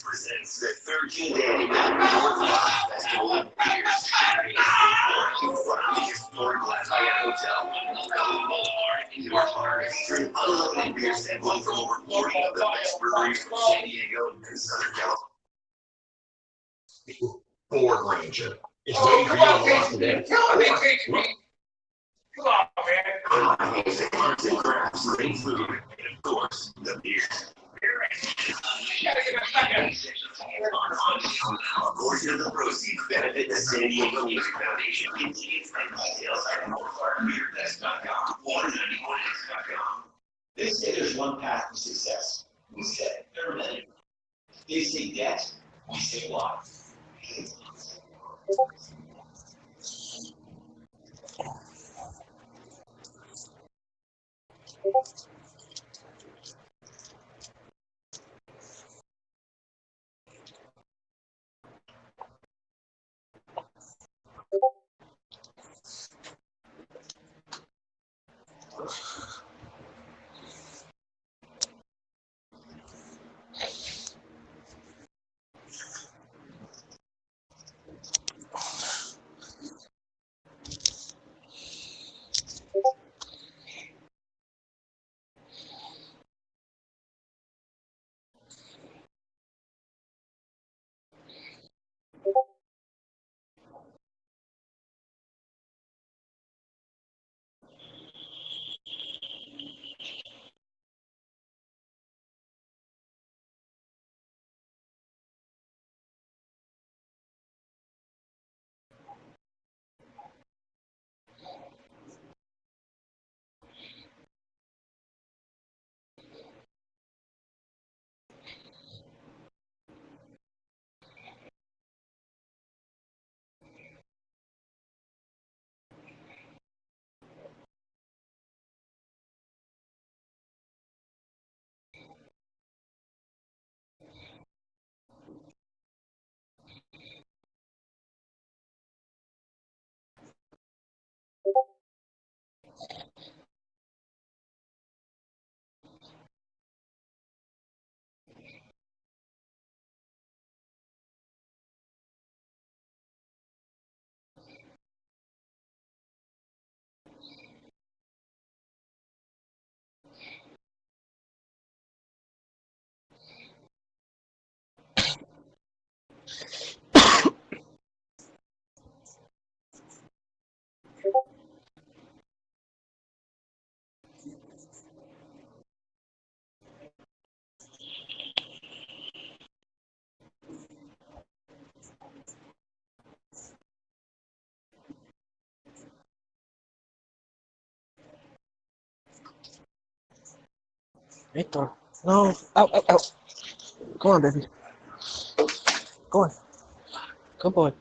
presents the 13th annual North Rock Festival of Beers. In front of the historic Glass Hyatt Hotel, Colorado Boulevard, in North Park, featuring unlimited beer sampling from over 40 of the best breweries from San Diego and Southern California. Ford Ranger. It's waiting for you on the lot today. Come on, man. Amazing crafts, great food, and of course, the beer. A portion of the proceeds benefit the San Diego Music Foundation. Details at northparkbeerfest.com or 91x.com. They say there's one path to success. We say there are many. They say debt. We say life. Victor, no. Ow, ow, ow. Go on, baby. Go on. Good boy.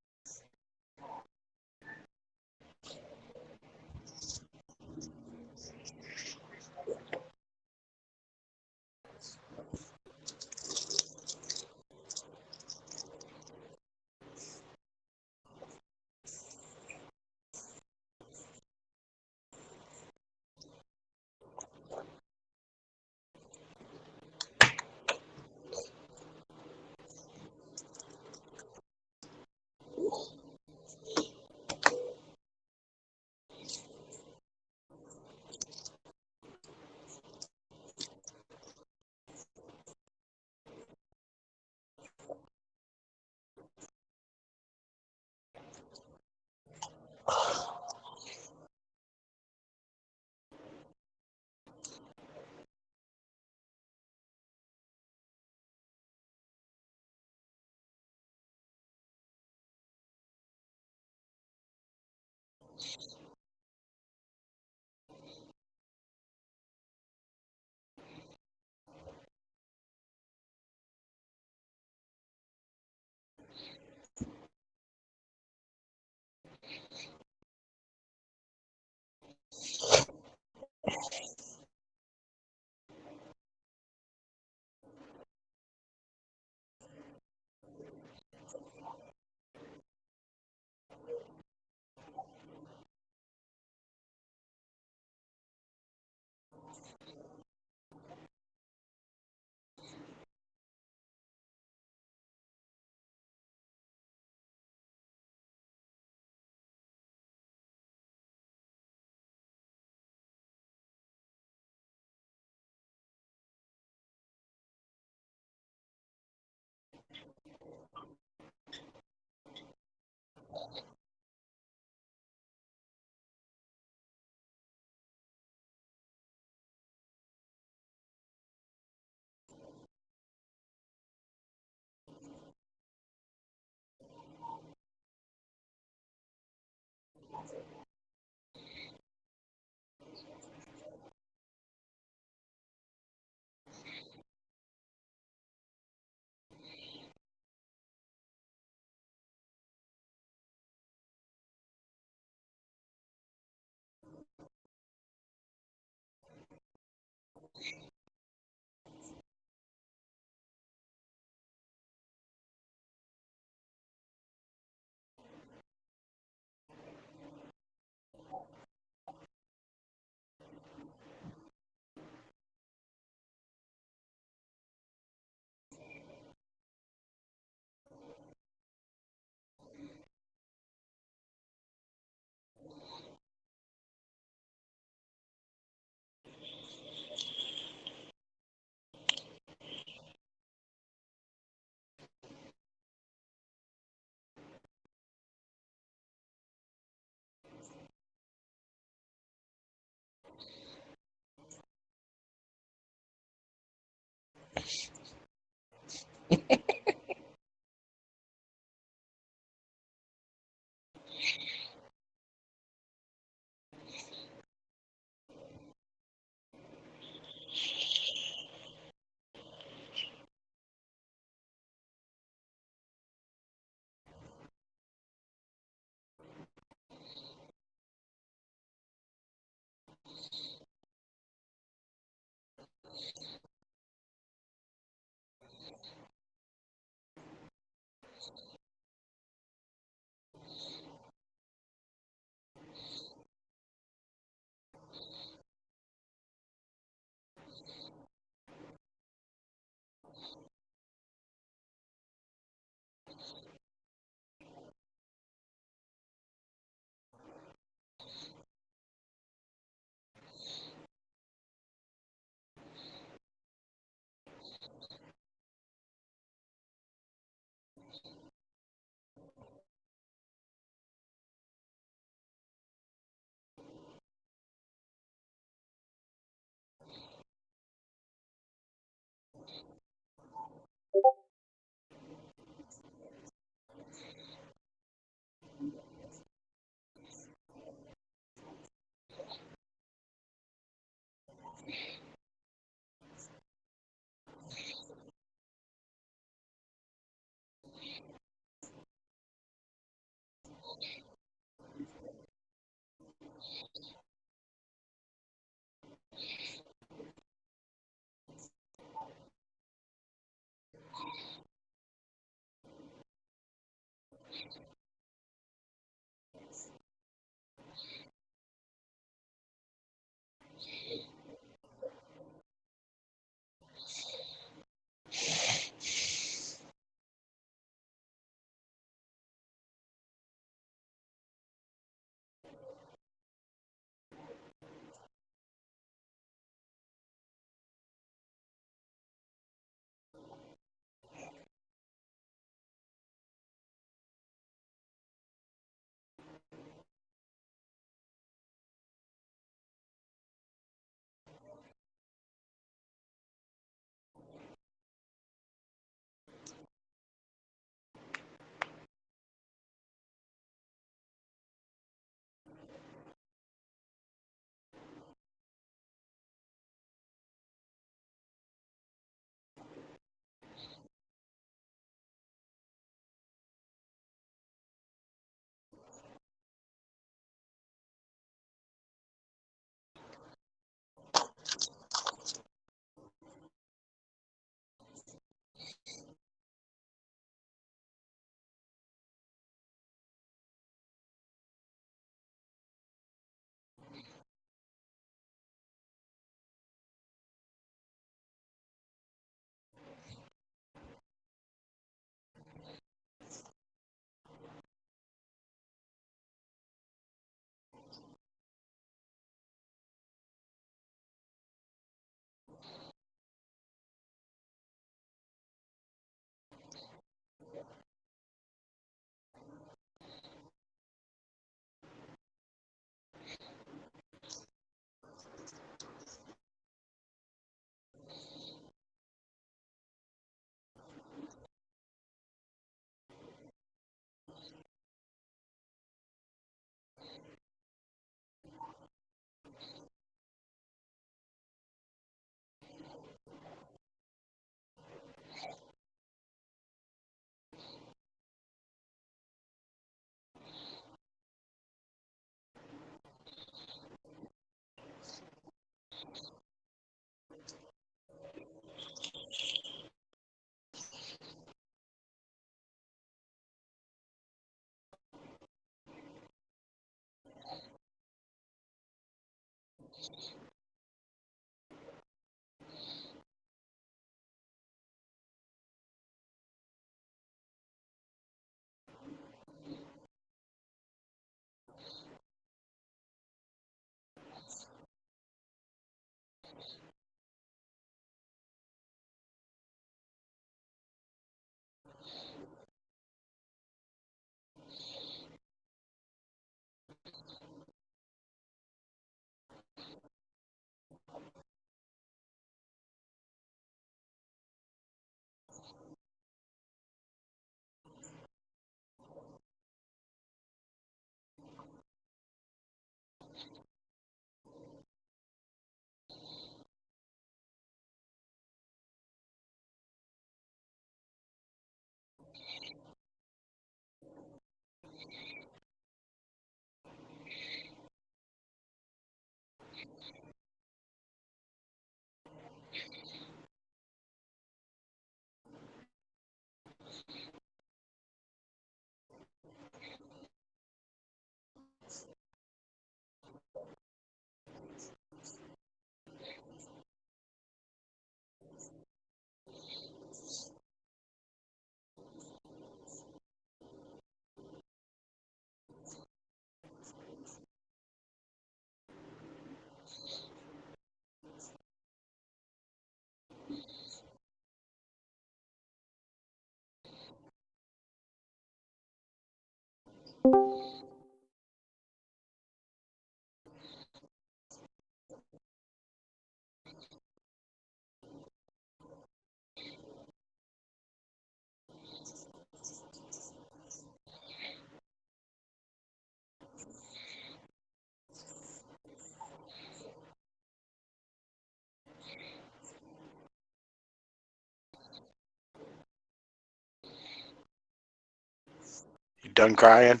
You done crying?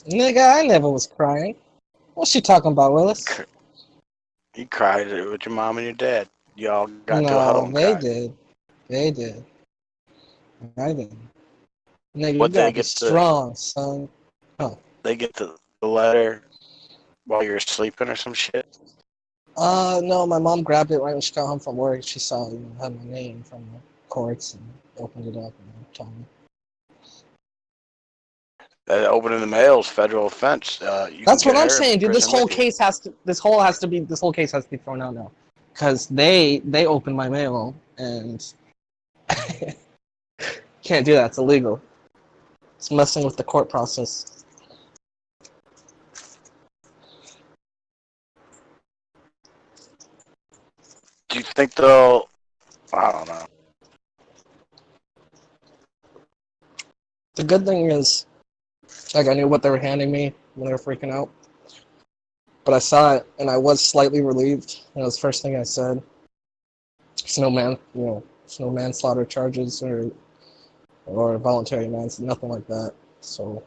Nigga, I never was crying. What's she talking about, Willis? You cried with your mom and your dad. Y'all got into a huddle No, and they cried. did. They did. I didn't. Nigga, you What they gotta be get the strong, son. Huh. they get the letter while you're sleeping or some shit? No, my mom grabbed it right when she got home from work. She saw it had my name from the courts and opened it up and told me. Opening the mail is federal offense. You can That's what get I'm her in saying, dude. This prison whole with you. case has to. This whole case has to be thrown out now, because they opened my mail and can't do that. It's illegal. It's messing with the court process. Do you think they'll? I don't know. The good thing is, like, I knew what they were handing me when they were freaking out, but I saw it and I was slightly relieved. And it was the first thing I said. It's no manslaughter charges or voluntary manslaughter, nothing like that. So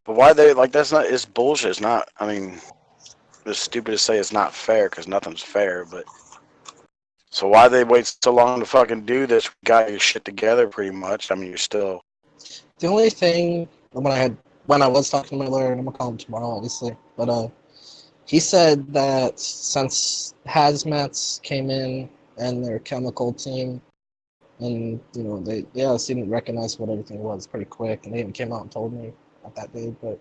But why they like that's not? It's bullshit. It's not. I mean, it's stupid to say it's not fair because nothing's fair. But so why they wait so long to fucking do this? Got your shit together pretty much. I mean, you're still. the only thing when I was talking to my lawyer, and I'm gonna call him tomorrow, obviously, but he said that since hazmats came in and their chemical team, and they obviously didn't recognize what everything was pretty quick, and they even came out and told me not that day, but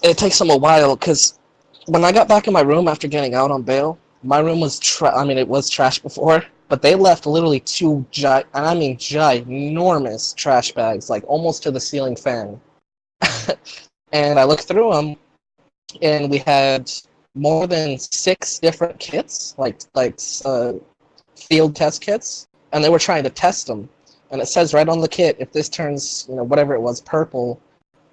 it takes them a while because when I got back in my room after getting out on bail, my room was it was trash before, but they left literally two ginormous trash bags, like almost to the ceiling fan. And I looked through them, and we had more than 6 different kits, like field test kits, and they were trying to test them. And it says right on the kit, if this turns, whatever it was, purple,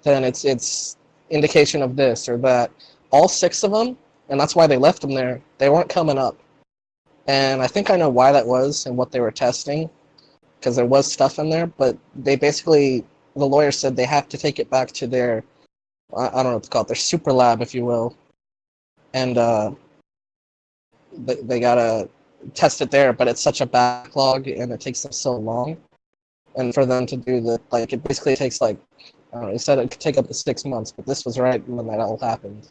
then it's indication of this or that. All 6 of them, and that's why they left them there. They weren't coming up, and I think I know why that was and what they were testing, because there was stuff in there. But they basically, the lawyer said they have to take it back to their, I don't know what to call it, their super lab, if you will, and they gotta test it there. But it's such a backlog, and it takes them so long, and for them to do the it basically takes like It said it could take up to 6 months, but this was right when that all happened.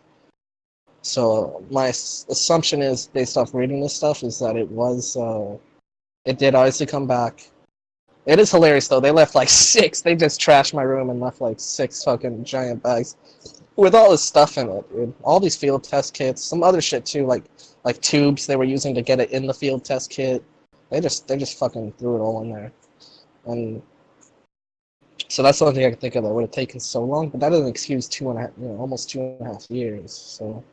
So my assumption is, based off reading this stuff, is that it did obviously come back. It is hilarious though. They left like six. They just trashed my room and left like six fucking giant bags with all this stuff in it, dude. All these field test kits, some other shit too, like tubes they were using to get it in the field test kit. They just fucking threw it all in there, and so that's the only thing I can think of that would have taken so long. But that doesn't excuse 2.5, almost 2.5 years. So,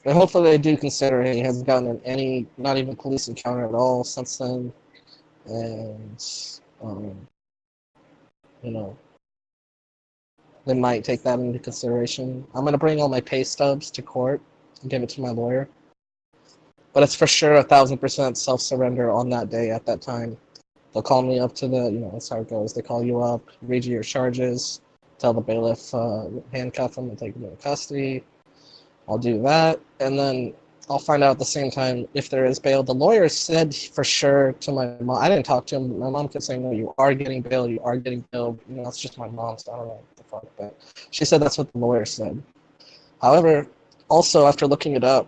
and hopefully they do consider he hasn't gotten in any, not even police encounter at all since then, and um, you know, they might take that into consideration. I'm gonna bring all my pay stubs to court and give it to my lawyer. But it's for sure 1,000% self-surrender on that day at that time. They'll call me up to that's how it goes. They call you up, read you your charges, tell the bailiff, handcuff them and take them into custody. I'll do that, and then I'll find out at the same time if there is bail. The lawyer said for sure to my mom. I didn't talk to him. My mom kept saying, no, you are getting bail, you are getting bail. It's just my mom, so I don't know what the fuck. But she said that's what the lawyer said. However, also after looking it up,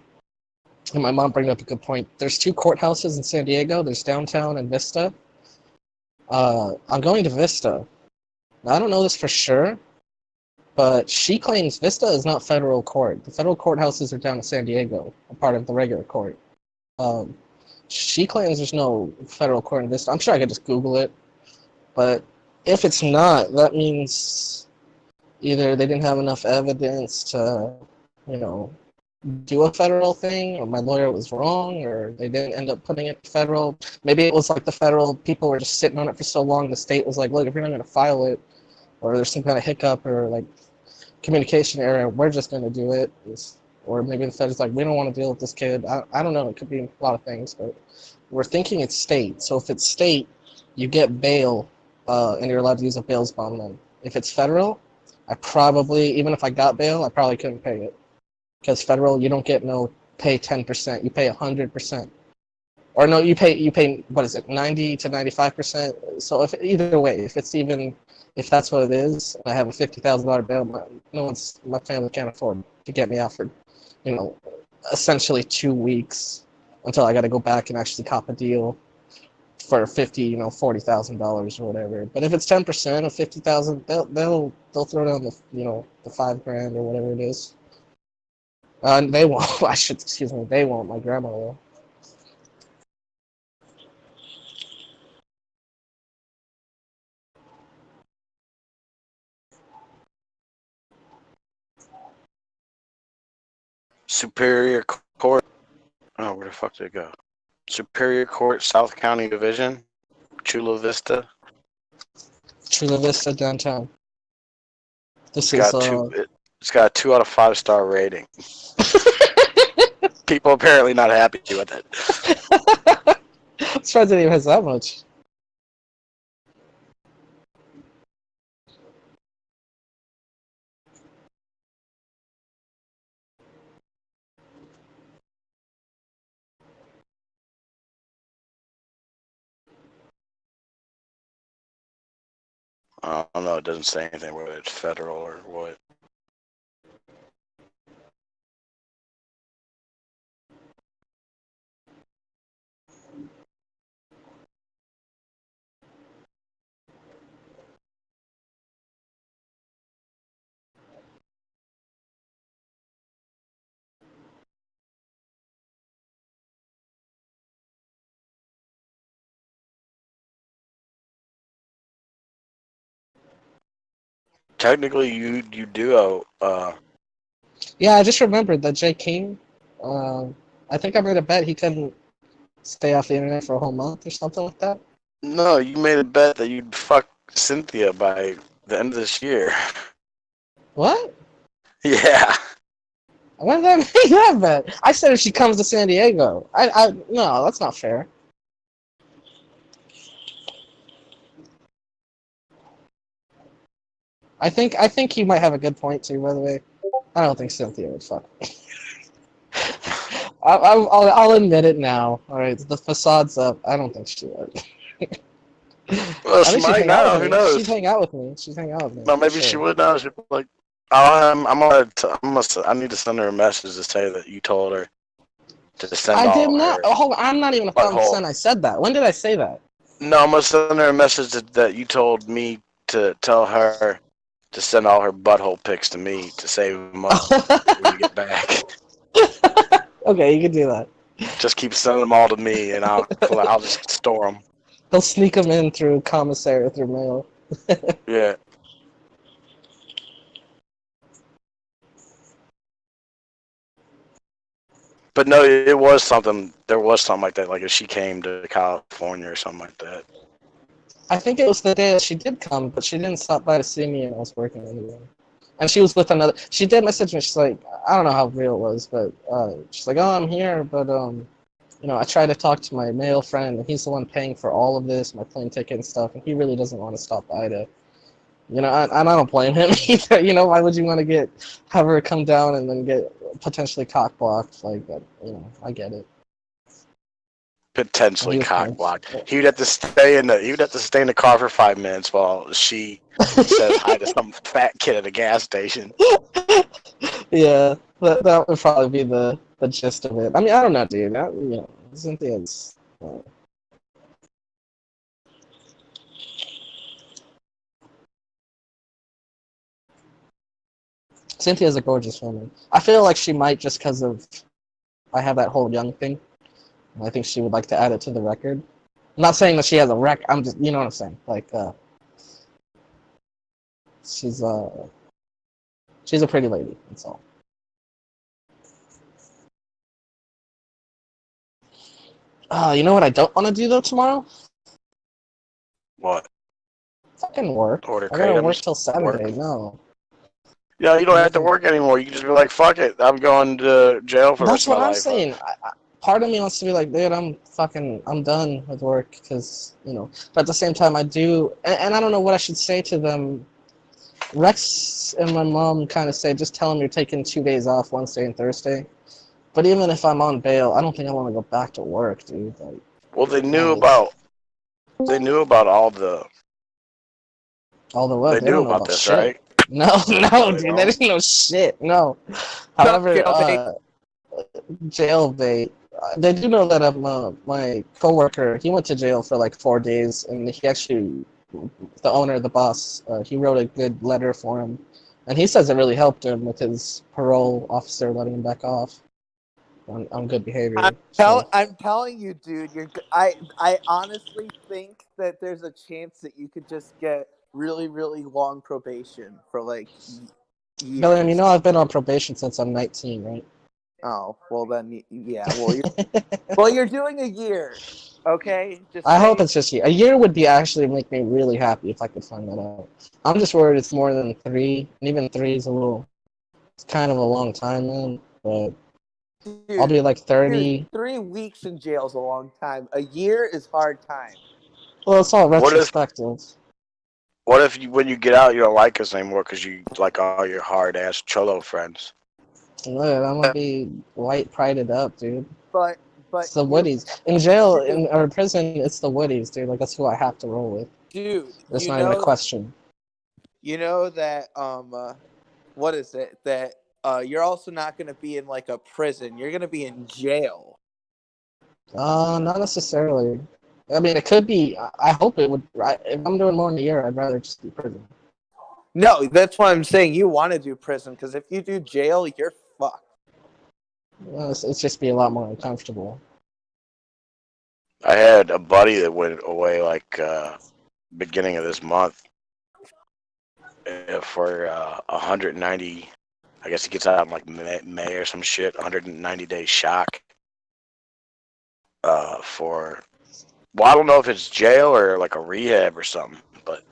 and my mom brought up a good point, there's two courthouses in San Diego. There's downtown and Vista. I'm going to Vista. Now, I don't know this for sure, but she claims Vista is not federal court. The federal courthouses are down in San Diego, a part of the regular court. She claims there's no federal court in Vista. I'm sure I could just Google it, but if it's not, that means either they didn't have enough evidence to, do a federal thing, or my lawyer was wrong, or they didn't end up putting it federal. Maybe it was like the federal people were just sitting on it for so long, the state was like, look, if you're not going to file it, or there's some kind of hiccup or like communication error, we're just going to do it. Or maybe the feds like, we don't want to deal with this kid. I don't know. It could be a lot of things, but we're thinking it's state. So if it's state, you get bail, and you're allowed to use a bail bond then. If it's federal, even if I got bail, I probably couldn't pay it. Because federal, you don't get pay 10%. You pay 100%. Or no, you pay what is it, 90 to 95%. So either way, if that's what it is, and I have a $50,000 bail, my family can't afford to get me out for, essentially 2 weeks until I got to go back and actually cop a deal for $40,000 or whatever. But if it's 10% of 50,000, they'll throw down the $5,000 or whatever it is. They won't. They won't. My grandma will. Superior Court. Oh, where the fuck did it go? Superior Court, South County Division, Chula Vista. Chula Vista downtown. It's got a 2 out of 5 star rating. People apparently not happy with it. I'm surprised it even has that much. I don't know. It doesn't say anything whether it's federal or what. Technically, you do Yeah, I just remembered that Jay King. I think I made a bet he couldn't stay off the internet for a whole month or something like that. No, you made a bet that you'd fuck Cynthia by the end of this year. What? Yeah. When did I make that bet? I said if she comes to San Diego. No, that's not fair. I think he might have a good point too. By the way, I don't think Cynthia would fuck me. I'll admit it now. All right, the facade's up. I don't think she would. Well, I she think she'd might hang out now. with Who me. She'd knows? hang out with me. She'd hang out with me. No, For maybe she sure. would now. She'd be like, I need to send her a message to say that you told her to send I did all not. her Oh, hold on, I'm not even butthole. 1,000% I said that. When did I say that? No, I'm gonna send her a message that you told me to tell her to send all her butthole pics to me to save them up when you get back. Okay, you can do that. Just keep sending them all to me, and I'll just store them. He'll sneak them in through commissary through mail. Yeah. But no, it was something. There was something like that. Like if she came to California or something like that. I think it was the day that she did come, but she didn't stop by to see me, and I was working anyway. And she was with another. She did message me. She's like, I don't know how real it was, but she's like, oh, I'm here, but I tried to talk to my male friend, and he's the one paying for all of this, my plane ticket and stuff, and he really doesn't want to stop by to, and I don't blame him either. Why would you want to have her come down and then get potentially cock blocked? Like, I get it. Potentially cock blocked. He would have to stay in the car for 5 minutes while she says hi to some fat kid at a gas station. Yeah, that would probably be the gist of it. I mean, I don't know, dude. Cynthia's. Cynthia's a gorgeous woman. I feel like she might just because of I have that whole young thing. I think she would like to add it to the record. I'm not saying that she has a wreck. I'm just, you know what I'm saying. Like, she's a pretty lady. That's all. You know what I don't want to do though tomorrow? What? Fucking work. Order I gotta work kratom. till Saturday. No. Yeah, you don't have to work anymore. You can just be like, fuck it. I'm going to jail for the rest That's of what my I'm life. saying. Part of me wants to be like, dude, I'm done with work because, but at the same time I do, and I don't know what I should say to them. Rex and my mom kind of say, just tell them you're taking 2 days off, Wednesday and Thursday. But even if I'm on bail, I don't think I want to go back to work, dude. Like, well, they knew about all the. all the what? They They knew don't know about about this, shit. right? No, no, They dude, they don't? didn't know shit. No. However, jail they do know that my coworker, he went to jail for like 4 days, and he actually, the owner, the boss, he wrote a good letter for him, and he says it really helped him with his parole officer letting him back off on good behavior. I'm telling you, dude. I honestly think that there's a chance that you could just get really, really long probation for like years. Billiam, I've been on probation since I'm 19, right? Oh, well then, yeah. You're doing a year, okay? I hope it's just a year would be actually make me really happy if I could find that out. I'm just worried it's more than 3, and even 3 is it's kind of a long time, man. But dude, I'll be like 30. Dude, 3 weeks in jail is a long time. A year is hard time. Well, it's all retrospective. What if when you get out, you don't like us anymore because you like all your hard ass cholo friends? Look, I'm gonna be white prided up, dude. But it's the Woodies in jail or prison. It's the Woodies, dude. Like that's who I have to roll with. Dude, that's not even a question. You know that what is it that you're also not gonna be in like a prison. You're gonna be in jail. Not necessarily. I mean, it could be. I hope it would. If I'm doing more in a year, I'd rather just do prison. No, that's why I'm saying you want to do prison, because if you do jail, you're fucked. Well, it's just be a lot more uncomfortable. I had a buddy that went away like beginning of this month for 190. I guess he gets out in like May or some shit. 190-day shock. For I don't know if it's jail or like a rehab or something, but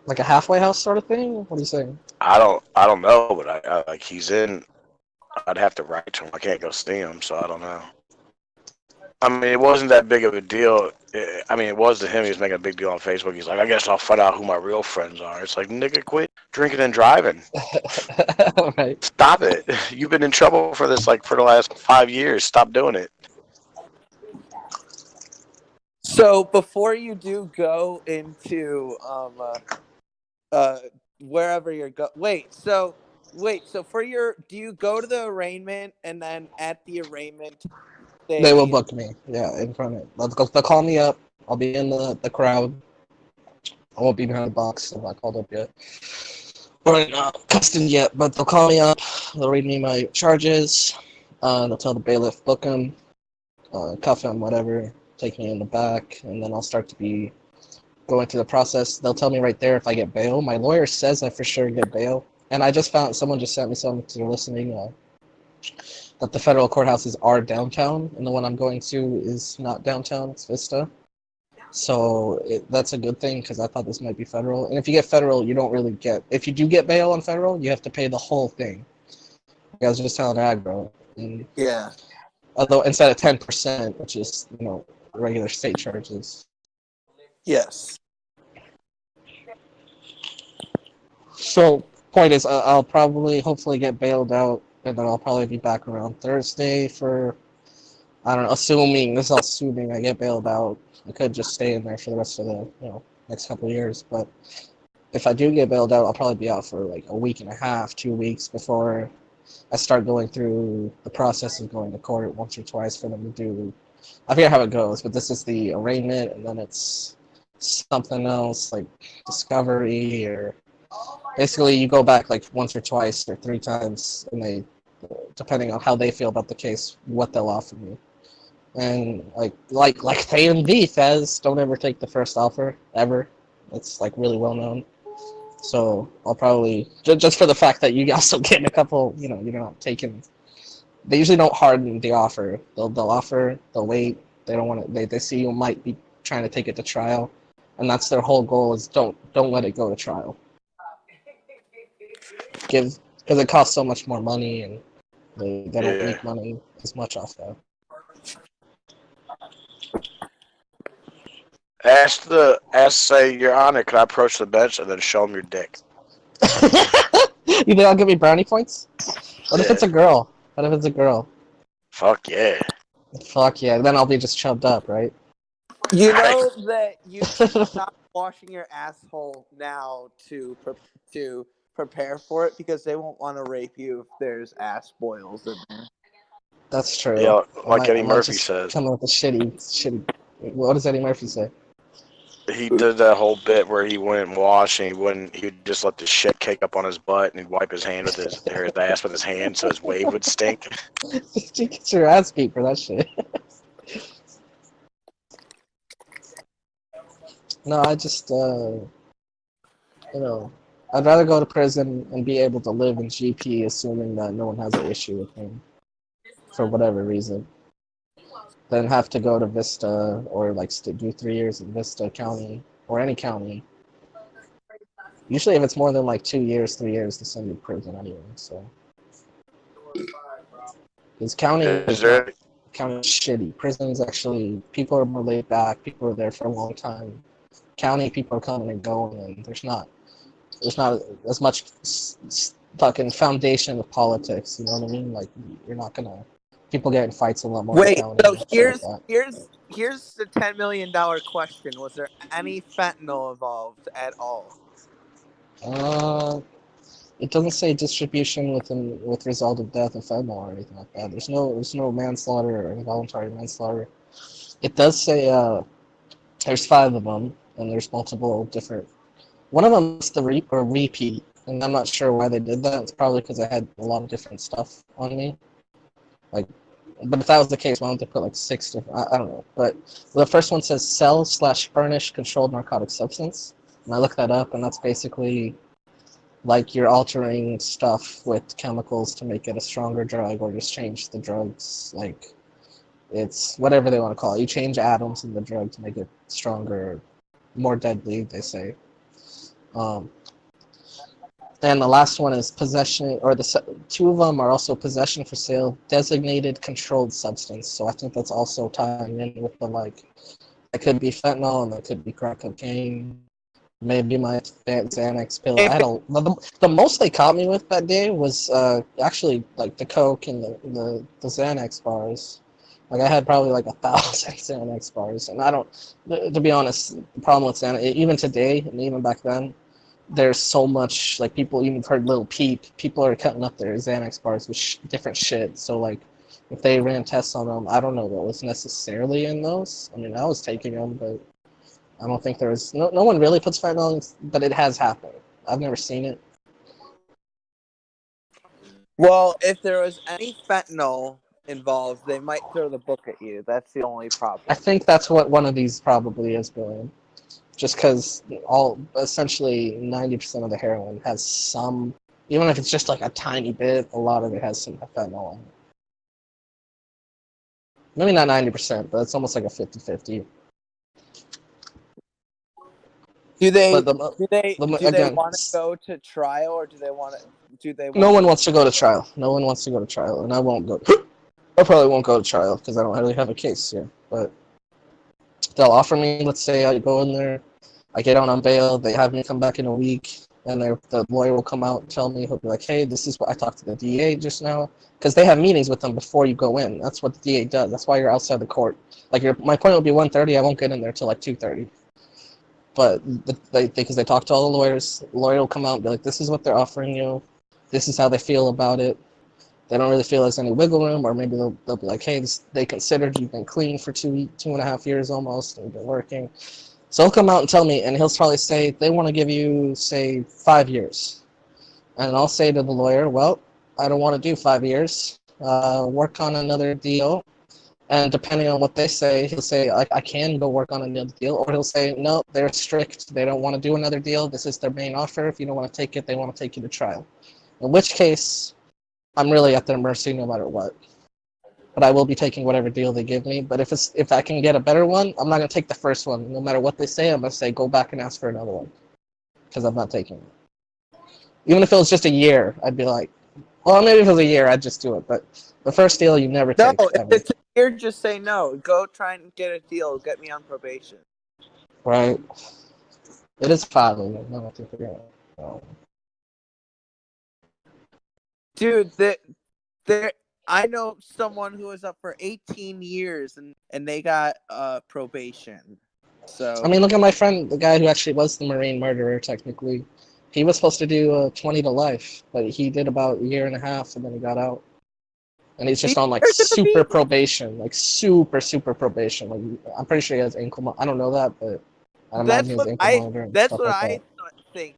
like a halfway house sort of thing. What are you saying? I don't know, but I like he's in. I'd have to write to him. I can't go see him, so I don't know. I mean, it wasn't that big of a deal. It was to him. He was making a big deal on Facebook. He's like, I guess I'll find out who my real friends are. It's like, nigga, quit drinking and driving. Right. Stop it. You've been in trouble for this like for the last 5 years. Stop doing it. So before you do go into wherever you're so for your, do you go to the arraignment and then at the arraignment They will they book me. Yeah, in front of it. They'll call me up. I'll be in the crowd. I won't be behind the box. I'm not called up yet. Or in custody yet, but they'll call me up. They'll read me my charges. They'll tell the bailiff, book him, cuff him, whatever. Take me in the back, and then I'll start to be going through the process. They'll tell me right there if I get bail. My lawyer says I for sure get bail. And I just found, someone just sent me something to listening, that the federal courthouses are downtown, and the one I'm going to is not downtown, it's Vista. So that's a good thing, because I thought this might be federal. And if you get federal, you don't really get, if you do get bail on federal, you have to pay the whole thing. I was just telling Agro. And yeah. although instead of 10%, which is, regular state charges. Yes. So, point is, I'll probably, hopefully get bailed out, and then I'll probably be back around Thursday for, I don't know, assuming I get bailed out. I could just stay in there for the rest of the, next couple of years, but if I do get bailed out, I'll probably be out for like a week and a half, 2 weeks before I start going through the process of going to court once or twice for them to do, I forget how it goes, but this is the arraignment, and then it's something else, like discovery, or basically you go back like once or twice or 3 times, and they, depending on how they feel about the case, what they'll offer me. And like FAMV says, don't ever take the first offer, ever. It's like really well known. So I'll probably, just for the fact that you also get a couple, you're not taking, they usually don't harden the offer. They'll offer, they'll wait, they don't want to, they see you might be trying to take it to trial, and that's their whole goal, is don't let it go to trial. Because it costs so much more money, and they don't make money as much off that. Say, Your Honor, could I approach the bench and then show him your dick? You think I'll give me brownie points? What if it's a girl? Fuck yeah. Fuck yeah, then I'll be just chubbed up, right? You know that you should stop washing your asshole now to prepare for it, because they won't want to rape you if there's ass boils in there. That's true. Yeah, like Eddie I might Murphy just says. come up with shitty. What does Eddie Murphy say? He did that whole bit where he went and washed, and he would just let the shit cake up on his butt, and he'd wipe his hand with his ass with his hand so his wave would stink. You get your ass beat for that shit. No, I just, I'd rather go to prison and be able to live in GP, assuming that no one has an issue with me, for whatever reason, than have to go to Vista, or like do 3 years in Vista County, or any county. Usually if it's more than like 2 years, 3 years, they send you to prison anyway, so. Because county is shitty. Prison's actually, people are more laid back, people are there for a long time. County people are coming and going, and there's not as much fucking foundation of politics, you know what I mean? Like, you're not gonna, people get in fights a lot more. Wait, in so here's the $10 million question. Was there any fentanyl involved at all? It doesn't say distribution with result of death of fentanyl or anything like that. There's no manslaughter or involuntary manslaughter. It does say there's 5 of them, and there's multiple different. One of them is the repeat, and I'm not sure why they did that. It's probably because I had a lot of different stuff on me. But if that was the case, why don't they put like 6 different? I don't know. But the first one says sell/furnish controlled narcotic substance, and I looked that up, and that's basically like you're altering stuff with chemicals to make it a stronger drug, or just change the drugs, like it's whatever they want to call it. You change atoms in the drug to make it stronger, more deadly, they say. And the last one is possession, or the 2 of them are also possession for sale, designated controlled substance. So I think that's also tying in with the, like, it could be fentanyl, and it could be crack cocaine, maybe my Xanax pill. The most they caught me with that day was actually like the coke and the Xanax bars. Like I had probably like 1,000 Xanax bars, and I don't. To be honest, the problem with Xanax, even today and even back then, there's so much like people. Even heard Lil Peep. People are cutting up their Xanax bars with different shit. So like, if they ran tests on them, I don't know what was necessarily in those. I mean, I was taking them, but I don't think there was. No one really puts fentanyl, but it has happened. I've never seen it. Well, if there was any fentanyl involved, they might throw the book at you. That's the only I problem. think that's what one of these probably is, Billion. Just because essentially 90% of the heroin has some, even if it's just like a tiny bit, a lot of it has some fentanyl in it. Maybe not 90%, but it's almost like a 50-50. Do they But again, want to go to trial, or do they want no one to? wants to go to trial. No one wants to go to trial, and I won't go. I probably won't go to trial because I don't really have a case here. But they'll offer me, let's say I go in there, I get out on bail, they have me come back in a week, and the lawyer will come out and tell me, he'll be like, hey, this is what I talked to the DA just now, because they have meetings with them before you go in. That's what the DA does. That's why you're outside the court. Like my point will be 1:30. I won't get in there till like 2:30. But because they talk to all the lawyers, the lawyer will come out and be like, this is what they're offering you. This is how they feel about it. They don't really feel there's any wiggle room, or maybe they'll be like, hey, they considered you've been clean for 2.5 years almost, and you've been working. So he'll come out and tell me, and he'll probably say, they want to give you, say, 5 years. And I'll say to the lawyer, well, I don't want to do 5 years. Work on another deal. And depending on what they say, he'll say, I can go work on another deal. Or he'll say, no, they're strict. They don't want to do another deal. This is their main offer. If you don't want to take it, they want to take you to trial. In which case, I'm really at their mercy no matter what. But I will be taking whatever deal they give me. But if I can get a better one, I'm not going to take the first one. No matter what they say, I'm going to say, go back and ask for another one. Because I'm not taking it. Even if it was just a year, I'd be like, well, maybe if it was a year, I'd just do it. But the first deal you never No, take, if ever. it's here, just say no. Go try and get a deal. Get me on probation. Right? It is filing. I don't think they're going to. Dude, I know someone who was up for 18 years and they got probation. So I mean, look at my friend, the guy who actually was the Marine murderer, technically. He was supposed to do 20 to life, but he did about a year and a half, and then he got out. And he's just on like super probation, like super probation. Like I'm pretty sure he has ankle. I don't know that, but I imagine he has ankle monitor and that's stuff what like I that. think.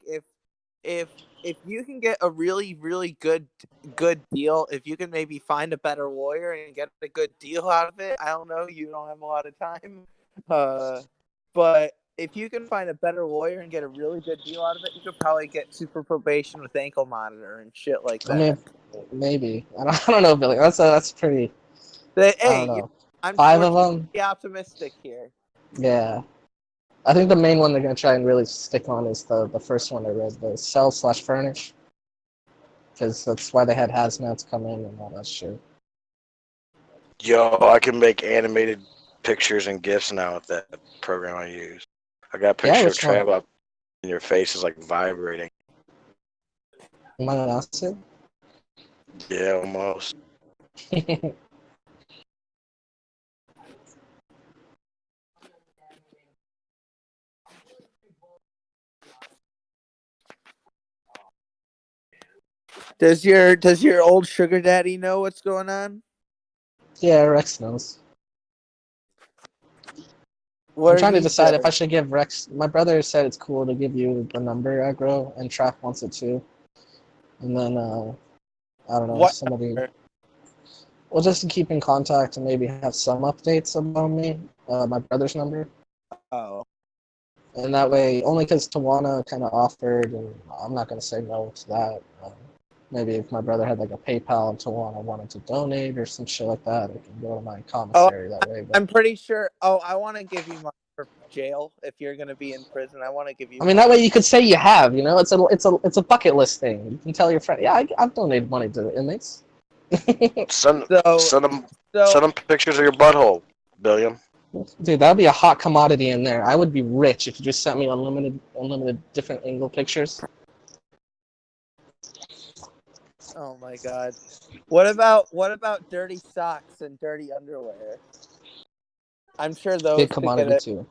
If you can get a really good deal, if you can maybe find a better lawyer and get a good deal out of it, I don't know. You don't have a lot of time, but if you can find a better lawyer and get a really good deal out of it, you could probably get super probation with ankle monitor and shit like that. I mean, maybe. I don't know, Billy. That's pretty. Hey, I don't know. I'm 5 of them. optimistic here. Yeah. I think the main one they're gonna try and really stick on is the first one I read, the sell/furnish, because that's why they had hazmats come in and all that shit. Yo, I can make animated pictures and GIFs now with that program I use. I got a picture of Trav up, and your face is like vibrating. Am I an acid? Yeah, almost. Does your old sugar daddy know what's going on? Yeah, Rex knows. I'm trying to decide if I should give Rex. My brother said it's cool to give you the number aggro, and Trap wants it too. And then I don't know, somebody. Well, just to keep in contact and maybe have some updates about me. My brother's number. Oh. And that way, only because Tawana kind of offered, and I'm not going to say no to that. Maybe if my brother had like a PayPal and Tawana wanted to donate or some shit like that, I can go to my commissary that way. But I'm pretty sure. Oh, I want to give you money for jail if you're going to be in prison. I want to give you. I mean, that way you could say you have. You know, it's a bucket list thing. You can tell your friend, yeah, I've donated money to the inmates. Send them pictures of your butthole, Billion. Dude, that'd be a hot commodity in there. I would be rich if you just sent me unlimited different angle pictures. Oh my god. What about dirty socks and dirty underwear? I'm sure those Big could commodity get too.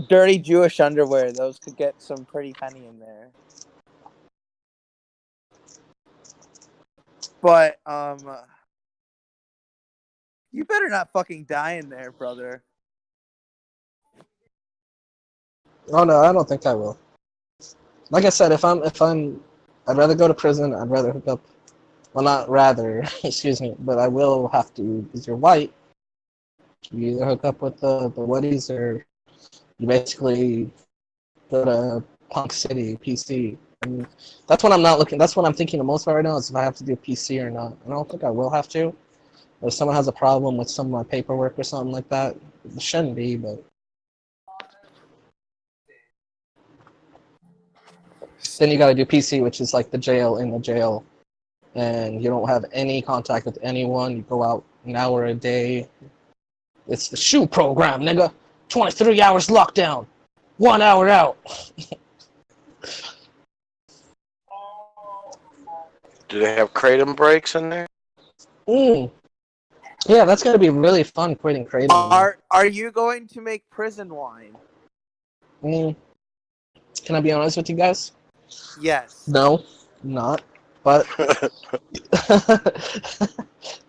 dirty Jewish underwear. Those could get some pretty penny in there. But you better not fucking die in there, brother. Oh no, I don't think I will. Like I said, if I'm, I'd rather go to prison. I'd rather hook up. Well, not rather, excuse me, but I will have to. Because you're white, you either hook up with the Woodies or you basically go to Punk City PC. And that's what I'm not looking. That's what I'm thinking the most about right now is if I have to do PC or not. I don't think I will have to. If someone has a problem with some of my paperwork or something like that, it shouldn't be, but then you got to do PC, which is like the jail in the jail, and you don't have any contact with anyone. You go out an hour a day. It's the shoe program, nigga. 23 hours lockdown, 1 hour out. Do they have kratom breaks in there? Yeah, that's gonna be really fun quitting kratom. Are you going to make prison wine? Mm. Can I be honest with you guys? Yes. No, I'm not. But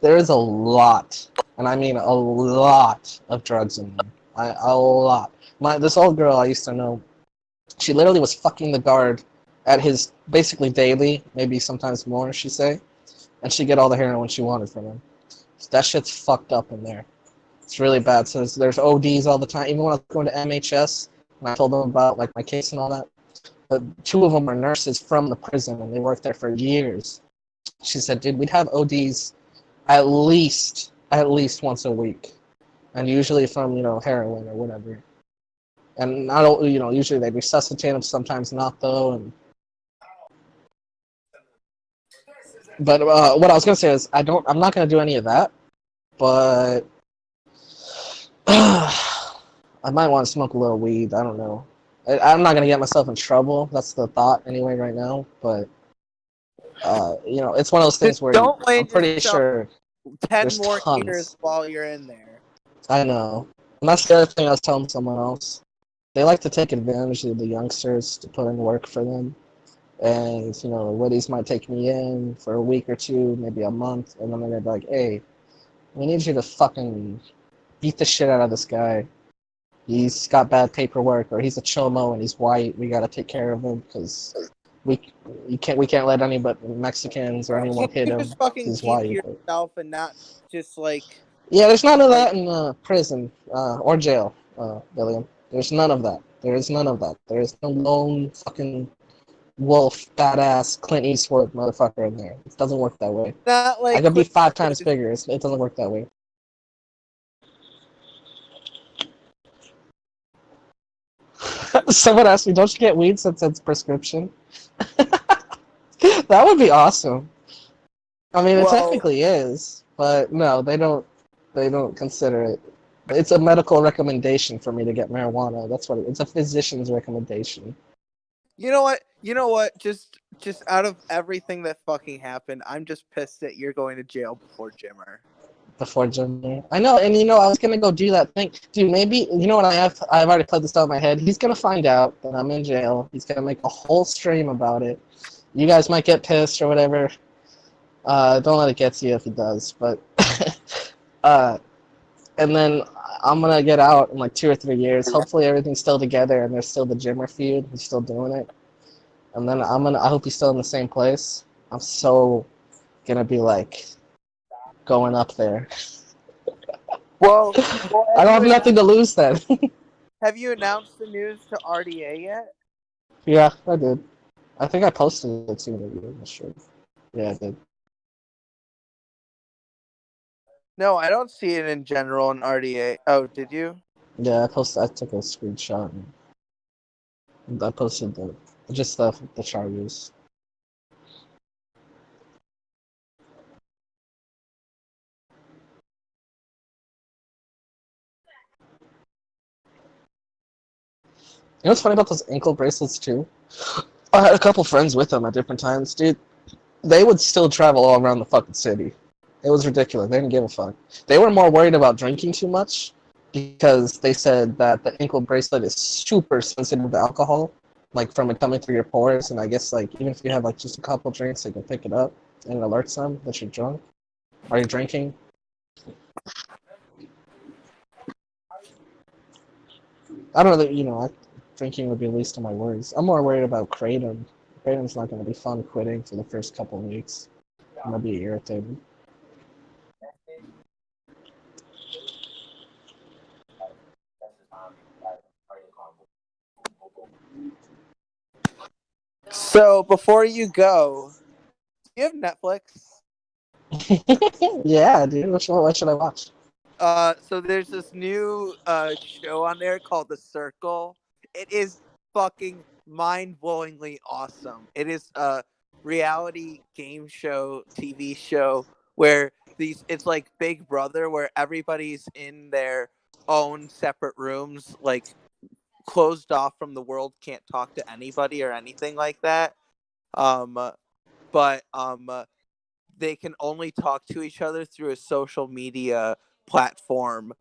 there is a lot, and I mean a lot of drugs in there. A lot. This old girl I used to know, she literally was fucking the guard at his basically daily, maybe sometimes more, she'd say, and she'd get all the heroin she wanted from him. That shit's fucked up in there. It's really bad. So there's ODs all the time. Even when I was going to MHS, and I told them about like my case and all that, but two of them are nurses from the prison, and they worked there for years. She said, dude, we'd have ODs at least once a week, and usually from heroin or whatever. And I don't, usually they resuscitate them, sometimes not though. But what I was gonna say is I'm not gonna do any of that, but I might want to smoke a little weed. I don't know. I'm not gonna get myself in trouble. That's the thought anyway right now. But it's one of those things Just where don't I'm land pretty yourself sure 10 there's more years tons. while you're in there. I know. And that's the other thing I was telling someone else. They like to take advantage of the youngsters to put in work for them. And, Woody's might take me in for a week or two, maybe a month, and then they're like, hey, we need you to fucking beat the shit out of this guy. He's got bad paperwork, or he's a chomo and he's white. We gotta take care of him because we can't let any but Mexicans or anyone Can't hit you him just 'cause fucking he's keep to white. yourself and not just like Yeah, there's none of like that in prison or jail, William. There's none of that. There is none of that. There is no lone fucking wolf, badass Clint Eastwood motherfucker in there. It doesn't work that way. not I like could be Clint 5 times Eastwood bigger. It doesn't work that way. Someone asked me, "Don't you get weed since it's prescription?" That would be awesome. I mean, it well, technically is, but no, they don't. They don't consider it. It's a medical recommendation for me to get marijuana. That's what it's a physician's recommendation. you know what? You know what? Just out of everything that fucking happened, I'm just pissed that you're going to jail before Jimmer. Before Jimmy, I know, and I was gonna go do that thing, dude. Maybe what I have. I've already played this out in my head. He's gonna find out that I'm in jail. He's gonna make a whole stream about it. You guys might get pissed or whatever. Don't let it get to you if he does. But and then I'm gonna get out in like 2 or 3 years. Hopefully everything's still together and there's still the Jimmer feud. He's still doing it. And then I hope he's still in the same place. I'm so gonna be like going up there. Well, I don't have nothing to lose then. have you announced the news to RDA yet? Yeah, I did. I think I posted it too. Maybe I'm not sure. Yeah, I did. No, I don't see it in general in RDA. Oh, did you? Yeah, I posted. I took a screenshot and I posted the charges. You know what's funny about those ankle bracelets too? I had a couple friends with them at different times, dude. they would still travel all around the fucking city. It was ridiculous. They didn't give a fuck. They were more worried about drinking too much because they said that the ankle bracelet is super sensitive to alcohol, like from it coming through your pores. And I guess like even if you have like just a couple drinks, they can pick it up and it alerts them that you're drunk. Are you drinking? I don't know. Drinking would be the least of my worries. I'm more worried about Kratom. Kratom's not going to be fun quitting for the first couple of weeks. I'm going to be irritated. So before you go, do you have Netflix? Yeah, dude. What should I watch? So there's this new show on there called The Circle. It is fucking mind-blowingly awesome. It is a reality game show, TV show where it's like Big Brother, where everybody's in their own separate rooms, like closed off from the world, can't talk to anybody or anything like that. But they can only talk to each other through a social media platform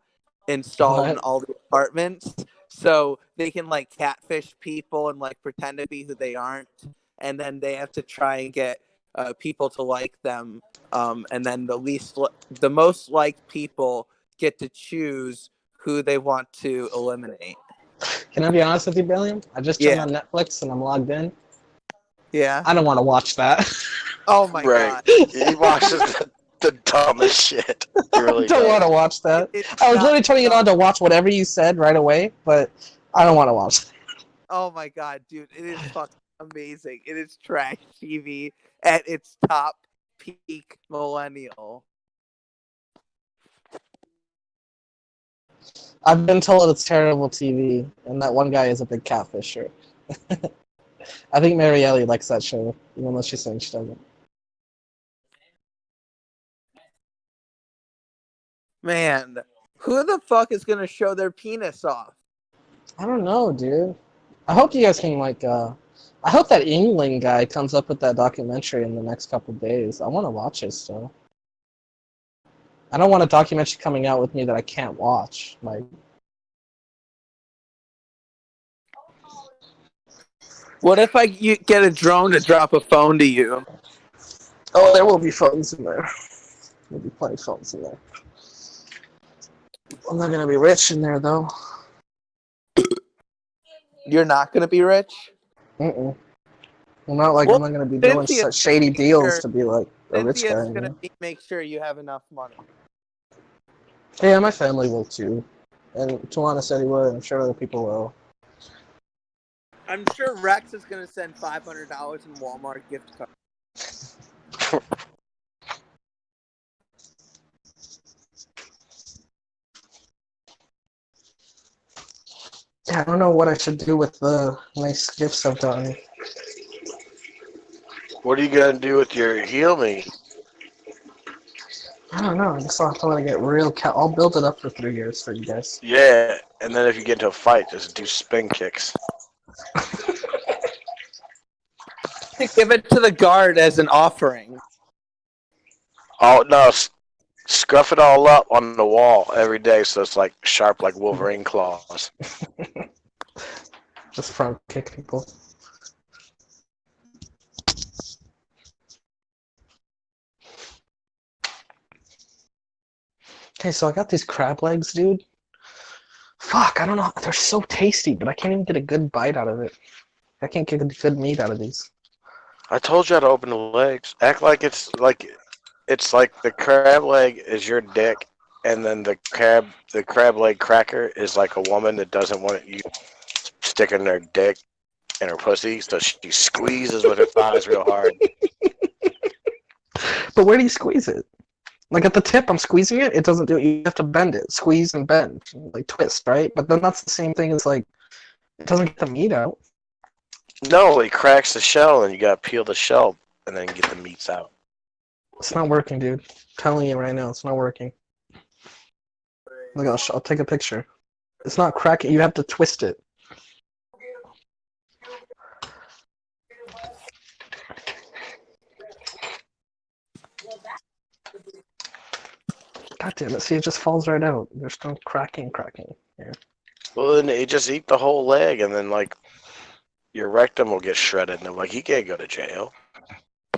installed in What? all the apartments. So they can like catfish people and like pretend to be who they aren't. And then they have to try and get people to like them. And then the most liked people get to choose who they want to eliminate. Can I be honest with you, Billiam? I just turned Yeah. on Netflix and I'm logged in. Yeah. I don't want to watch that. Oh my Right. god. He watches the dumbest shit. He I really don't want to does. watch that. It's I was not literally turning it on to dumb. watch whatever you said right away, but I don't want to watch it. Oh my god, dude, it is fucking amazing. It is trash TV at its top peak millennial. I've been told it's terrible TV, and that one guy is a big catfisher. I think Marielle likes that show, even though she's saying she doesn't. Man, who the fuck is gonna show their penis off? I don't know, dude. I hope you guys can I hope that England guy comes up with that documentary in the next couple days. I want to watch it still. I don't want a documentary coming out with me that I can't watch. Like, What if you get a drone to drop a phone to you? oh, there will be phones in there. There'll be plenty of phones in there. I'm not gonna be rich in there though. You're not gonna be rich? Mm-mm. I'm not like Well, I'm not gonna be doing Cynthia's such shady make deals sure- to be like a rich guy. Cynthia's You gonna know? make sure you have enough money. Yeah, my family will too. And Tawana said he would. I'm sure other people will. I'm sure Rex is gonna send $500 in Walmart gift card. Yeah, I don't know what I should do with the nice gifts I've gotten. What are you gonna do with your heal me? I don't know. I just thought I want to get real I'll build it up for 3 years for you guys. Yeah, and then if you get into a fight, just do spin kicks. Give it to the guard as an offering. Oh no, scruff it all up on the wall every day so it's like sharp like Wolverine claws. Just front kick people. Okay, so I got these crab legs, dude. Fuck, I don't know. They're so tasty, but I can't even get a good bite out of it. I can't get good meat out of these. I told you how to open the legs. Act like it's like the crab leg is your dick, and then the crab leg cracker is like a woman that doesn't want you sticking their dick in her pussy, so she squeezes with her thighs real hard. But where do you squeeze it? Like at the tip, I'm squeezing it. It doesn't do it. You have to bend it, squeeze and bend, like twist, right? But then that's the same thing as like it doesn't get the meat out. No, it cracks the shell, and you gotta peel the shell and then get the meats out. It's not working, dude. I'm telling you right now, it's not working. Look, I'll take a picture. It's not cracking. You have to twist it. God damn it! See, it just falls right out. There's no cracking. Yeah. Well, then you just eat the whole leg, and then like your rectum will get shredded, and I'm like, he can't go to jail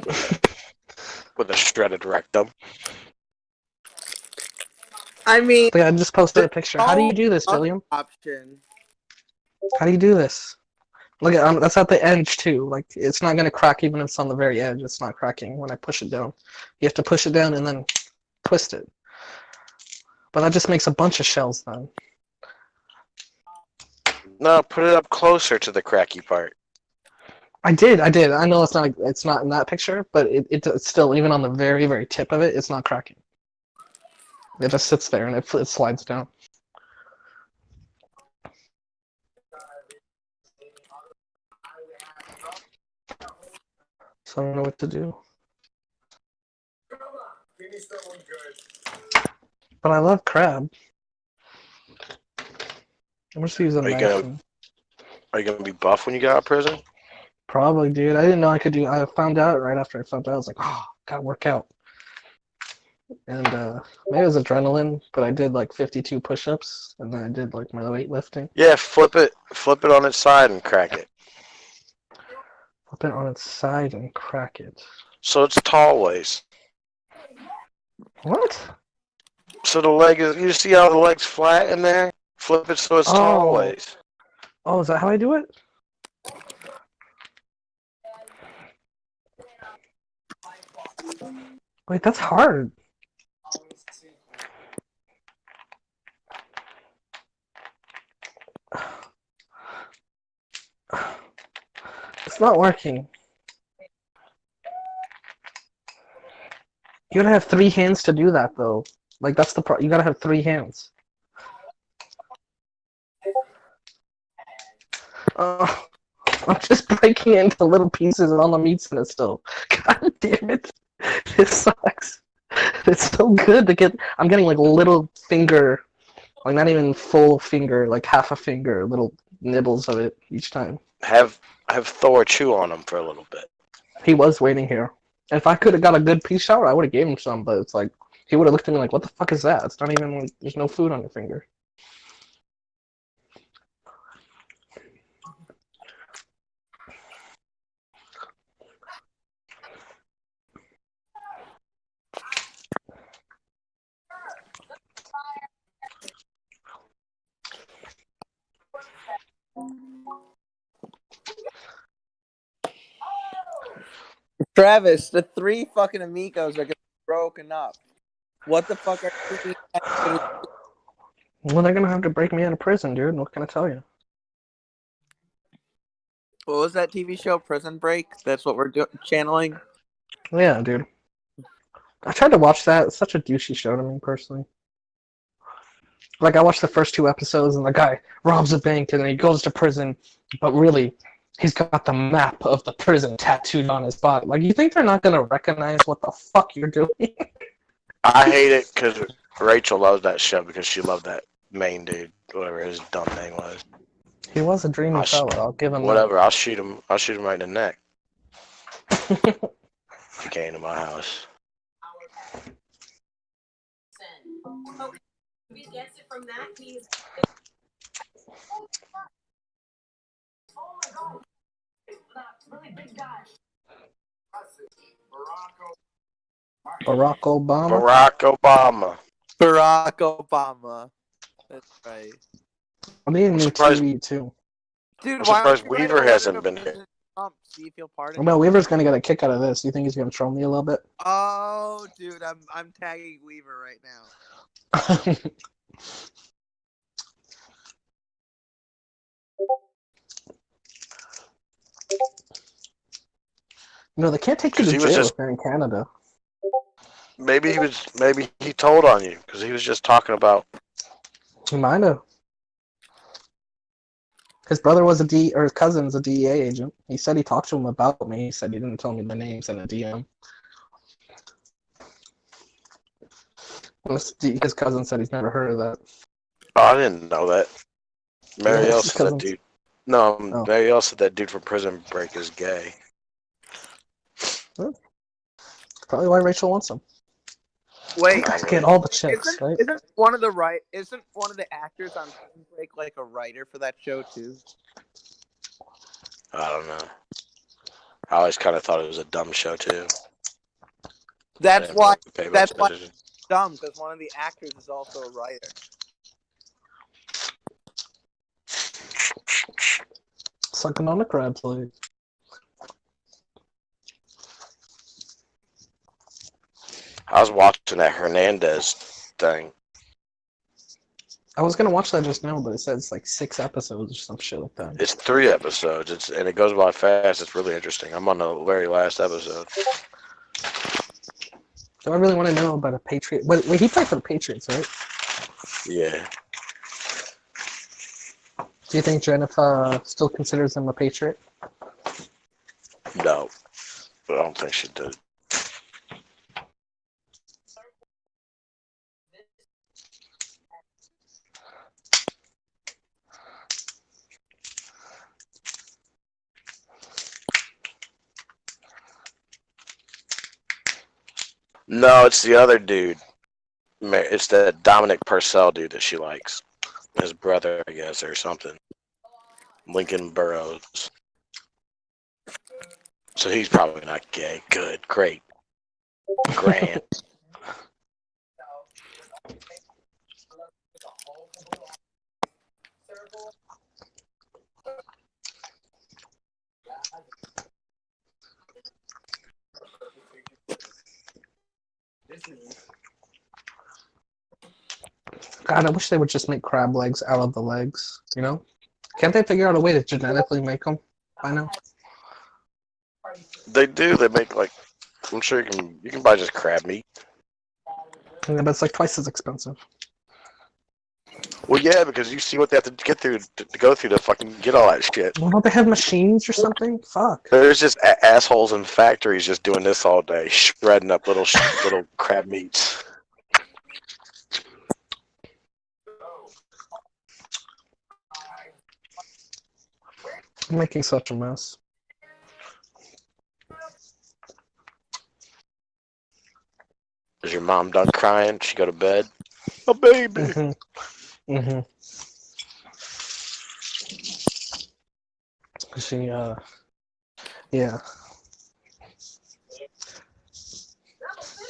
with a shredded rectum. I mean, Look, I just posted a picture. How do you do this, other William? option. How do you do this? Look at that's at the edge too. Like it's not gonna crack even if it's on the very edge. It's not cracking when I push it down. You have to push it down and then twist it. But that just makes a bunch of shells then. No, put it up closer to the cracky part. I did. I know it's not in that picture, but it's still even on the very very tip of it. It's not cracking. It just sits there and it slides down. So I don't know what to do. But I love crab. I'm just using Are you knife. gonna Are you gonna be buff when you get out of prison? Probably, dude. I didn't know I could do. I found out right after I found out. I was like, oh, gotta work out. And maybe it was adrenaline, but I did like 52 push-ups, and then I did like my weightlifting. Yeah, flip it on its side and crack it. Flip it on its side and crack it. So it's tall waist. What? So the leg is. You see how the leg's flat in there? Flip it so it's tall waist. Oh, is that how I do it? Wait, that's hard. It's not working. You gotta have 3 hands to do that, though. Like, that's the you gotta have 3 hands. I'm just breaking it into little pieces on the meat in it still. God damn it. This sucks. It's so good to get. I'm getting like little finger, like not even full finger, like half a finger, little nibbles of it each time. Have Thor chew on them for a little bit. He was waiting here. And if I could have got a good peace shower, I would have gave him some, but it's like, he would have looked at me like, what the fuck is that? It's not even, like, there's no food on your finger. Travis, the 3 fucking amigos are gonna be broken up. What the fuck are you doing? Well, they're gonna have to break me out of prison, dude. What can I tell you? What was that TV show, Prison Break? That's what we're channeling? Yeah, dude. I tried to watch that. It's such a douchey show to me, personally. Like, I watched the first 2 episodes, and the guy robs a bank, and then he goes to prison, but really, he's got the map of the prison tattooed on his body. Like, you think they're not gonna recognize what the fuck you're doing? I hate it because Rachel loves that show because she loved that main dude, whatever his dumb name was. He was a dreamy fella, I'll give him Whatever, I'll shoot him right in the neck. that. If he came to my house. Okay. If he gets it from that, he's. Oh my god. Really big guy. Barack Obama? Barack Obama. Barack Obama. That's right. I need a I'm new surprised- TV, too. Dude, I'm why surprised don't you write a Weaver letter hasn't to been here. President Trump? See if he'll pardon Well, him. Weaver's gonna get a kick out of this. You think he's gonna troll me a little bit? Oh, dude, I'm tagging Weaver right now. No, they can't take you 'Cause to he was jail just- if you're in Canada. Maybe he told on you because he was just talking about. He might have. His brother was or his cousin's a DEA agent. He said he talked to him about me. He said he didn't tell me the names in a DM. His cousin said he's never heard of that. Oh, I didn't know that. Mary Yeah, Else his said that cousin's- dude. No, Oh. Mary Else said that dude from Prison Break is gay. Probably why Rachel wants him. Wait, Guys get all the chicks, right? isn't one of the actors on Prison Break like a writer for that show too? I don't know. I always kind of thought it was a dumb show too. That's They why. didn't pay much That's why attention. it's dumb, because one of the actors is also a writer. Sucking on a crab's leg. I was watching that Hernandez thing. I was gonna watch that just now, but it said it's like 6 episodes or some shit like that. It's 3 episodes. And it goes by fast. It's really interesting. I'm on the very last episode. Do I really want to know about a Patriot? Wait, he played for the Patriots, right? Yeah. Do you think Jennifer still considers him a Patriot? No. But I don't think she did. No, it's the other dude. It's the Dominic Purcell dude that she likes. His brother, I guess, or something. Lincoln Burrows. So he's probably not gay. Good. Great. Grand. God, I wish they would just make crab legs out of the legs, you know? Can't they figure out a way to genetically make them by now? They do. They make like. I'm sure you can buy just crab meat. Yeah, but it's like twice as expensive. Well, yeah, because you see what they have to get through to go through to fucking get all that shit. Well, don't they have machines or something? Fuck. There's just assholes in factories just doing this all day, shredding up little crab meats. I'm making such a mess. Is your mom done crying? She go to bed? A baby. Mm-hmm. Mm-hmm. She, yeah.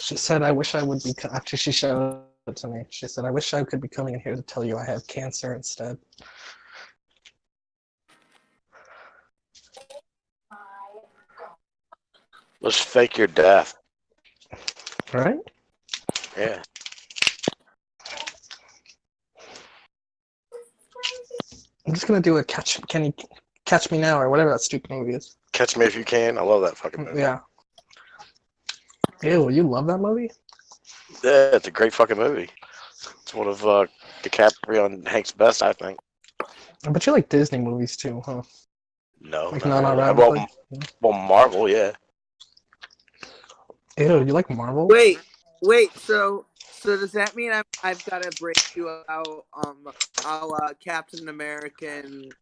She said, I wish I would be, after she showed it to me, she said, I wish I could be coming in here to tell you I have cancer instead. Let's fake your death. Right? Yeah. I'm just gonna do a Can You Catch Me Now or whatever that stupid movie is. Catch Me If You Can. I love that fucking movie. Yeah. Ew, you love that movie? Yeah, it's a great fucking movie. It's one of DiCaprio and Hank's best, I think. I bet you like Disney movies too, huh? No, Like not really. non-ironically? Well, Marvel, yeah. Ew, you like Marvel? Wait. So does that mean I've got to break you out a la Captain American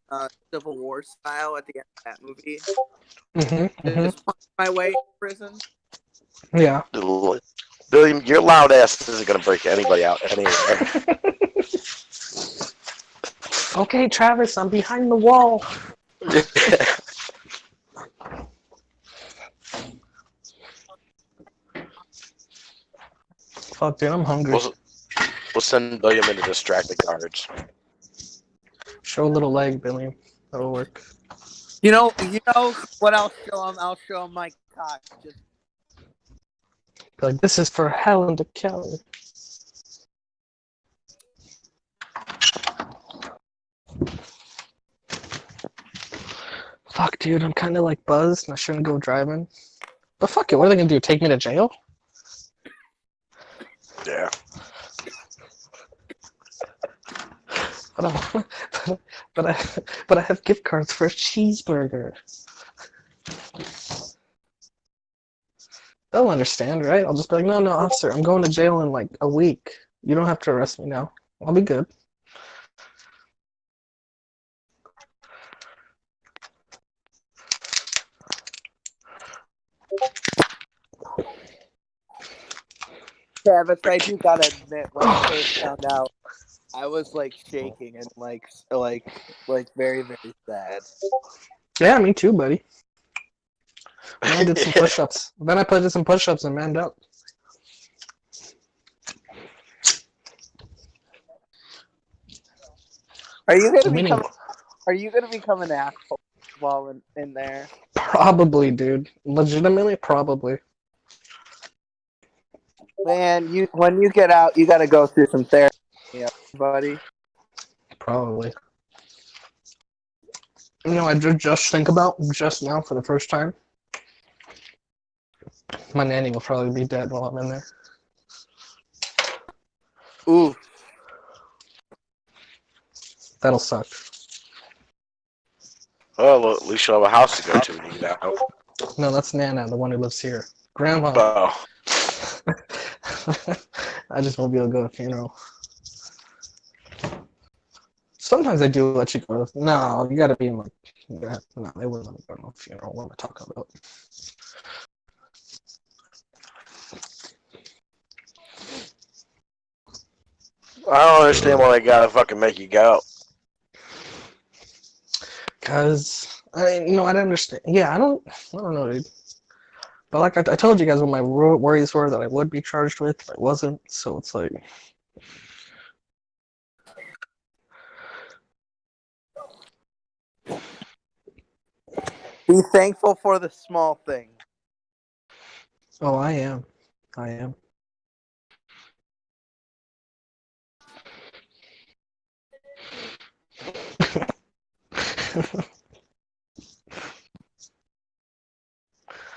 Civil War style at the end of that movie? Mm-hmm. Just punch my way to prison? Yeah. Billy, your loud ass isn't gonna break anybody out anywhere. Okay, Travis, I'm behind the wall. Fuck, dude, I'm hungry. We'll send William in to distract the guards. Show a little leg, Billy. That'll work. You know what I'll show him? I'll show him my cock. Just Be like, this is for Helen to Kelly. Fuck, dude, I'm kind of like buzzed and I shouldn't go driving. But fuck it, what are they gonna do? Take me to jail? Yeah. But I have gift cards for a cheeseburger. They'll understand, right? I'll just be like, no, officer, I'm going to jail in like a week. You don't have to arrest me now. I'll be good. Travis, I do gotta admit, when I first found out, I was like shaking and like very very sad. Yeah, me too, buddy. And I did some push-ups. Then I did some push-ups and manned up. Are you gonna Winning. become? Are you gonna become an asshole while in there? Probably, dude. Legitimately, probably. Man, when you get out, you gotta go through some therapy, buddy. Probably. You know, I did just think about just now for the first time. My nanny will probably be dead while I'm in there. Ooh, That'll suck. Well, at least you'll have a house to go to when you get out. No, that's Nana, the one who lives here. Grandma. Oh. I just won't be able to go to the funeral. Sometimes I do let you go. No, you gotta be in like. No, they wouldn't let me go to a funeral. What am I talking about? I don't understand why they gotta fucking make you go. Cause I don't understand. Yeah, I don't know, dude. But like I told you guys, what my worries were that I would be charged with, but I wasn't. So it's like, be thankful for the small thing. oh, I am.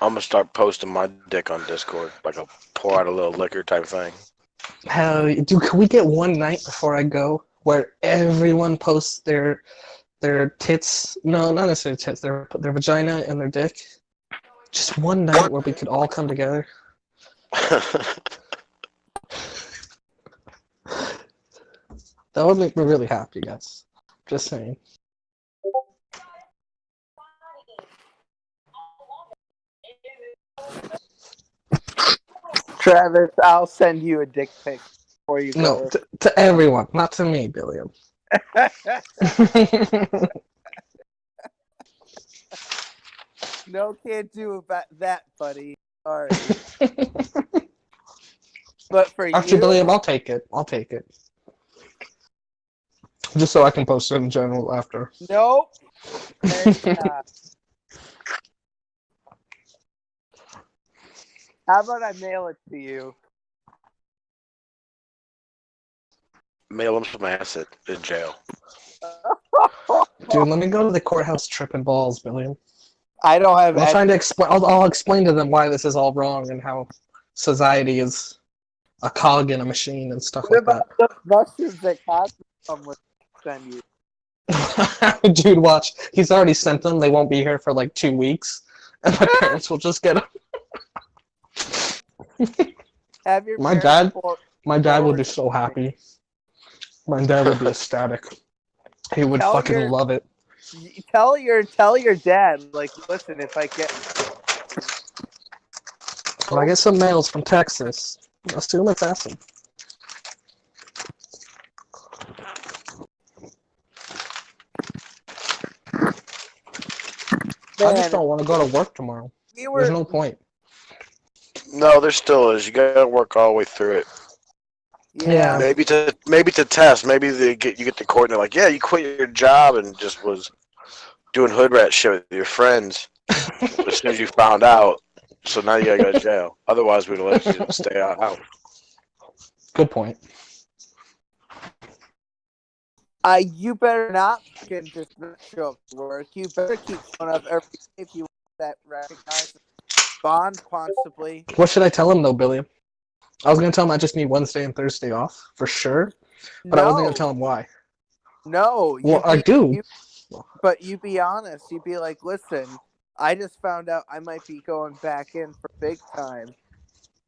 I'm gonna start posting my dick on Discord, like a pour out a little liquor type thing. Hell, dude, can we get one night before I go where everyone posts their tits? No, not necessarily tits. Their vagina and their dick. Just one night where we could all come together. That would make me really happy, guys. Just saying. Travis, I'll send you a dick pic before you No, go. to everyone, not to me, Billiam. No, can't do about that, buddy. Sorry. But for Actually, you, Billiam, I'll take it. Just so I can post it in general after. nope. There's not. How about I mail it to you? Mail him some acid in jail. Dude, let me go to the courthouse tripping balls, Billiam. I don't have. I'm trying to explain. I'll explain to them why this is all wrong and how society is a cog in a machine and stuff What like about the mushrooms that Cosmo would send you? that. Dude, watch. He's already sent them. They won't be here for like 2 weeks, and my parents will just get them. Have your My parents dad- My dad would be forward- so happy. My dad would be ecstatic. He would Tell fucking your- love it. Tell your dad, like, listen, if I get When I get some mails from Texas, assume it's acid. I just don't want to go to work tomorrow. There's no point. No, there still is. You gotta work all the way through it. Yeah. Maybe to test. Maybe you get to court and they're like, yeah, you quit your job and just was doing hood rat shit with your friends as soon as you found out. So now you gotta go to jail. Otherwise, we'd let you stay out. Good point. you better not fucking just not show up to work. You better keep showing up every day if you want that recognized bond possibly. What should I tell him though, Billy? I was gonna tell him I just need Wednesday and Thursday off for sure, but I wasn't gonna tell him why. No, Well, I do. But you be honest. You be like, listen, I just found out I might be going back in for big time,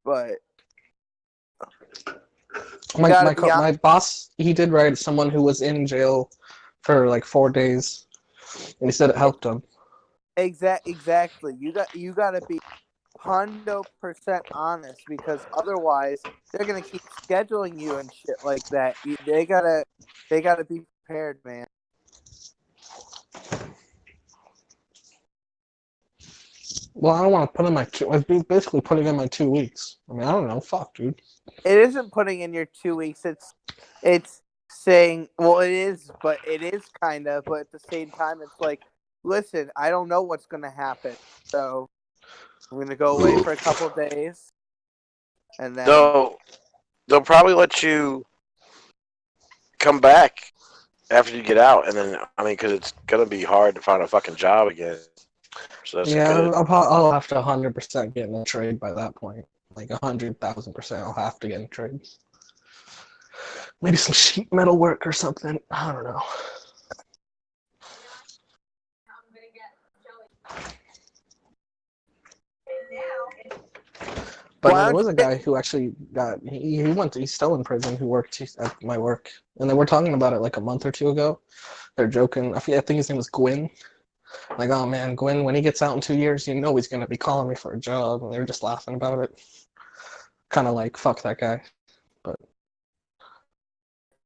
but My boss, he did write someone who was in jail for like 4 days, and he said it helped him. exactly. You got to be 100% honest, because otherwise they're gonna keep scheduling you and shit like that. They gotta be prepared, man. Well, I don't want to put in my. It's basically putting in my 2 weeks. I mean, I don't know. Fuck, dude. It isn't putting in your 2 weeks. It's saying, well, it is, but it is kind of. But at the same time, it's like, listen, I don't know what's gonna happen, so I'm gonna go away for a couple of days, and then They'll probably let you come back after you get out, and then I mean, because it's gonna be hard to find a fucking job again. So that's Yeah, good. I'll have to 100% get in a trade by that point. Like 100,000%, I'll have to get in a trade. Maybe some sheet metal work or something. I don't know. I'm gonna get Joey. And now, But Why then there don't was you a guy who actually got. He's still in prison. Who worked at my work, and they were talking about it like a month or two ago. They're joking. I think his name was Gwyn. Like, oh man, Gwyn, when he gets out in 2 years, you know he's gonna be calling me for a job. And they were just laughing about it. Kind of like, fuck that guy. But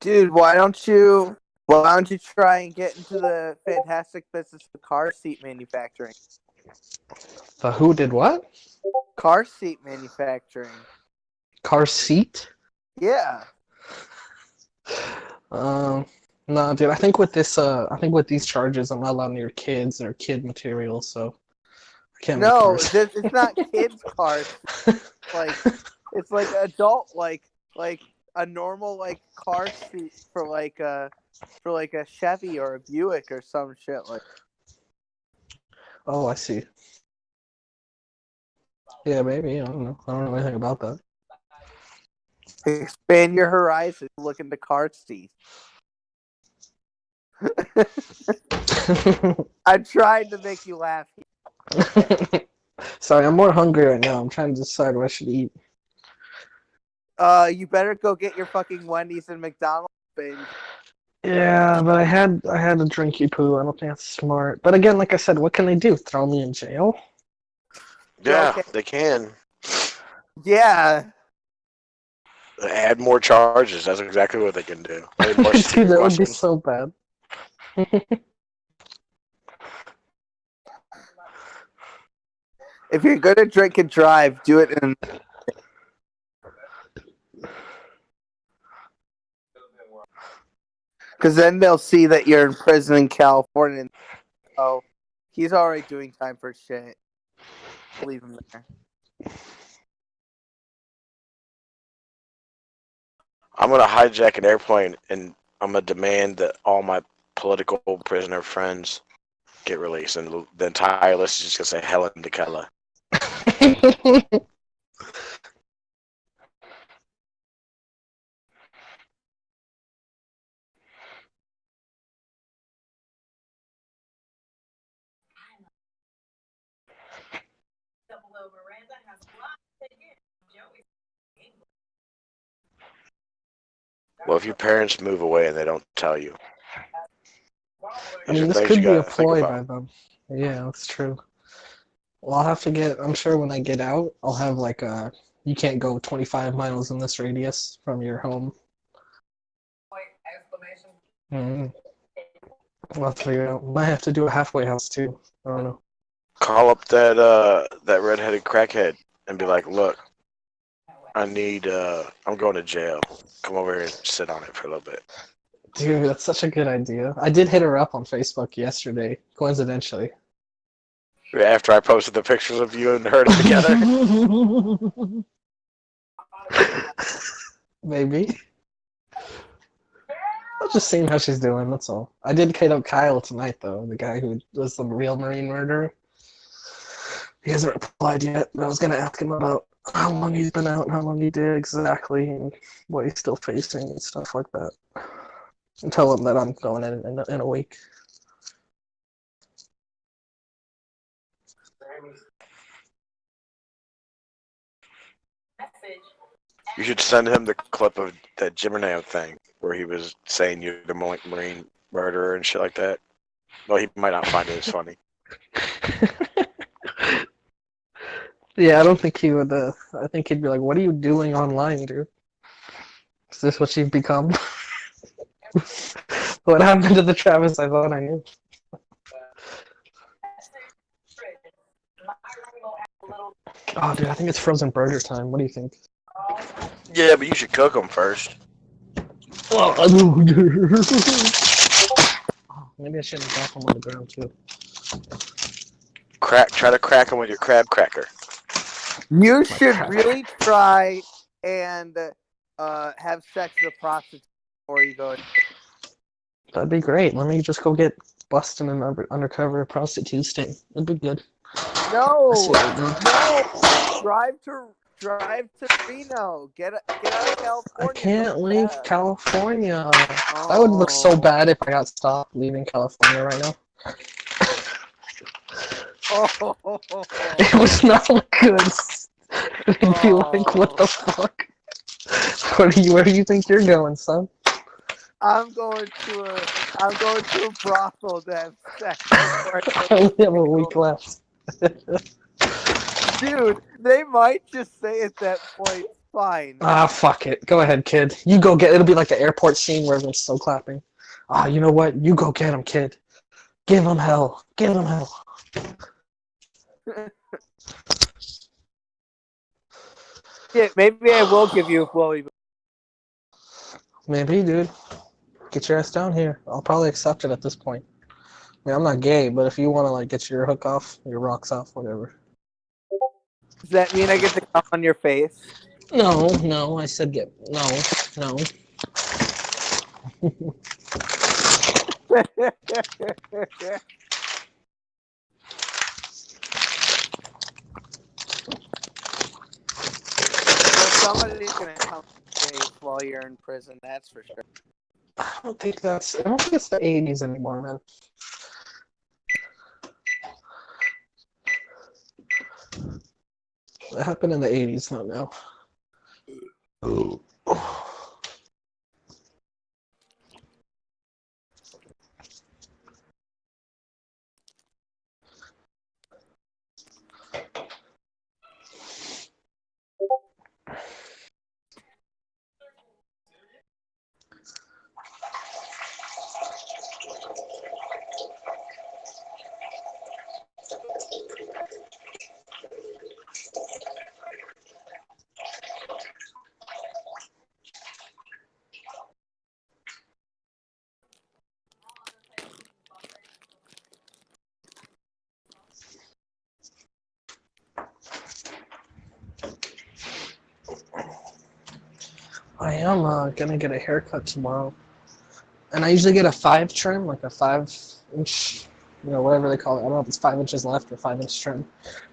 dude, why don't you try and get into the fantastic business of car seat manufacturing? the who did what? Car seat manufacturing. Car seat? Yeah. No, dude. I think with these charges, I'm not allowed near kids or kid material, so I can't make No, cars. it's not kids' cars. Like, it's like adult, like a normal like car seat for like a Chevy or a Buick or some shit like. Oh, I see. Yeah, maybe. I don't know. I don't know anything about that. Expand your horizons. Look into car seats. I tried to make you laugh. Sorry, I'm more hungry right now. I'm trying to decide what I should eat. You better go get your fucking Wendy's and McDonald's binge. Yeah, but I had a drinky poo. I don't think that's smart. But again, like I said, what can they do? Throw me in jail? Yeah, Okay. they can Yeah. add more charges. That's exactly what they can do. Any more Dude, stupid that would be questions? so bad. If you're gonna drink and drive, do it in. Because then they'll see that you're in prison in California. And, oh, he's already doing time for shit. Leave him there. I'm gonna hijack an airplane and I'm gonna demand that all my political prisoner friends get released, and the entire list is just gonna say Helen DeKella. double O Miranda has a lot to get. Joey. Well, if your parents move away and they don't tell you, I these are mean, this things could you be a gotta think ploy by about. them. Yeah, that's true. Well, I'll have to get. I'm sure when I get out, I'll have like a. You can't go 25 miles in this radius from your home. Exclamation. Mm. I'll have to figure it out. Might have to do a halfway house too. I don't know. Call up that redheaded crackhead and be like, "Look, I need. I'm going to jail. Come over here and sit on it for a little bit." Dude, that's such a good idea. I did hit her up on Facebook yesterday, coincidentally. After I posted the pictures of you and her together. Maybe. I'm just seeing how she's doing, that's all. I did hit up Kyle tonight, though, the guy who was the real Marine murderer. He hasn't replied yet, but I was going to ask him about how long he's been out and how long he did exactly and what he's still facing and stuff like that. And tell him that I'm going in a week. Message. You should send him the clip of that Jimmernam thing where he was saying you're the Marine murderer and shit like that. Well, he might not find it as funny. Yeah, I don't think he would. I think he'd be like, "What are you doing online, dude? Is this what you've become? What happened to the Travis I thought I knew?" Oh, dude, I think it's frozen burger time. What do you think? Yeah, but you should cook them first. Oh, maybe I shouldn't drop them on the ground too. Try to crack them with your crab cracker. You My should crap. really try and have sex with a prostitute before you go. That'd be great. Let me just go get busted in an undercover prostitute sting. That'd be good. No, That's what I no. Drive to Reno. Get out of California. I can't so leave fast. California. That would look so bad if I got stopped leaving California right now. Oh. It would not look good. It'd be like, what the fuck? Where do you think you're going, son? I'm going to a brothel to have sex. I only have a week left. Dude, they might just say at that point, fine. Ah, fuck it. Go ahead, kid. You go get. It'll be like the airport scene where everyone's still clapping. Ah, you know what? You go get him, kid. Give him hell. Give him hell. Yeah, maybe I will give you a blowy. Maybe, dude. Get your ass down here. I'll probably accept it at this point. I mean, I'm not gay, but if you want to like get your hook off, your rocks off, whatever. Does that mean I get to come on your face? No. I said get no. Well, somebody's gonna come on your face while you're in prison. That's for sure. I don't think it's the 80s anymore, man. It happened in the 80s, not now. Oh. I am gonna get a haircut tomorrow, and I usually get a 5 trim, like a 5-inch, whatever they call it. I don't know if it's 5 inches left or 5-inch trim,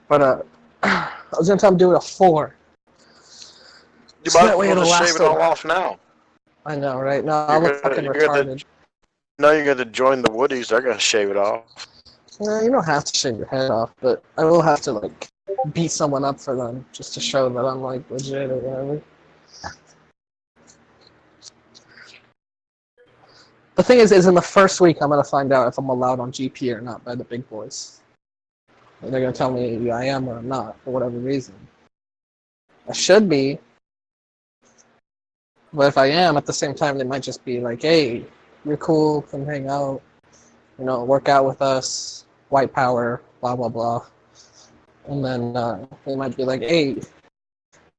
but I was gonna tell them to do it a 4. You So might that as way well it'll just last shave it a all while. off now. I know, right? No, I look fucking You're retarded. No, you're going to join the Woodies. They're going to shave it off. No, you don't have to shave your head off, but I will have to like beat someone up for them just to show that I'm like legit or whatever. The thing is in the first week I'm gonna find out if I'm allowed on GP or not by the big boys. And they're gonna tell me I am or I'm not for whatever reason. I should be, but if I am, at the same time they might just be like, "Hey, you're cool, come hang out, work out with us, white power, blah blah blah." And then they might be like, "Hey,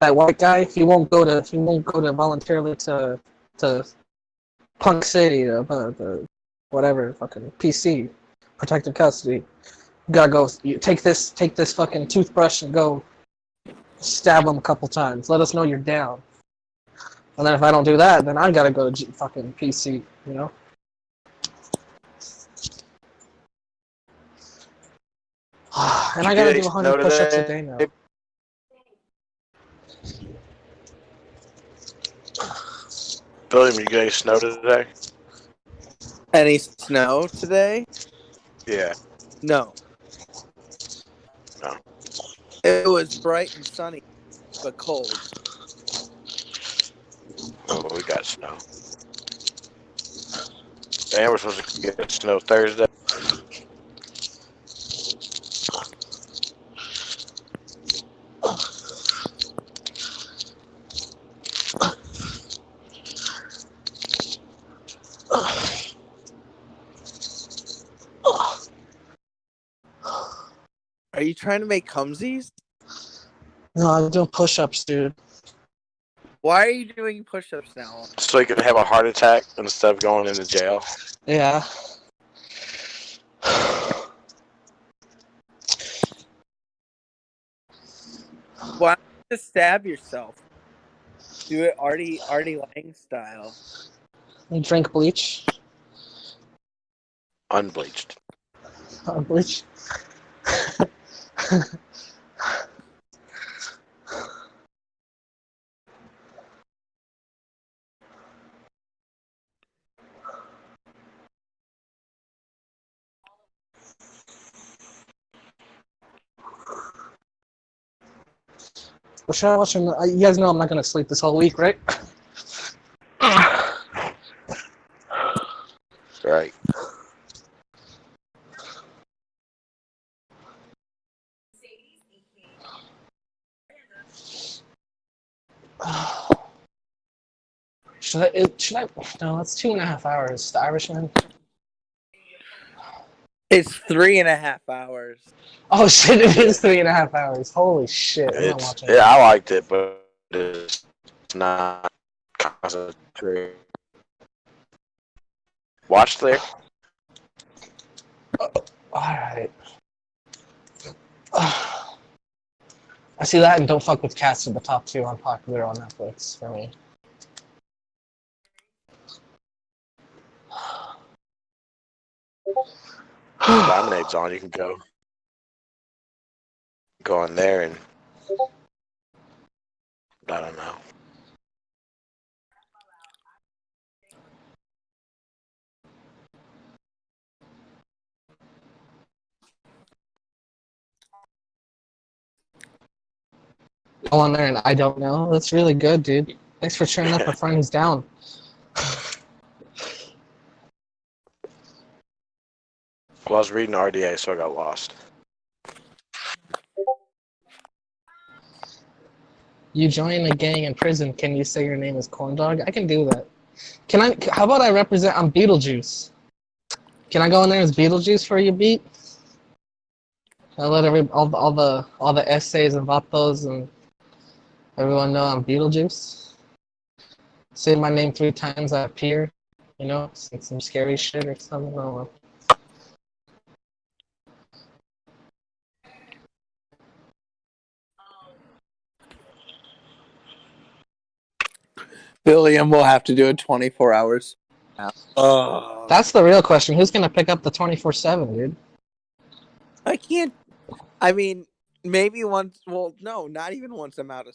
that white guy, he won't go to voluntarily to Punk City, the whatever, fucking PC, protective custody. You gotta go. You take this fucking toothbrush and go stab him a couple times. Let us know you're down." And then if I don't do that, then I gotta go to fucking PC, And I gotta do 100 push-ups a day now. William, you getting snow today? Any snow today? Yeah. No. No. It was bright and sunny, but cold. Oh, we got snow. And we're supposed to get snow Thursday. you trying to make cumsies? No, I'm doing push-ups, dude. Why are you doing push-ups now? So you can have a heart attack instead of going into jail. Yeah. Why don't you just stab yourself? Do it Artie Lang style. Drink bleach. Unbleached. Bleach. What should I watch? You guys know I'm not gonna sleep this whole week, right? Right. Should I? No, it's 2.5 hours. The Irishman. It's 3.5 hours. Oh shit! It is 3.5 hours. Holy shit! I'm not watching. Yeah, I liked it, but it's not concentrated. Watch there. All right. I see that and Don't Fuck with Cats are the top two unpopular on Netflix for me. Lemonade's on. You can go on there and I don't know. Go on there and I don't know. That's really good, dude. Thanks for cheering up a friend who's down. Well, I was reading RDA, so I got lost. You join a gang in prison. Can you say your name is Corndog? I can do that. Can I? How about I represent? I'm Beetlejuice. Can I go in there as Beetlejuice for you, beat? I let all the essays and vatos and everyone know I'm Beetlejuice. Say my name 3 times, I appear. You know, some scary shit or something. I don't know. William will have to do it 24 hours. That's the real question. Who's gonna pick up the 24/7, dude? I can't. I mean, maybe once. Well, no, not even once I'm out of.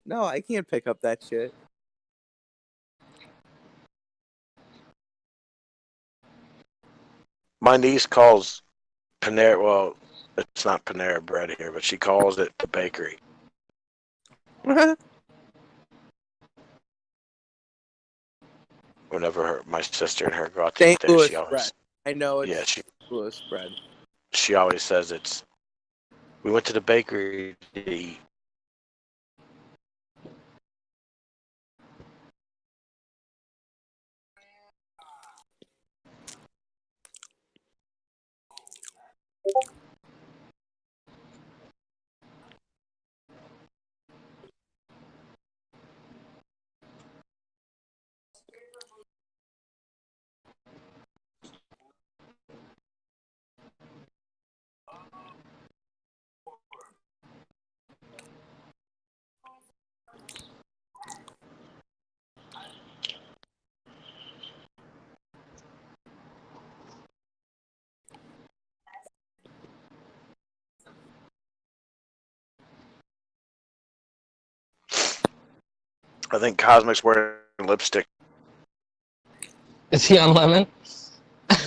No, I can't pick up that shit. My niece calls Panera. Well, it's not Panera Bread here, but she calls it the bakery. Whenever my sister and her go out to eat St. there, Louis she always bread. I know it's yeah St. Louis bread. she always says it's. We went to the bakery to eat. I think Cosmic's wearing lipstick. Is he on lemon?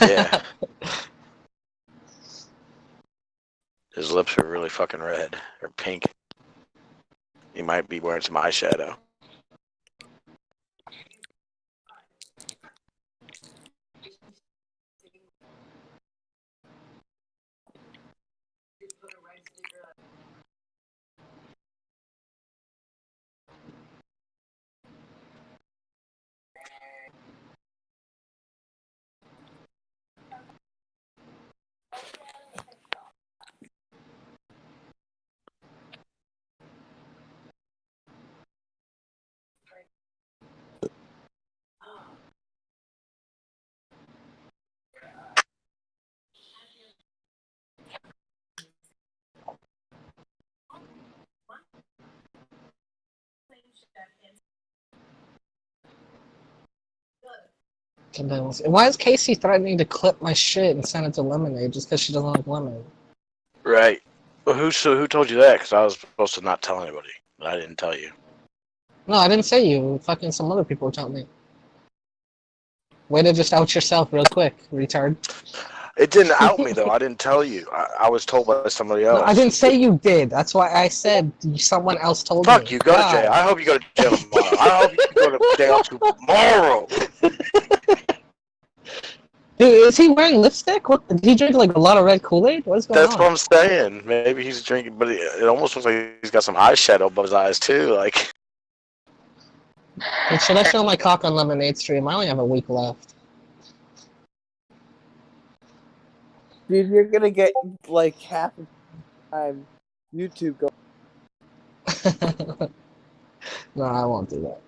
Yeah. His lips are really fucking red or pink. He might be wearing some eyeshadow. Condolences. And why is Casey threatening to clip my shit and send it to Lemonade just because she doesn't like lemon? Right. Well, who told you that? Because I was supposed to not tell anybody. But I didn't tell you. No, I didn't say you. Fucking some other people were telling me. Way to just out yourself real quick, retard. It didn't out me though. I didn't tell you. I was told by somebody No, I else. didn't say you did. That's why I said someone else told Fuck me. you. Go to jail. I hope you go to jail tomorrow. I hope you go to jail tomorrow. Dude, is he wearing lipstick? What? Did he drink like a lot of red Kool-Aid? What is going That's on? what I'm saying. Maybe he's drinking, but it almost looks like he's got some eyeshadow above his eyes too. Like, Dude, should I show my cock on Lemonade stream? I only have a week left. Dude, you're gonna get like half the time YouTube go. No, I won't do that.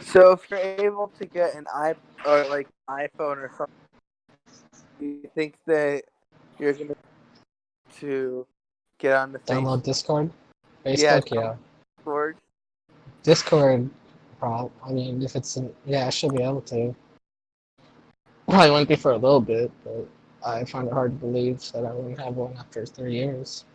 So if you're able to get an iPhone or something, do you think that you're gonna to get on the Download Discord? Yeah, Facebook, yeah. Discord? Discord, I mean, if it's yeah, I should be able to. Probably wouldn't be for a little bit, but I find it hard to believe that I wouldn't have one after 3 years.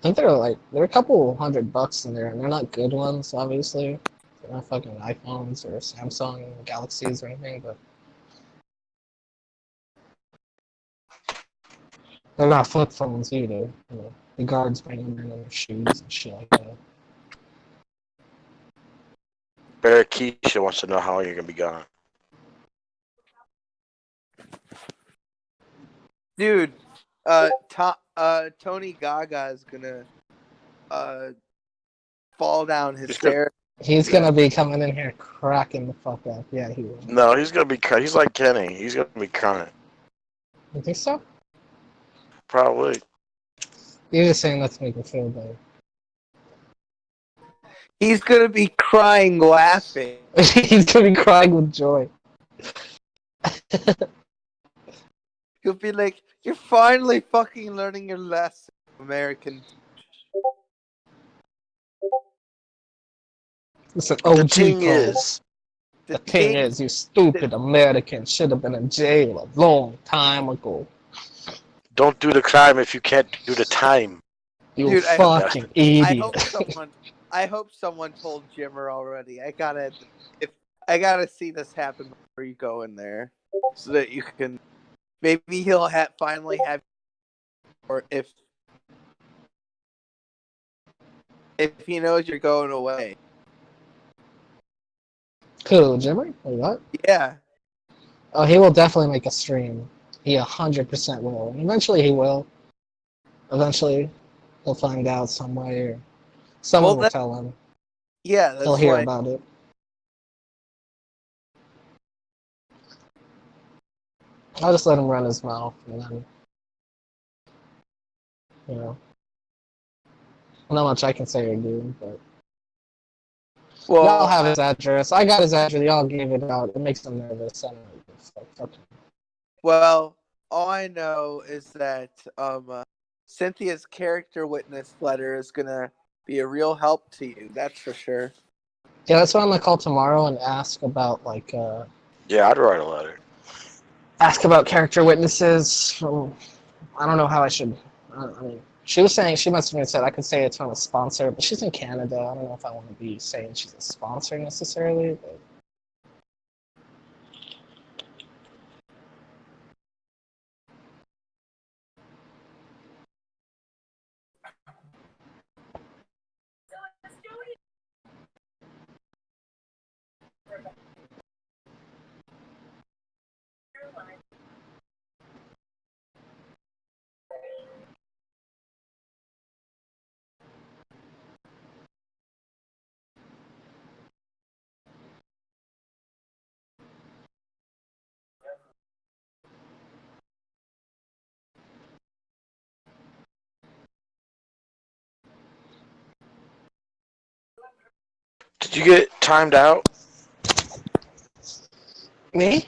I think there are a couple $100 in there, and they're not good ones, obviously. They're not fucking iPhones or Samsung Galaxies or anything, but they're not flip phones either. You know, the guards bring them in their shoes and shit like that. Barry Keisha wants to know how long you're gonna be gone. Dude, Tony Gaga is gonna fall down his stairs. He's gonna be coming in here cracking the fuck up. Yeah, he will. No, he's gonna be. He's like Kenny. He's gonna be crying. You think so? Probably. You're just saying that to make me feel better. He's gonna be crying, laughing. He's gonna be crying with joy. He'll be like, "You're finally fucking learning your lesson, American." Listen, The OG thing code. is, The thing is, you stupid American should have been in jail a long time ago. don't do the crime if you can't do the time. You Dude, fucking I idiot. hope someone told Jimmer already. I gotta see this happen before you go in there, so that you can. Maybe he'll finally have, or if he knows you're going away. Cool, Jimmy? Wait, what? Yeah. Oh, he will definitely make a stream. He 100% will. Eventually he will. Eventually he'll find out some way or someone will tell him. Yeah, that's He'll hear why. about it. I'll just let him run his mouth and then, you know. Not much I can say or do, but Well, y'all have his address. I got his address. Y'all gave it out. It makes him nervous. I don't know. So, fuck him. well, all I know is that Cynthia's character witness letter is gonna be a real help to you. That's for sure. Yeah, that's what I'm gonna call tomorrow and ask about Yeah, I'd write a letter. ask about character witnesses. I don't know how I should. I mean, she was saying she must have said I could say it's from a sponsor, but she's in Canada. I don't know if I want to be saying she's a sponsor necessarily. But Did you get timed out? Me?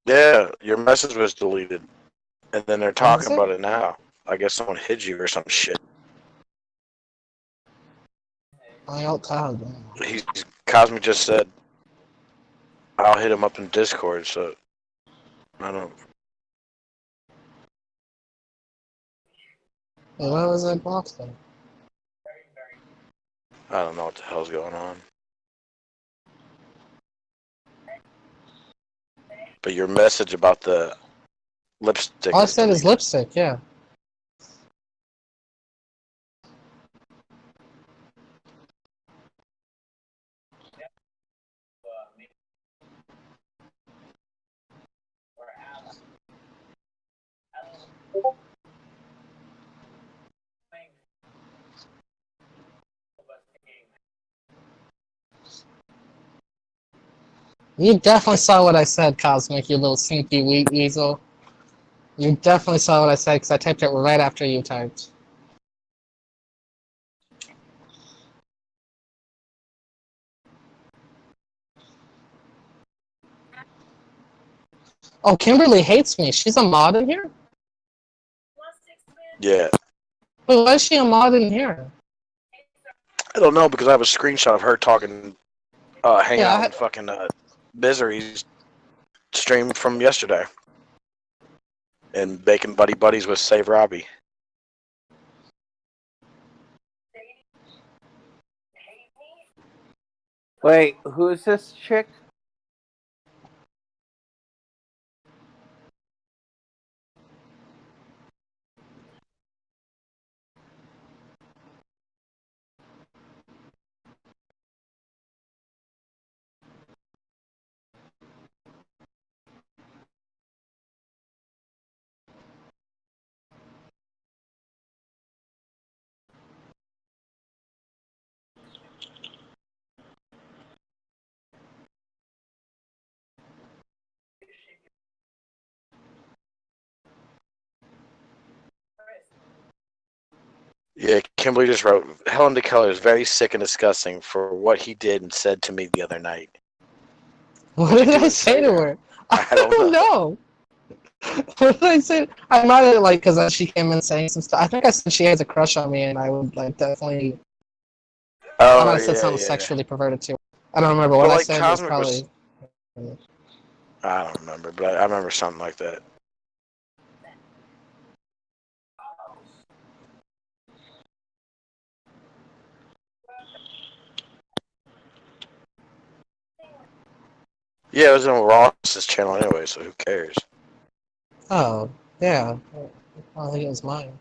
Yeah, your message was deleted. And then they're Was talking it? about it now. I guess someone hid you or some shit. I don't tell. Cosmic just said, I'll hit him up in Discord, so I don't. Why was I blocked then? I don't know what the hell's going on. But your message about the lipstick All I is said is deleted. lipstick, yeah. You definitely saw what I said, Cosmic, you little sneaky weasel. You definitely saw what I said because I typed it right after you typed. Oh, Kimberly hates me. She's a mod in here? Yeah. Wait, why is she a mod in here? I don't know because I have a screenshot of her talking, hanging Yeah, out in fucking Misery's stream from yesterday. And baking buddy buddies with Save Robbie. Wait, who is this chick? Yeah, Kimberly just wrote, Helen DeKellar is very sick and disgusting for what he did and said to me the other night. what What'd you did do I and say to to her? I I don't don't know. What did I say? I might have, like, because she came in saying some stuff. I think I said she has a crush on me, and I would, like, definitely. I might Oh, have said yeah, something yeah. sexually perverted to her. I don't remember. What But I like said was Cosmic probably. was, I don't remember, but I remember something like that. Yeah, it was on Ross's channel anyway, so who cares? Oh, yeah. I think it was mine.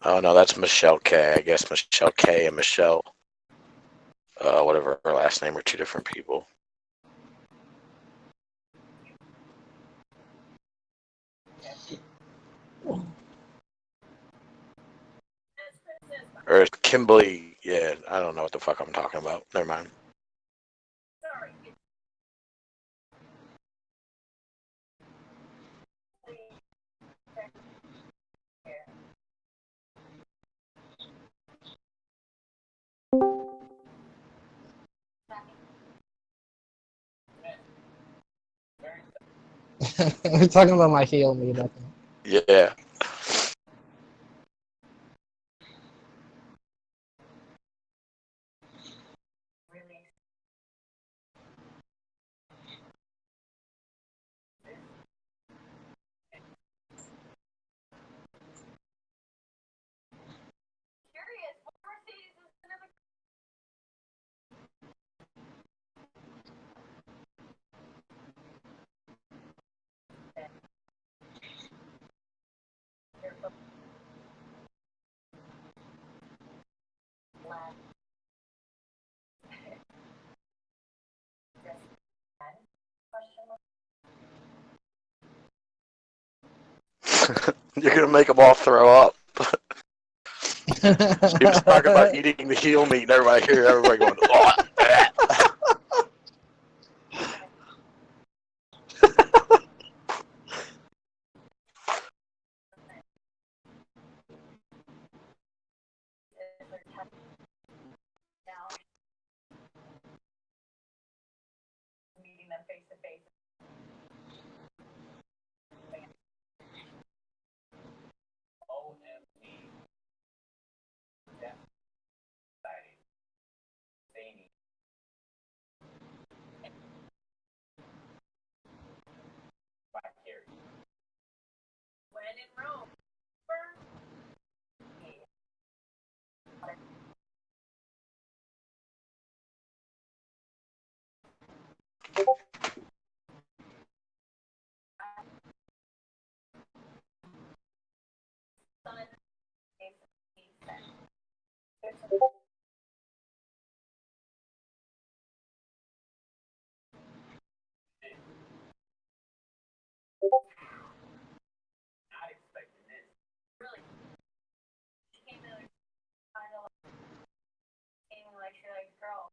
Oh no, that's Michelle K. I guess Michelle K and Michelle, whatever her last name, are two different people. Or Kimberly, yeah, I don't know what the fuck I'm talking about. Never mind. We're talking about my heel meet, I think. Yeah. You're gonna make them all throw up. He was talking about eating the heel meat, and everybody going, oh, Now, meeting them face to face. OMG. That's exciting. Zany. Vicarious. When in Rome, first. Not expecting this. Really. She came in kind of like she likes girls.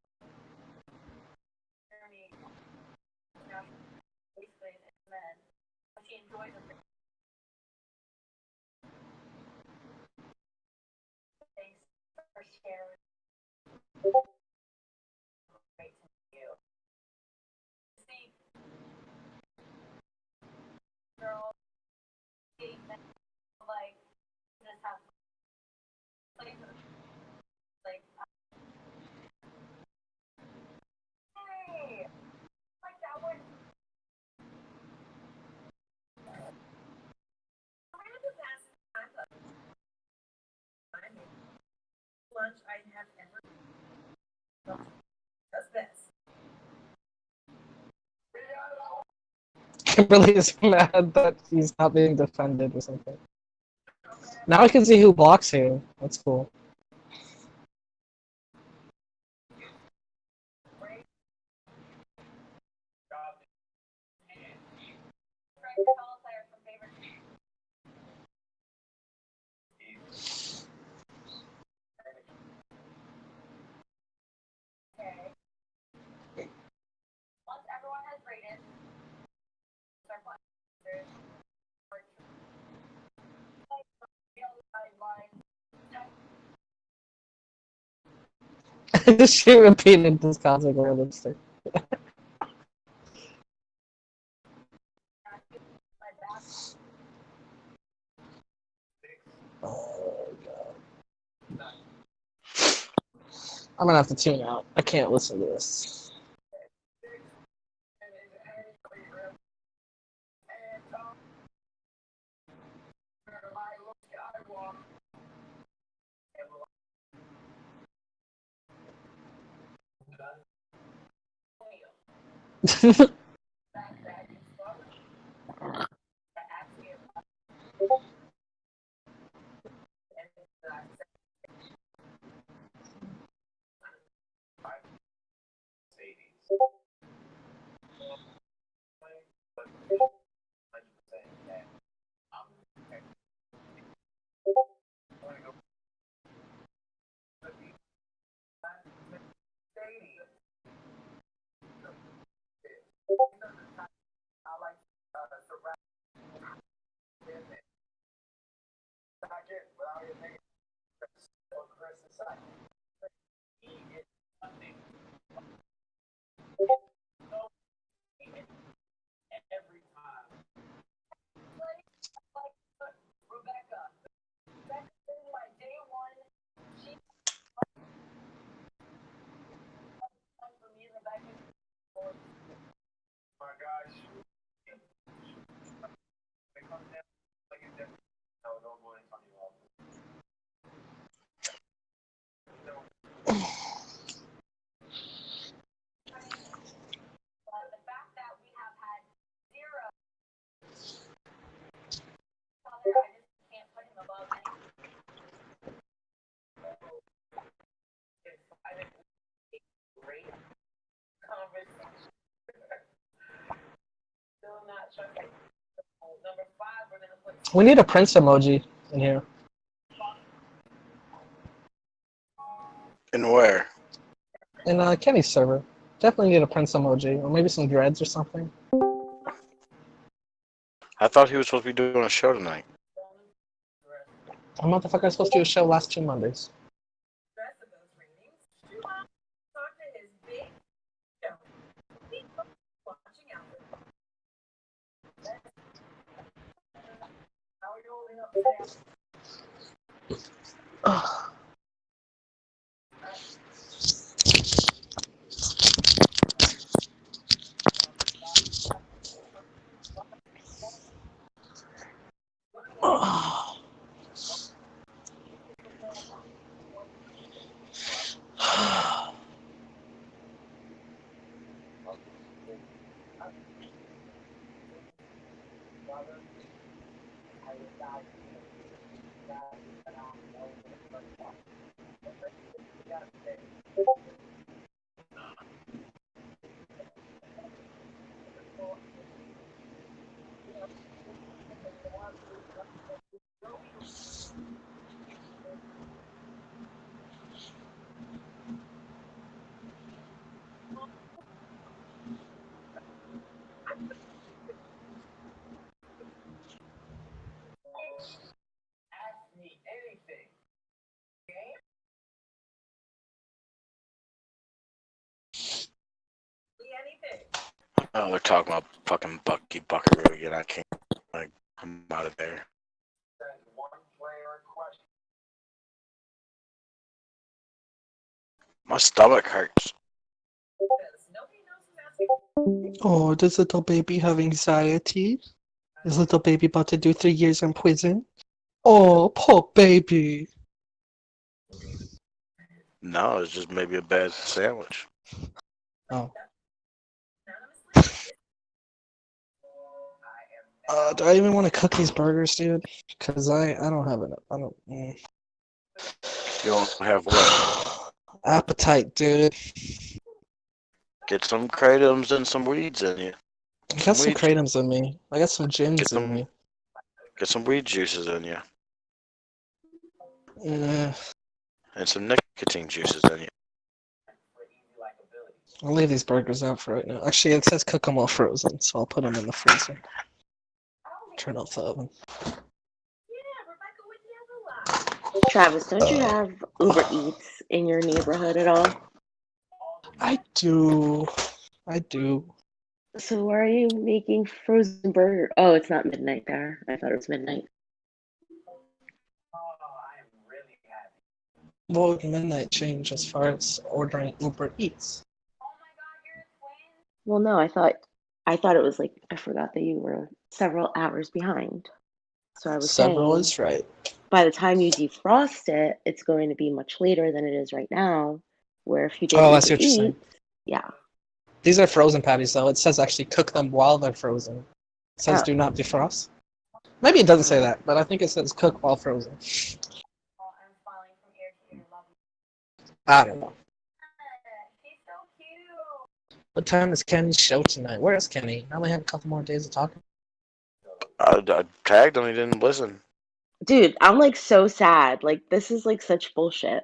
Journey. You know, basically it's men. But she enjoys them. Thanks for sharing. Great to meet you. See, girls, like, just have like, hey, like that one. I'm gonna just ask lunch I have ever. That's this. Kimberly is mad that he's not being defended or something. Now I can see who blocks you. That's cool. Once everyone has rated, start playing. She repeated this concept realistic. Oh god. I'm gonna have to tune out. I can't listen to this. Number 5, we're gonna put We need a prince emoji in here. And where? In Kenny's server. Definitely need a prince emoji. Or maybe some dreads or something. I thought he was supposed to be doing a show tonight. A motherfucker supposed to do a show last 2 Mondays. Oh, they're talking about fucking Bucky Buckaroo again. I can't. Like, I'm out of there. My stomach hurts. Oh, does little baby have anxiety? Is little baby about to do 3 years in prison? Oh, poor baby. No, it's just maybe a bad sandwich. Oh. Do I even want to cook these burgers, dude? Because I don't have enough. I don't. You don't have what? Appetite, dude. Get some kratom and some weeds in you. I got some kratom in me. I got some gins in me. Get some weed juices in you. Uh, And some nicotine juices in you. I'll leave these burgers out for right now. Actually, it says cook them while frozen, so I'll put them in the freezer. Turn off the oven. Travis, don't you have Uber Eats in your neighborhood at all? I do. I do. So why are you making frozen burger? Oh, it's not midnight there. I thought it was midnight. What would midnight change as far as ordering Uber Eats? Well, no, I thought it was like I forgot that you were several hours behind. So I was Several saying is right. by the time you defrost it, it's going to be much later than it is right now. Where if you did Oh, I Uber see what you're saying. Eats, yeah. These are frozen patties, though. It says actually cook them while they're frozen. It says Oh. do not defrost. Maybe it doesn't say that, but I think it says cook while frozen. I don't know. What time is Kenny's show tonight? Where is Kenny? I only have a couple more days of talking. I tagged him. He didn't listen. Dude, I'm like so sad. Like this is like such bullshit.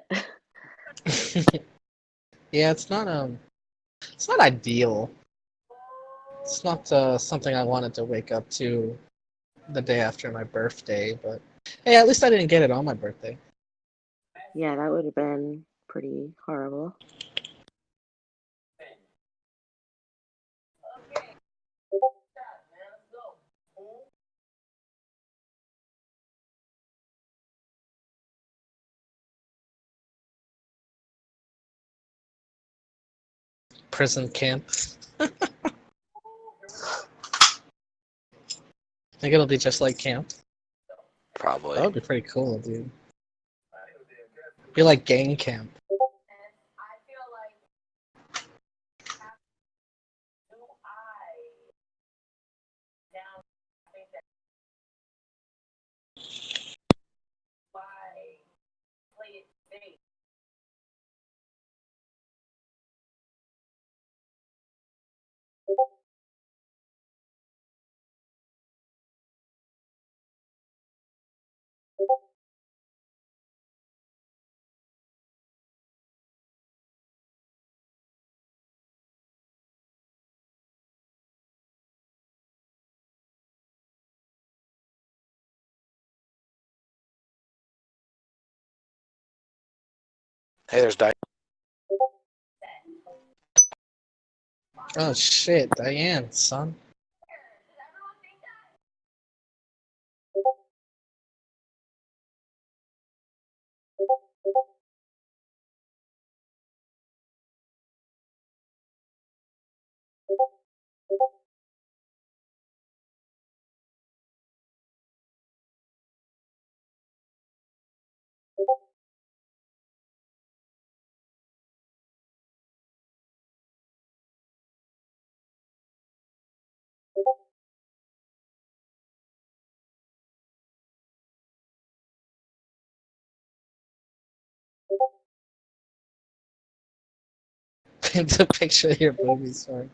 Yeah, it's not ideal. It's not something I wanted to wake up to the day after my birthday, but hey, at least I didn't get it on my birthday. Yeah, that would have been pretty horrible. Prison camp. Think it'll be just like camp? Probably. That would be pretty cool, dude. Be like gang camp. Hey, there's Diane. Oh shit, Diane, son. Does everyone think that? Paint a picture of your boobies, sorry.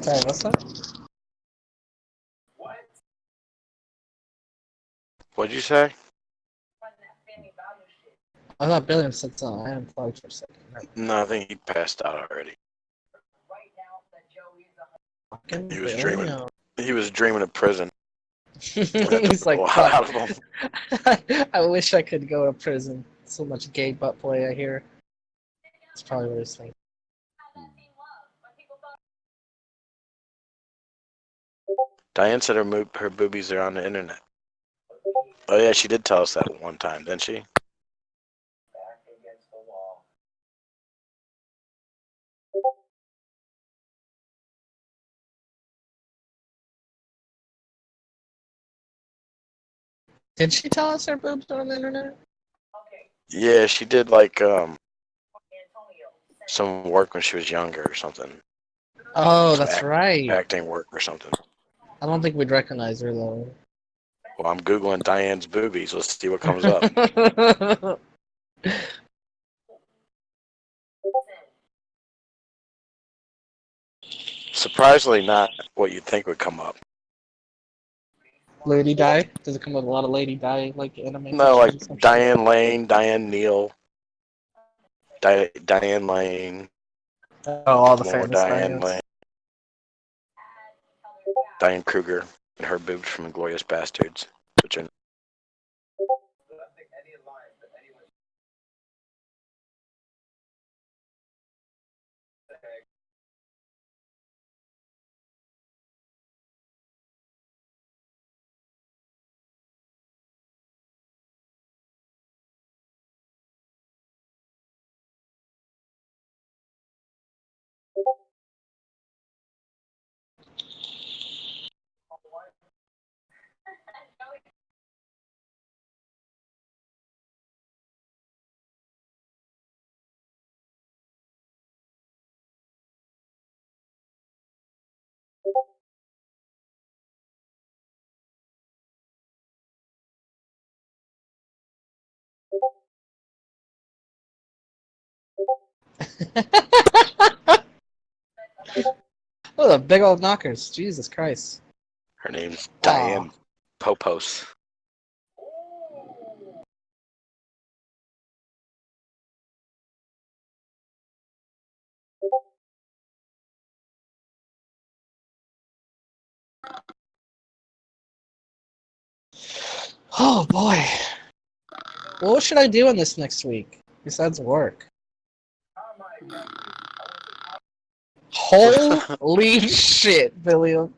Sorry, what's that? What'd you say? I thought Billiam said something. I unplugged for a second. No, I think he passed out already. Fucking He was dreaming. Billiam. He was dreaming of prison. That took He's a like, while fuck. out of him. I wish I could go to prison. So much gay butt play I hear. That's probably what he's thinking. Diane said her boobies are on the internet. Oh yeah, she did tell us that one time, didn't she? Did she tell us her boobs are on the internet? Yeah, she did like some work when she was younger or something. Oh, Some that's right. acting work or something. I don't think we'd recognize her though. Well, I'm googling Diane's boobies. Let's see what comes up. Surprisingly, not what you'd think would come up. Lady Di? Does it come with a lot of Lady Di like anime? No, like pictures and shit? Diane Lane, Diane Neal, Diane Lane, Oh, all the more famous Diane Dianes. Lane, Diane Kruger, and her boobs from Glorious Bastards, which are Oh, the big old knockers. Jesus Christ. her name's Aw. Diane Popos. Oh boy. What should I do in this next week besides work? Holy shit, William.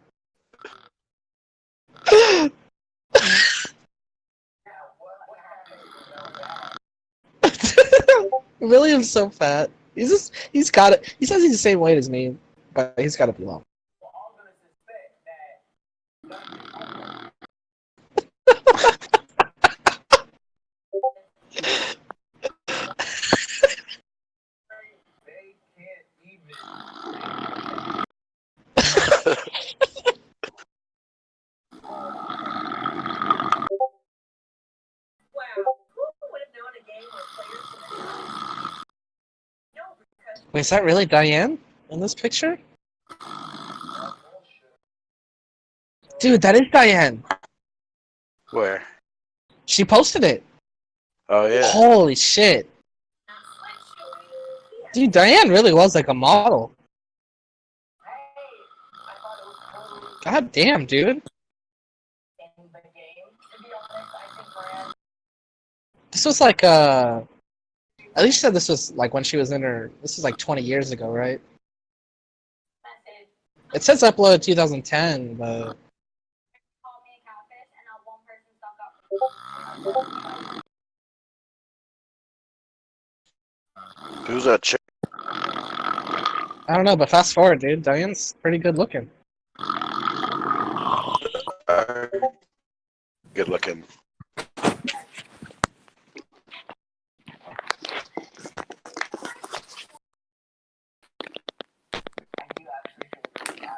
William's so fat. He's got it. He says he's the same weight as me, but he's got to be long. Wow, who would have known a game where players Wait, is that really Diane in this picture? Dude, that is Diane. Where? She posted it. Oh yeah. Holy shit. Dude, Diane really was like a model. God damn, dude. This was like at least said this was like when she was in her, this was like 20 years ago, right? It says uploaded 2010, but Who's that chick? I don't know, but fast forward, dude. Diane's pretty good looking. Good looking. Yeah.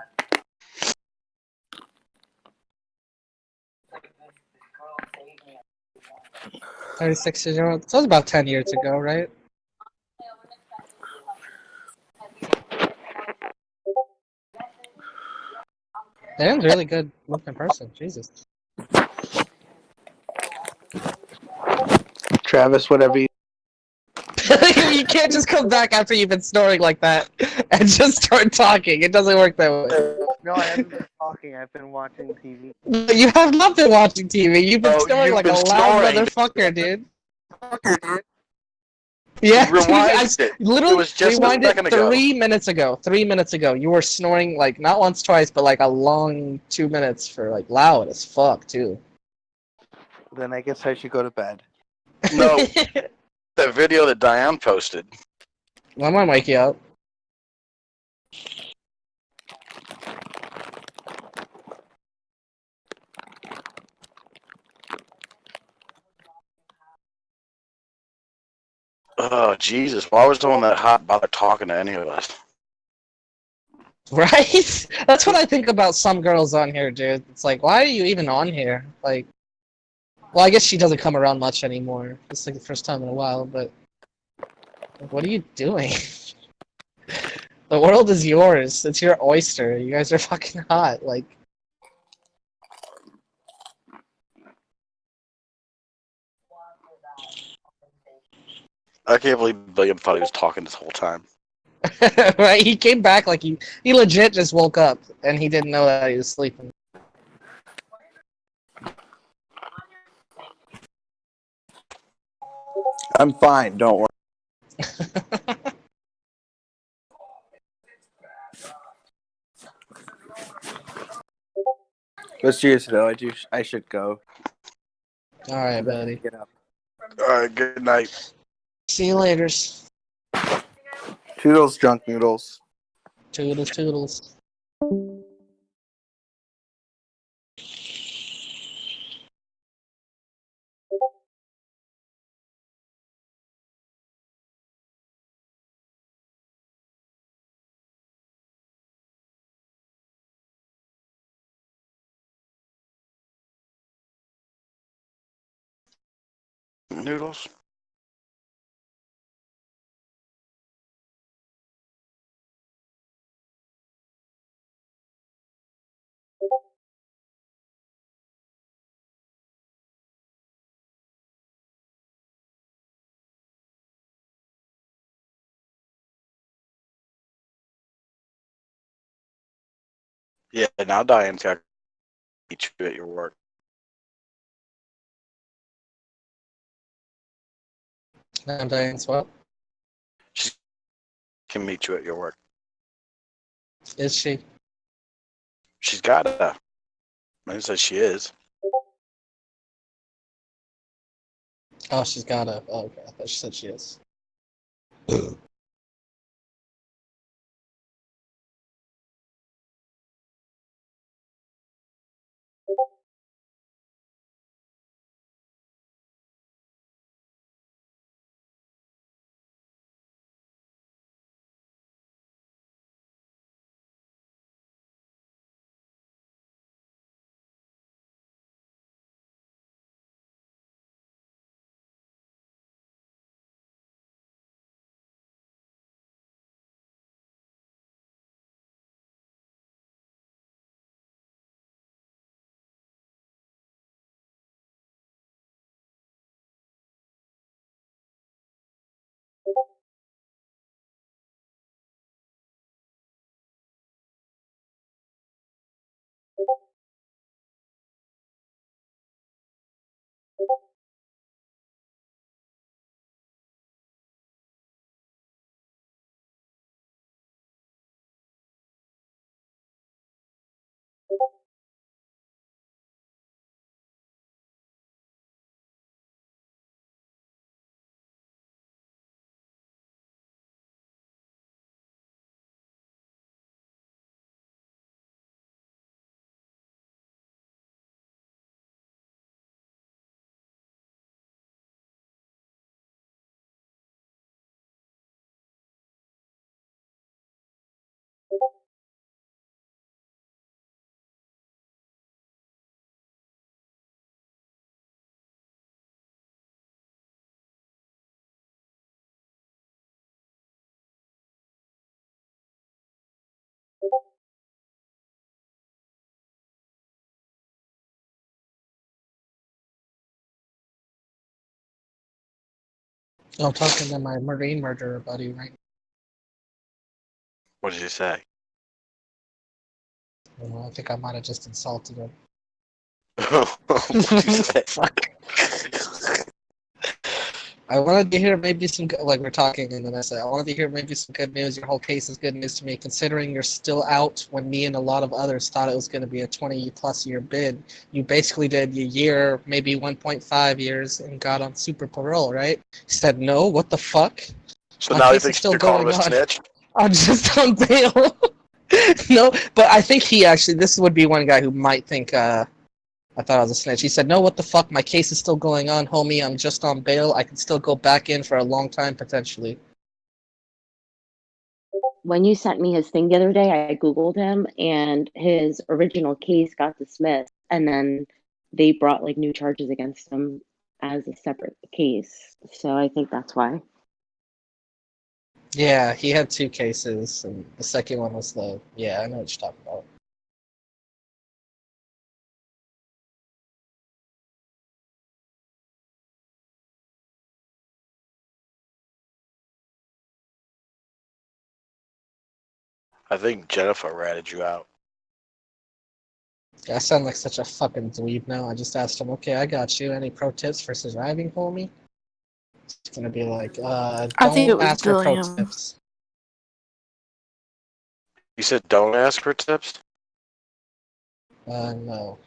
36 years old. So it was about 10 years ago, right? Diane's a really good looking person. Jesus. Travis, whatever you. You can't just come back after you've been snoring like that and just start talking. It doesn't work that way. No, I haven't been talking. I've been watching TV. You have not been watching TV. You've been Oh, snoring you've like been a loud snoring. motherfucker, dude. Yeah, dude, Rewind it. literally It was just a rewind it second ago. 3 minutes ago. 3 minutes ago, you were snoring like not once, twice, but like a long 2 minutes for like loud as fuck too. Then I guess I should go to bed. No, that video that Diane posted. I might wake you up. Oh Jesus! Why was someone that hot bother talking to any of us? Right? That's what I think about some girls on here, dude. It's like, why are you even on here? Like, well, I guess she doesn't come around much anymore. It's like the first time in a while, but like, what are you doing? The world is yours. It's your oyster. You guys are fucking hot. Like, I can't believe William thought he was talking this whole time. right? He came back like he legit just woke up and he didn't know that he was sleeping. I'm fine. Don't worry. But seriously though, I should go. All right, buddy. Get up. All right. Good night. See you later. Toodles, drunk noodles. Toodles, toodles. Noodles. Yeah. Now Diane's got to meet you at your work. And Diane's what? She can meet you at your work. Is she? She's got to. I said she is. Oh, she's got a. Oh, okay. I thought she said she is. I'm talking to my marine murderer buddy right What did you say? now. I think I might have just insulted him. What did you say? Fuck. I wanted to hear maybe some like we're talking, and then I said I wanted to hear maybe some good news. Your whole case is good news to me, considering you're still out when me and a lot of others thought it was going to be a 20+ year bid. You basically did a year, maybe 1.5 years, and got on super parole, right? He said no. What the fuck? So My now you case is think still you're calling him going a on. snitch? I'm just on bail. No, but I think he actually. This would be one guy who might think. I thought I was a snitch. He said, "No, what the fuck? My case is still going on, homie. I'm just on bail. I can still go back in for a long time potentially." When you sent me his thing the other day, I Googled him and his original case got dismissed. And then they brought like new charges against him as a separate case. So I think that's why. Yeah, he had 2 cases, and the second one was the. Yeah, I know what you're talking about. I think Jennifer ratted you out. I sound like such a fucking dweeb now. I just asked him, "Okay, I got you. Any pro tips for surviving, homie?" It's gonna be like, I think it don't was ask for pro Dilliam. tips. You said don't ask for tips? No.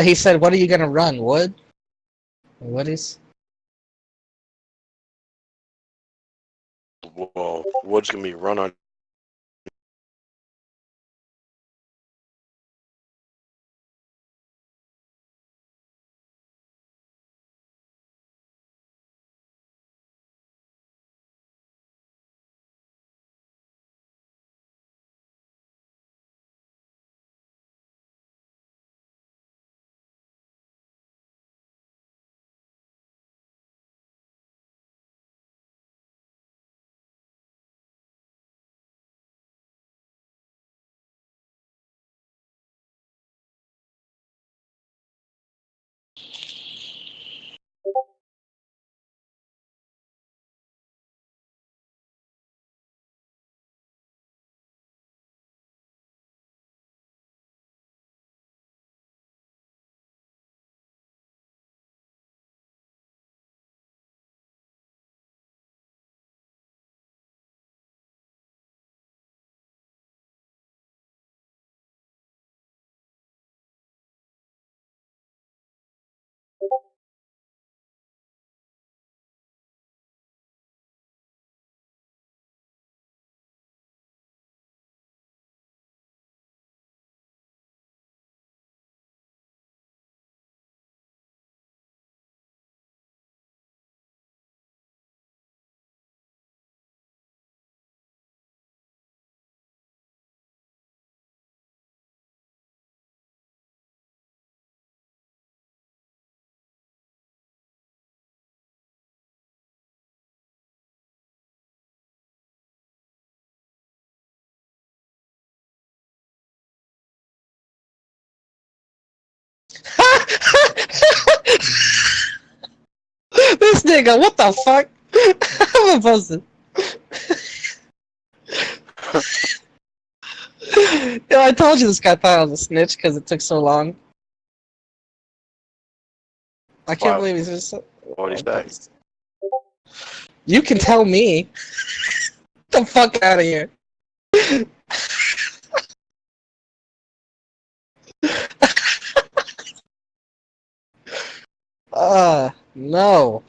He said, "What are you gonna run, wood?" What is? Well, Wood's gonna be run on. This nigga, what the fuck? I'm gonna post it. Yo, I told you this guy thought I was a snitch because it took so long. I can't Wow. believe he's just. What did he say? You can tell me. Get the fuck out of here. No.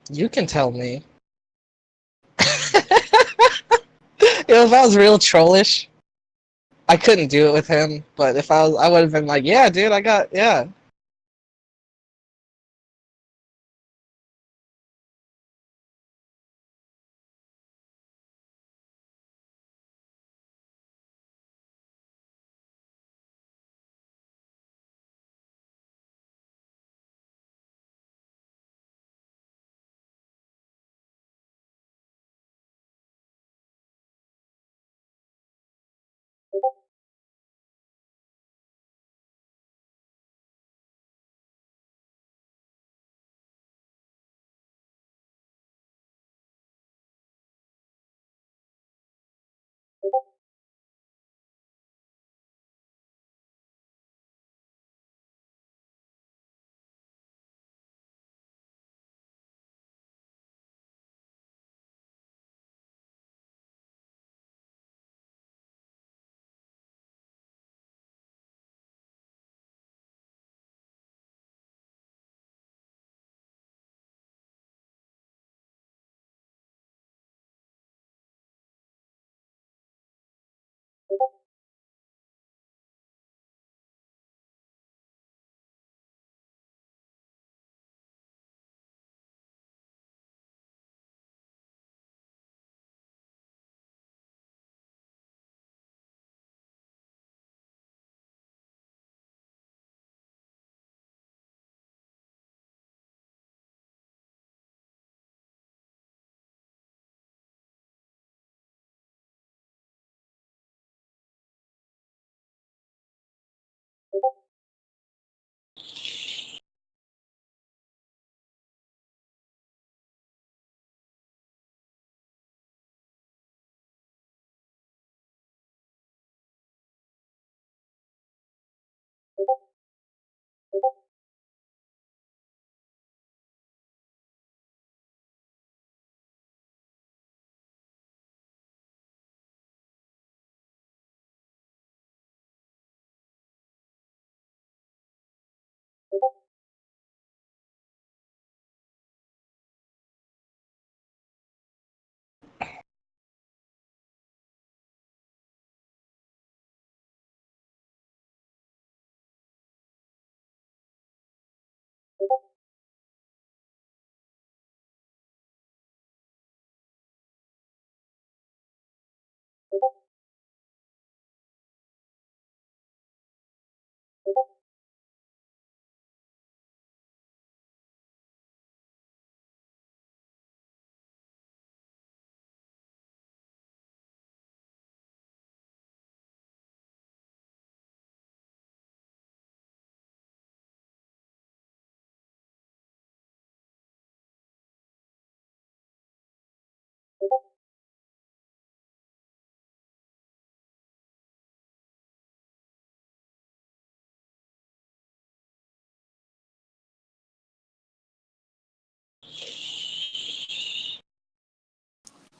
You can tell me. If I was real trollish, I couldn't do it with him. But if I was, I would have been like, yeah, dude, I got, yeah.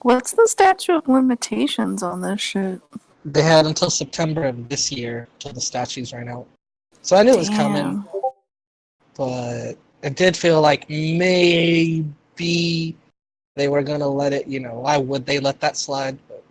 What's the statute of limitations on this shit? They had until September of this year till the statues ran out. So I knew it was coming, Damn. but it did feel like maybe they were gonna let it. Why would they let that slide? But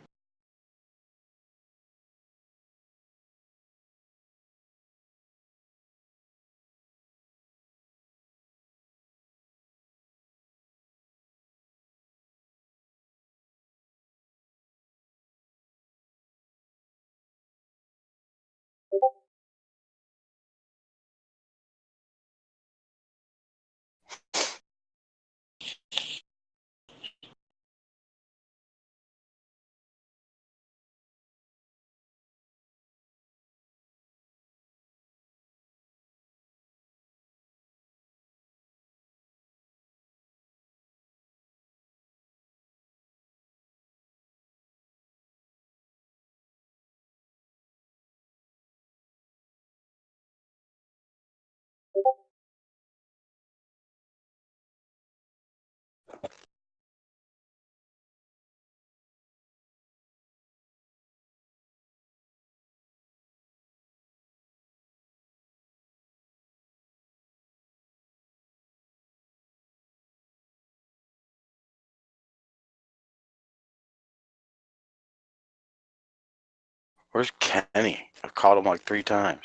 Where's Kenny? I've called him like 3 times.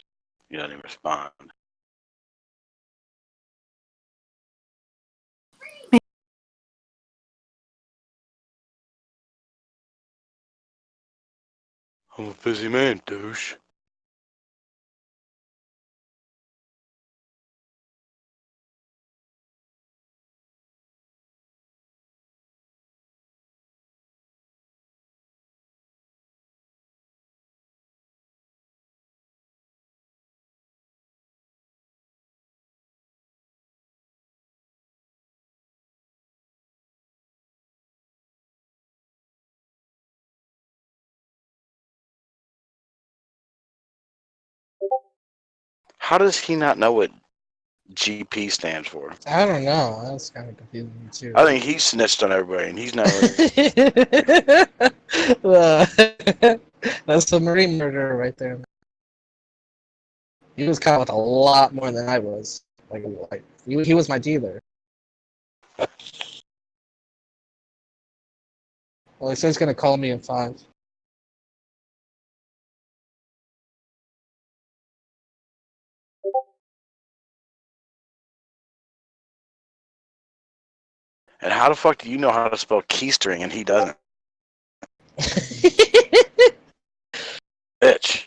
He doesn't even respond. I'm a busy man, douche. How does he not know what GP stands for? I don't know. That's kind of confusing me too. I think he snitched on everybody, and he's not. That's a marine murderer right there. He was caught with a lot more than I was. Like he was my dealer. Well, he says he's gonna call me in 5. And how the fuck do you know how to spell keystring and he doesn't? Bitch.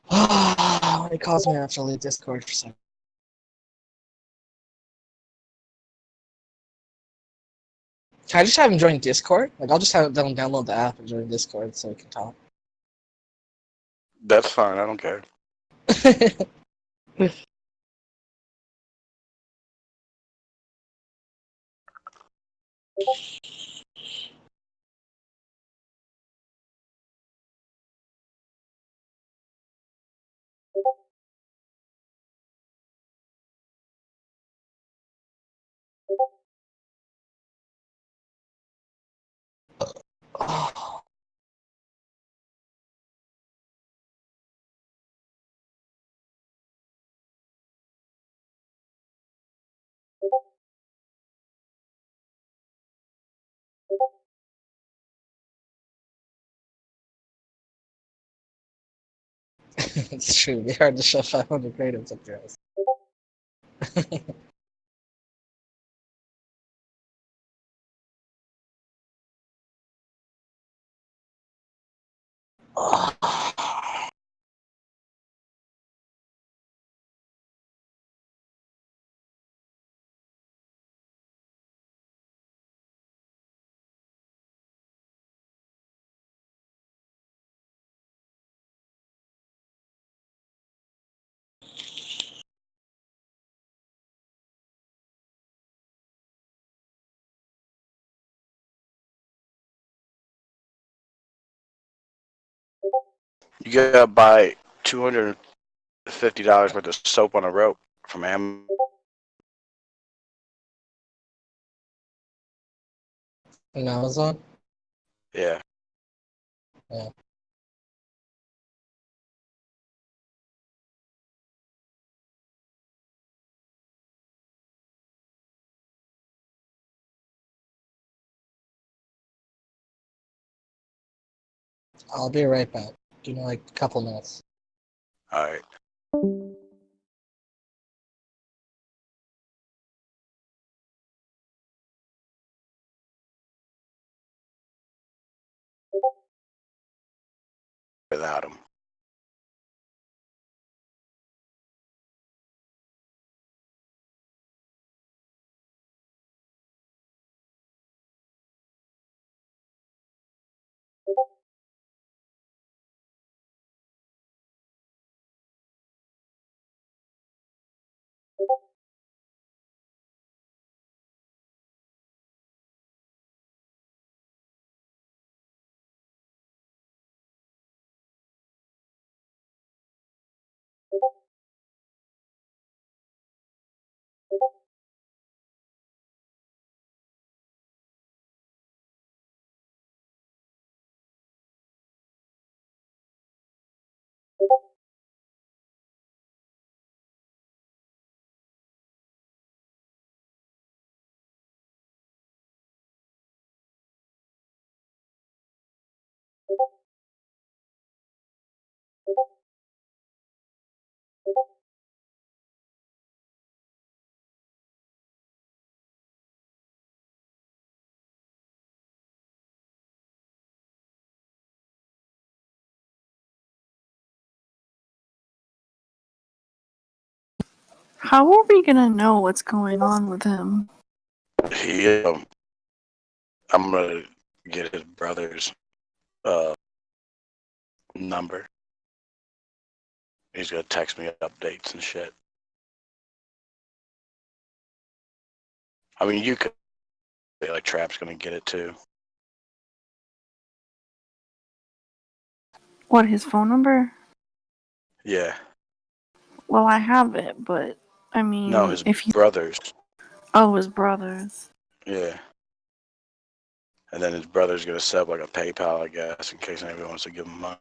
When he calls me, I have to leave Discord for a second. Can I just have him join Discord? Like, I'll just have them download the app and join Discord so we can talk. That's fine. I don't care. Oh. It's true. They hard to shove 500 gradients up your ass. You gotta buy $250 worth of soap on a rope from Amazon. On Amazon? Yeah. Yeah. I'll be right back. Give me like a couple minutes. All right. Without him. How are we gonna know what's going on with him? He, I'm gonna get his brother's number. He's gonna text me updates and shit. I mean, you could say like Trap's gonna get it too. What, his phone number? Yeah. Well, I have it, but I mean, No, his if you brothers. oh, his brothers. Yeah. And then his brother's gonna set up like a PayPal, I guess, in case anybody wants to give him money.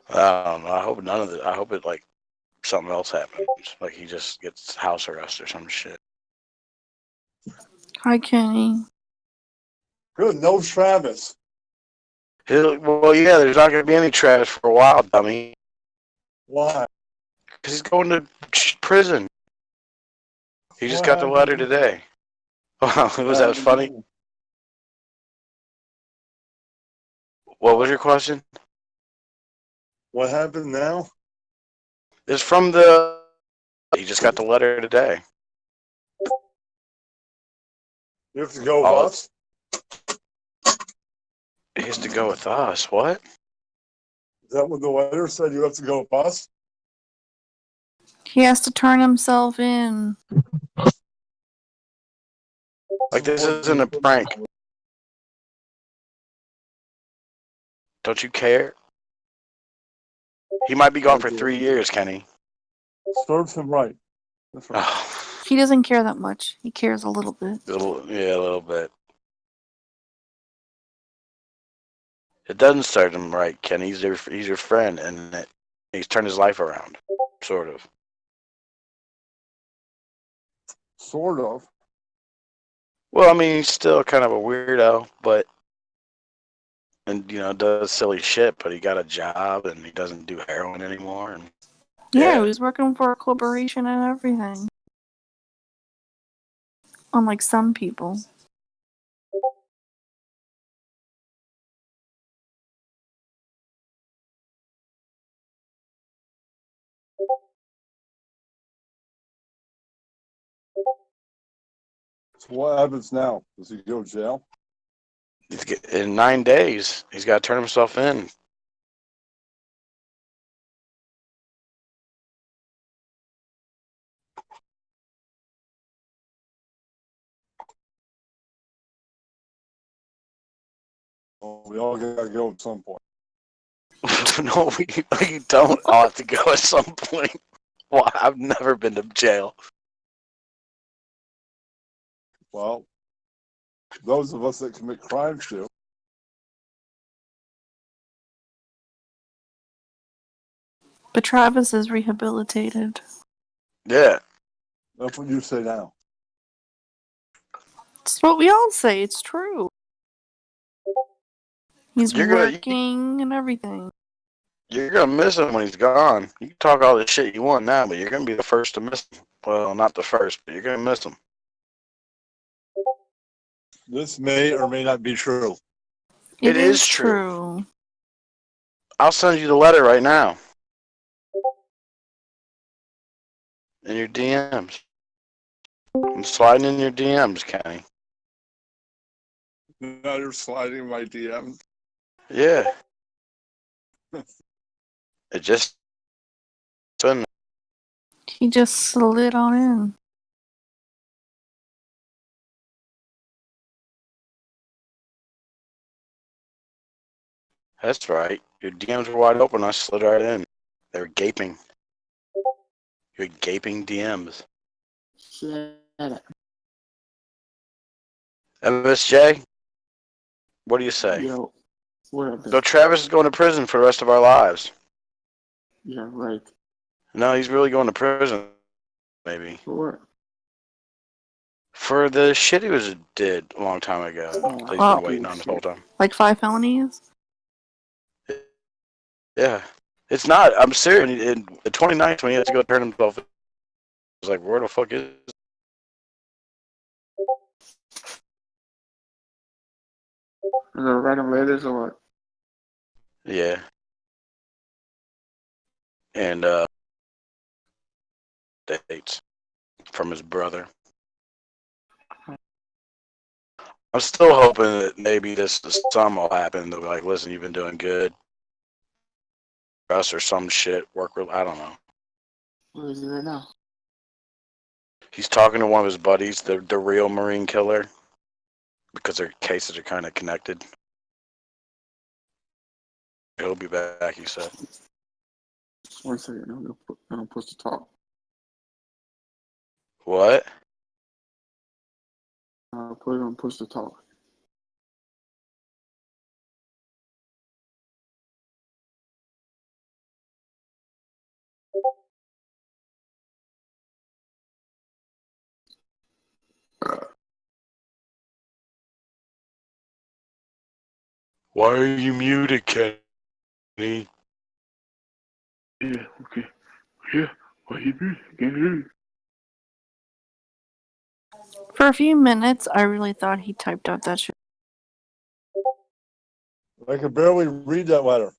I don't know. I hope none of it. I hope it like something else happens. Like he just gets house arrest or some shit. Hi, Kenny. Good, no Travis. Well, yeah, there's not gonna be any Travis for a while, dummy. Why? Because he's going to prison. He just What got the letter happened? today. Was that funny? What was your question? What happened now? It's from the. He just got the letter today. You have to go with Oh. us? He has to go with us. What? Is that what the letter said? You have to go with us? He has to turn himself in. Like this isn't a prank. Don't you care? He might be gone for 3 years, Kenny. Serves him right. That's right. Oh, He doesn't care that much. He cares a little bit. a little bit. It doesn't start him right, Kenny. He's your friend, and he's turned his life around, sort of. Sort of. Well, I mean, he's still kind of a weirdo, and does silly shit. But he got a job, and he doesn't do heroin anymore. And Yeah, he was working for a corporation and everything. Unlike some people. So what happens now? Does he go to jail? in 9 days, he's got to turn himself in. Well, we all gotta go at some point. No, we don't all have to go at some point. Well, I've never been to jail. Well, those of us that commit crimes do. But Travis is rehabilitated. Yeah. That's what you say now. It's what we all say. It's true. He's working and everything. You're going to miss him when he's gone. You can talk all the shit you want now, but you're going to be the first to miss him. Well, not the first, but you're going to miss him. This may or may not be true. It is true. I'll send you the letter right now. In your DMs. I'm sliding in your DMs, Kenny. Now you're sliding my DMs. Yeah. It just... He just slid on in. That's right. Your DMs were wide open. I slid right in. They were gaping. Your gaping DMs. Shut up. MSJ? What do you say? Yo, what up? So Travis is going to prison for the rest of our lives. Yeah, right. No, he's really going to prison. Maybe. For what? For the shit he was did a long time ago. Oh, He's Oh. been waiting on this whole time. Like 5 felonies? Yeah. It's not. I'm serious. In the 29th, when he had to go turn himself in, I was like, where the fuck is. Is it writing letters or what? Yeah. And, dates from his brother. I'm still hoping that maybe this summer will happen. They'll be like, listen, you've been doing good. Us or some shit. Work with, I don't know. Where is he right now? He's talking to one of his buddies, the real Marine killer, because their cases are kind of connected. He'll be back, he said. 1 second. I'm gonna push the talk. What? Put it on push to talk. Why are you muted, Kenny? Yeah, okay. Yeah, what you doing? Can't hear you. For a few minutes, I really thought he typed out that shit. I could barely read that letter.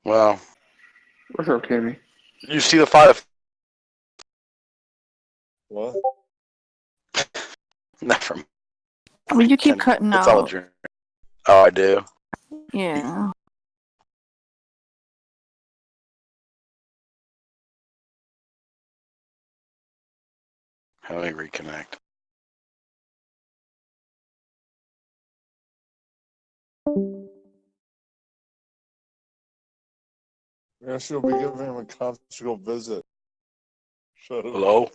Well, What's up, Kenny? you see the fight. What? Not from. Well, you keep Kenny. cutting It's all a out. dream. Oh, I do. Yeah. Let me reconnect. Yeah, she'll be giving him a conjugal visit. Shut up. Hello?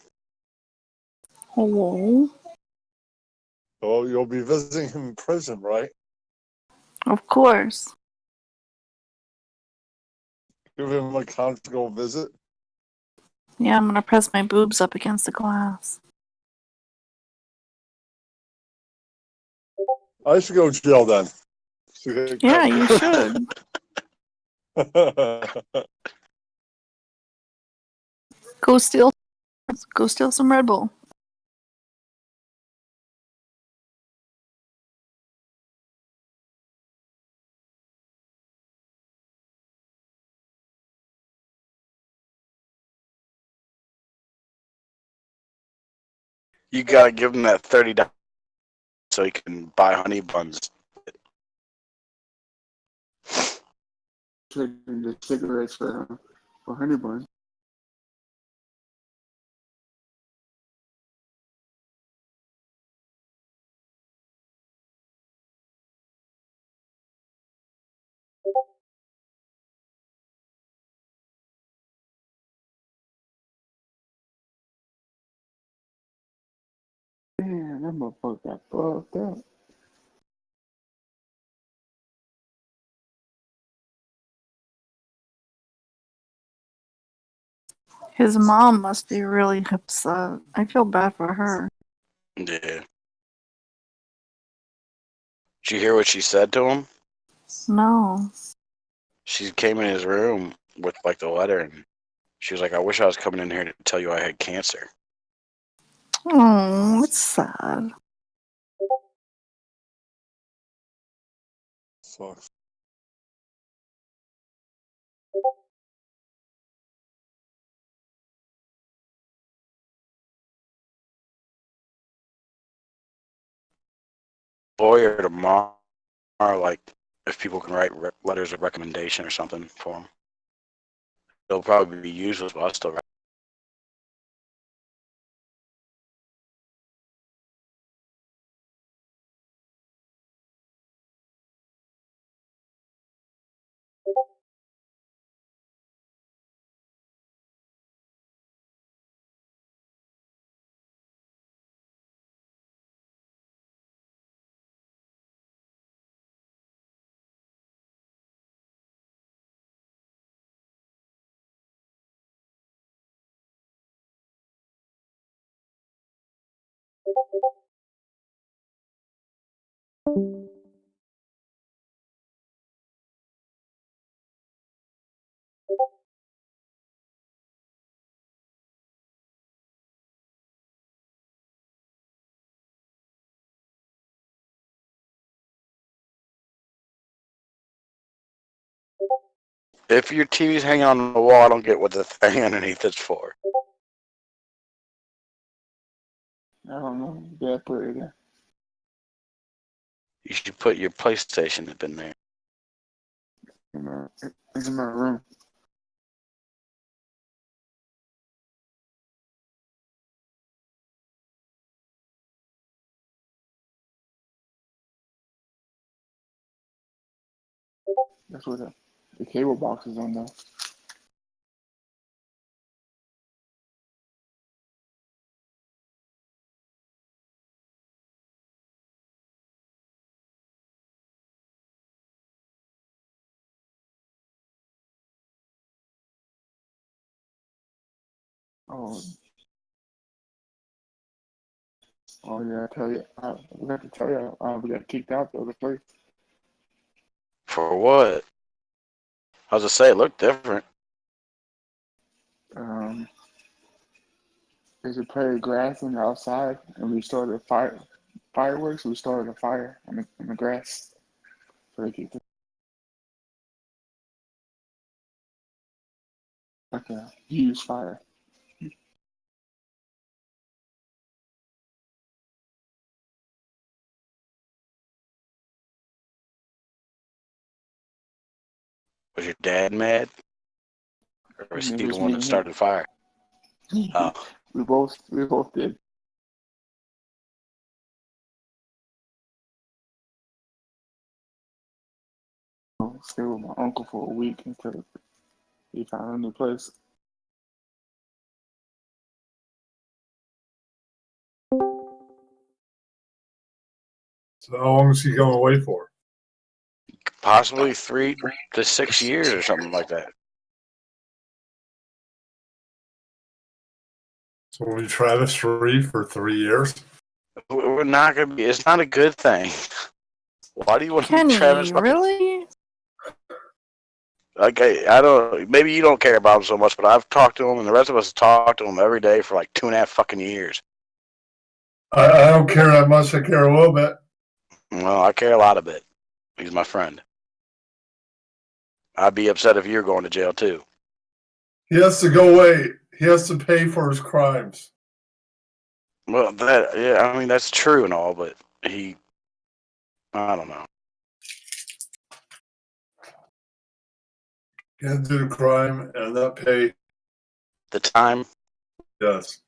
Hello? Oh, you'll be visiting him in prison, right? Of course. Give him a conjugal visit. Yeah, I'm gonna press my boobs up against the glass. I should go to jail then. Yeah, you should. Go steal some Red Bull. You gotta give him that $30 so he can buy honey buns. Trading the cigarettes for honey buns. Man, that motherfucker got fucked up. His mom must be really upset. I feel bad for her. Yeah. Did you hear what she said to him? No. She came in his room with like the letter and she was like, I wish I was coming in here to tell you I had cancer. Oh, it's sad. Sucks. Lawyer tomorrow, like, if people can write letters of recommendation or something for him. It'll probably be useless, but I'll still write. If your TV's hanging on the wall, I don't get what the thing underneath is for. I don't know. Yeah, put it there. You should put your PlayStation up in there. It's in my room. That's where the cable box is on though. Oh, oh yeah, I tell you, we have to tell you, we got kicked out the other place. For what? I was just say it looked different. There's a play of grass on the outside, and we started fireworks. We started a fire on the grass. So they kicked it. Like a huge fire. Was your dad mad? Or was he the one that started the fire? Oh. We both did. Stay with my uncle for a week until he found a new place. So how long is he going away for? Possibly 3 to 6 years or something like that. So we'll be Travis free for 3 years? We're not gonna be. It's not a good thing. Why do you want to be Kenny, Travis? really? Okay, I don't. Maybe you don't care about him so much, but I've talked to him, and the rest of us have talked to him every day for like 2.5 fucking years. I don't care that much. I care a little bit. Well, I care a lot of it. He's my friend. I'd be upset if you're going to jail too. He has to go away. He has to pay for his crimes. Well, I mean that's true and all, but I don't know. He had to do the crime and not pay. The time. Yes.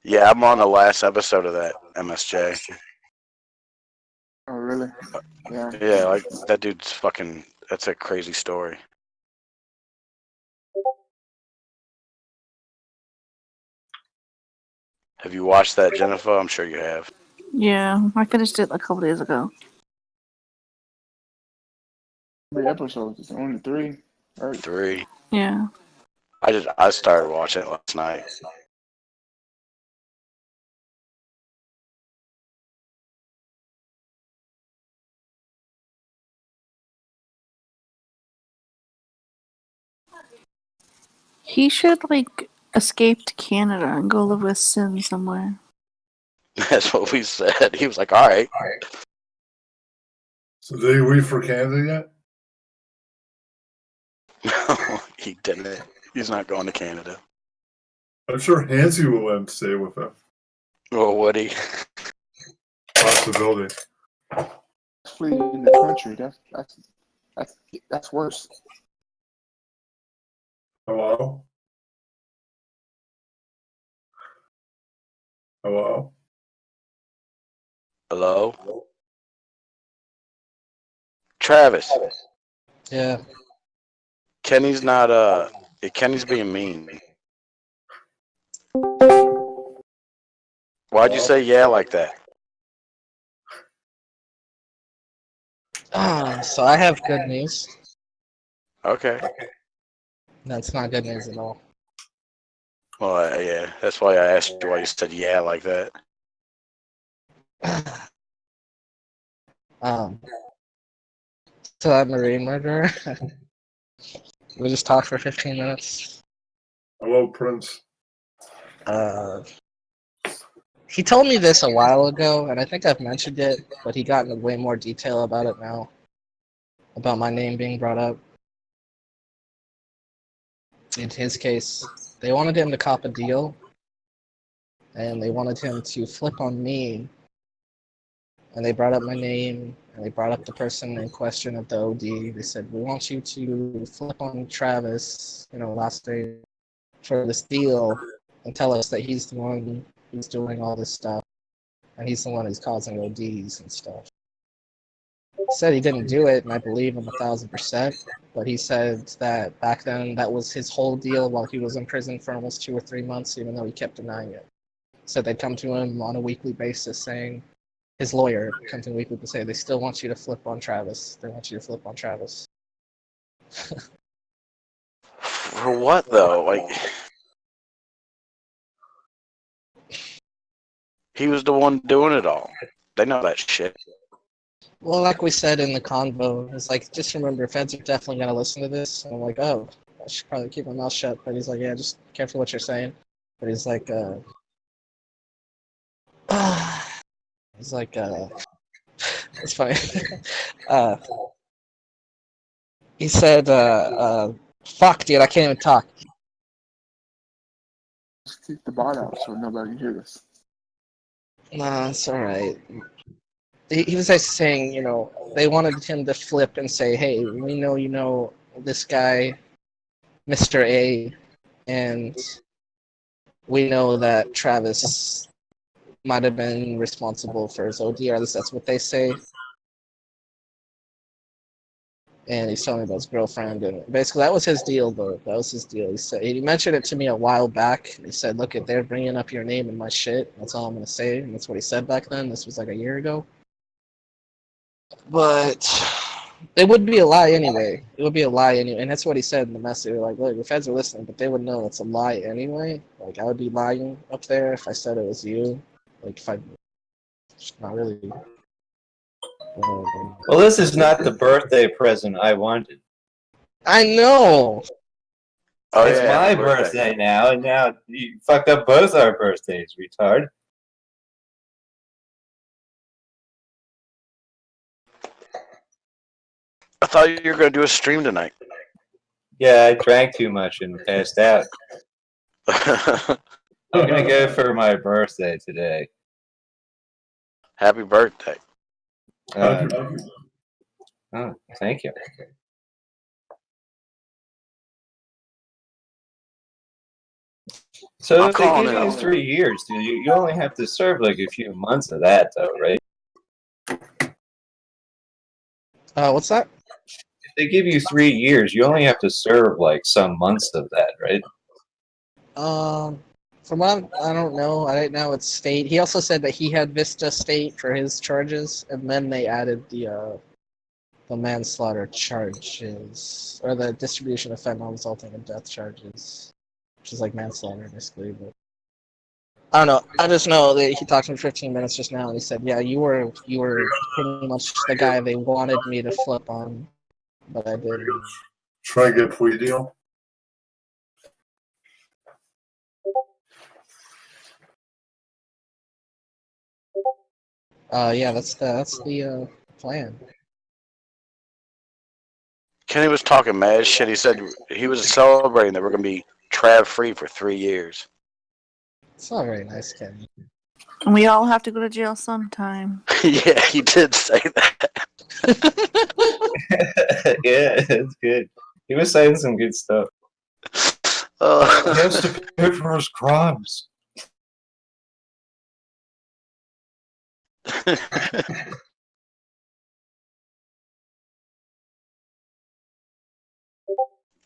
Yeah, I'm on the last episode of that MSJ. Oh, really? Yeah. Yeah, like that dude's fucking. That's a crazy story. Have you watched that, Jennifer? I'm sure you have. Yeah, I finished it a couple days ago. How many episodes? It's only 3. Right? 3. Yeah. I started watching it last night. He should, escape to Canada and go live with Sin somewhere. That's what we said. He was like, all right. So did he leave for Canada No, he didn't. He's not going to Canada. yet? I'm sure Hansi will let him stay with him. Or would he? Possibility. Flee in the country. That's worse. Hello? Hello? Hello? Travis. Yeah. Kenny's not, Kenny's being mean. Why'd you say yeah like that? So I have good news. Okay. That's not good news at all. Well, yeah, that's why I asked you why you said yeah like that. um, so that Marine murderer, we just talked for 15 minutes. Hello, Prince. He told me this a while ago, and I think I've mentioned it, but he got into way more detail about it now, about my name being brought up. In his case, they wanted him to cop a deal, and they wanted him to flip on me, and they brought up my name, and they brought up the person in question of the OD. They said, we want you to flip on Travis, last day for this deal, and tell us that he's the one who's doing all this stuff, and he's the one who's causing ODs and stuff. He said he didn't do it, and I believe him 1,000%, but he said that back then that was his whole deal while he was in prison for almost 2 or 3 months, even though he kept denying it. Said they'd come to him on a weekly basis saying, his lawyer comes in weekly to say, they still want you to flip on Travis. They want you to flip on Travis. For what though? Like, he was the one doing it all. They know that shit. Well, like we said in the convo, it's like, just remember, feds are definitely going to listen to this. And I'm like, oh, I should probably keep my mouth shut. But he's like, yeah, just careful what you're saying. But he's like, it's funny. He said, fuck, dude, I can't even talk. Just keep the bot out so nobody can hear us. Nah, it's alright. He was just saying, they wanted him to flip and say, hey, we know, this guy, Mr. A, and we know that Travis might have been responsible for his OD, or at least that's what they say. And he's telling me about his girlfriend, and basically that was his deal, though. That was his deal. He said he mentioned it to me a while back. He said, look, they're bringing up your name and my shit. That's all I'm going to say, and that's what he said back then. This was like a year ago. But it would be a lie anyway. It would be a lie anyway. And that's what he said in the message. Like, look, the feds are listening, but they would know it's a lie anyway. Like, I would be lying up there if I said it was you. Like, if I... Not really. Well, this is not the birthday present I wanted. I know! Oh, It's yeah, my happy birthday now, and now you fucked up both our birthdays, retard. I thought you were going to do a stream tonight. Yeah, I drank too much and passed out. Happy I'm gonna go for my birthday today. birthday. Oh, thank you. So I'm if they calling give it you out. 3 years, you only have to serve like a few months of that, though, right? What's that? If they give you 3 years, you only have to serve like some months of that, right? From what I don't know. Right now it's state. He also said that he had Vista State for his charges, and then they added the manslaughter charges, or the distribution of fentanyl resulting in death charges, which is like manslaughter basically. But I don't know. I just know that he talked to me for 15 minutes just now, and he said, "Yeah, you were pretty much the guy they wanted me to flip on, but I didn't." Try to get a plea deal. Yeah, that's the plan. Kenny was talking mad shit. He said he was celebrating that we're going to be Trav free for 3 years. It's not very nice, Ken. And we all have to go to jail sometime. Yeah, he did say that. Yeah, it's good. He was saying some good stuff. He has to pay for his crimes.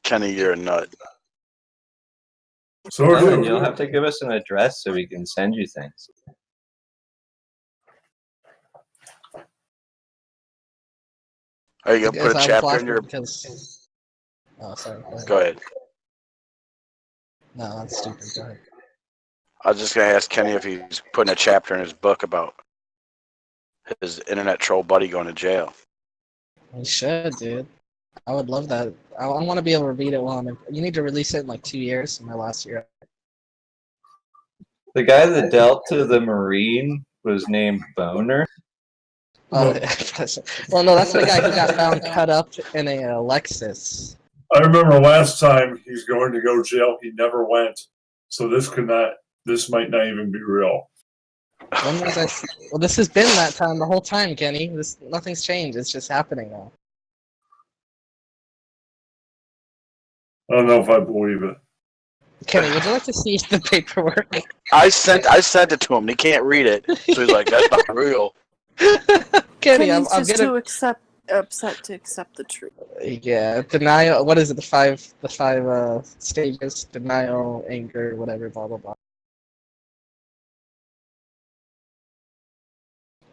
Kenny, you're a nut. So No, and you'll have to give us an address so we can send you things. Are you going to put a chapter in your... Because... Oh, sorry. Go ahead. No, that's stupid. Go ahead. I was just gonna ask Kenny if he's putting a chapter in his book about his internet troll buddy going to jail. You should, dude. I would love that. I want to be able to read it while I'm in. You need to release it in like 2 years. My last year. The guy that dealt to the Marine was named Boner. Oh, well, no, that's the guy who got found cut up in a Lexus. I remember last time he's going to go to jail, he never went. So this might not even be real. When was I? Well, this has been that time the whole time, Kenny. Nothing's changed. It's just happening now. I don't know if I believe it. Kenny, would you like to see the paperwork? I sent it to him. And he can't read it, so he's like, "That's not real." Kenny, Kenny's I'm just gonna. too upset to accept the truth. Yeah, denial. What is it? The five stages: denial, anger, whatever. Blah blah blah.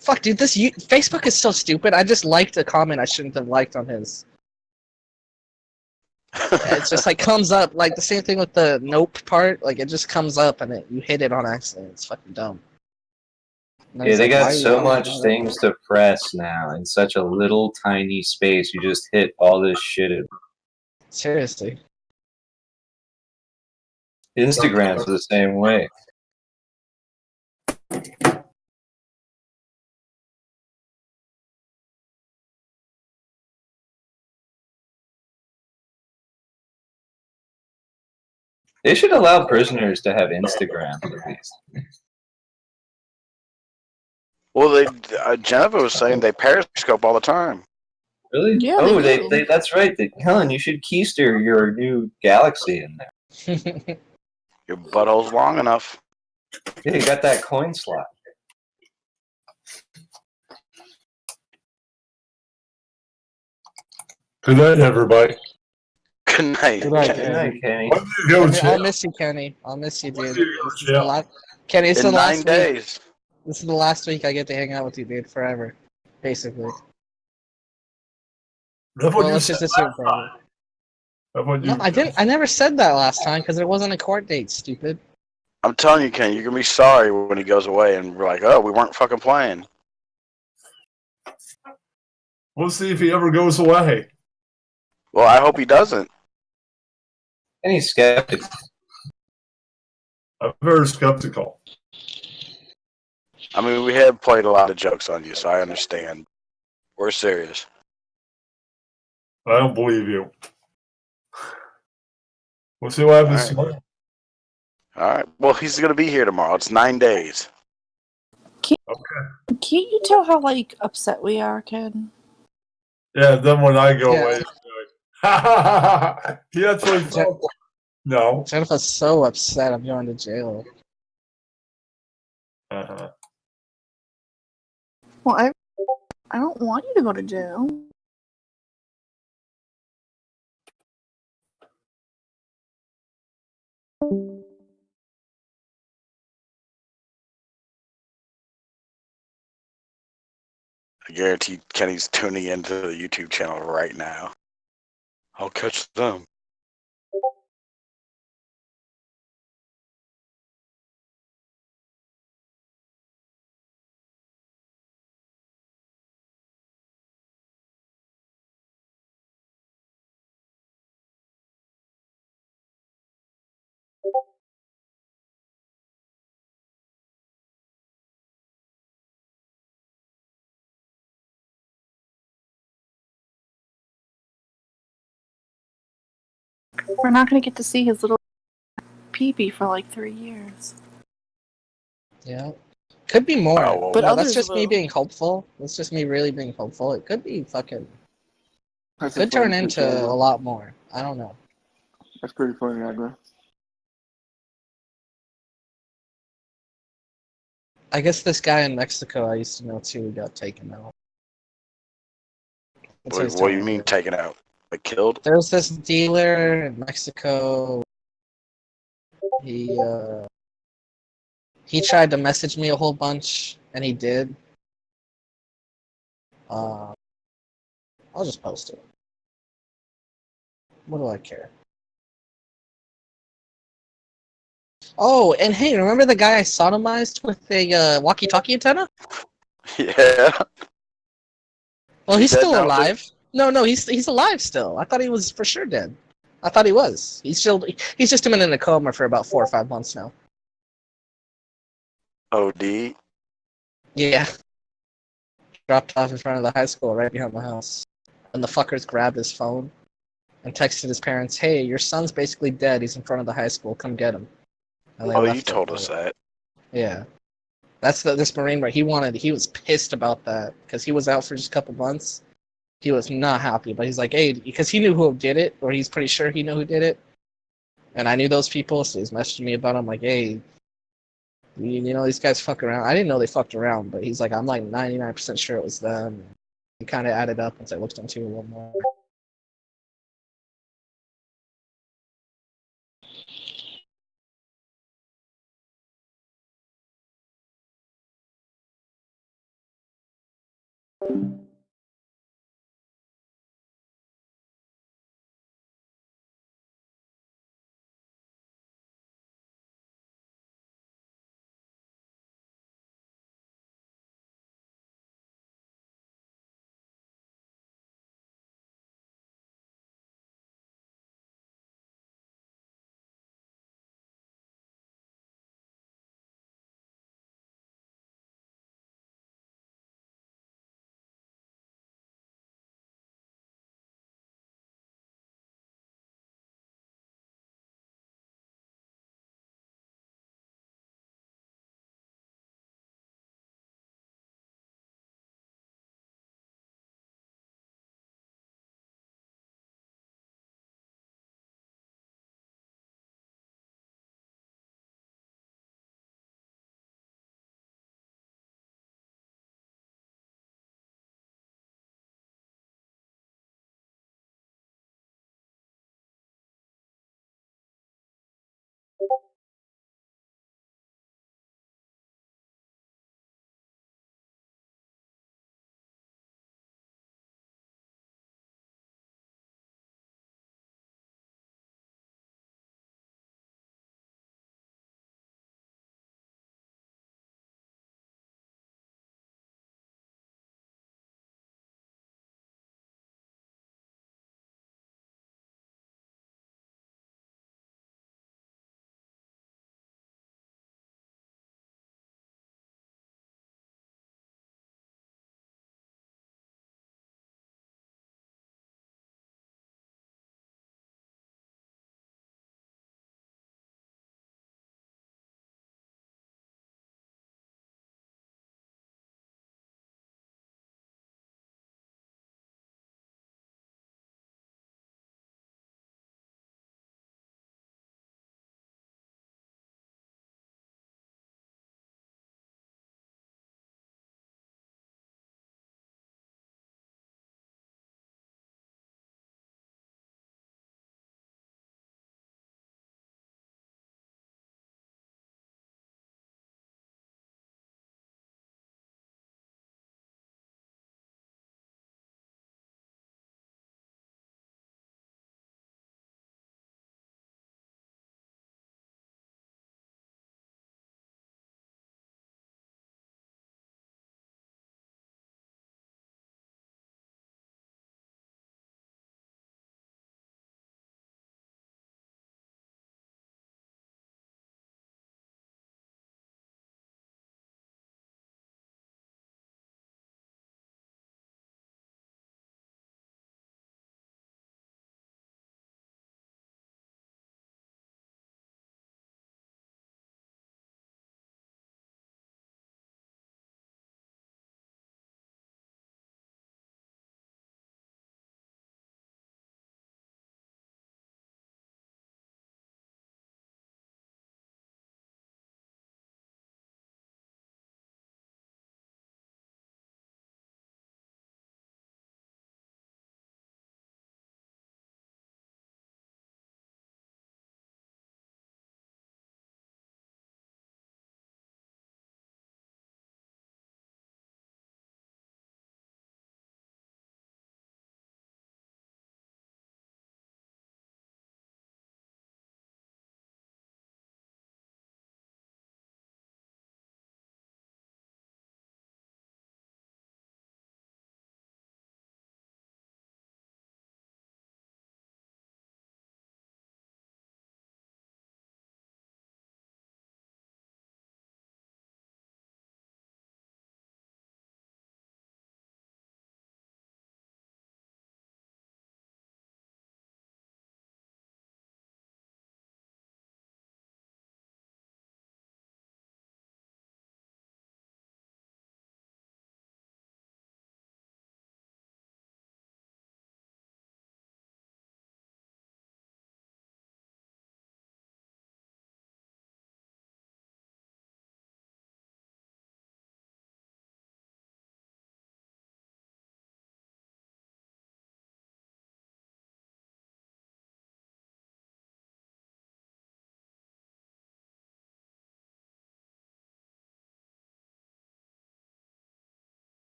Fuck, dude. Facebook is so stupid. I just liked a comment I shouldn't have liked on his. It's just like comes up like the same thing with the nope part. Like it just comes up and you hit it on accident. It's fucking dumb. Yeah, they got so much things to press now in such a little tiny space. You just hit all this shit in. Seriously. Instagram's the same way. They should allow prisoners to have Instagram at least. Well, Jennifer was saying they periscope all the time. Really? Yeah, oh, they that's right. Helen, you should keister your new Galaxy in there. Your butthole's long enough. Yeah, you got that coin slot. Good night, everybody. Good night. Good night, Good night, Kenny. When do you go to I'll jail? miss you, Kenny. I'll miss you, When dude. do you go to This is the jail? Kenny, it's In the 9 last week. days. This is the last week I get to hang out with you, dude, forever. Basically. That's what Well, you let's said just assume last forever. time. That's what No, you I didn't. I never said that last time because there wasn't a court date. Stupid. I'm telling you, Kenny, you're gonna be sorry when he goes away, and we're like, "Oh, we weren't fucking playing." We'll see if he ever goes away. Well, I hope he doesn't. Any skeptic? I'm very skeptical. I mean, we have played a lot of jokes on you, so I understand. We're serious. I don't believe you. We'll see what happens tomorrow. All right. Well, he's gonna be here tomorrow. It's 9 days. Can't you tell how like upset we are, Ken? Yeah, then when I go Yeah. away, he actually felt. No. Jennifer's so upset I'm going to jail. Uh-huh. Well, I don't want you to go to jail. I guarantee Kenny's tuning into the YouTube channel right now. I'll catch them. We're not gonna get to see his little peepee for like 3 years. Yeah. Could be more. Oh, well, But No, that's others just me will. being hopeful. That's just me really being hopeful. It could be fucking. That's Could turn into a lot more. I don't know. That's pretty funny, Agra. I guess this guy in Mexico I used to know too got taken out. That's what he's do you telling mean me. taken out? Like killed? There's this dealer in Mexico. He tried to message me a whole bunch, and he did. I'll just post it. What do I care? Oh, and hey, remember the guy I sodomized with a walkie-talkie antenna? Yeah. Well, Is he he's dead still now, too? alive. No, he's alive still. I thought he was for sure dead. I thought he was. He's just been in a coma for about 4 or 5 months now. OD. Yeah. Dropped off in front of the high school right behind my house. And the fuckers grabbed his phone and texted his parents, "Hey, your son's basically dead. He's in front of the high school. Come get him." And they Oh, you left it. told us that. Yeah. That's this Marine where he was pissed about that because he was out for just a couple months. He was not happy, but he's like, hey, because he knew who did it, or he's pretty sure he knew who did it. And I knew those people, so he's messaging me about it. I'm like, hey, you know, these guys fuck around. I didn't know they fucked around, but he's like, I'm like 99% sure it was them. He kind of added up once I looked into it a little more.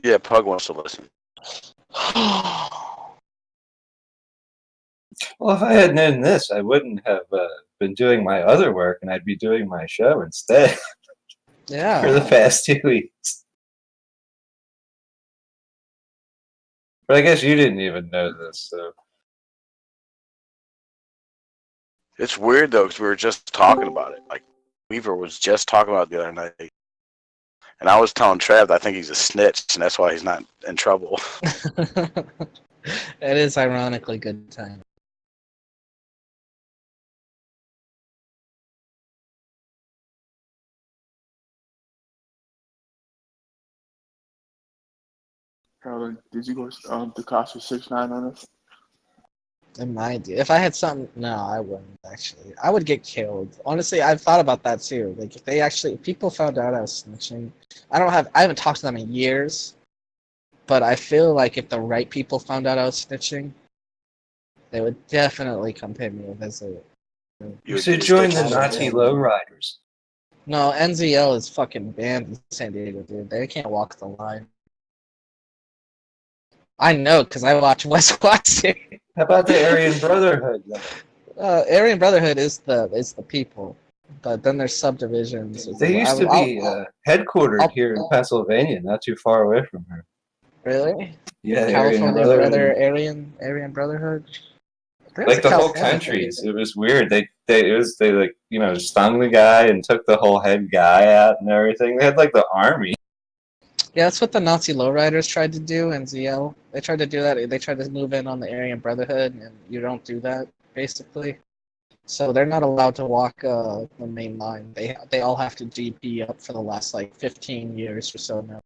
Yeah, Pug wants to listen. Well, if I had known this, I wouldn't have been doing my other work, and I'd be doing my show instead for the Yeah. past 2 weeks. But I guess you didn't even know this, so. It's weird though, because we were just talking about it. Like Weaver was just talking about it the other night, and I was telling Trav that I think he's a snitch, and that's why he's not in trouble. It is ironically good time. Harold, did you go to cost for 6ix9ine on us? It might do. If I had something, no, I wouldn't actually. I would get killed. Honestly, I've thought about that too. Like if people found out I was snitching, I haven't talked to them in years, but I feel like if the right people found out I was snitching, they would definitely come pay me a visit. You should join the Nazi lowriders. No, NZL is fucking banned in San Diego, dude. They can't walk the line. I know, because I watch West Watching. How about the Aryan Brotherhood? Aryan Brotherhood is the people, but then there's subdivisions. They used to be headquartered here in Pennsylvania, not too far away from here. Really? Yeah, California Aryan Brotherhood. Like the whole countries. It was weird. They like, you know, stung the guy and took the whole head guy out and everything. They had like the army. Yeah, that's what the Nazi lowriders tried to do in ZL. They tried to do that. They tried to move in on the Aryan Brotherhood, and you don't do that, basically. So they're not allowed to walk the main line. They all have to GP up for the last, like, 15 years or so now.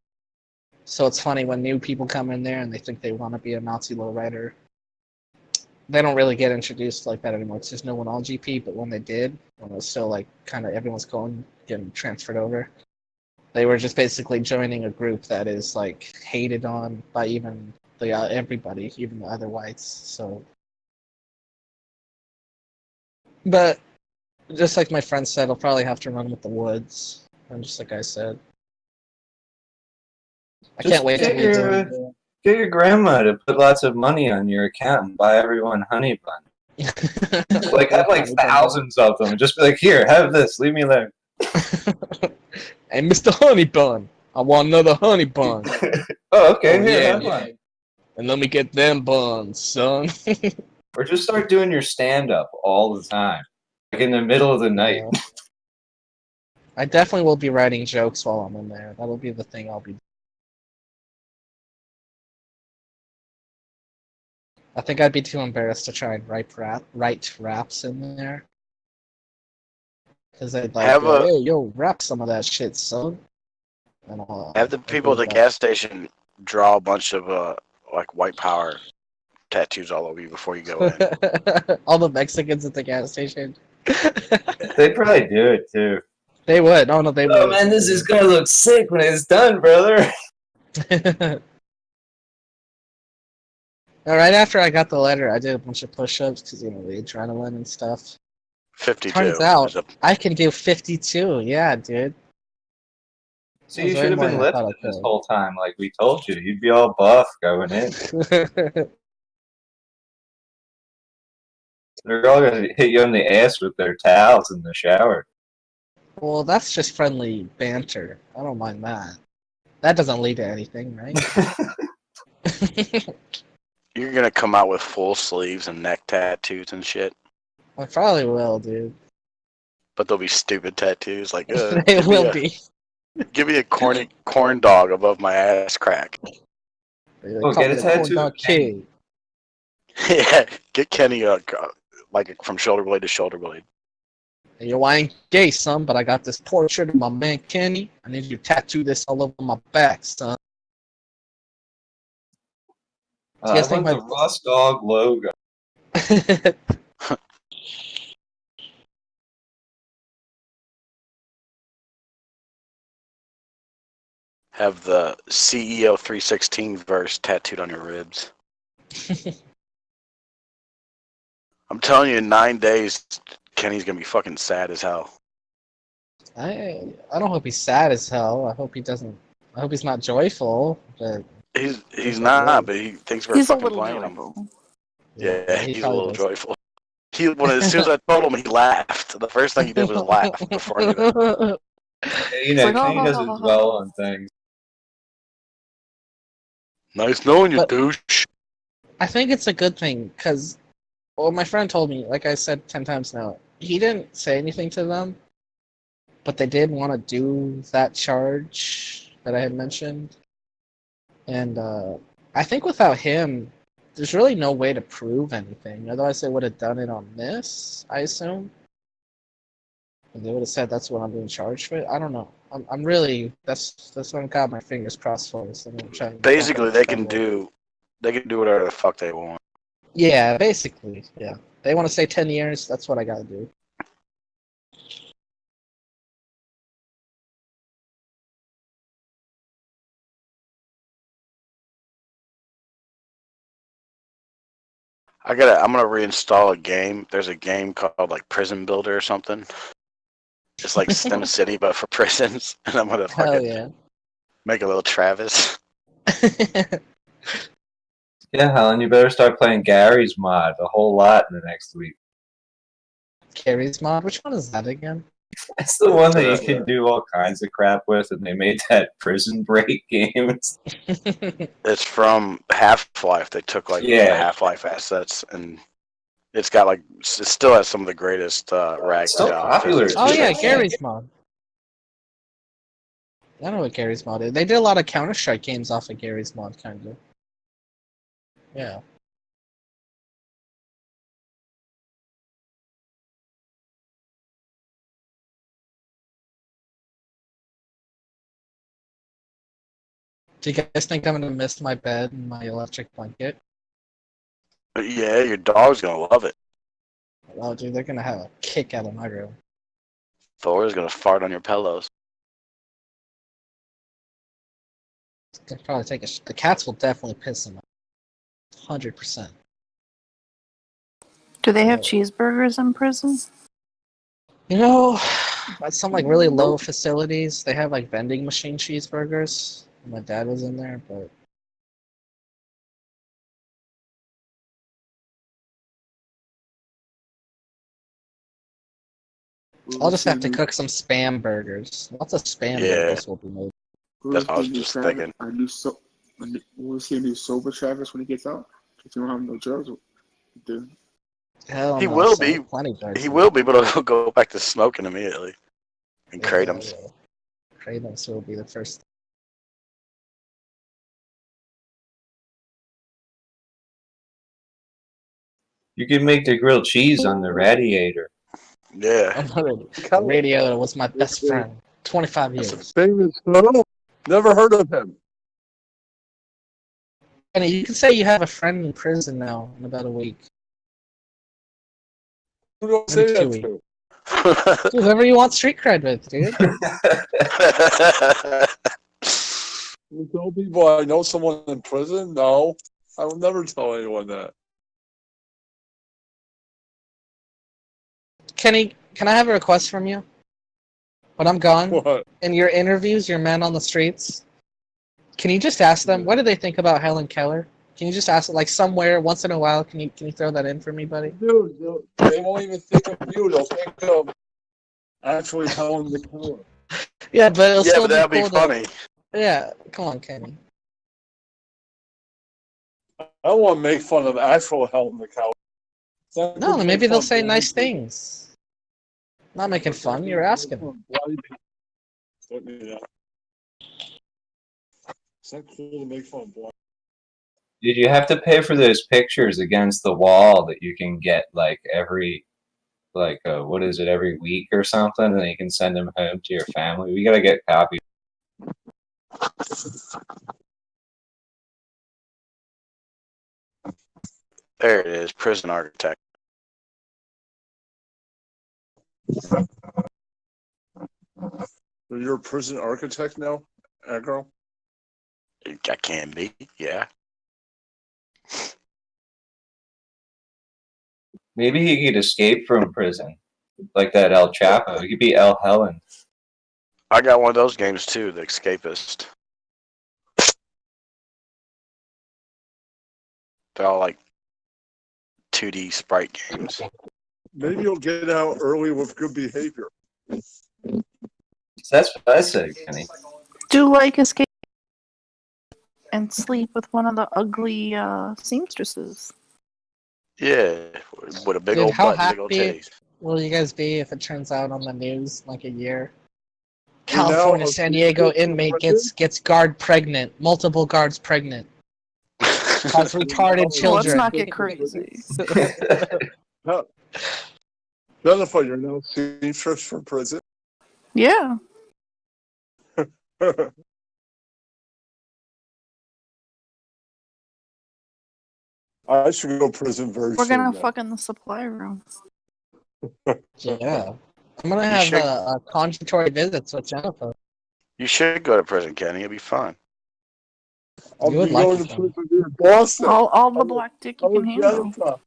So it's funny when new people come in there and they think they want to be a Nazi lowrider. They don't really get introduced like that anymore. It's just no one all GP, but when they did, when it was still, like, kind of everyone's getting transferred over, they were just basically joining a group that is like hated on by even everybody, even the other whites. So, but just like my friend said, I'll probably have to run with the woods. And just like I said, I can't wait to get your grandma to put lots of money on your account and buy everyone honey bun. Like have like thousands of them. Just be like, here, have this. Leave me alone. Hey, Mr. Honey Bun, I want another honey bun. Oh, okay, here, have one. And let me get them buns, son. Or just start doing your stand-up all the time, like in the middle of the night. I definitely will be writing jokes while I'm in there. That'll be the thing I'll be doing. I think I'd be too embarrassed to try and write raps in there. Because they'd like, hey, yo, rap some of that shit, son. Have the people at the gas station draw a bunch of like white power tattoos all over you before you go in. All the Mexicans at the gas station. They'd probably do it too. They would. Oh no, they would. Oh man, this is gonna look sick when it's done, brother. Right after I got the letter, I did a bunch of push-ups because, you know, the adrenaline and stuff. 52. Turns out I can do 52. Yeah, dude. So you should have been lifting this whole time, like we told you. You'd be all buff going in. They're all gonna hit you on the ass with their towels in the shower. Well, that's just friendly banter. I don't mind that. That doesn't lead to anything, right? You're gonna come out with full sleeves and neck tattoos and shit. I probably will, dude. But they'll be stupid tattoos, like they will be. Give me a corn dog above my ass crack. Oh, get a tattoo. Kid. Yeah, get Kenny like from shoulder blade to shoulder blade. Hey, yo, I ain't gay, son, but I got this portrait of my man Kenny. I need you to tattoo this all over my back, son. I want the Rust Dog logo. Have the CEO 316 verse tattooed on your ribs. I'm telling you, in 9 days, Kenny's gonna be fucking sad as hell. I don't hope he's sad as hell. I hope he doesn't. I hope he's not joyful. But He's not, but he thinks we're He's a fucking little playing him. joyful. Yeah, he he's a probably little does. joyful. As soon as I told him, he laughed. The first thing he did was laugh before anything. You know, It's like, Kenny doesn't oh. dwell on things. Nice knowing you, But- douche. I think it's a good thing because, well, my friend told me, like I said 10 times now, he didn't say anything to them, but they did want to do that charge that I had mentioned. And I think without him, there's really no way to prove anything. Otherwise, they would have done it on this, I assume. And they would have said that's what I'm being charged with. I don't know. I'm really that's what I've got my fingers crossed for. So I'm trying to Basically, they can do whatever the fuck they want. Yeah, basically, yeah. They want to say 10 years. That's what I gotta do. I'm gonna reinstall a game. There's a game called like Prison Builder or something. It's like Sim City but for prisons, and I'm gonna Hell fucking yeah. make a little Travis. Yeah, Helen, you better start playing Gary's mod a whole lot in the next week. Carrie's mod. Which one is that again? It's the one that you can do all kinds of crap with, and they made that prison break game. It's from Half-Life. They took like the Half-Life assets, and it still has some of the greatest still popular. physics. Oh yeah, Gary's mod. I know what Gary's mod is. They did a lot of Counter-Strike games off of Gary's mod, kind of. Yeah. Do you guys think I'm gonna miss my bed and my electric blanket? But yeah, your dog's gonna love it. Oh, dude, they're gonna have a kick out of my room. Thor's gonna fart on your pillows. They'll probably take the cats will definitely piss them off. 100%. Do they have cheeseburgers in prison? You know, at some like really low facilities, they have like vending machine cheeseburgers. My dad was in there, but I'll just have to cook some spam burgers. Lots of spam burgers will be made. That's what I was just thinking. We'll see a new sober Travis when he gets out. If you don't have no drugs, dude. Hell He no, will son. be. Plenty drugs. He will be, but he'll go back to smoking immediately. And Kratom's. Kratos will be the first. You can make the grilled cheese on the radiator. Yeah. The radio was my best friend. 25 years. Famous fellow? Never heard of him. And you can say you have a friend in prison now in about a week. Who do I Maybe say 2 that weeks. to? Whoever you want street cred with, dude. You tell people I know someone in prison? No. I will never tell anyone that. Kenny, can I have a request from you? When I'm gone, What? in your interviews, your men on the streets, can you just ask them, what do they think about Helen Keller? Can you just ask, like, somewhere, once in a while, can you throw that in for me, buddy? Dude, they won't even think of you. They'll think of actually Helen Keller. Yeah, but it'll still that'd be be cool funny. Yeah, come on, Kenny. I don't want to make fun of actual Helen Keller. No, maybe they'll say nice things. Not making fun, you're asking them. Yeah. It's not cool to make fun of black. Did you have to pay for those pictures against the wall that you can get like every week or something, and you can send them home to your family? We gotta get copies. There it is, prison architect. So you're a prison architect now, Agro? I can be, yeah. Maybe he could escape from prison like that El Chapo. You could be El Helen. I got one of those games too, The Escapist. They're all like 2D sprite games. Maybe you'll get out early with good behavior. That's what I said, Kenny. Do like escape and sleep with one of the ugly seamstresses. Yeah, with a big Dude, old how butt and big old happy titties. will you guys be if it turns out on the news like a year? You know, California, San Diego a inmate gets guard pregnant, multiple guards pregnant, has retarded Let's children. not get crazy. Huh. Jennifer, you're now seamstress for prison. Yeah. I should go to prison very We're soon. gonna then. fuck in the supply room. Yeah. I'm gonna You have should- conjugatory visits with Jennifer. You should go to prison, Kenny. It'd be fun. I'll You would be like going it, to Kenny. prison in Boston. All the black dick you I'm can with handle. Jennifer.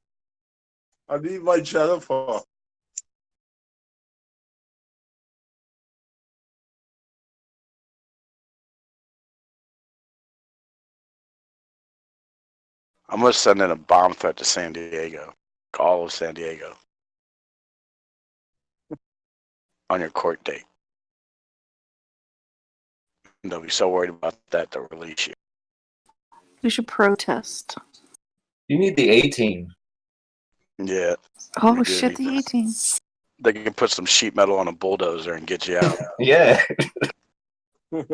I need my Jennifer. I'm gonna send in a bomb threat to San Diego, all of San Diego, on your court date. And they'll be so worried about that they'll release you. We should protest. You need the 18. Yeah. Oh We do shit, need the this. 18. They can put some sheet metal on a bulldozer and get you out. Yeah. Who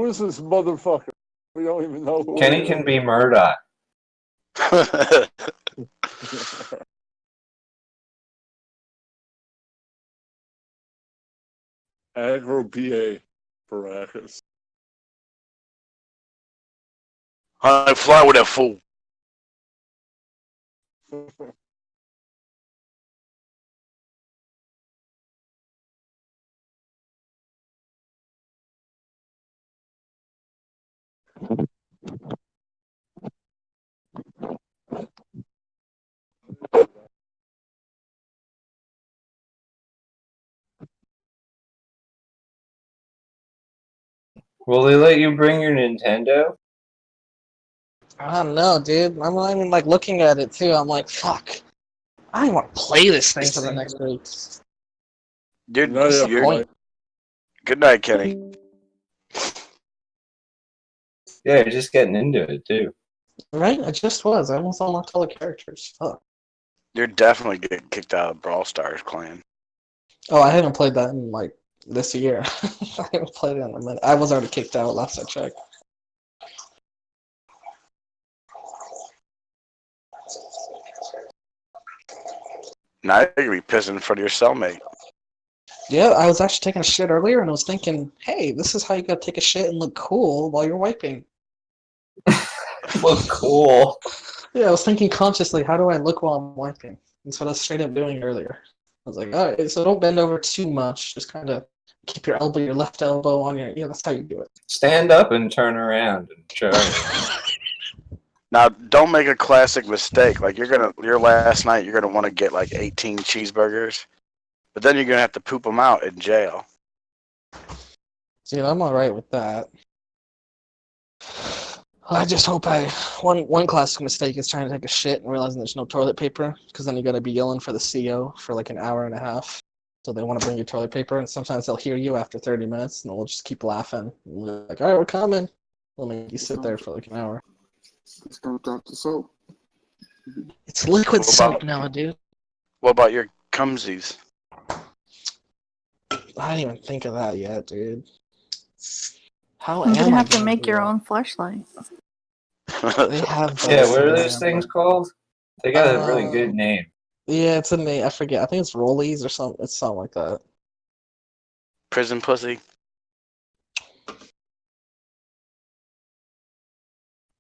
is this motherfucker? We don't even know who Kenny he can is. be Murdoch. Agro PA Baracus. I fly with that fool. Will they let you bring your Nintendo? I don't know, dude. I'm not even like looking at it too. I'm like, fuck. I don't want to play this thing for the next week. Dude, No, yeah, you're- point? Good night, Kenny. Yeah, you're just getting into it, too. Right? I just was. I almost unlocked all the characters. Fuck. You're definitely getting kicked out of Brawl Stars clan. Oh, I haven't played that in like this year. I haven't played it in a minute. I was already kicked out last I checked. Now you're gonna be pissing in front of your cellmate. Yeah, I was actually taking a shit earlier and I was thinking, hey, this is how you gotta take a shit and look cool while you're wiping. Look cool. Yeah, I was thinking consciously, how do I look while I'm wiping? That's what I was straight up doing earlier. I was like, all right, so don't bend over too much. Just kind of keep your left elbow on your, that's how you do it. Stand up and turn around and show it. Now, don't make a classic mistake. Like your last night, you're gonna want to get like 18 cheeseburgers, but then you're gonna have to poop them out in jail. See, I'm all right with that. I just hope one classic mistake is trying to take a shit and realizing there's no toilet paper, because then you gotta be yelling for the CO for like an hour and a half. So they want to bring you toilet paper, and sometimes they'll hear you after 30 minutes, and they'll just keep laughing. And they're like, all right, we're coming. They'll make you sit there for like an hour. Just don't drop the soap. It's liquid What soap about- now, dude. What about your cumsies? I didn't even think of that yet, dude. How You're am gonna I have to gonna make do your that? own flashlight. They have Yeah, those what are in those there, things but- called? They got a really good name. Yeah, it's a name. I forget. I think it's Rollies or something. It's something like that. Prison pussy.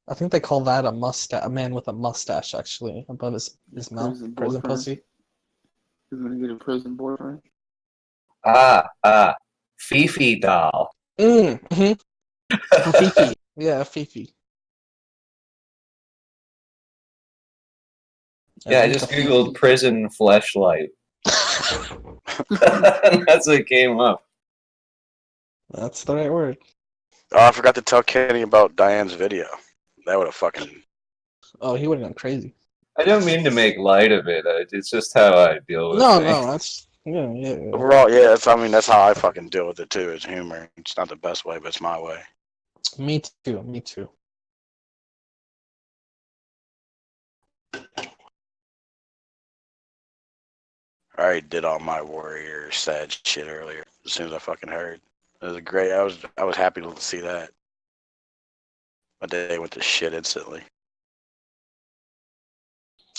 I think they call that a mustache. A man with a mustache, actually, above his mouth. Prison Prison boyfriend. pussy. He's gonna get a prison boyfriend. Fifi doll. Mm-hmm. Fifi. Yeah, Fifi. Yeah, I think just the- googled prison fleshlight. That's what came up. That's the right word. Oh, I forgot to tell Kenny about Diane's video. That would have fucking. Oh, he would have gone crazy. I don't mean to make light of it. It's just how I deal with No, things. no, that's yeah. Overall, yeah, that's how I fucking deal with it too. It's humor. It's not the best way, but it's my way. Me too. Me too. I already did all my warrior sad shit earlier. As soon as I fucking heard, it was great. I was happy to see that. My day went to shit instantly.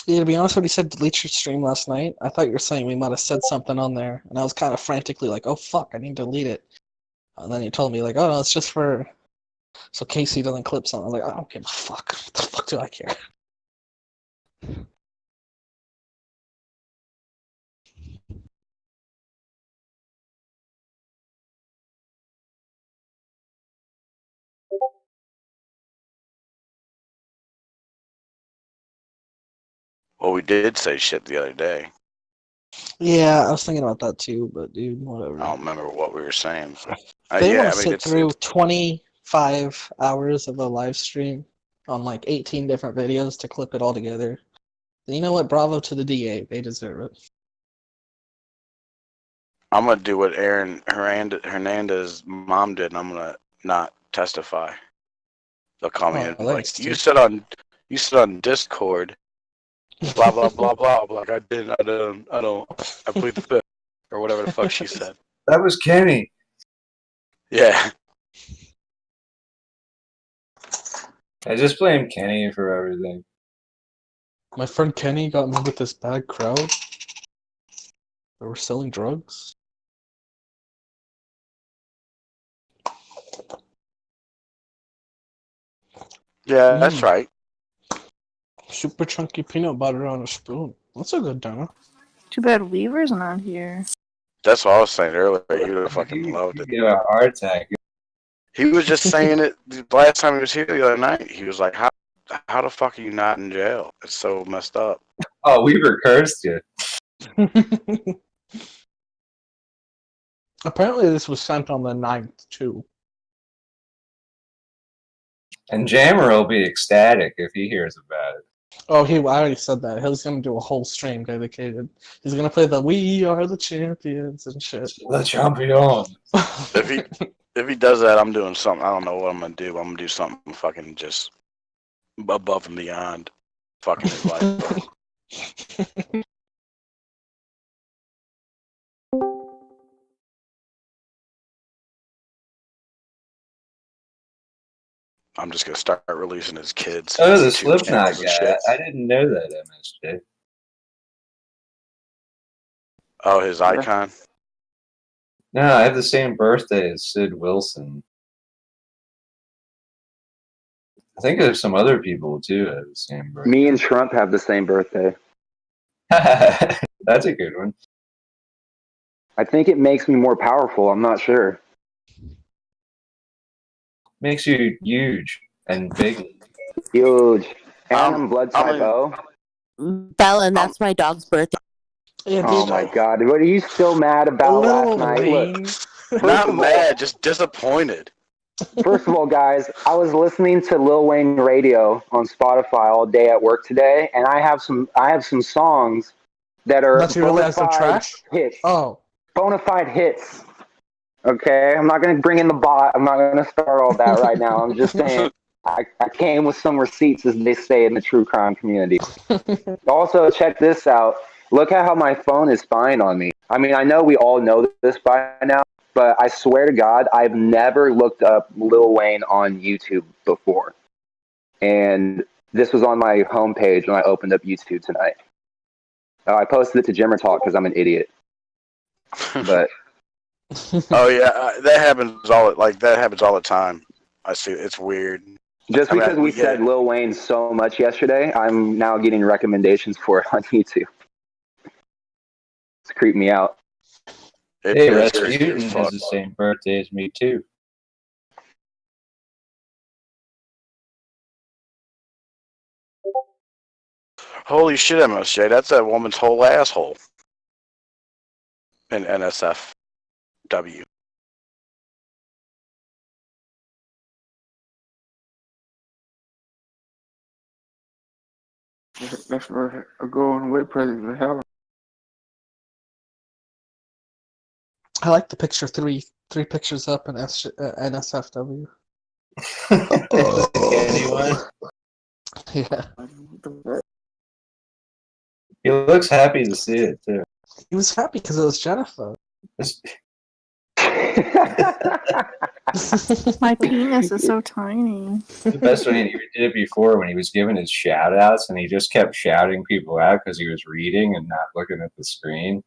Yeah, to be honest, when you said delete your stream last night, I thought you were saying we might have said something on there, and I was kind of frantically like, "Oh fuck, I need to delete it." And then you told me like, "Oh no, it's just for so Casey doesn't clip something." I was like, "I don't give a fuck. What the fuck do I care?" Well, we did say shit the other day. Yeah, I was thinking about that too, but dude, I whatever. don't remember what we were saying. They Yeah, want I to mean, sit through 25 hours of a live stream on like 18 different videos to clip it all together. You know what? Bravo to the DA. They deserve it. I'm gonna do what Aaron Hernandez's mom did, and I'm gonna not testify. They'll call me Oh, and be thanks, like, you dude. said on Discord, blah blah blah blah. I'm like, I didn't. I plead the fifth, or whatever the fuck she said. That was Kenny. Yeah. I just blame Kenny for everything. My friend Kenny got me with this bad crowd that were selling drugs. Yeah, that's right. Super chunky peanut butter on a spoon. That's a good dinner. Too bad Weaver's not here. That's what I was saying earlier. He would have fucking loved it. You get a heart attack. He was just saying it the last time he was here the other night. He was like, how the fuck are you not in jail? It's so messed up. Oh, Weaver cursed you. Apparently, this was sent on the 9th, too. And Jammer will be ecstatic if he hears about it. Oh, I already said that. He's gonna do a whole stream dedicated. He's gonna play the "We Are the Champions" and shit. The champion. If he does that, I'm doing something. I don't know what I'm gonna do. I'm gonna do something fucking just above and beyond fucking his life. I'm just gonna start releasing his kids. Oh, the YouTube Slipknot channels and guy. shit. I didn't know that, MSJ. Oh, his icon. No, I have the same birthday as Sid Wilson. I think there's some other people too that have the same birthday. Me and Trump have the same birthday. That's a good one. I think it makes me more powerful. I'm not sure. Makes you huge and big. Huge. And I'm blood type O. Bella, and that's my dog's birthday. Yeah, Oh dude. my god. What are you still mad about last night? Look, Not mad, just disappointed. First of all, guys, I was listening to Lil Wayne radio on Spotify all day at work today, and I have some songs that are That you realize they're bona fide trash? hits. Oh. Bona fide hits. Okay? I'm not going to bring in the bot. I'm not going to start all that right now. I'm just saying I came with some receipts, as they say in the true crime community. Also, check this out. Look at how my phone is spying on me. I mean, I know we all know this by now, but I swear to God, I've never looked up Lil Wayne on YouTube before. And this was on my homepage when I opened up YouTube tonight. I posted it to Jimmer Talk because I'm an idiot. But Oh yeah, that happens all the time. I see. It's weird. just because we said Lil Wayne so much yesterday, I'm now getting recommendations for it on YouTube. It's creeping me out. Hey, Rasputin has the same birthday as me too. Holy shit, MSJ, that's that woman's whole asshole. In NSFW. That's where a going with President Helen. I like the picture three pictures up in NSFW. Anyone? Yeah. He looks happy to see it too. He was happy because it was Jennifer. My penis is so tiny. The best way he did it before when he was giving his shout outs and he just kept shouting people out because he was reading and not looking at the screen.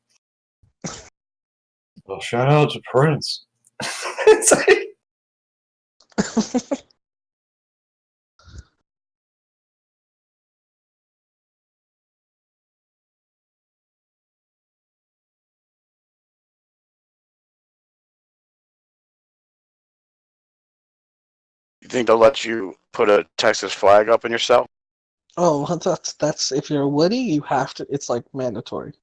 Well, shout out to Prince. It's like... You think they'll let you put a Texas flag up in your cell? Oh, that's if you're Woody, you have to. It's like mandatory.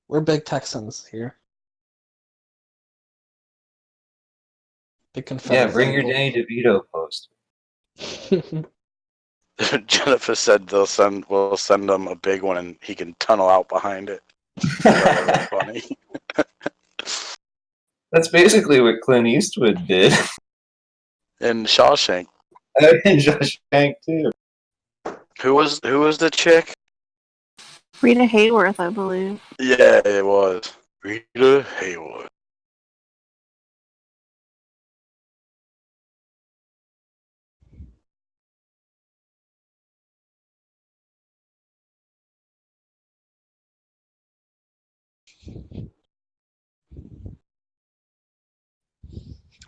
We're big Texans here. Big Confederate. Yeah, bring your people. Danny DeVito poster. Jennifer said we'll send him a big one and he can tunnel out behind it. That was funny. That's basically what Clint Eastwood did. In Shawshank. In Shawshank too. Who was the chick? Rita Hayworth, I believe. Yeah, it was. Rita Hayworth.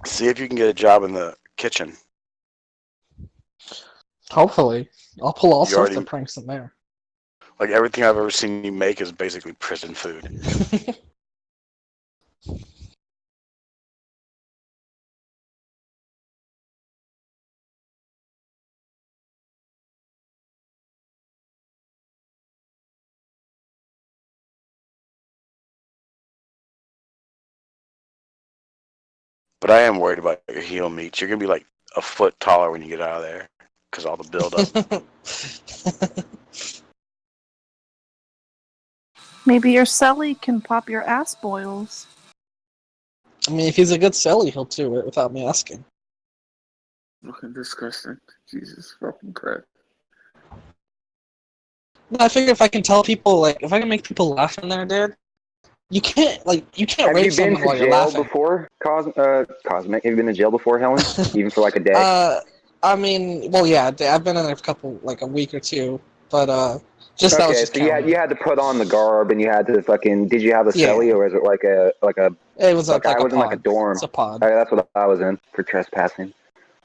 See if you can get a job in the kitchen. Hopefully. I'll pull all You sorts already- of pranks in there. Like everything I've ever seen you make is basically prison food. But I am worried about your heel meats. You're gonna be like a foot taller when you get out of there because all the buildup. Maybe your celly can pop your ass boils. I mean, if he's a good celly, he'll do it without me asking. Looking disgusting. Jesus fucking Christ. No, I figure if I can tell people, like, if I can make people laugh in there, dude, you can't Have rape you been someone to while you're jail laughing. before, Cosmic? Have you been to jail before, Helen? Even for like a day? I mean, well, yeah, I've been in there for a week or two, but, just that was Okay, just so you had to put on the garb and you had to fucking. Did you have a Yeah. celly or is it like a It was like like I a was in like a pod. dorm? It's a pod. That's what I was in for trespassing.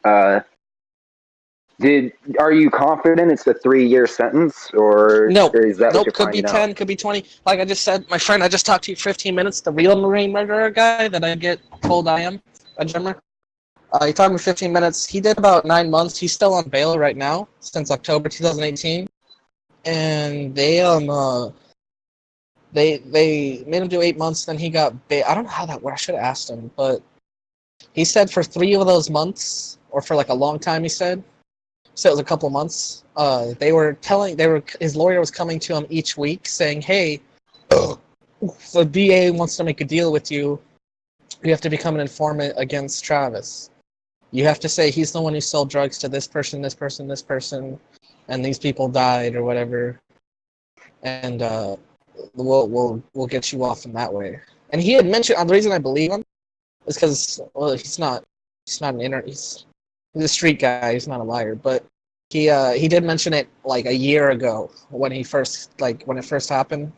Are you confident it's a 3-year sentence or Nope. is that what Nope, you're could be finding out? 10, could be 20. Like I just said, my friend I just talked to you 15 minutes, the real Marine murderer guy that I get told I am, a Gemmer. He talked to me 15 minutes. He did about 9 months. He's still on bail right now, since October 2018. And they made him do 8 months, then he got I don't know how that worked. I should have asked him, but he said for 3 of those months, or for like a long time, he said it was a couple months, his lawyer was coming to him each week saying, hey, the DA wants to make a deal with you. You have to become an informant against Travis. You have to say he's the one who sold drugs to this person, this person, this person, and these people died or whatever. And we'll get you off in that way. And he had mentioned, the reason I believe him is because, well, he's not he's a street guy, he's not a liar, but he did mention it like a year ago when it first happened.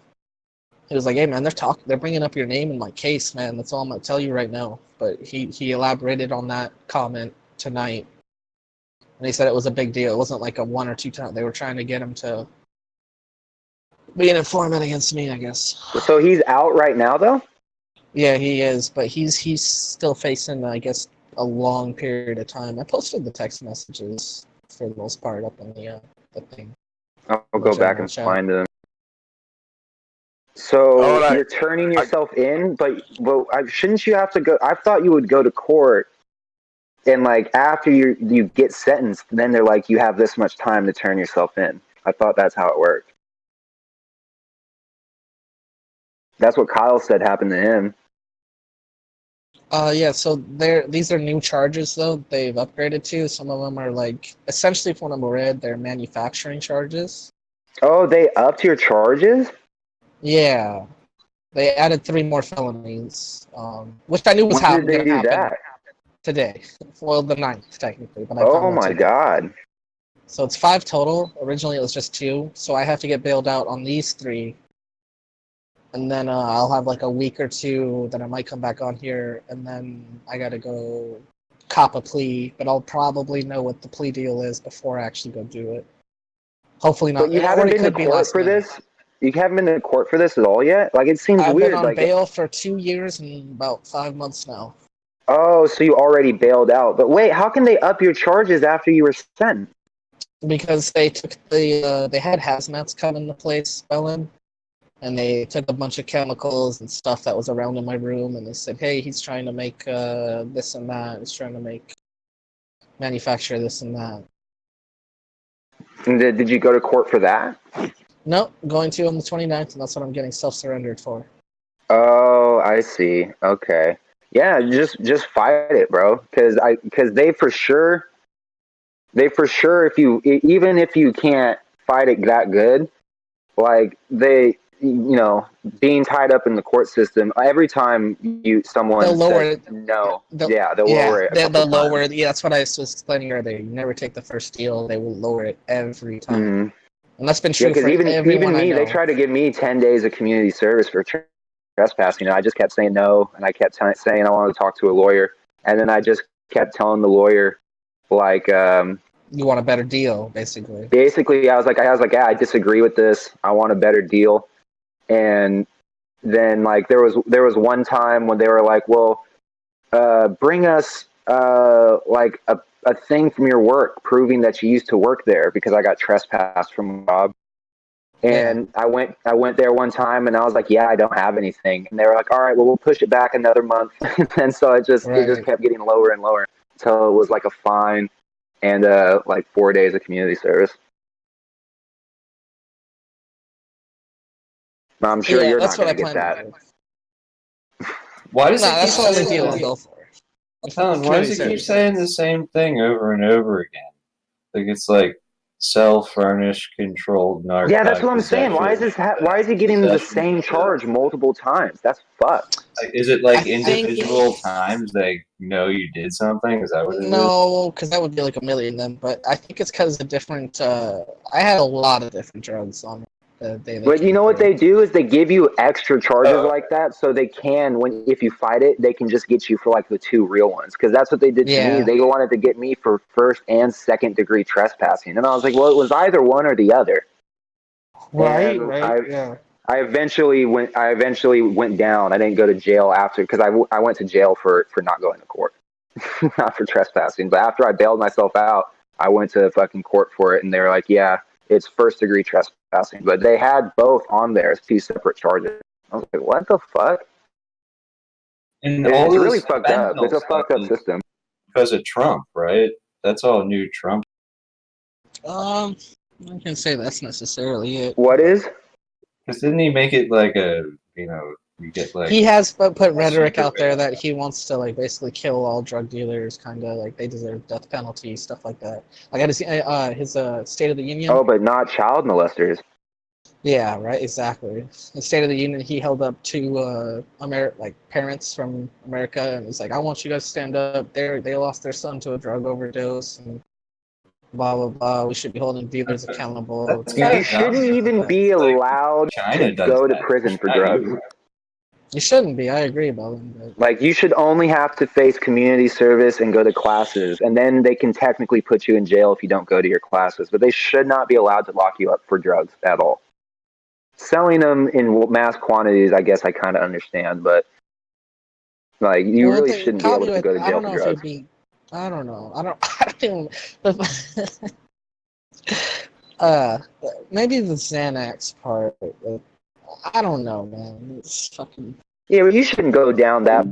He was like, hey man, they're bringing up your name in my case, man. That's all I'm gonna tell you right now. But he elaborated on that comment tonight. And he said it was a big deal. It wasn't like a 1 or 2 time. They were trying to get him to be an informant against me, I guess. So he's out right now, though? Yeah, he is, but he's still facing, I guess, a long period of time. I posted the text messages for the most part up in the thing. I'll in the go back general and chat. find them. Oh, So and you're turning yourself in, but shouldn't you have to go? I thought you would go to court, and like after you get sentenced, then they're like you have this much time to turn yourself in. I thought that's how it worked. That's what Kyle said happened to him. Yeah, so these are new charges though they've upgraded to. Some of them are like essentially from what I read, they're manufacturing charges. Oh, they upped your charges? Yeah. They added 3 more felonies, which I knew was When did they gonna do happen that? today. Well, the 9th technically, but I found Oh out my today. god. So it's 5 total. Originally it was just 2, so I have to get bailed out on these 3. And then I'll have like a week or 2 that I might come back on here, and then I gotta go cop a plea, but I'll probably know what the plea deal is before I actually go do it. Hopefully not. But you Or haven't it been to could be court last for minute. this? You haven't been to court for this at all yet? Like it seems I've been weird. on Like bail for 2 years and about 5 months now. oh, so you already bailed out. But wait, how can they up your charges after you were sentenced? Because they took they had hazmats come into place, Bellin, and they took a bunch of chemicals and stuff that was around in my room, and they said, "Hey, he's trying to make this and that. He's trying to manufacture this and that." And did you go to court for that? Nope, going to on the 29th, and that's what I'm getting self-surrendered for. Oh, I see. Okay. Yeah, just fight it, bro. Because they for sure, if you even if you can't fight it that good, like being tied up in the court system, every time someone They'll lower says it. no, They'll lower it a couple they'll lower times. it. Yeah, that's what I was explaining earlier. You never take the first deal. They will lower it every time. Mm-hmm. And that's been Yeah, true because for everyone even I me, they know. tried to give me 10 days of community service for trespassing, and I just kept saying no, and I kept saying I wanted to talk to a lawyer, and then I just kept telling the lawyer, like, You want a better deal, basically. basically, I was like, yeah, I disagree with this. I want a better deal, and then like there was one time when they were like, well, bring us like a thing from your work proving that you used to work there because I got trespassed from a job. And I went there one time and I was like, yeah, I don't have anything. And they were like, all right, well, we'll push it back another month. And so it just kept getting lower and lower until it was like a fine and like 4 days of community service. I'm sure you're not going to get that. Why does Nah, it keep that's the only saying deal I'll go for. Colin, why does it keep saying the same thing over and over again? Like it's like self-furnished, controlled narcotic. Yeah, that's what I'm saying. Why is why is he getting the same charge multiple times? That's fucked. Like, is it like individual times they know you did something? Is that what it is? No, because that would be like a million then. But I think it's because of different. I had a lot of different drugs on the day. But you know what they do is they give you extra charges like that, so they can, if you fight it, they can just get you for like the 2 real ones. Because that's what they did to me. They wanted to get me for 1st and 2nd degree trespassing, and I was like, well, it was either one or the other. Right. I eventually went down. I didn't go to jail after because I went to jail for not going to court, not for trespassing. But after I bailed myself out, I went to fucking court for it, and they were like, yeah, it's 1st degree trespassing. But they had both on there as 2 separate charges. I was like, what the fuck? And It's all really this fucked up. It's a fucked up system. Because of Trump, right? That's all new Trump. I can't say that's necessarily it. What is? Because didn't he make it like you get like... He has put rhetoric out there that he wants to like basically kill all drug dealers, kind of like they deserve death penalty, stuff like that. I got to see his State of the Union. Oh, but not child molesters. Yeah, right. Exactly. In State of the Union, he held up 2 parents from America, and was like, "I want you guys to stand up. They lost their son to a drug overdose, and blah blah blah. We should be holding dealers accountable." You shouldn't even be allowed to go to prison for drugs. You shouldn't be. I agree about it. Like, you should only have to face community service and go to classes, and then they can technically put you in jail if you don't go to your classes. But they should not be allowed to lock you up for drugs at all. Selling them in mass quantities, I guess I kind of understand, but like you really shouldn't be able to go to jail for drugs. I don't know. I don't even. Maybe the Xanax part. I don't know, man. It's fucking. Yeah, but you shouldn't go down that.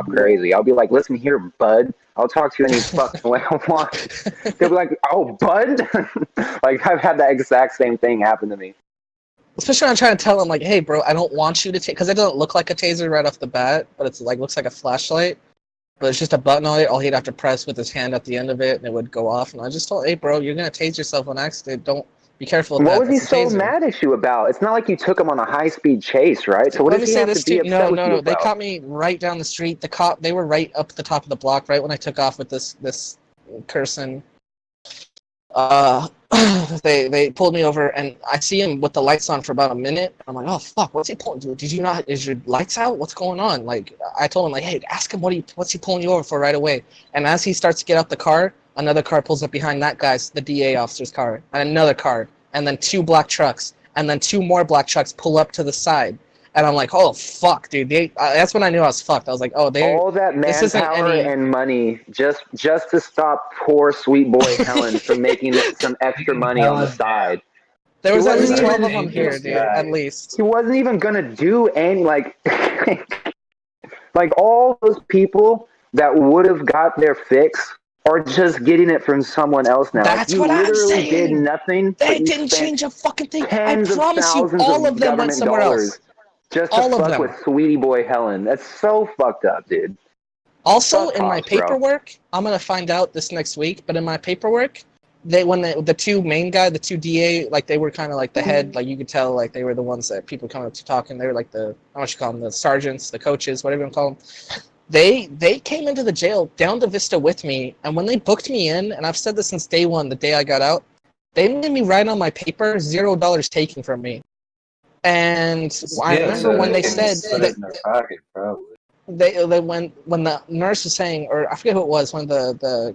Crazy. I'll be like, listen here, bud. I'll talk to you any fucking way I want. They'll be like, oh, bud. Like I've had that exact same thing happen to me. Especially when I'm trying to tell him, like, hey, bro, I don't want you to take, because it doesn't look like a taser right off the bat, but it's like looks like a flashlight. But it's just a button on it. All he'd have to press with his hand at the end of it, and it would go off. And I just told, hey, bro, you're gonna tase yourself on accident. Don't be careful with What that. was he That's a so taser. mad at you about? It's not like you took him on a high-speed chase, right? So what Let does me he say have this to be too. upset with you No. They about? caught me right down the street. They were right up the top of the block, right when I took off with this person. They pulled me over, and I see him with the lights on for about a minute. I'm like, oh fuck, what's he pulling? Did you not? Is your lights out? What's going on? Like, I told him, like, hey, ask him what's he pulling you over for right away. And as he starts to get out the car, another car pulls up behind that guy's, the DA officer's car, and another car, and then two black trucks, and then two more black trucks pull up to the side. And I'm like, oh fuck, dude. That's when I knew I was fucked. I was like, oh, All that this isn't manpower any. and money just to stop poor sweet boy Helen from making some extra money on the Helen, side. There He was at wasn't least 12 even of them here, dude. At least. he wasn't even gonna do any like like all those people that would have got their fix are just getting it from someone else now. Like, That's you what I'm literally did saying. nothing, They but you didn't spent change a fucking thing. I tens of promise you, thousands all of of them went government somewhere dollars else. just to All of fuck them. with sweetie boy Helen. That's so fucked up, dude. Also, Fuck in my Pops, bro. paperwork, I'm gonna find out this next week. But in my paperwork, the two main guy, the two DA, like they were kind of like the head, like you could tell, like they were the ones that people come up to talk, and they were like the, how much you call them, the sergeants, the coaches, whatever you want to call them. They came into the jail down to Vista with me, and when they booked me in, and I've said this since day one, the day I got out, they made me write on my paper $0 taken from me. And I remember when they said put it in their pocket, probably. they when the nurse was saying, or I forget who it was, one of the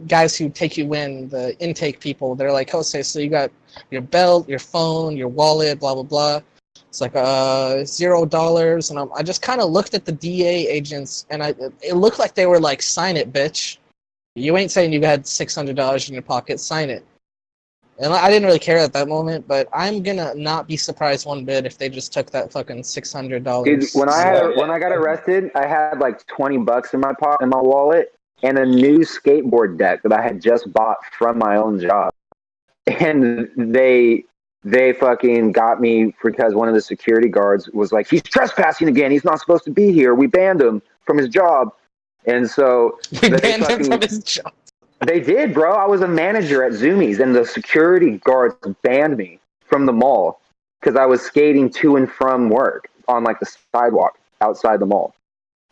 guys who take you in, the intake people, they're like, oh, say, so you got your belt, your phone, your wallet, blah blah blah. It's like $0, and I just kind of looked at the DA agents, and it looked like they were like, sign it, bitch. You ain't saying you had $600 in your pocket. Sign it. And I didn't really care at that moment, but I'm gonna not be surprised one bit if they just took that fucking Dude, $600. when I got arrested, I had like $20 in my pocket, in my wallet, and a new skateboard deck that I had just bought from my own job. And they fucking got me because one of the security guards was like, he's trespassing again. He's not supposed to be here. We banned him from his job. And so We they banned him fucking from his job. they did, bro. I was a manager at Zoomies, and the security guards banned me from the mall because I was skating to and from work on like the sidewalk outside the mall.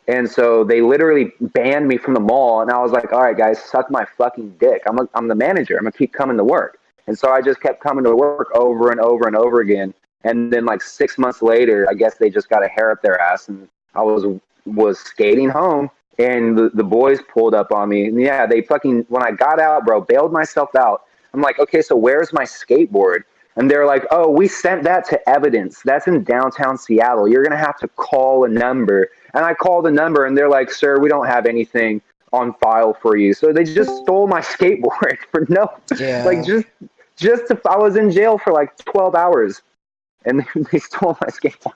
And so they literally banned me from the mall, and I was like, all right, guys, suck my fucking dick. I'm the manager. I'm going to keep coming to work. And so I just kept coming to work over and over and over again. And then like 6 months later, I guess they just got a hair up their ass, and I was skating home, and the boys pulled up on me. And yeah, they fucking, when I got out, bro, bailed myself out. I'm like, okay, so where's my skateboard? And they're like, oh, we sent that to evidence. That's in downtown Seattle. You're going to have to call a number. And I called the number, and they're like, sir, we don't have anything on file for you. So they just stole my skateboard for no, like I was in jail for like 12 hours, and they stole my skateboard.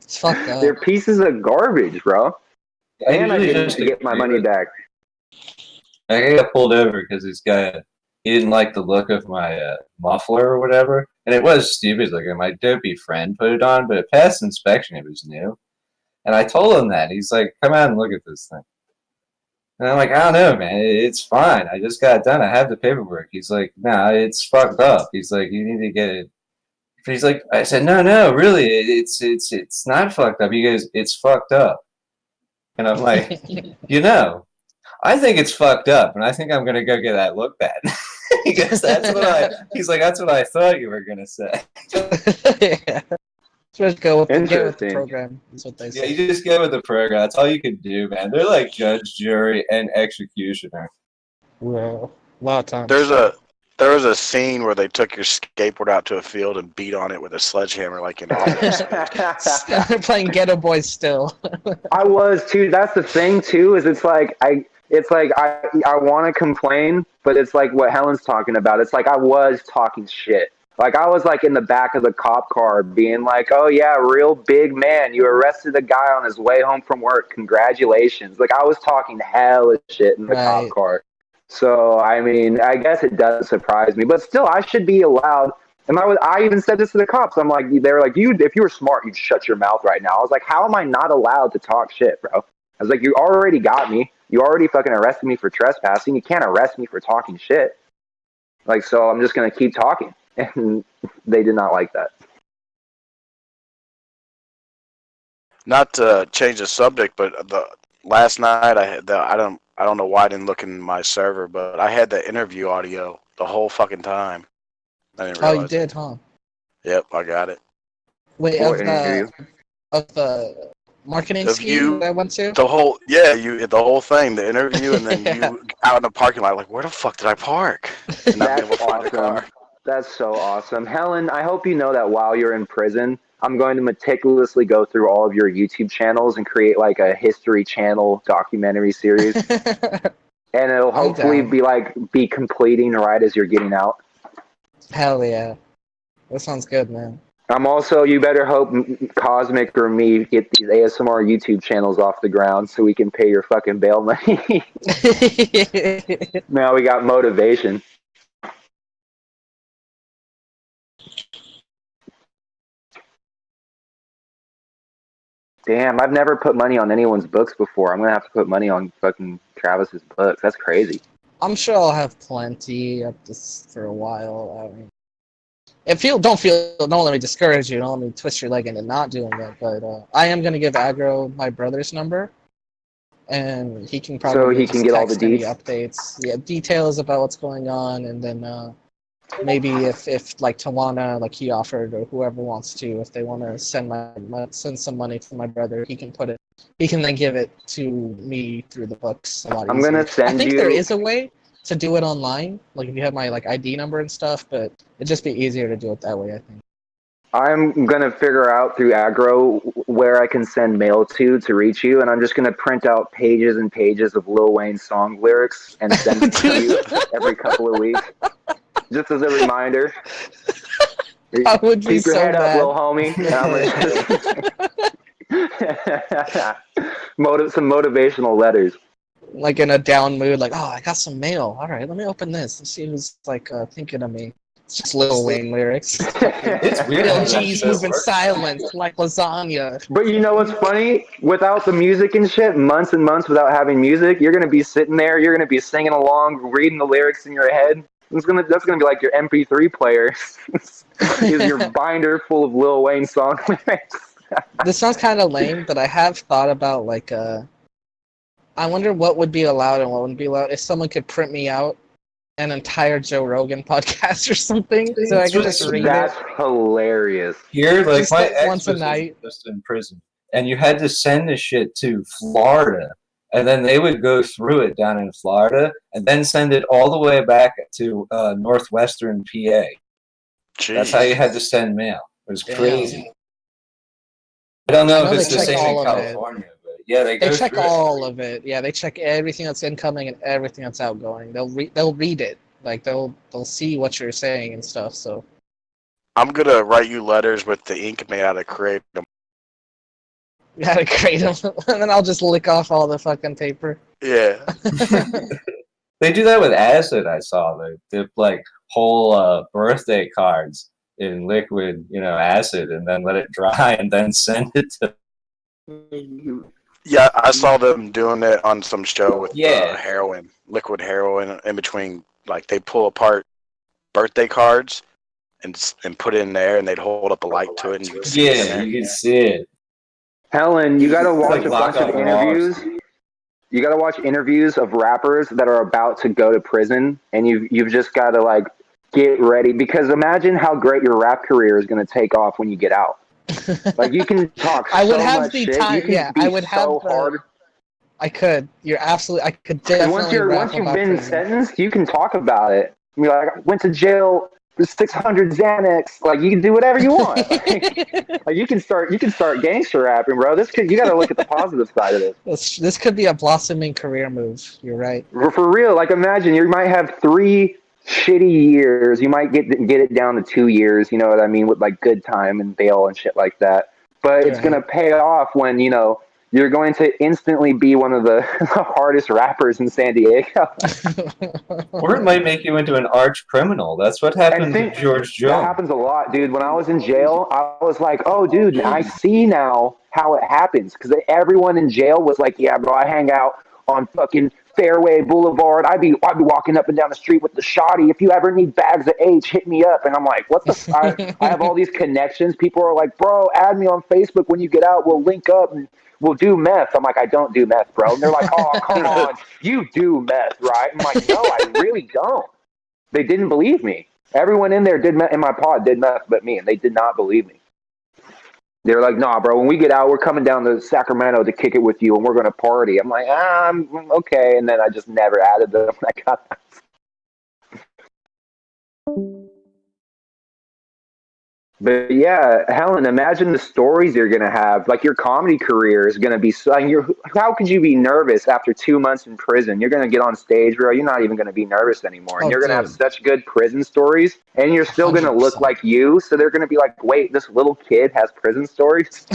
It's fucked up. They're pieces of garbage, bro. And I didn't get my money back. I got pulled over because this guy, he didn't like the look of my muffler or whatever. And it was stupid looking. My dopey friend put it on, but it passed inspection. It was new. And I told him that. He's like, come out and look at this thing. And I'm like, I don't know, man. It's fine. I just got it done. I have the paperwork. He's like, nah, it's fucked up. He's like, you need to get it. He's like, I said, no, really, it's not fucked up. He goes, it's fucked up. And I'm like, I think it's fucked up, and I think I'm gonna go get that looked at. He goes, he's like, that's what I thought you were gonna say. Yeah. Just go with the program. That's what they say. Yeah, you just go with the program. That's all you can do, man. They're like judge, jury, and executioner. Well, a lot of times. There was a scene where they took your skateboard out to a field and beat on it with a sledgehammer, like in Office. They're playing Ghetto Boys still. I was too. That's the thing too. Is it's like I want to complain, but it's like what Helen's talking about. It's like I was talking shit. Like I was like in the back of the cop car being like, oh yeah, real big man. You arrested a guy on his way home from work. Congratulations. Like I was talking hella shit in the cop car. So, I mean, I guess it doesn't surprise me, but still I should be allowed. And I even said this to the cops. I'm like, they were like, if you were smart, you'd shut your mouth right now. I was like, how am I not allowed to talk shit, bro? I was like, you already got me. You already fucking arrested me for trespassing. You can't arrest me for talking shit. Like, so I'm just going to keep talking. And they did not like that. Not to change the subject, but last night I don't know why I didn't look in my server, but I had the interview audio the whole fucking time. I didn't realize. Oh, you did, huh? Yep, I got it. Wait, of the marketing scheme that I went to? The whole thing, the interview, and then you out in the parking lot, like, where the fuck did I park? And not be able to find a car. That's so awesome. Helen, I hope you know that while you're in prison, I'm going to meticulously go through all of your YouTube channels and create like a History Channel documentary series. And it'll hopefully be completing right as you're getting out. Hell yeah. That sounds good, man. I'm also, you better hope Cosmic or me get these ASMR YouTube channels off the ground so we can pay your fucking bail money. Now we got motivation. Damn, I've never put money on anyone's books before. I'm going to have to put money on fucking Travis's books. That's crazy. I'm sure I'll have plenty up this for a while. I mean, don't let me discourage you. Don't let me twist your leg into not doing it. But I am going to give Agro my brother's number. And he can probably so he can get all the updates. Yeah, details about what's going on. And then maybe if like Tawana, like he offered, or whoever wants to, if they want to send some money to my brother, he can then give it to me through the books a lot easier. I'm gonna send you. I think there is a way to do it online, like if you have my like ID number and stuff, but it'd just be easier to do it that way, I think. I'm gonna figure out through aggro where I can send mail to reach you, and I'm just gonna print out pages and pages of Lil Wayne song lyrics and send them to you every couple of weeks, just as a reminder. That would be Keep your so head up, bad. little homie. And I'm gonna just some motivational letters. Like in a down mood, like, oh, I got some mail. All right, let me open this. Let's see who's like thinking of me. It's just Lil Wayne lyrics. It's weird how that LG's shit moving works. silent like lasagna. But you know what's funny? Without the music and shit, months and months without having music, you're gonna be sitting there, you're gonna be singing along, reading the lyrics in your head. That's gonna be like your MP3 player. Is your binder full of Lil Wayne song lyrics? This sounds kind of lame, but I have thought about like I wonder what would be allowed and what wouldn't be allowed if someone could print me out an entire Joe Rogan podcast or something, so I could just read That's it. hilarious. Here, like Just my like ex once a was night. just in prison, and you had to send the shit to Florida, and then they would go through it down in Florida, and then send it all the way back to northwestern PA. That's how you had to send mail. It was crazy. I don't know if they it's the check same all in of it. California, but yeah, they They go check through it. all of it. Yeah, they check everything that's incoming and everything that's outgoing. They'll read it. Like they'll see what you're saying and stuff. So I'm gonna write you letters with the ink made out of kratom. you gotta create them, and then I'll just lick off all the fucking paper. Yeah. They do that with acid. I saw they dip like whole birthday cards in liquid, acid, and then let it dry, and then send it to. Yeah, I saw them doing it on some show with Yeah. heroin, liquid heroin, in between. Like they pull apart birthday cards and put it in there, and they'd hold up a light to it, and you could see it in Yeah, there. you can see it. Helen, you gotta watch like a bunch Lock of on the Wall or interviews. You gotta watch interviews of rappers that are about to go to prison, and you've just gotta like get ready, because imagine how great your rap career is gonna take off when you get out. Like you can talk I would so have much the shit. time. You can Yeah, be I would have so the. hard. I could. You're absolutely. I could And definitely rap once you've about been prison. sentenced, you can talk about it. You're like, I went to jail for 600 Xanax. Like you can do whatever you want. Like you can start gangster rapping, bro. You got to look at the positive side of this. This could be a blossoming career move. You're right. For real, like imagine you might have 3 shitty years. You might get it down to 2 years. You know what I mean, with like good time and bail and shit like that. But it's gonna pay off when you're going to instantly be one of the hardest rappers in San Diego. Or it might make you into an arch criminal. That's what happened to George That Jones. happens a lot, dude. When I was in jail, I was like, oh, dude, I see now how it happens. Because everyone in jail was like, yeah, bro, I hang out on fucking Fairway Boulevard. I'd be walking up and down the street with the shoddy. If you ever need bags of H, hit me up. And I'm like, what the I have all these connections. People are like, bro, add me on Facebook when you get out. We'll link up and we'll do meth. I'm like, I don't do meth, bro. And they're like, oh, come on. You do meth, right? I'm like, no, I really don't. They didn't believe me. Everyone in there in my pod did meth but me, and they did not believe me. They're like, nah, bro, when we get out, we're coming down to Sacramento to kick it with you, and we're going to party. I'm like, I'm okay. And then I just never added them when I got out. But yeah, Helen, imagine the stories you're going to have. Like your comedy career is going to be how could you be nervous after 2 months in prison? You're going to get on stage, bro. You're not even going to be nervous anymore. And you're going to have such good prison stories, and you're still going to look like you. So they're going to be like, wait, this little kid has prison stories?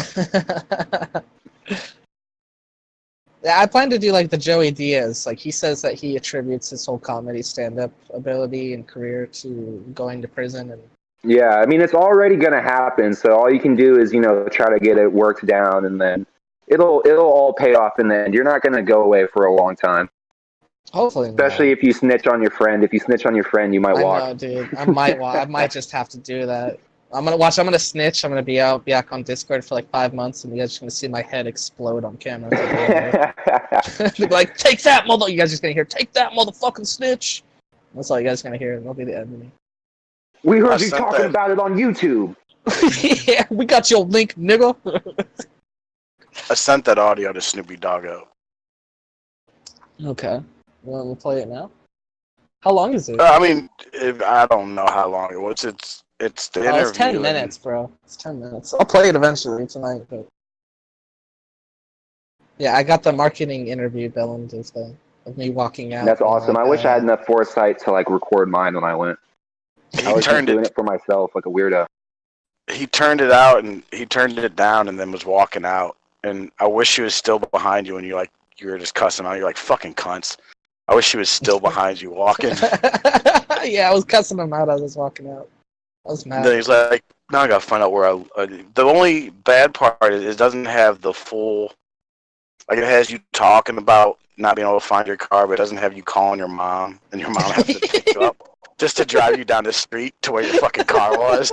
Yeah, I plan to do like the Joey Diaz. Like he says that he attributes his whole comedy stand-up ability and career to going to prison. And Yeah, I mean, it's already going to happen. So all you can do is, try to get it worked down, and then it'll all pay off in the end. You're not going to go away for a long time. Hopefully Especially if you snitch on your friend. If you snitch on your friend, you might walk. I know, dude. I might just have to do that. I'm gonna snitch. I'm gonna be back on Discord for like 5 months, and you guys are gonna see my head explode on camera. Be like, take that, mother! You guys are just gonna hear, take that, motherfucking snitch. That's all you guys are gonna hear. That'll be the end of me. We heard you talking about it on YouTube. Yeah, we got your link, nigga. I sent that audio to Snoopy Doggo. Okay. We'll play it now. How long is it? I mean, I don't know how long it was. It's It's the Oh, it's 10 interview. minutes, bro. It's 10 minutes. I'll play it eventually tonight, but yeah, I got the marketing interview, Dylan, just of me walking out. That's being awesome. like, I wish I had enough foresight to like record mine when I went. I was just doing it for myself, like a weirdo. He turned it out and he turned it down and then was walking out. And I wish he was still behind you and you were just cussing out. You're like, fucking cunts. I wish he was still behind you walking. Yeah, I was cussing him out as I was walking out. I was And mad. then he's like, now I gotta find out where the only bad part is it doesn't have the full, like it has you talking about not being able to find your car, but it doesn't have you calling your mom and your mom has to pick you up just to drive you down the street to where your fucking car was.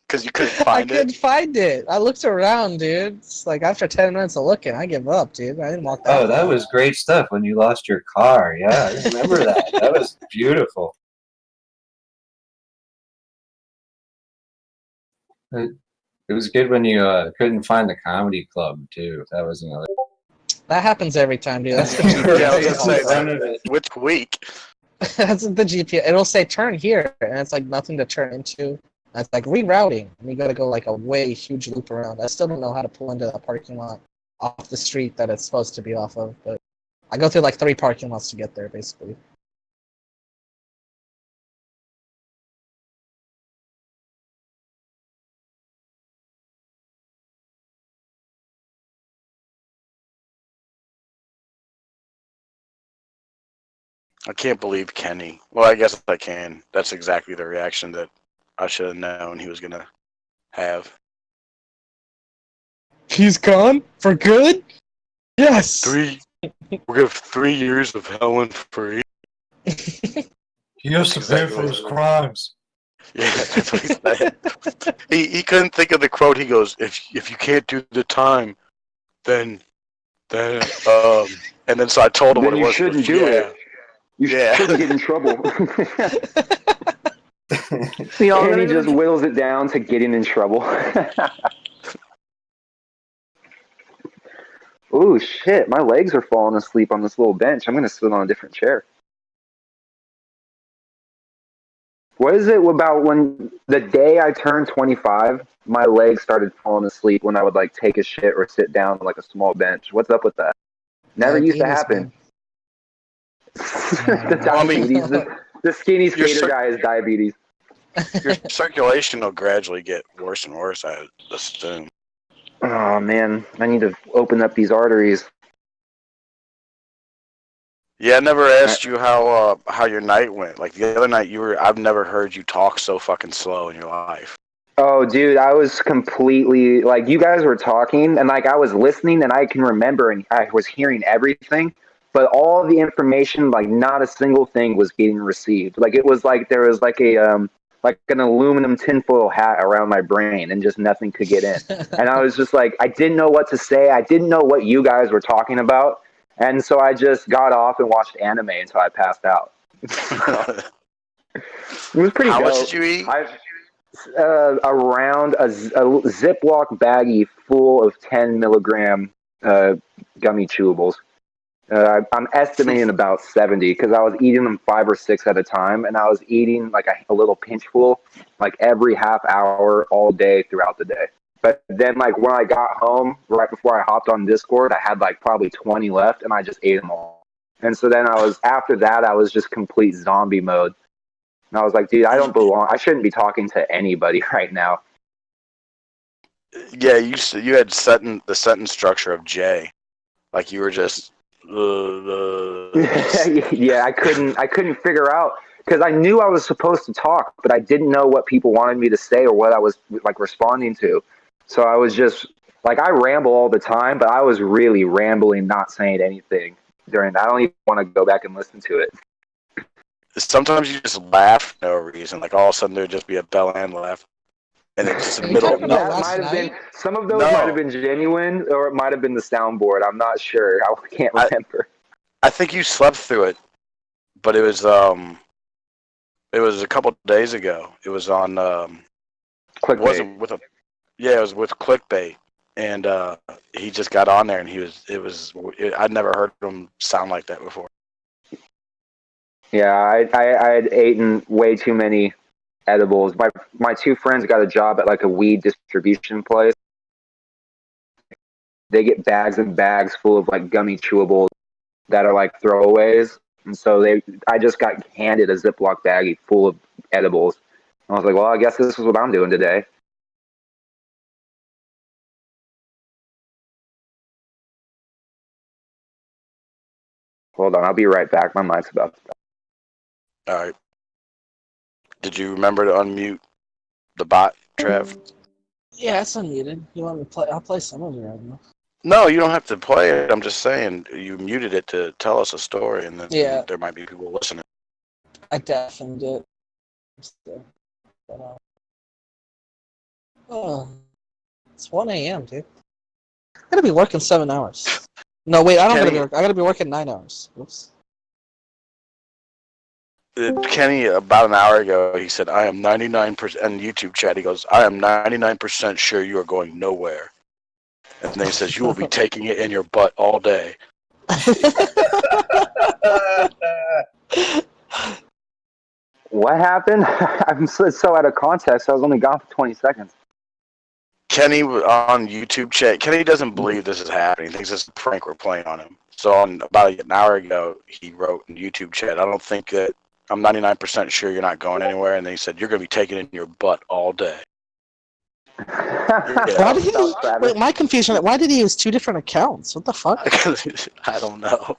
Because you couldn't find I couldn't find it. I looked around, dude. It's like after 10 minutes of looking, I give up, dude. I didn't walk that Oh, that was great stuff when you lost your car. Yeah, I remember that. That was beautiful. It was good when you couldn't find the comedy club too. That was another. That happens every time, dude. That's the Yeah, I was GPS. gonna say that. Which week? That's the GPS. It'll say turn here, and it's like nothing to turn into. And it's like rerouting, and you gotta go like a way huge loop around. I still don't know how to pull into a parking lot off the street that it's supposed to be off of, but I go through like 3 parking lots to get there, basically. I can't believe Kenny. Well, I guess I can. That's exactly the reaction that I should have known he was gonna have. He's gone for good. Yes. We're gonna have 3 years of hell and free. He has to pay for his crimes. Yeah, that's what he said. he couldn't think of the quote. He goes, "If you can't do the time, then and then so I told him Then what it you was. shouldn't do it. You shouldn't get in trouble. Kenny just whittles it down to getting in trouble. Ooh, shit. My legs are falling asleep on this little bench. I'm going to sit on a different chair. What is it about when the day I turned 25, my legs started falling asleep when I would like take a shit or sit down on like a small bench? What's up with that? Never used to happen. The diabetes. The skinny skater guy is diabetes. Your circulation will gradually get worse and worse, I assume. Oh man, I need to open up these arteries. Yeah, I never asked you how your night went. Like the other night, I've never heard you talk so fucking slow in your life. Oh, dude, I was completely like you guys were talking, and like I was listening, and I can remember, and I was hearing everything, but all the information, like not a single thing was getting received. Like it was like there was like a like an aluminum tinfoil hat around my brain, and just nothing could get in. And I was just like, I didn't know what to say. I didn't know what you guys were talking about, and so I just got off and watched anime until I passed out. It was pretty. How dope. much did you eat? Around a Ziploc baggie full of 10 milligram gummy chewables. I'm estimating about 70 because I was eating them 5 or 6 at a time, and I was eating like a little pinchful like every half hour all day throughout the day. But then like when I got home, right before I hopped on Discord, I had like probably 20 left, and I just ate them all. And so then after that, I was just complete zombie mode. And I was like, dude, I don't belong. I shouldn't be talking to anybody right now. Yeah, you had the sentence structure of Jay, like you were just. Yeah, I couldn't figure out because I knew I was supposed to talk, but I didn't know what people wanted me to say or what I was like responding to. So I was just like, I ramble all the time, but I was really rambling, not saying anything during that. I don't even want to go back and listen to it. Sometimes you just laugh for no reason. Like all of a sudden there'd just be a Bell Ann laugh, and it's just in the middle of That might have been some of those might have been genuine, or it might have been the soundboard. I'm not sure. I can't remember. I think you slept through it, but it was a couple days ago. It was on Clickbait. It wasn't with it was with Clickbait, and he just got on there, and I'd never heard him sound like that before. Yeah, I had eaten way too many edibles. My two friends got a job at like a weed distribution place. They get bags and bags full of like gummy chewables that are like throwaways. And so I just got handed a Ziploc baggie full of edibles. I was like, well, I guess this is what I'm doing today. Hold on, I'll be right back. My mic's about to die. All right. Did you remember to unmute the bot, Trev? Yeah, it's unmuted. You want me to play? I'll play some of it right now. No, you don't have to play it. I'm just saying you muted it to tell us a story, and then Yeah. there might be people listening. I deafened it. Oh, it's 1 a.m., dude. I'm gonna be working 7 hours. No, wait, I don't gotta be working. I gotta be working 9 hours. Oops. Kenny, about an hour ago, he said, I am 99%, in YouTube chat, he goes, I am 99% sure you are going nowhere. And then he says, you will be taking it in your butt all day. What happened? I'm so out of context. I was only gone for 20 seconds. Kenny on YouTube chat, Kenny doesn't believe this is happening. He thinks it's a prank we're playing on him. So about an hour ago, he wrote in YouTube chat, I don't think that, I'm 99% sure you're not going anywhere. And then he said, you're going to be taking it in your butt all day. Why did he? Wait, my confusion. Why did he use 2 different accounts? What the fuck? I don't know.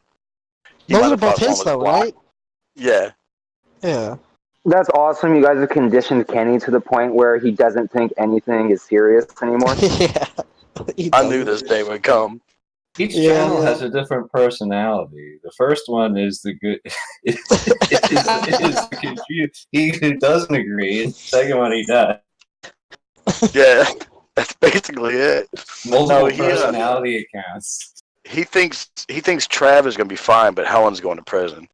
Those are both his, though, right? Yeah. Yeah. That's awesome. You guys have conditioned Kenny to the point where he doesn't think anything is serious anymore. Yeah. I knew this day would come. Each channel has a different personality. The first one is the good. is the confused. He who doesn't agree. The second one he does. Yeah, that's basically it. Multiple personality accounts. He thinks Trav is gonna be fine, but Helen's going to prison.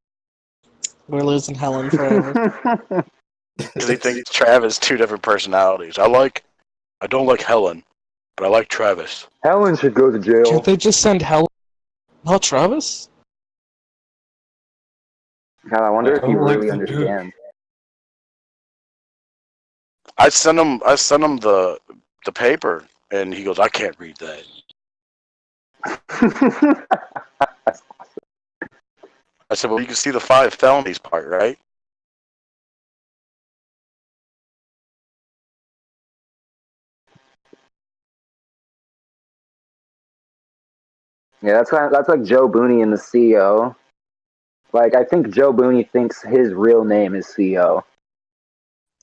We're losing Helen forever. Because he thinks Trav has 2 different personalities. I don't like Helen, but I like Travis. Helen should go to jail. Can't they just send Helen? Not Travis? God, I wonder if he really understands. I sent him the paper, and he goes, I can't read that. I said, well, you can see the 5 felonies part, right? Yeah, that's like Joe Booney in the CEO. Like, I think Joe Booney thinks his real name is CEO.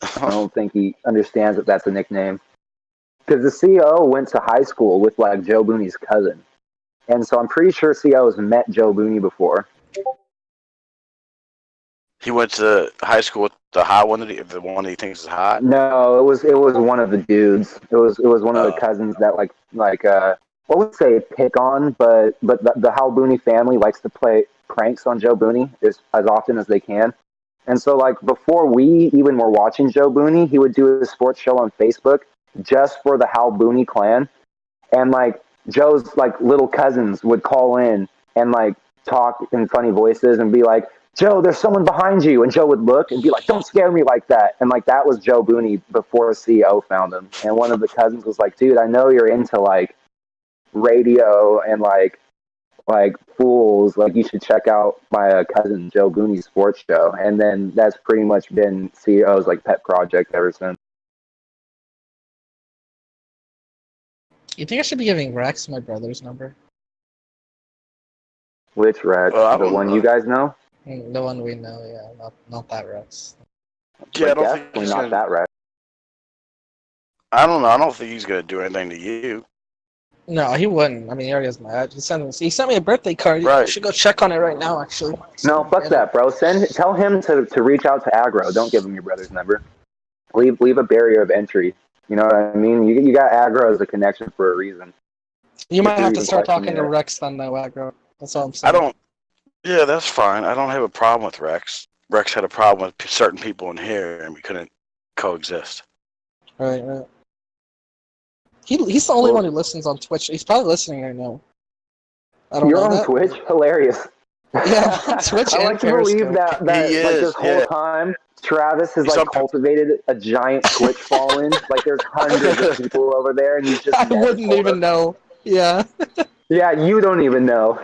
I don't think he understands that that's a nickname. Because the CEO went to high school with, like, Joe Booney's cousin. And so I'm pretty sure CEO has met Joe Booney before. He went to high school with the hot one, the one that he thinks is hot? No, it was one of the dudes. It was one of the cousins that, like what would say pick on, but the Hal Booney family likes to play pranks on Joe Booney as often as they can. And so, like, before we even were watching Joe Booney, he would do a sports show on Facebook just for the Hal Booney clan. And, like, Joe's, like, little cousins would call in and, like, talk in funny voices and be like, Joe, there's someone behind you. And Joe would look and be like, don't scare me like that. And, like, that was Joe Booney before CEO found him. And one of the cousins was like, dude, I know you're into, like, radio and, like fools, like, you should check out my cousin Joe Booney's sports show. And then that's pretty much been CEO's, like, pet project ever since. You think I should be giving Rex my brother's number? Which Rex? The one you guys know? The one we know, yeah. Not that Rex. Yeah, I don't think definitely he's not that Rex. I don't know. I don't think he's going to do anything to you. No, he wouldn't. I mean, he already has my address. He sent me a birthday card. Right. You should go check on it right now, actually. No, fuck that, bro. Tell him to reach out to Aggro. Don't give him your brother's number. Leave a barrier of entry. You know what I mean? You got Aggro as a connection for a reason. You might have to start talking to Rex then, though, Aggro. That's all I'm saying. Yeah, that's fine. I don't have a problem with Rex. Rex had a problem with certain people in here, and we couldn't coexist. Right. He's the only one who listens on Twitch. He's probably listening right now. You're on Twitch? Hilarious. Yeah, on Twitch I and like to believe Periscope. that He like is, this whole yeah. time, Travis has He's like on per- cultivated a giant Twitch following. Like there's hundreds of people over there, and he's just I never wouldn't told even us. know. Yeah. Yeah, you don't even know.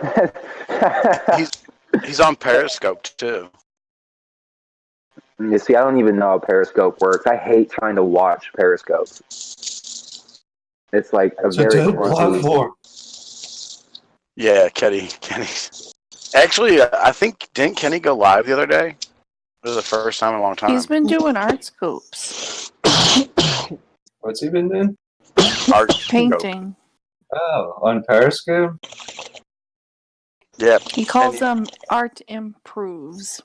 he's on Periscope too. You see, I don't even know how Periscope works. I hate trying to watch Periscope. It's like a It's a very dead clunky. platform. Yeah, Kenny. Actually, I think didn't Kenny go live the other day? This is the first time in a long time. He's been doing art scopes. What's he been doing? Art Painting. Oh, on Periscope? Yeah. He calls them art improves.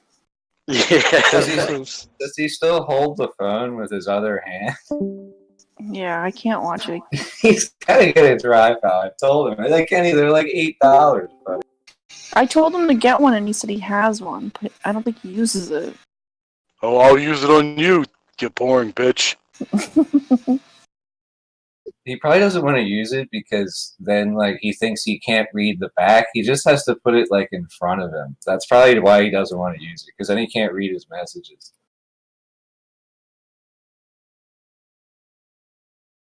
Yeah. Does he still hold the phone with his other hand? Yeah, I can't watch it. He's gotta get a tripod. I told him. They can't either. They're like $8. Buddy. I told him to get one, and he said he has one, but I don't think he uses it. Oh, I'll use it on you, you boring bitch. He probably doesn't want to use it because then, like, he thinks he can't read the back. He just has to put it like in front of him. That's probably why he doesn't want to use it because then he can't read his messages.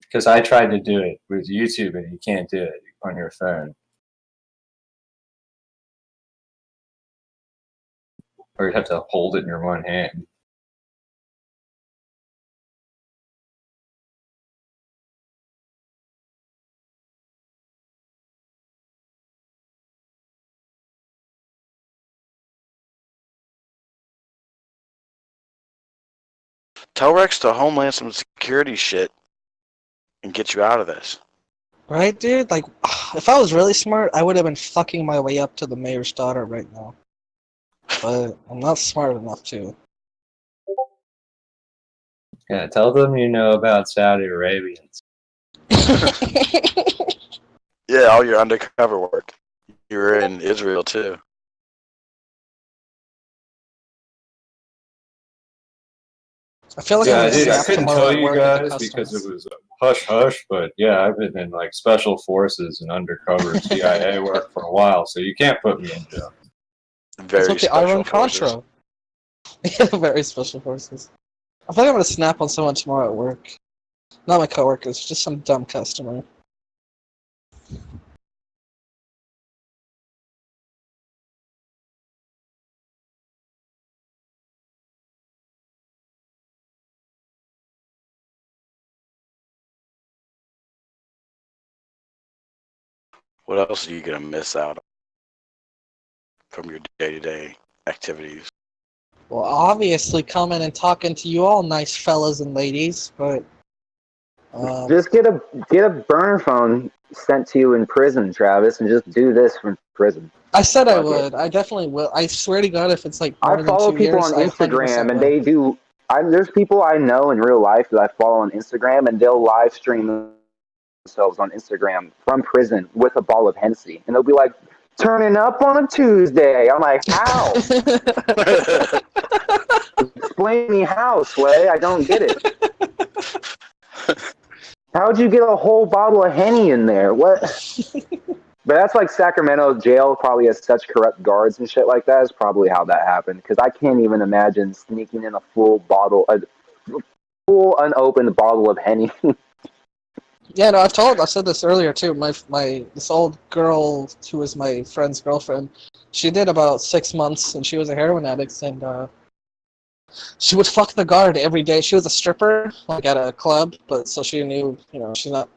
Because I tried to do it with YouTube and you can't do it on your phone. Or you have to hold it in your one hand. Tell Rex to homeland some security shit and get you out of this. Right, dude? Like, if I was really smart, I would have been fucking my way up to the mayor's daughter right now. But I'm not smart enough to. Yeah, tell them you know about Saudi Arabians. Yeah, all your undercover work. You were in Israel too. I feel like Yeah, I'm I gonna did. I snap couldn't tomorrow tell at you work at the guys because customs. it was hush hush, but yeah, I've been in like special forces and undercover CIA work for a while, so you can't put me in jail. It's Very like the special Iron forces. Contra. Yeah, very special forces. I feel like I'm gonna snap on someone tomorrow at work. Not my coworkers, just some dumb customer. What else are you gonna miss out on from your day-to-day activities? Well, obviously coming and talking to you all nice fellas and ladies, but Just get a burner phone sent to you in prison, Travis, and just do this from prison. I said I Fuck it. would. I definitely will. I swear to God, if it's like I more than follow 2 people years, on I Instagram, 100% and will. they do. There's people I know in real life that I follow on Instagram, and they'll live stream themselves on Instagram from prison with a bottle of Hennessy, and they'll be like, "Turning up on a Tuesday." I'm like, "How? Explain me how, Sway. I don't get it. How'd you get a whole bottle of Henny in there? What?" But that's like Sacramento jail probably has such corrupt guards and shit like that. Is probably how that happened. Because I can't even imagine sneaking in a full unopened bottle of Henny. Yeah, no, I said this earlier too. This old girl who was my friend's girlfriend, she did about 6 months, and she was a heroin addict, and she would fuck the guard every day. She was a stripper, like at a club, but so she knew, she's not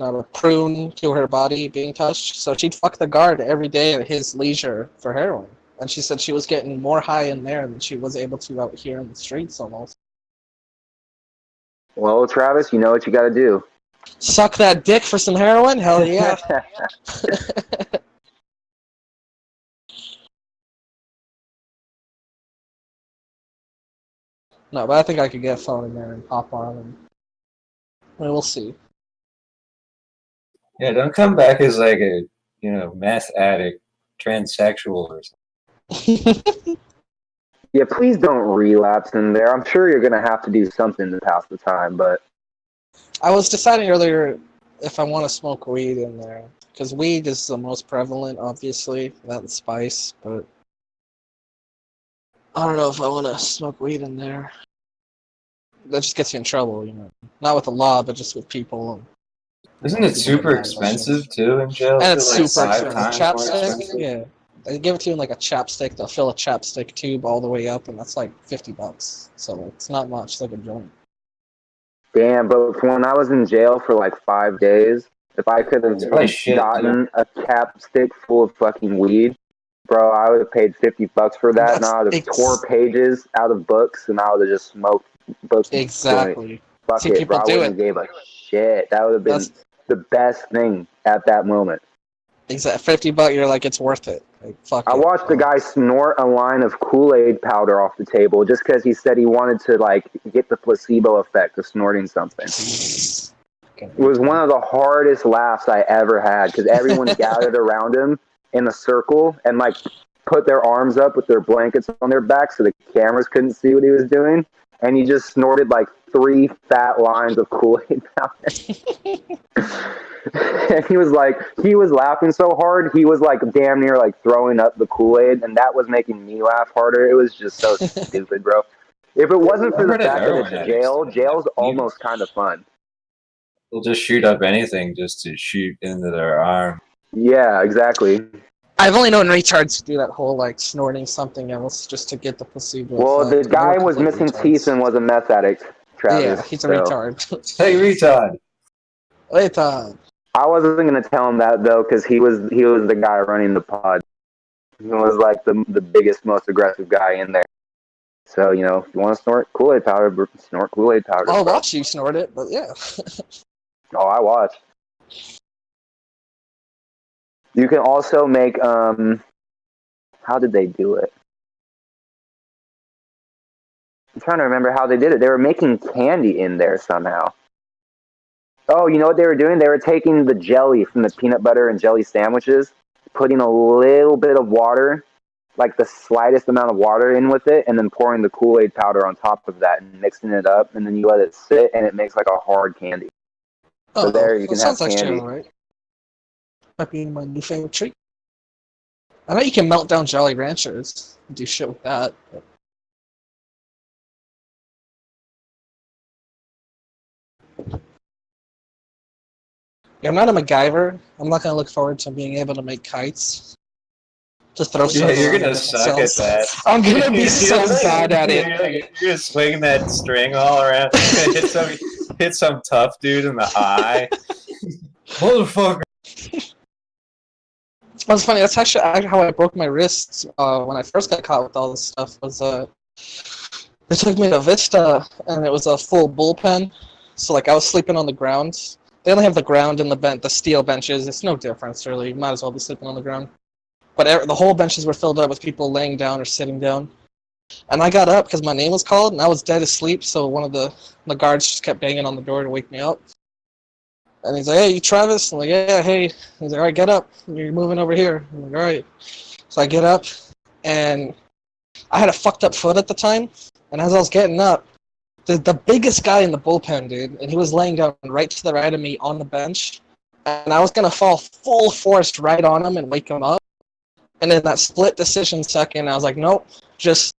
a prune to her body being touched. So she'd fuck the guard every day at his leisure for heroin. And she said she was getting more high in there than she was able to out here in the streets almost. Well, Travis, you know what you got to do. Suck that dick for some heroin? Hell yeah. No, but I think I could get a phone in there and hop on, and we'll see. Yeah, don't come back as like a meth addict, transsexual or something. Yeah, please don't relapse in there. I'm sure you're gonna have to do something to pass the time, but I was deciding earlier if I want to smoke weed in there, because weed is the most prevalent, obviously, without the spice, but I don't know if I want to smoke weed in there. That just gets you in trouble, Not with the law, but just with people. Isn't it People get super mad about shit. expensive too in jail? And Is it's it like super 5 expensive. times more Chapstick, expensive? yeah. They give it to you in like a chapstick. They'll fill a chapstick tube all the way up, and that's like $50. So it's not much. It's like a joint. Damn, but when I was in jail for like 5 days, if I could have Probably shit, gotten a chapstick full of fucking weed, bro, I would have paid $50 for that, and I would have tore pages out of books, and I would have just smoked books. Exactly. Fuck See, it, people bro. I do wouldn't have it. gave a shit. That would have been the best thing at that moment. Exactly. $50, you're like, it's worth it. Like, fuck I it. watched the guy snort a line of Kool-Aid powder off the table just because he said he wanted to like get the placebo effect of snorting something. It was one of the hardest laughs I ever had because everyone gathered around him in a circle and like put their arms up with their blankets on their back so the cameras couldn't see what he was doing. And he just snorted like 3 fat lines of Kool-Aid powder. And he was laughing so hard, he was like damn near like throwing up the Kool-Aid, and that was making me laugh harder. It was just so stupid, bro. If it wasn't for the fact that it's jail's almost kind of fun. They'll just shoot up anything just to shoot into their arm. Yeah, exactly. I've only known retards do that whole like snorting something else just to get the placebo. Well, the effect. They were guy was complete missing retards. teeth and was a meth addict, Travis. Yeah, he's a retard. Hey, retard. Retard. I wasn't gonna tell him that though, because he was the guy running the pod. He was like the biggest, most aggressive guy in there. So if you want to snort Kool-Aid powder, snort Kool-Aid powder. I'll bro. watch you snort it, but yeah. Oh, I watch. You can also make how did they do it? I'm trying to remember how they did it. They were making candy in there somehow. Oh, you know what they were doing? They were taking the jelly from the peanut butter and jelly sandwiches, putting a little bit of water, like the slightest amount of water in with it, and then pouring the Kool-Aid powder on top of that and mixing it up, and then you let it sit, and it makes like a hard candy. So there you can have sounds like candy. chill, right? Might be my new favorite treat. I know you can melt down Jolly Ranchers and do shit with that. But... Yeah, I'm not a MacGyver. I'm not gonna look forward to being able to make kites. Just throw stuff Yeah, you're around gonna and suck at that. I'm gonna be so bad at it. You're gonna swing that string all around. You're gonna hit some tough dude in the eye. Motherfucker. That's funny. That's actually how I broke my wrists when I first got caught with all this stuff. They took me to Vista, and it was a full bullpen. So like I was sleeping on the ground. They only have the ground and the steel benches. It's no difference really. You might as well be sleeping on the ground. But the whole benches were filled up with people laying down or sitting down. And I got up because my name was called, and I was dead asleep. So one of the guards just kept banging on the door to wake me up. And he's like, "Hey, you Travis?" I'm like, "Yeah, hey." He's like, "All right, get up. You're moving over here." I'm like, "All right." So I get up, and I had a fucked up foot at the time. And as I was getting up, the biggest guy in the bullpen, dude, and he was laying down right to the right of me on the bench. And I was going to fall full force right on him and wake him up. And in that split decision second, I was like, nope, just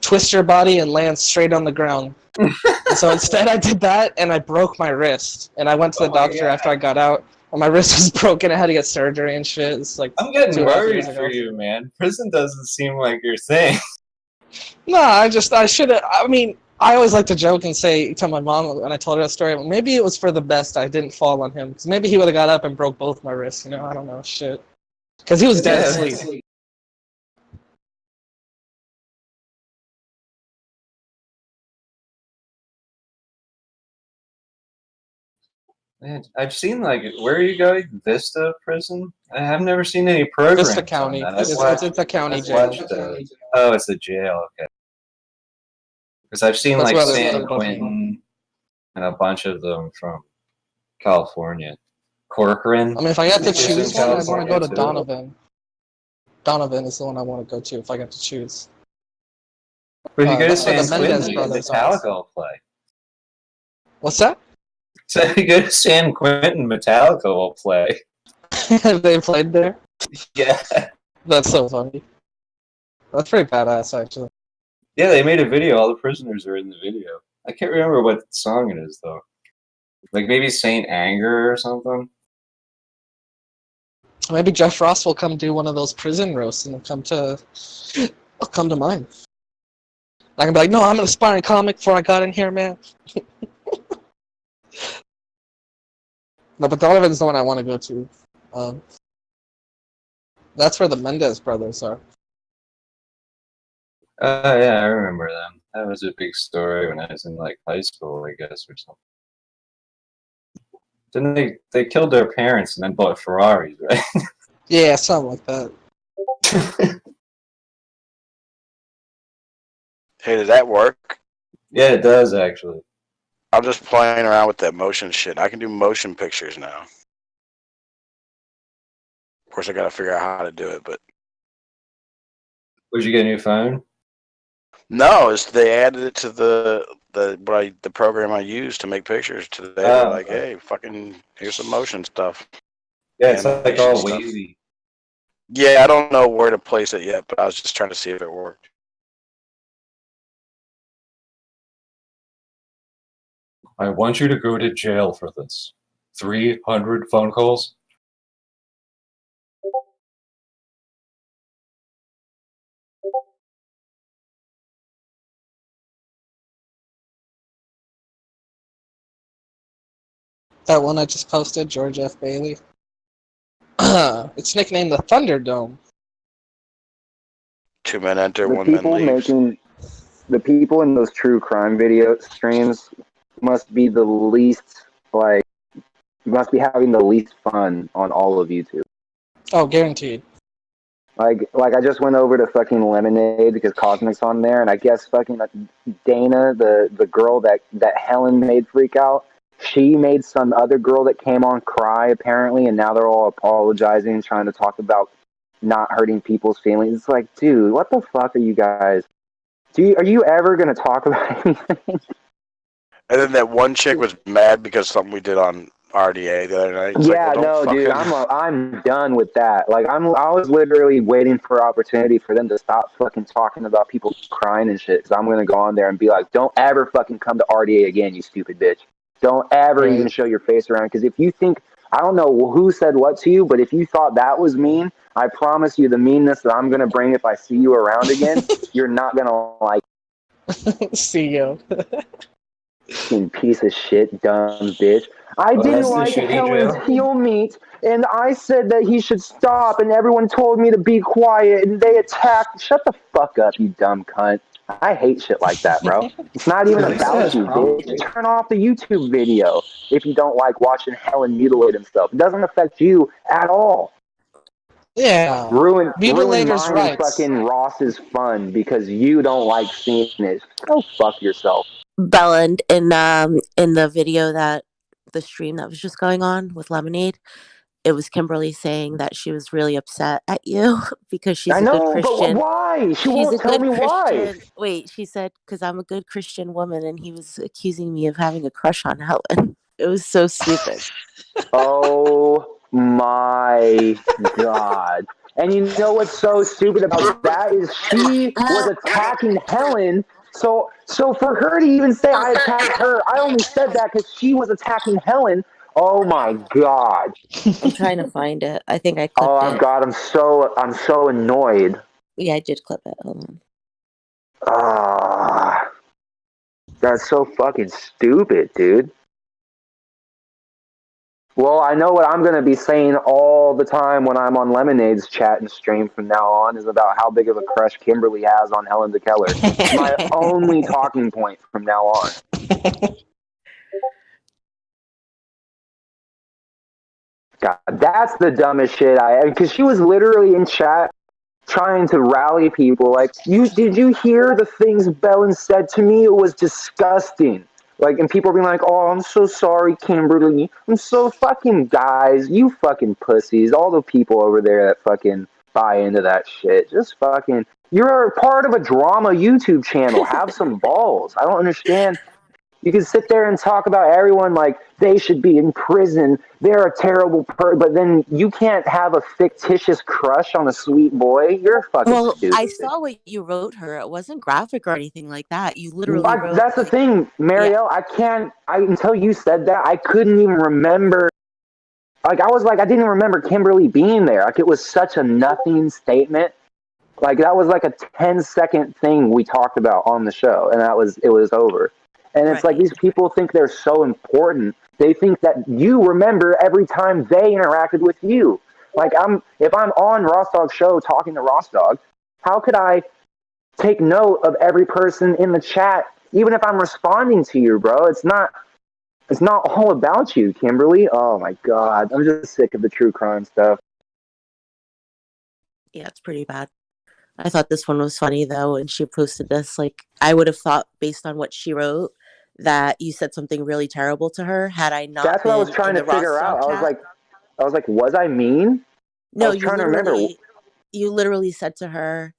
twist your body and land straight on the ground. And so instead I did that, and I broke my wrist. And I went to the doctor after I got out, and my wrist was broken. I had to get surgery and shit. It's like I'm getting 2.5 worried years ago. for you, man. Prison doesn't seem like your thing. No, I should have. I mean, I always like to joke and tell my mom when I told her that story, well, maybe it was for the best I didn't fall on him. Because maybe he would have got up and broke both my wrists, I don't know, shit. Because he was dead asleep. Man, I've seen where are you going? Vista Prison? I've never seen any programs. Vista County. On that. It's a county jail. Oh, it's a jail. Okay. Because I've seen That's San Quentin and a bunch of them from California. Corcoran. I mean, if I had to choose one, I'd want to go to too. Donovan. Donovan is the one I want to go to if I got to choose. But if you go to that's where San the Mendez Quentin, brothers are. Metallica will play. What's that? So if you go to San Quentin, Metallica will play. Have they played there? Yeah. That's so funny. That's pretty badass, actually. Yeah, they made a video. All the prisoners are in the video. I can't remember what song it is though. Like maybe Saint Anger or something. Maybe Jeff Ross will come do one of those prison roasts and come to mine. I can be like, no, I'm an aspiring comic before I got in here, man. No, but Donovan's the one I want to go to. That's where the Mendez brothers are. Yeah, I remember them. That was a big story when I was in like high school, I guess, or something. Didn't they killed their parents and then bought Ferraris, right? Yeah, something like that. Hey, did that work? Yeah, it does actually. I'm just playing around with that motion shit. I can do motion pictures now. Of course, I gotta figure out how to do it, but Would you get a new phone? no, they added it to the program I use to make pictures today. They're like, hey, fucking, here's some motion stuff. Yeah, it's like Animation all stuff. wavy. Yeah, I don't know where to place it yet, but I was just trying to see if it worked. I want you to go to jail for this. 300 phone calls? That one I just posted, George F. Bailey. It's nicknamed the Thunderdome. 2 men enter, The 1 man people leaves. the people in those true crime video streams must be the least, like, must be having the least fun on all of YouTube. Oh, guaranteed. Like I just went over to fucking Lemonade because Cosmic's on there, and I guess fucking Dana, the girl that Helen made freak out, she made some other girl that came on cry apparently, and now they're all apologizing, trying to talk about not hurting people's feelings. It's like, dude, what the fuck are you guys? Are you ever gonna talk about anything? And then that one chick was mad because something we did on RDA the other night. It's Yeah, like, well, no, dude, I'm done with that. Like, I was literally waiting for opportunity for them to stop fucking talking about people crying and shit. Because I'm gonna go on there and be like, don't ever fucking come to RDA again, you stupid bitch. Don't ever even show your face around. Because if you think, I don't know who said what to you, but if you thought that was mean, I promise you the meanness that I'm gonna bring if I see you around again, you're not gonna like. See you. Fucking piece of shit, dumb bitch. I Oh, didn't that's the like shitty Helen's jail? heel meat, and I said that he should stop, and everyone told me to be quiet, and they attacked. Shut the fuck up, you dumb cunt. I hate shit like that, bro. It's not even At least it about has you, bitch. prompting. Turn off the YouTube video if you don't like watching Helen mutilate himself. It doesn't affect you at all. Yeah. Ruin Mutilators' mine and rights. fucking Ross's fun because you don't like seeing it. Go fuck yourself. Bella, in the video that the stream that was just going on with Lemonade, it was Kimberly saying that she was really upset at you because she's I a good know, but Christian. why? She She's won't a tell good me why. Christian. Wait, she said because I'm a good Christian woman, and he was accusing me of having a crush on Helen. It was so stupid. Oh my god. And you know what's so stupid about that is she was attacking Helen. So for her to even say I attacked her, I only said that because she was attacking Helen. Oh my god. I'm trying to find it. I think I clipped Oh it. god, I'm so annoyed. Yeah, I did clip it. Hold on. Ah, that's so fucking stupid, dude. Well, I know what I'm going to be saying all the time when I'm on Lemonade's chat and stream from now on is about how big of a crush Kimberly has on Helen DeKellar. It's my only talking point from now on. God, that's the dumbest shit because she was literally in chat trying to rally people. Like, did you hear the things Bellin said to me? It was disgusting. Like, and people being like, oh, I'm so sorry, Kimberly. I'm so fucking guys, you fucking pussies. All the people over there that fucking buy into that shit. Just fucking, you're part of a drama YouTube channel. Have some balls. I don't understand. You can sit there and talk about everyone like they should be in prison. They're a terrible but then you can't have a fictitious crush on a sweet boy. You're fucking Well, I stupid. saw what you wrote her. It wasn't graphic or anything like that. You literally wrote That's the like, thing, yeah. Marielle. Until you said that, I couldn't even remember. Like, I was like, I didn't remember Kimberly being there. Like, it was such a nothing statement. Like, that was like a 10-second thing we talked about on the show, and it was over. And it's like Right. these people think they're so important. They think that you remember every time they interacted with you. Like, if I'm on Ross Dog's show talking to Ross Dog, how could I take note of every person in the chat, even if I'm responding to you, bro? It's not all about you, Kimberly. Oh my god, I'm just sick of the true crime stuff. Yeah, it's pretty bad. I thought this one was funny though, and she posted this. Like, I would have thought, based on what she wrote, that you said something really terrible to her. Had I not That's what I was been trying in to the Ross figure out. Dog chat. I was like, was I mean? I No, was trying to remember. you literally said to her,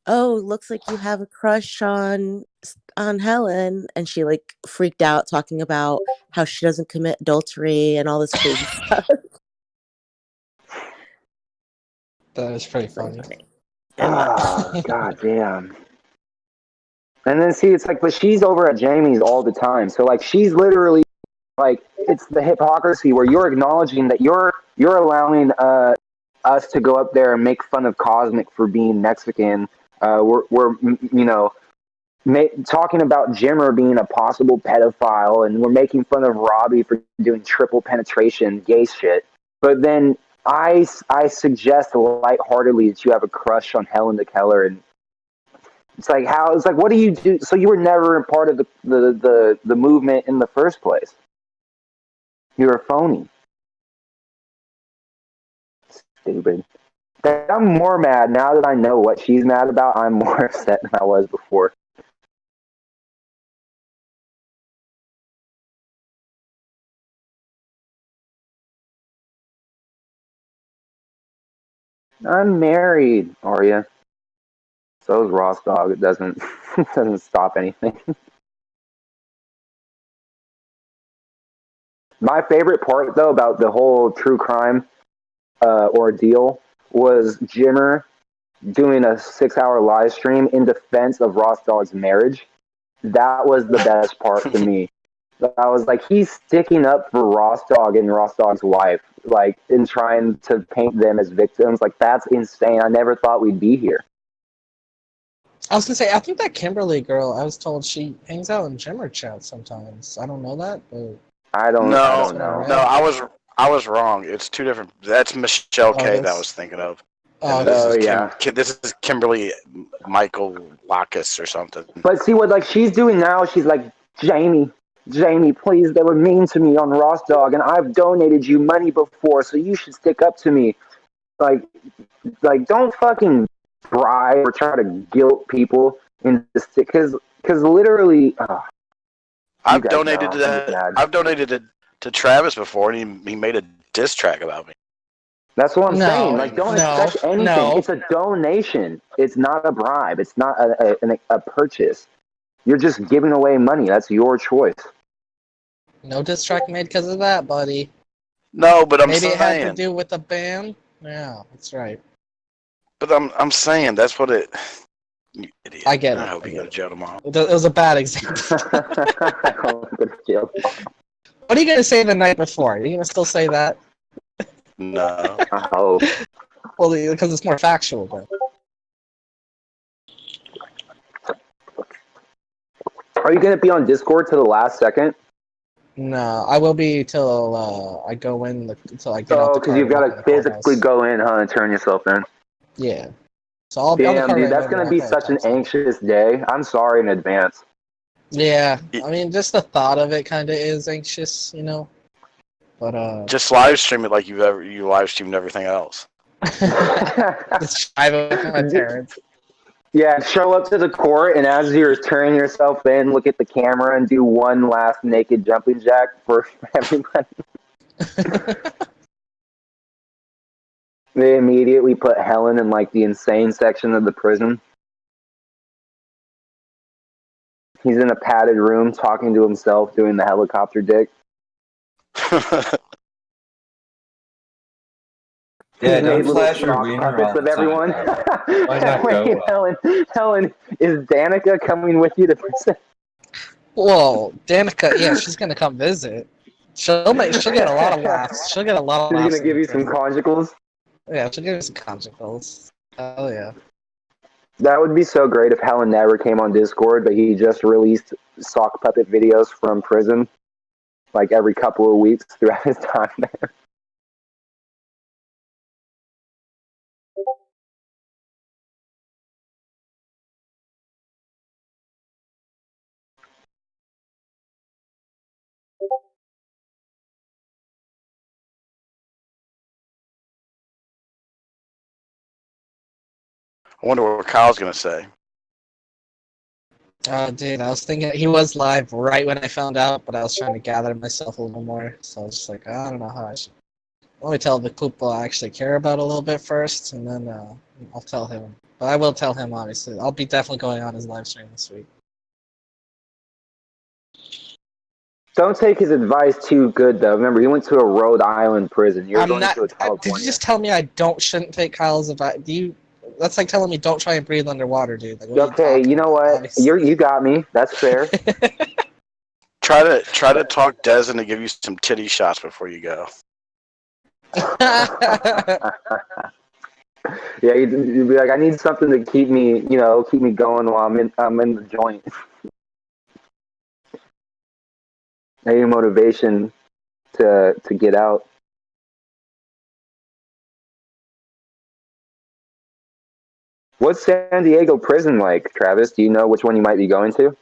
"Oh, looks like you have a crush on Helen," and she like freaked out, talking about how she doesn't commit adultery and all this crazy stuff. That is pretty funny. Ah, god damn. And then see, it's like, but she's over at Jamie's all the time. So like, she's literally like, it's the hypocrisy where you're acknowledging that you're allowing us to go up there and make fun of Cosmic for being Mexican. We're talking about Jimmer being a possible pedophile, and we're making fun of Robbie for doing triple penetration gay shit. But then I suggest lightheartedly that you have a crush on Helen DeKellar, and it's like, what do you do? So you were never a part of the movement in the first place. You're a phony. Stupid. I'm more mad now that I know what she's mad about. I'm more upset than I was before. I'm married, Arya. So is Ross Dog. It doesn't stop anything. My favorite part, though, about the whole true crime ordeal was Jimmer doing a 6-hour live stream in defense of Ross Dog's marriage. That was the best part to me. I was like, he's sticking up for Ross Dog and Ross Dog's wife, like, in trying to paint them as victims. Like, that's insane. I never thought we'd be here. I was gonna say, I think that Kimberly girl, I was told she hangs out in Jimmer chat sometimes. I don't know that, but I don't know. No, I was wrong. It's two different. That's Michelle K that I was thinking of. And this is Kimberly Michael Lacus or something. But see what like she's doing now, she's like, Jamie, please, they were mean to me on Ross Dog, and I've donated you money before, so you should stick up to me. Like don't fucking bribe or try to guilt people into because literally I've donated to that. I've donated to Travis before, and he made a diss track about me. That's what I'm saying. Like, don't expect anything. No. It's a donation. It's not a bribe. It's not a purchase. You're just giving away money. That's your choice. No diss track made because of that, buddy. No, but maybe it had to do with the band. Yeah, that's right. But I'm saying that's what it. You idiot. I get it. I hope you go to jail tomorrow. It was a bad example. I hope you go to jail. What are you gonna say the night before? Are you gonna still say that? No. I hope. Well, because it's more factual, but. Are you gonna be on Discord to the last second? No, I will be till I go in until I get out the car. Because you've got to physically go in, huh, and turn yourself in. Yeah. So I'll Damn, be on the car. Dude, that's gonna be such an anxious day. I'm sorry in advance. Yeah, I mean, just the thought of it kind of is anxious, you know. But just live stream it like you live streamed everything else. Just drive it with my parents. Yeah, show up to the court, and as you're turning yourself in, look at the camera and do one last naked jumping jack for everybody. They immediately put Helen in like the insane section of the prison. He's in a padded room talking to himself, doing the helicopter dick. Yeah, He's don't made little flash your sock wiener puppets all of the time. everyone. Might not go Wait, well. Helen, is Danica coming with you to prison? Whoa, Danica, yeah, she's gonna come visit. She'll get a lot of laughs. She'll get a lot of She's laughs. gonna give you some conjugals. Yeah, she'll give you some conjugals. Oh yeah. That would be so great if Helen never came on Discord, but he just released sock puppet videos from prison, like every couple of weeks throughout his time there. I wonder what Kyle's gonna say. Dude, I was thinking he was live right when I found out, but I was trying to gather myself a little more. So I was just like, I don't know how I should. Let me tell the people I actually care about a little bit first, and then I'll tell him. But I will tell him, obviously. I'll be definitely going on his live stream this week. Don't take his advice too good, though. Remember, he went to a Rhode Island prison. You're I'm going not. to a Did California. you just tell me I shouldn't take Kyle's advice? That's like telling me don't try and breathe underwater, dude. Like, Okay, you know what? You got me. That's fair. Try to talk Des into give you some titty shots before you go. Yeah, you'd be like, I need something to keep me going while I'm in the joint. I need motivation to get out. What's San Diego prison like, Travis? Do you know which one you might be going to?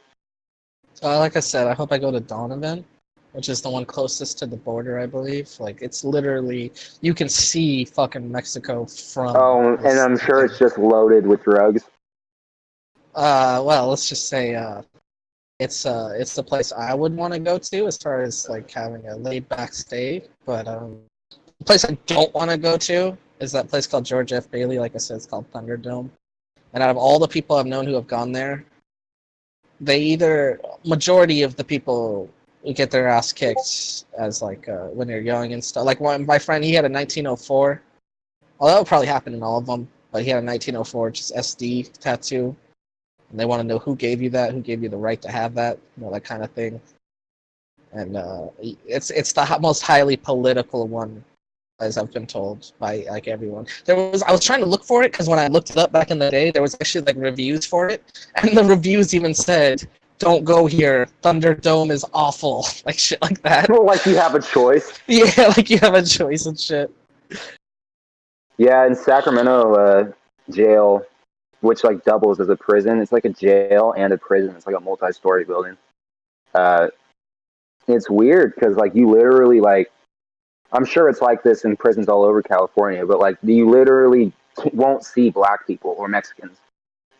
Like I said, I hope I go to Donovan, which is the one closest to the border, I believe. Like, it's literally, you can see fucking Mexico from. Oh, and I'm sure it's just loaded with drugs. Well, let's just say, it's the place I would want to go to as far as like having a laid back stay. But the place I don't want to go to is that place called George F. Bailey. Like I said, it's called Thunderdome. And out of all the people I've known who have gone there, majority of the people get their ass kicked as like when they're young and stuff. Like my friend, he had a 1904. Well, that would probably happen in all of them, but he had a 1904 just SD tattoo, and they want to know who gave you that, who gave you the right to have that, that kind of thing. And it's the most highly political one, as I've been told by like everyone. I was trying to look for it because when I looked it up back in the day, there was actually like reviews for it, and the reviews even said, "Don't go here. Thunderdome is awful." Like shit like that. Well, like you have a choice. Yeah, like you have a choice and shit. Yeah, in Sacramento jail, which like doubles as a prison. It's like a jail and a prison. It's like a multi-story building. It's weird because like you literally like. I'm sure it's like this in prisons all over California, but like you literally won't see black people or Mexicans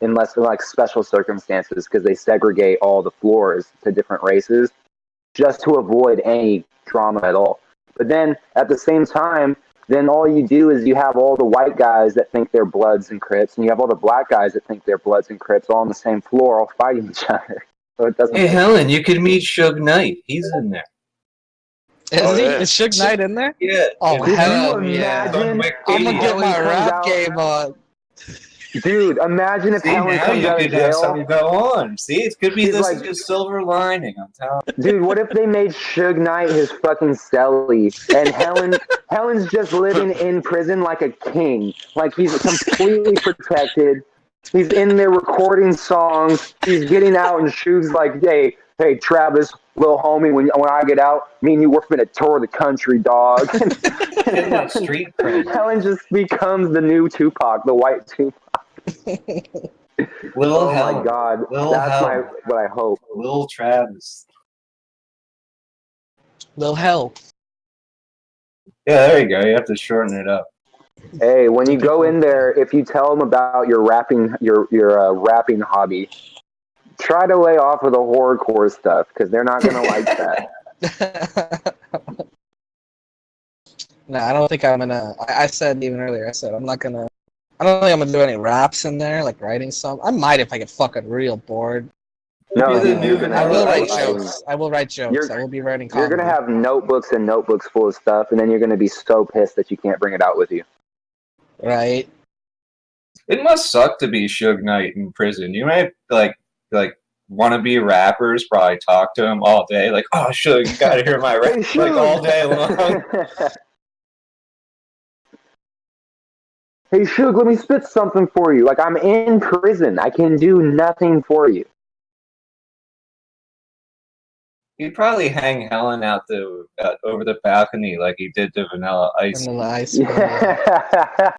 unless in like special circumstances because they segregate all the floors to different races just to avoid any drama at all. But then at the same time, then all you do is you have all the white guys that think they're Bloods and Crips, and you have all the black guys that think they're Bloods and Crips all on the same floor, all fighting each other. So it doesn't. Hey, Helen, you could meet Suge Knight. He's in there. Is he? Is Suge Knight in there? Yeah. Oh, Could hell you yeah. imagine? I'm gonna get my Helen comes rap out- game on. Dude, imagine if See, Helen now comes you out of could have jail. something go on. See, it could be He's this like- is just silver lining. I'm telling you. Dude, what if they made Suge Knight his fucking celly, and Helen's just living in prison like a king, like he's completely protected. He's in there recording songs. He's getting out, and Suge's like, "Hey, Travis, little homie, when I get out, me and you, we're finna tour the country, dog." Street cred. Helen just becomes the new Tupac, the white Tupac. Lil Oh Helen. my God, Lil that's Helen. what I hope. Lil Travis. Lil Hell. Yeah, there you go. You have to shorten it up. Hey, when you go in there, if you tell them about your rapping, your rapping hobby, try to lay off with the horrorcore stuff because they're not gonna like that. No, I don't think I'm gonna. I said even earlier. I said I'm not gonna. I don't think I'm gonna do any raps in there, like writing some. I might if I get fucking real bored. No, Be the dude, you're new gonna I end will up write writing. jokes. I will write jokes. You're I will be writing you're comedy. gonna have notebooks and notebooks full of stuff, and then you're gonna be so pissed that you can't bring it out with you. Right? It must suck to be Suge Knight in prison. You might like wannabe rappers probably talk to him all day, like, "Oh, Suge, you gotta hear my rap," Hey, like all Suge! day long. Hey, Suge, let me spit something for you. Like, I'm in prison. I can do nothing for you. He'd probably hang Helen out the over the balcony like he did to Vanilla Ice. Vanilla Ice. Yeah.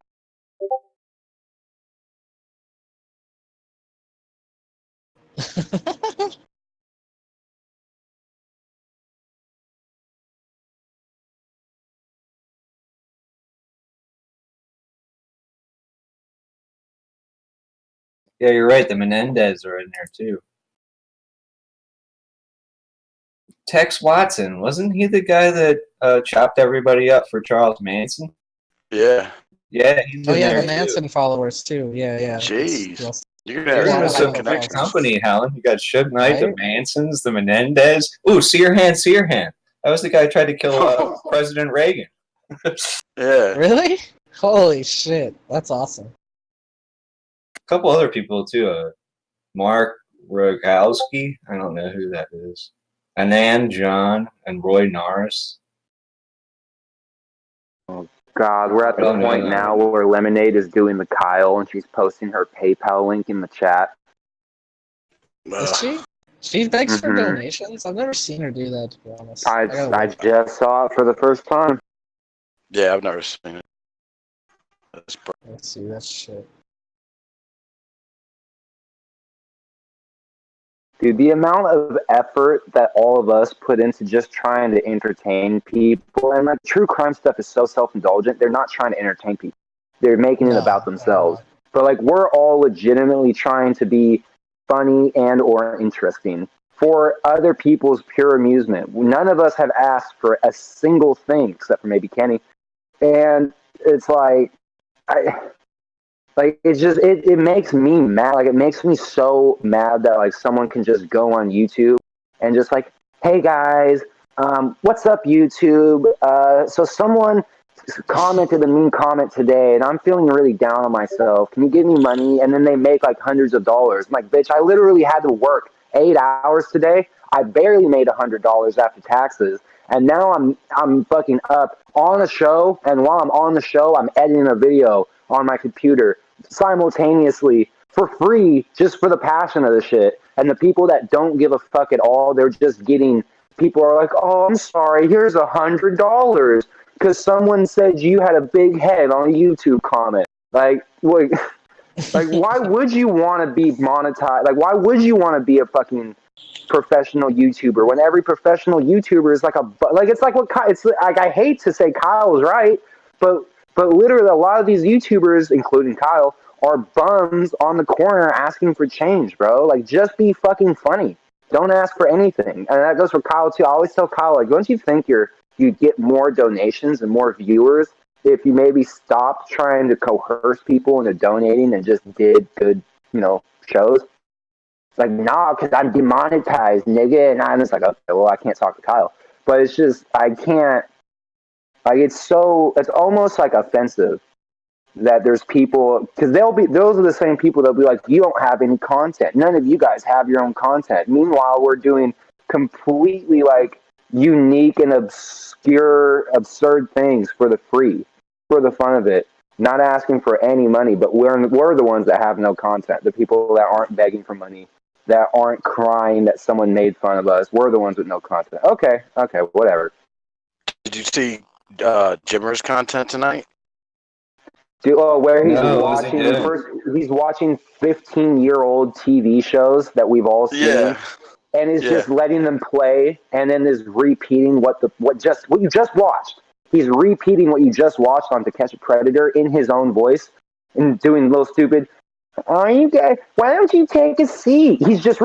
Yeah, you're right. The Menendez are in there too. Tex Watson, wasn't he the guy that chopped everybody up for Charles Manson? Yeah. Yeah, he's Oh in yeah, there the too. Manson followers too. Yeah, yeah. Jeez. You're gonna You're have in some with good some good connections. company, Helen. You got Suge Knight, the Right? Mansons, the Menendez. Ooh, Sirhan. That was the guy who tried to kill President Reagan. Yeah. Really? Holy shit. That's awesome. A couple other people too. Mark Rogowski. I don't know who that is. Anand John and Roy Norris. Oh, God, we're at I the don't know point that now one. where Lemonade is doing the Kyle and she's posting her PayPal link in the chat. Is she? She begs for Mm-hmm. donations? I've never seen her do that, to be honest. I just saw it for the first time. Yeah, I've never seen it. Let's see that shit. Dude, the amount of effort that all of us put into just trying to entertain people, and like true crime stuff is so self-indulgent. They're not trying to entertain people. They're making it about themselves. But like we're all legitimately trying to be funny and or interesting for other people's pure amusement. None of us have asked for a single thing except for maybe Kenny. And it's like it makes me mad. Like it makes me so mad that like someone can just go on YouTube and just like, hey guys, what's up YouTube? So someone commented a mean comment today and I'm feeling really down on myself. Can you give me money? And then they make like hundreds of dollars. I'm like, bitch, I literally had to work 8 hours today. I barely made $100 after taxes. And now I'm fucking up on a show, and while I'm on the show, I'm editing a video on my computer simultaneously for free, just for the passion of the shit. And the people that don't give a fuck at all, they're just getting. People are like, "Oh, I'm sorry. Here's $100 because someone said you had a big head on a YouTube comment." Like, why would you want to be monetized? Like, why would you want to be a fucking professional YouTuber when every professional YouTuber is like it's like what it's like. I hate to say Kyle's right, but literally a lot of these YouTubers, including Kyle, are bums on the corner asking for change, bro. Like just be fucking funny. Don't ask for anything. And that goes for Kyle too. I always tell Kyle, like, don't you think you get more donations and more viewers if you maybe stopped trying to coerce people into donating and just did good, shows? Like, nah, because I'm demonetized, nigga. And I'm just like, okay, well, I can't talk to Kyle. But it's just, I can't, like, it's almost like offensive that there's people, because those are the same people that'll be like, you don't have any content. None of you guys have your own content. Meanwhile, we're doing completely, like, unique and obscure, absurd things for the fun of it. Not asking for any money, but we're the ones that have no content. The people that aren't begging for money, that aren't crying that someone made fun of us. We're the ones with no content. Okay, whatever. Did you see Jimmer's content tonight? Dude, where he's No, watching he's watching 15-year-old TV shows that we've all seen. Yeah. And is just letting them play and then is repeating what you just watched. He's repeating what you just watched on To Catch a Predator in his own voice and doing little stupid, "Oh, you guys, why don't you take a seat?" He's just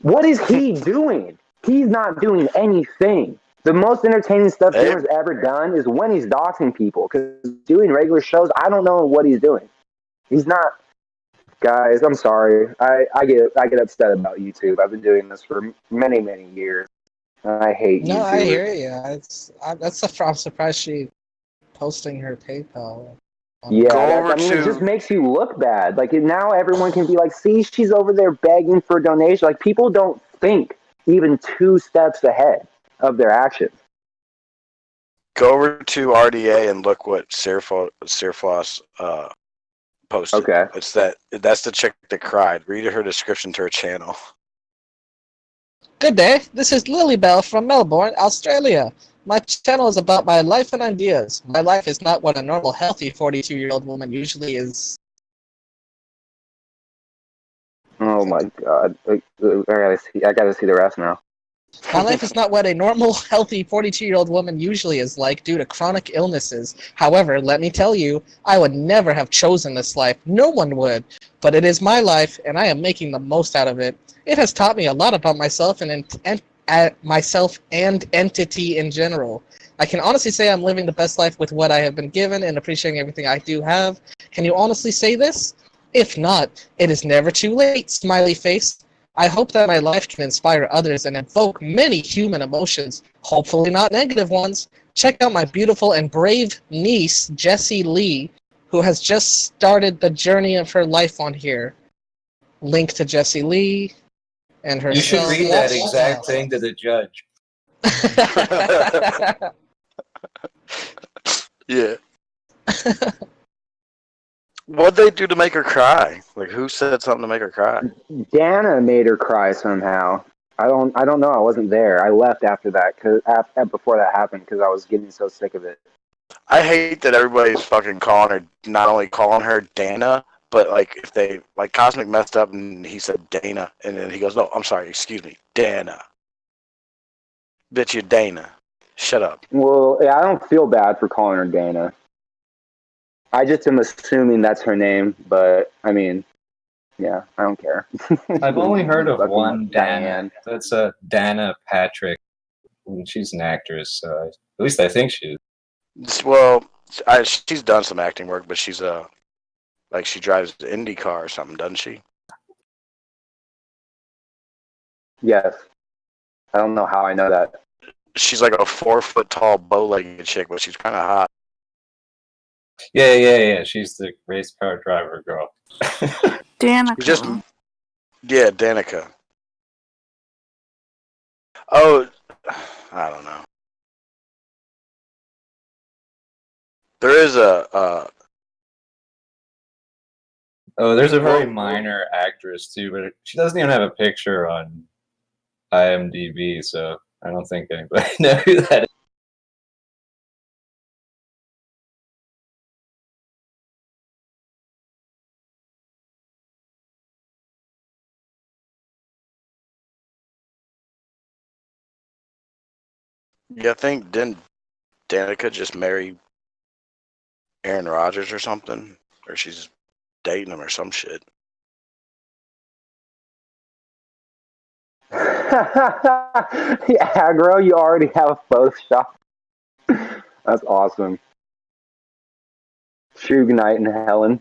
what is he doing? He's not doing anything. The most entertaining stuff Jimmer's ever done is when he's doxing people. Because doing regular shows, I don't know what he's doing. He's not. Guys, I'm sorry. I get upset about YouTube. I've been doing this for many, many years. I hate No, I YouTubers. hear you. I'm surprised she posting her PayPal. Yeah, Go over I mean, it just to makes you look bad. Like now, everyone can be like, "See, she's over there begging for a donation." Like people don't think even 2 steps ahead of their actions. go over to RDA and look what Sirfloss posted. Okay. That's the chick that cried. Read her description to her channel. Good day. This is Lilybell from Melbourne, Australia. My channel is about my life and ideas. My life is not what a normal, healthy 42-year-old woman usually is. Oh my god! I gotta see the rest now. My life is not what a normal, healthy 42-year-old woman usually is like due to chronic illnesses. However, let me tell you, I would never have chosen this life. No one would. But it is my life, and I am making the most out of it. It has taught me a lot about myself and myself and entity in general. I can honestly say I'm living the best life with what I have been given and appreciating everything I do have. Can you honestly say this? If not, it is never too late, smiley face. I hope that my life can inspire others and evoke many human emotions, hopefully not negative ones. Check out my beautiful and brave niece, Jessie Lee, who has just started the journey of her life on here. Link to Jessie Lee and You should herself. read that exact thing to the judge. Yeah. What'd they do to make her cry? Like, who said something to make her cry? Dana made her cry somehow. I don't know. I wasn't there. I left after that before that happened because I was getting so sick of it. I hate that everybody's fucking calling her, not only calling her Dana, but like if they, like Cosmic messed up and he said Dana, and then he goes, no, I'm sorry, excuse me, Dana. Bitch, you're Dana. Shut up. Well, yeah, I don't feel bad for calling her Dana. I just am assuming that's her name, but I mean, yeah, I don't care. I've only heard of Fucking one Dana. Diane. That's Dana Patrick. And she's an actress, so at least I think she is. Well, she's done some acting work, but she's like she drives the IndyCar or something, doesn't she? Yes. I don't know how I know that. She's like a 4 foot tall, bow-legged chick, but she's kind of hot. Yeah. She's the race car driver girl. Danica. Yeah, Danica. Oh, I don't know. There is there's a very minor actress too, but she doesn't even have a picture on IMDb, so I don't think anybody knows who that is. yeah, I think didn't Danica just marry Aaron Rodgers or something? Or she's dating him or some shit. Yeah, girl, you already have both shots. That's awesome. Suge Knight and Helen.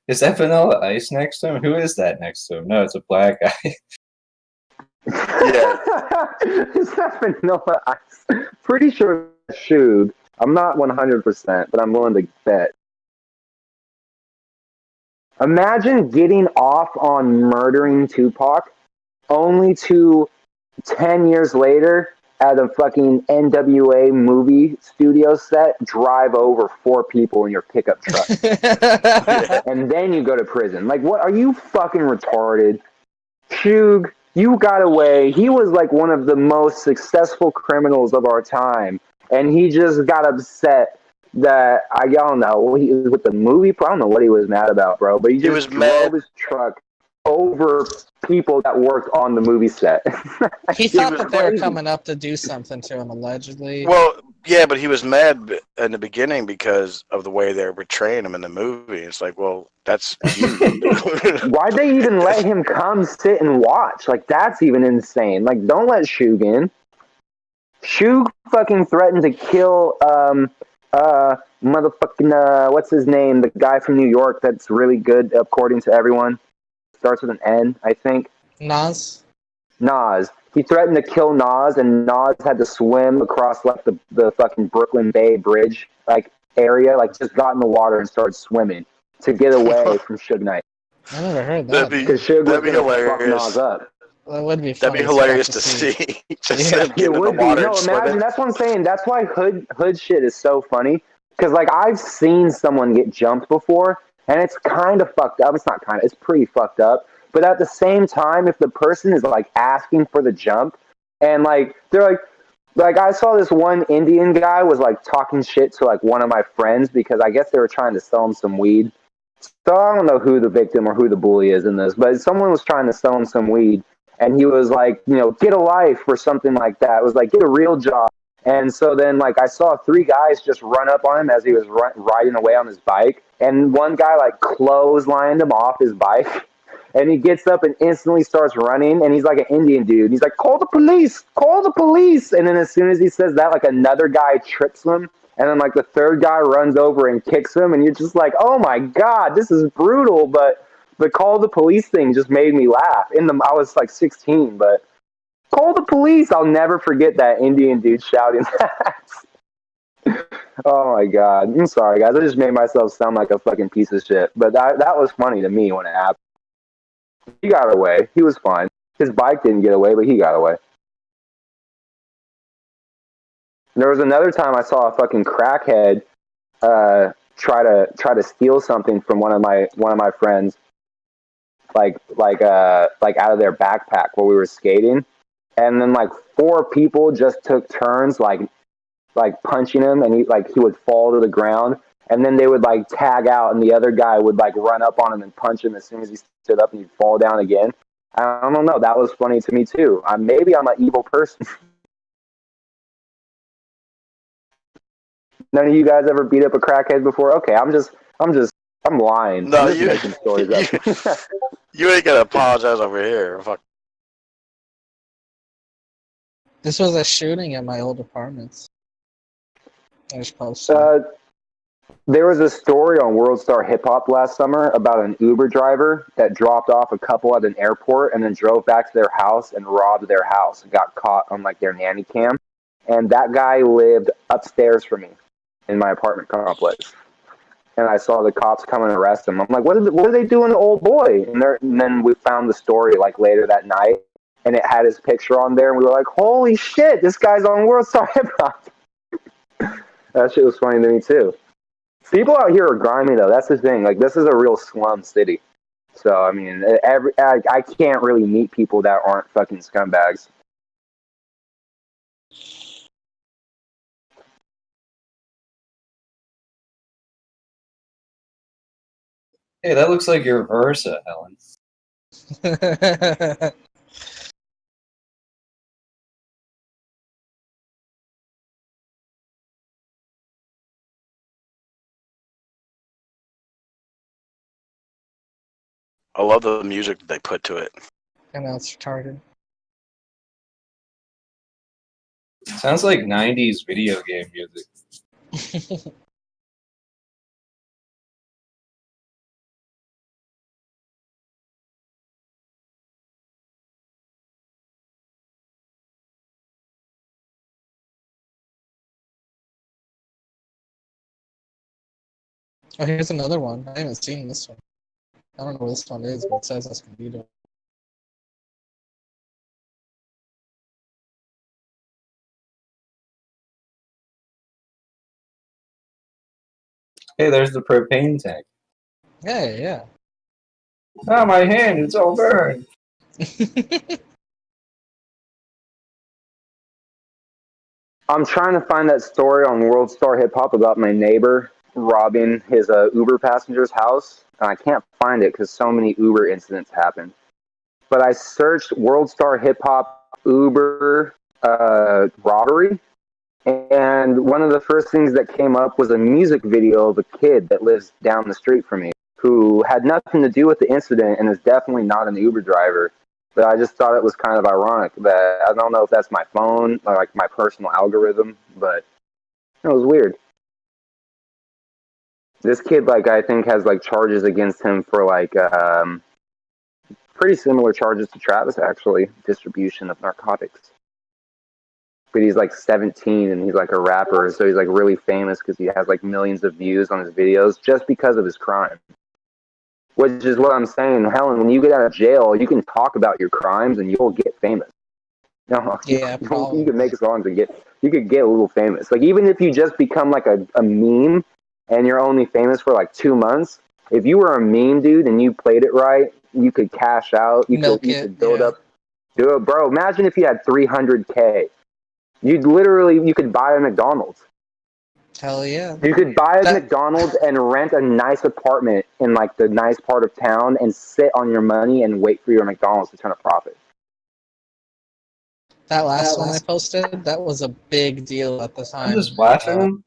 Is that Vanilla Ice next to him? Who is that next to him? No, it's a black guy. Yeah. Is that Vanilla Ice? Pretty sure it's Suge. I'm not 100%, but I'm willing to bet. Imagine getting off on murdering Tupac only to 10 years later at a fucking NWA movie studio set drive over 4 people in your pickup truck. And then you go to prison. Like, what? Are you fucking retarded? Suge, you got away. He was like one of the most successful criminals of our time. And he just got upset that, I don't know, with the movie, I don't know what he was mad about, bro. But he just drove his truck over people that worked on the movie set. He thought that they were coming up to do something to him, allegedly. Well, yeah, but he was mad in the beginning because of the way they were portraying him in the movie. It's like, well, that's you. Why'd they even let him come sit and watch? Like, that's even insane. Like, don't let Suge in. Suge fucking threatened to kill Motherfucking, what's his name? The guy from New York that's really good according to everyone. Starts with an N, I think. Nas. Nas. He threatened to kill Nas, and Nas had to swim across like the fucking Brooklyn Bay Bridge like area, like just got in the water and started swimming to get away from Suge Knight. I never heard that. That'd be Because Suge was gonna fuck hilarious. Nas up. That would be That'd funny. be hilarious to see. Just Yeah. them getting in the would be. water No, and swimming. imagine. That's what I'm saying. That's why hood shit is so funny. Because like I've seen someone get jumped before, and it's kind of fucked up. It's not kind of. It's pretty fucked up. But at the same time, if the person is like asking for the jump, and like they're like I saw this one Indian guy was like talking shit to like one of my friends because I guess they were trying to sell him some weed. So I don't know who the victim or who the bully is in this, but someone was trying to sell him some weed, and he was like, you know, get a life or something like that. It was like, get a real job. And so then, like, I saw three guys just run up on him as he was riding away on his bike, and one guy like clotheslined him off his bike. And he gets up and instantly starts running, and he's like an Indian dude. He's like, call the police, call the police. And then as soon as he says that, like another guy trips him. And then like the third guy runs over and kicks him. And you're just like, oh my God, this is brutal. But the call the police thing just made me laugh. I was like 16, but call the police. I'll never forget that Indian dude shouting that. Oh my God. I'm sorry, guys. I just made myself sound like a fucking piece of shit. But that was funny to me when it happened. He got away. He was fine. His bike didn't get away, but he got away. There was another time I saw a fucking crackhead try to steal something from one of my friends, like out of their backpack while we were skating, and then like four people just took turns like punching him, and he would fall to the ground. And then they would like tag out, and the other guy would like run up on him and punch him as soon as he stood up, and he'd fall down again. I don't know. That was funny to me too. Maybe I'm an evil person. None of you guys ever beat up a crackhead before? Okay, I'm lying. No, I'm just you making stories up. you ain't gonna apologize over here. Fuck. This was a shooting at my old apartments. I just posted. There was a story on World Star Hip Hop last summer about an Uber driver that dropped off a couple at an airport and then drove back to their house and robbed their house and got caught on like their nanny cam. And that guy lived upstairs from me in my apartment complex. And I saw the cops come and arrest him. I'm like, what are they doing to old boy? And then we found the story like later that night, and it had his picture on there, and we were like, holy shit, this guy's on World Star Hip Hop. That shit was funny to me too. People out here are grimy though. That's the thing. Like, this is a real slum city. So I mean, I can't really meet people that aren't fucking scumbags. Hey, that looks like your Versa, Helen. I love the music that they put to it. And now it's retarded. Sounds like 90s video game music. Oh, here's another one. I haven't seen this one. I don't know what this one is, but it says Escondido. Hey, there's the propane tank. Hey, yeah. Oh, my hand, it's all burned. I'm trying to find that story on World Star Hip Hop about my neighbor robbing his Uber passenger's house, and I can't find it because so many Uber incidents happened. But I searched World Star Hip Hop Uber robbery, and one of the first things that came up was a music video of a kid that lives down the street from me who had nothing to do with the incident and is definitely not an Uber driver. But I just thought it was kind of ironic that I don't know if that's my phone or like my personal algorithm, but it was weird. This kid, like, I think has like charges against him for like pretty similar charges to Travis, actually, distribution of narcotics. But he's like 17 and he's like a rapper, so he's like really famous because he has like millions of views on his videos just because of his crime. Which is what I'm saying, Helen. When you get out of jail, you can talk about your crimes and you'll get famous. No, Yeah, probably. you can make songs and you could get a little famous. Like even if you just become like a meme and you're only famous for like 2 months, if you were a meme dude and you played it right, you could cash out. You could build up. Do it, bro. Imagine if you had 300K. You could buy a McDonald's. Hell yeah. You could buy a McDonald's and rent a nice apartment in like the nice part of town and sit on your money and wait for your McDonald's to turn a profit. That last one I posted, that was a big deal at the time. I'm just watching them.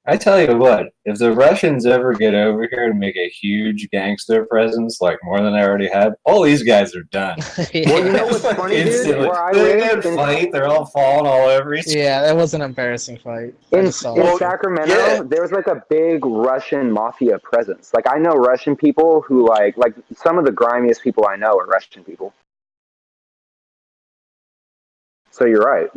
I tell you what, if the Russians ever get over here and make a huge gangster presence, like more than they already have, all these guys are done. Well, you know what's funny, dude? Where I live, fight, they're all falling all over each other. Yeah, that was an embarrassing fight. In Sacramento, there's like a big Russian mafia presence. Like I know Russian people who like some of the grimiest people I know are Russian people. So you're right.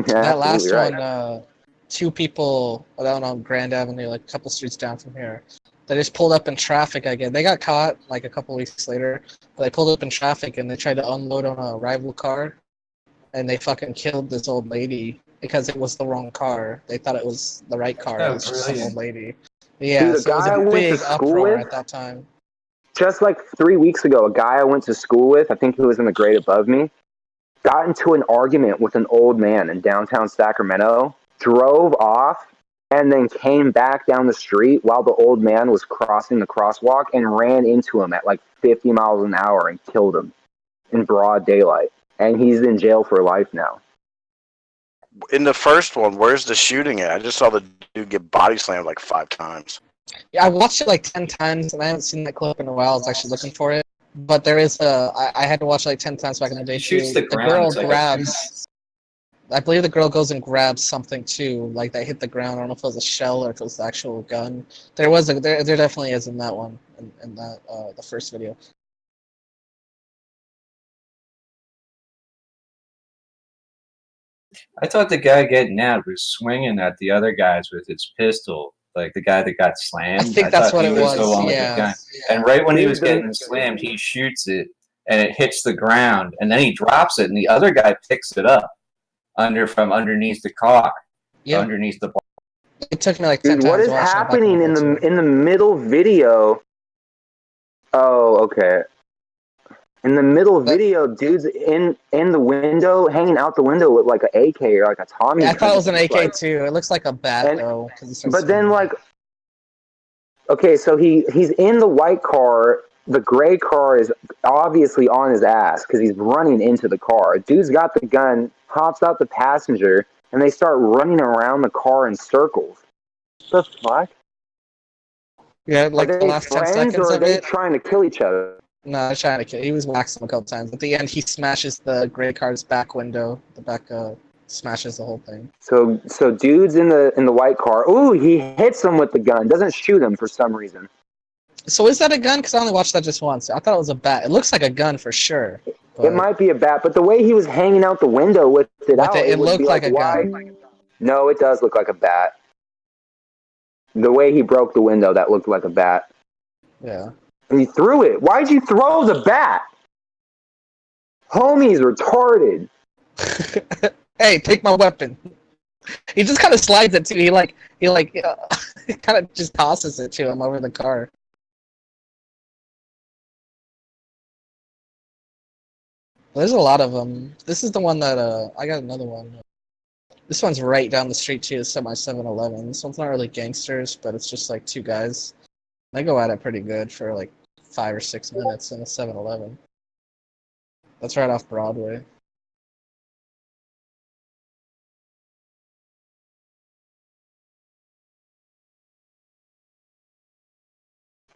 That last one, 2 people down on Grand Avenue, like a couple streets down from here, they just pulled up in traffic again. They got caught like a couple weeks later, but they pulled up in traffic and they tried to unload on a rival car, and they fucking killed this old lady because it was the wrong car. They thought it was the right car. It was just some old lady. Yeah, Dude, so it was a big uproar at that time. Just like 3 weeks ago, a guy I went to school with, I think he was in the grade above me, got into an argument with an old man in downtown Sacramento, drove off, and then came back down the street while the old man was crossing the crosswalk and ran into him at like 50 miles an hour and killed him in broad daylight. And he's in jail for life now. In the first one, where's the shooting at? I just saw the dude get body slammed like 5 times. Yeah, I watched it like 10 times, and I haven't seen that clip in a while. I was actually looking for it. But there is I had to watch it like 10 times back in the day. Shoots the ground, girl it's like grabs. I believe the girl goes and grabs something too, like that hit the ground. I don't know if it was a shell or if it was the actual gun. There definitely is in that one, in that the first video. I thought the guy getting out was swinging at the other guys with his pistol, like the guy that got slammed. I think that's what it was. The one with the Yeah. gun. And right when he was getting slammed, he shoots it, and it hits the ground, and then he drops it, and the other guy picks it up from underneath the car, underneath the. It took me like 10 times. What is happening in the middle video? Oh, okay. In the middle video, dude's in the window, hanging out the window with like an AK or like a Tommy. Yeah, I thought it was an AK too. It looks like a bat though. But then like, okay, so he's in the white car. The gray car is obviously on his ass because he's running into the car. Dude's got the gun, hops out the passenger, and they start running around the car in circles. What the fuck? Yeah, like are the they last 10 friends seconds or are of they it. trying to kill each other? No, I was trying to kill. He was waxing him a couple times. At the end, he smashes the gray car's back window. The back smashes the whole thing. So dude's in the white car. Ooh, he hits him with the gun. Doesn't shoot him for some reason. So is that a gun? Because I only watched that just once. I thought it was a bat. It looks like a gun for sure. It might be a bat, but the way he was hanging out the window with it out, it would looked be like a why? gun. No, it does look like a bat. The way he broke the window, that looked like a bat. Yeah. And he threw it. Why'd you throw the bat? Homie's retarded. Hey, take my weapon. He just kind of slides it too. He kind of just tosses it to him over the car. There's a lot of them. This is the one that I got another one. This one's right down the street too. It's at my 7-Eleven. This one's not really gangsters, but it's just like 2 guys. They go at it pretty good for like 5 or 6 minutes in a 7-Eleven. That's right off Broadway.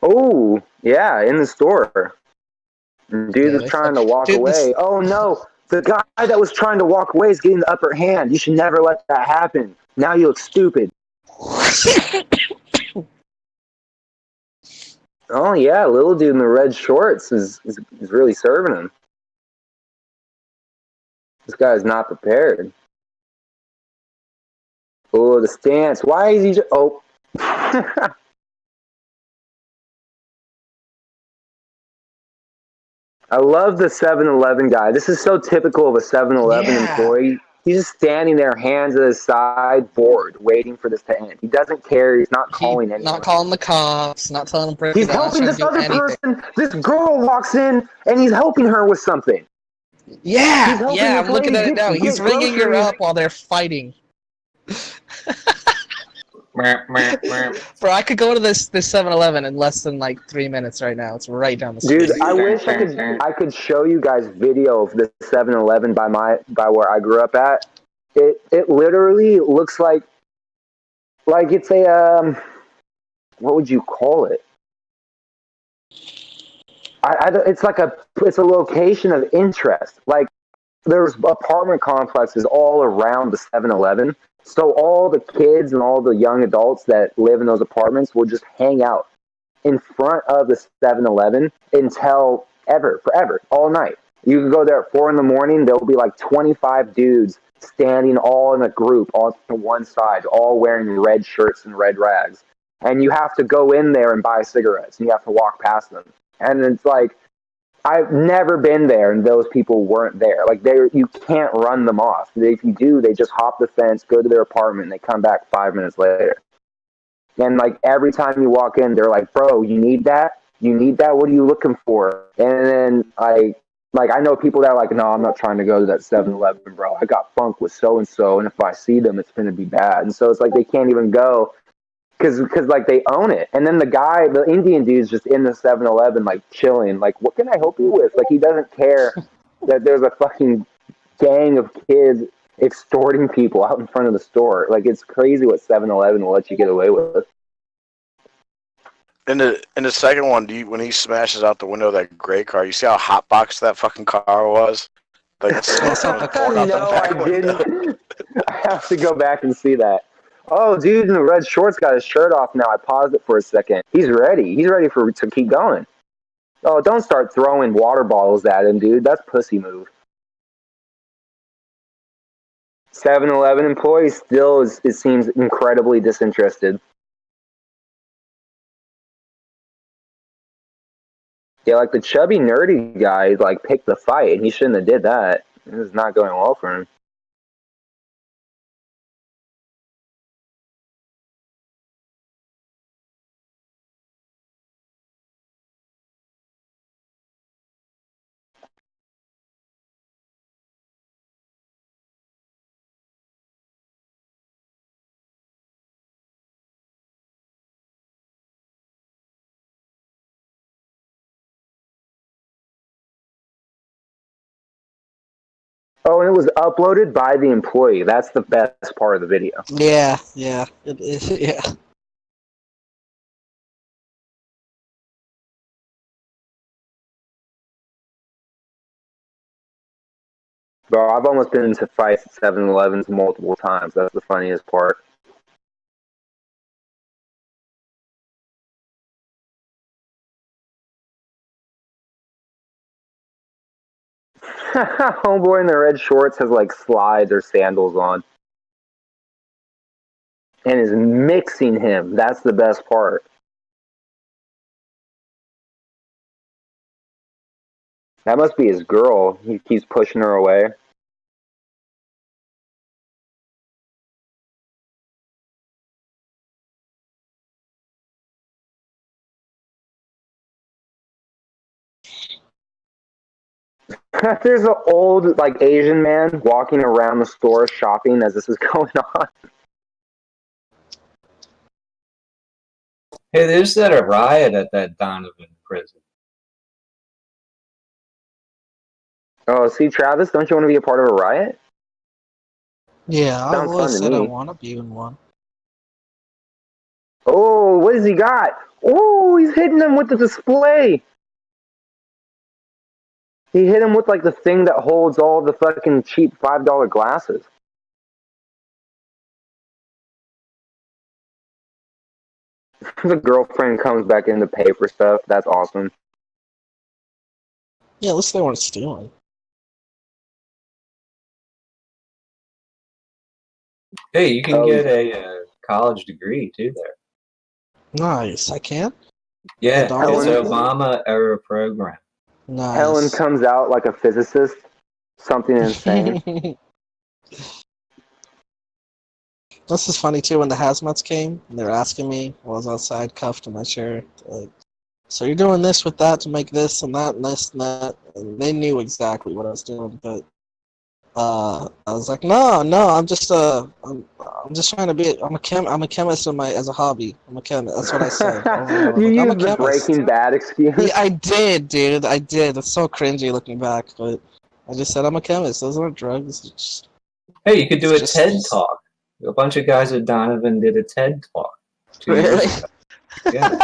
Oh, yeah, in the store. Dude is trying to walk away. Oh no, the guy that was trying to walk away is getting the upper hand. You should never let that happen. Now you look stupid. Oh yeah, little dude in the red shorts is really serving him. This guy's not prepared. Oh, the stance. Why is he just... Oh. I love the 7-Eleven guy. This is so typical of a 7-Eleven employee. He's just standing there, hands at his side, bored, waiting for this to end. He doesn't care. He's not calling anyone. Not calling the cops, not telling them break He's it down, helping trying this to do other anything. person. This girl walks in, and he's helping her with something. Yeah, helping yeah, this I'm looking lady at it now. get He's ringing her groceries. up while they're fighting. Bro, I could go to this 7-Eleven in less than like 3 minutes right now. It's right down the street. Dude, I wish I could show you guys video of the 7-Eleven by where I grew up at. It literally looks like it's a what would you call it? It's a location of interest. Like there's apartment complexes all around the 7-Eleven. So all the kids and all the young adults that live in those apartments will just hang out in front of the 7-Eleven until forever, all night. You can go there at 4 a.m. There'll be like 25 dudes standing all in a group on one side, all wearing red shirts and red rags. And you have to go in there and buy cigarettes, and you have to walk past them. And it's like, I've never been there, and those people weren't there. Like you can't run them off. If you do, they just hop the fence, go to their apartment, and they come back 5 minutes later. And like every time you walk in, they're like, "Bro, you need that? You need that? What are you looking for?" And then I know people that are like, "No, I'm not trying to go to that 7-Eleven, bro. I got funk with so and so, and if I see them, it's gonna be bad." And so it's like they can't even go because like they own it. And then the Indian dude's just in the 7-Eleven like chilling. Like, what can I help you with? Like he doesn't care that there's a fucking gang of kids extorting people out in front of the store. Like it's crazy what 7-Eleven will let you get away with. In the second one, when he smashes out the window of that gray car, you see how hotboxed that fucking car was? Like No, I didn't. I have to go back and see that. Oh, dude in the red shorts got his shirt off now. I paused it for a second. He's ready. He's ready to keep going. Oh, don't start throwing water bottles at him, dude. That's pussy move. 7-Eleven employee still it seems incredibly disinterested. Yeah, like the chubby nerdy guy like picked the fight, and he shouldn't have did that. It was not going well for him. Oh, and it was uploaded by the employee. That's the best part of the video. Yeah, yeah, it is. Yeah. Bro, I've almost been into fights at 7-Elevens multiple times. That's the funniest part. Homeboy in the red shorts has like slides or sandals on. And is mixing him. That's the best part. That must be his girl. He keeps pushing her away. There's an old like Asian man walking around the store shopping as this is going on. Hey, there's that a riot at that Donovan prison. Oh, see, Travis, don't you want to be a part of a riot? Yeah, I Sounds always fun to said I me. want to be in one. Oh, what has he got? Oh, he's hitting him with the display. He hit him with like the thing that holds all the fucking cheap $5 glasses. The girlfriend comes back in to pay for stuff. That's awesome. Yeah, at least they weren't stealing. Hey, you can Oh, get a college degree too there. Nice. I can? Yeah, The daughter it's Helen, working? Obama era program. Helen Nice. comes out like a physicist. Something insane. This is funny too. When the hazmats came, and they were asking me, I was outside, cuffed in my chair. Like, so you're doing this with that to make this and that and this and that, and they knew exactly what I was doing. But I was like, no, I'm just trying to be. I'm a chemist as a hobby. I'm a chemist. That's what I said over and over. I was You like, I'm a used the chemist. Breaking Bad excuse. Yeah, I did, dude. I did. It's so cringy looking back, but I just said I'm a chemist. Those aren't drugs. Hey, you could do It's a just TED talk. A bunch of guys at Donovan did a TED talk 2 years really. ago. Yeah.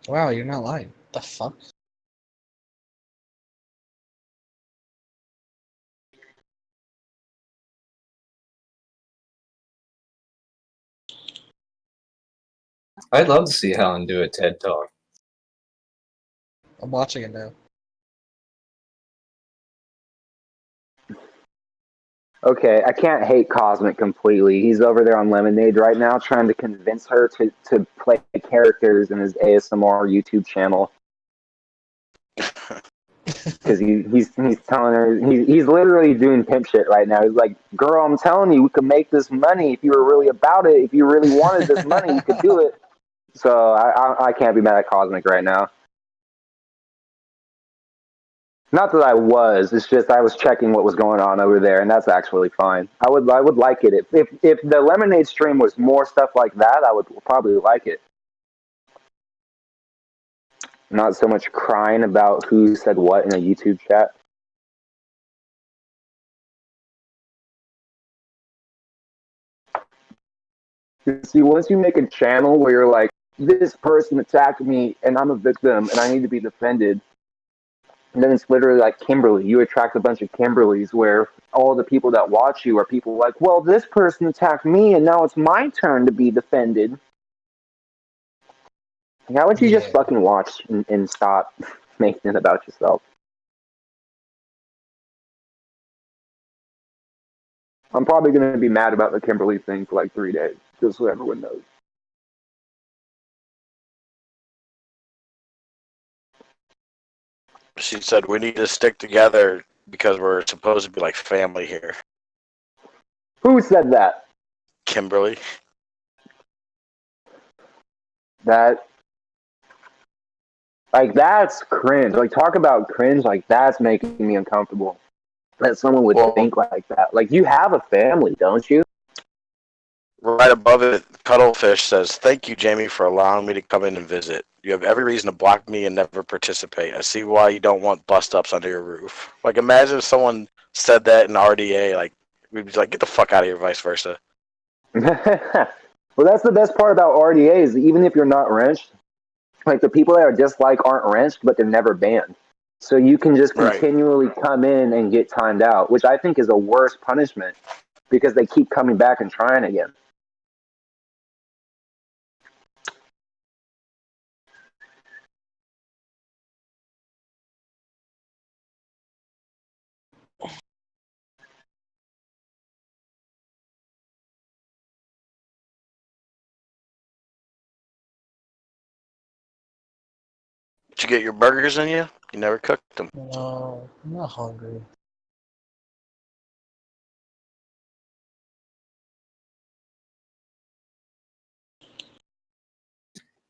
Wow, you're not lying. The fuck? I'd love to see Helen do a TED talk. I'm watching it now. Okay, I can't hate Cosmic completely. He's over there on Lemonade right now trying to convince her to play characters in his ASMR YouTube channel. Because he's telling her, he's literally doing pimp shit right now. He's like, girl, I'm telling you, we could make this money if you were really about it. If you really wanted this money, you could do it. So I can't be mad at Cosmic right now. Not that I was. It's just I was checking what was going on over there, and that's actually fine. I would like it if the Lemonade stream was more stuff like that. I would probably like it. Not so much crying about who said what in a YouTube chat. See, once you make a channel where you're like, this person attacked me and I'm a victim and I need to be defended, and then it's literally like Kimberly. You attract a bunch of Kimberlys where all the people that watch you are people like, well, this person attacked me and now it's my turn to be defended. How would you just fucking watch and stop making it about yourself? I'm probably going to be mad about the Kimberly thing for like 3 days, just so everyone knows. She said we need to stick together because we're supposed to be like family here. Who said that? Kimberly. That, like, that's cringe. Like, talk about cringe. Like, that's making me uncomfortable. That someone would think like that. Like, you have a family, don't you? Right above it, Cuttlefish says, "Thank you, Jamie, for allowing me to come in and visit. You have every reason to block me and never participate. I see why you don't want bust-ups under your roof." Like, imagine if someone said that in RDA. Like, we'd be like, "Get the fuck out of here," vice versa. Well, that's the best part about RDAs. Even if you're not wrenched, like, the people that are disliked aren't wrenched, but they're never banned. So you can just continually come in and get timed out, which I think is a worse punishment because they keep coming back and trying again. Did you get your burgers in you? You never cooked them. No, I'm not hungry.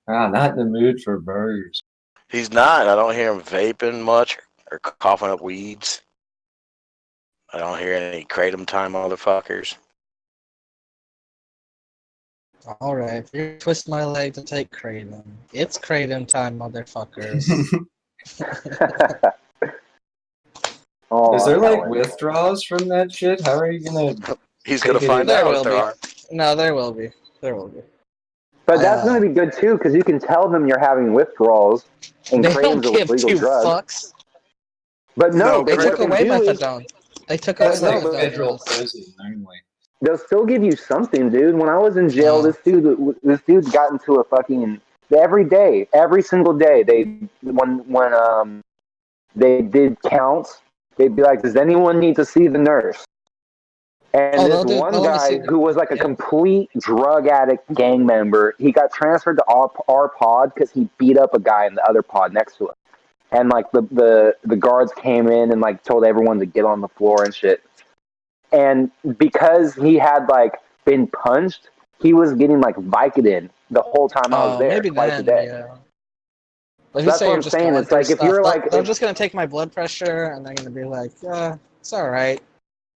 Not in the mood for burgers. He's not. I don't hear him vaping much or coughing up weeds. I don't hear any kratom time motherfuckers. Alright, you twist my leg to take kratom. It's kratom time, motherfuckers. Oh, Is there like Helen. withdrawals from that shit? How are you gonna? He's gonna Take it find easy. There out will if there be. are. No, there will be. There will be. But I, that's going to be good too, because you can tell them you're having withdrawals and they cravings don't of give illegal two drugs. fucks. But no, No, They but took what they away do is methadone. They took away That's no, like but methadone. federal prison only. they'll still give you something, dude. When I was in jail, No. this dude got into a fucking every day, every single day. When they did counts, they'd be like, "Does anyone need to see the nurse?" And Oh, this one they'll only see guy the who was like a yeah. complete drug addict gang member, he got transferred to our pod because he beat up a guy in the other pod next to him. And like the guards came in and like told everyone to get on the floor and shit. And because he had like been punched, he was getting like Vicodin the whole time I was there, Maybe twice a then, day. yeah. Like So you that's say, what you're I'm just saying. going It's through like if stuff. you're like, They're just gonna take my blood pressure, and they're gonna be like, "Yeah, it's all right.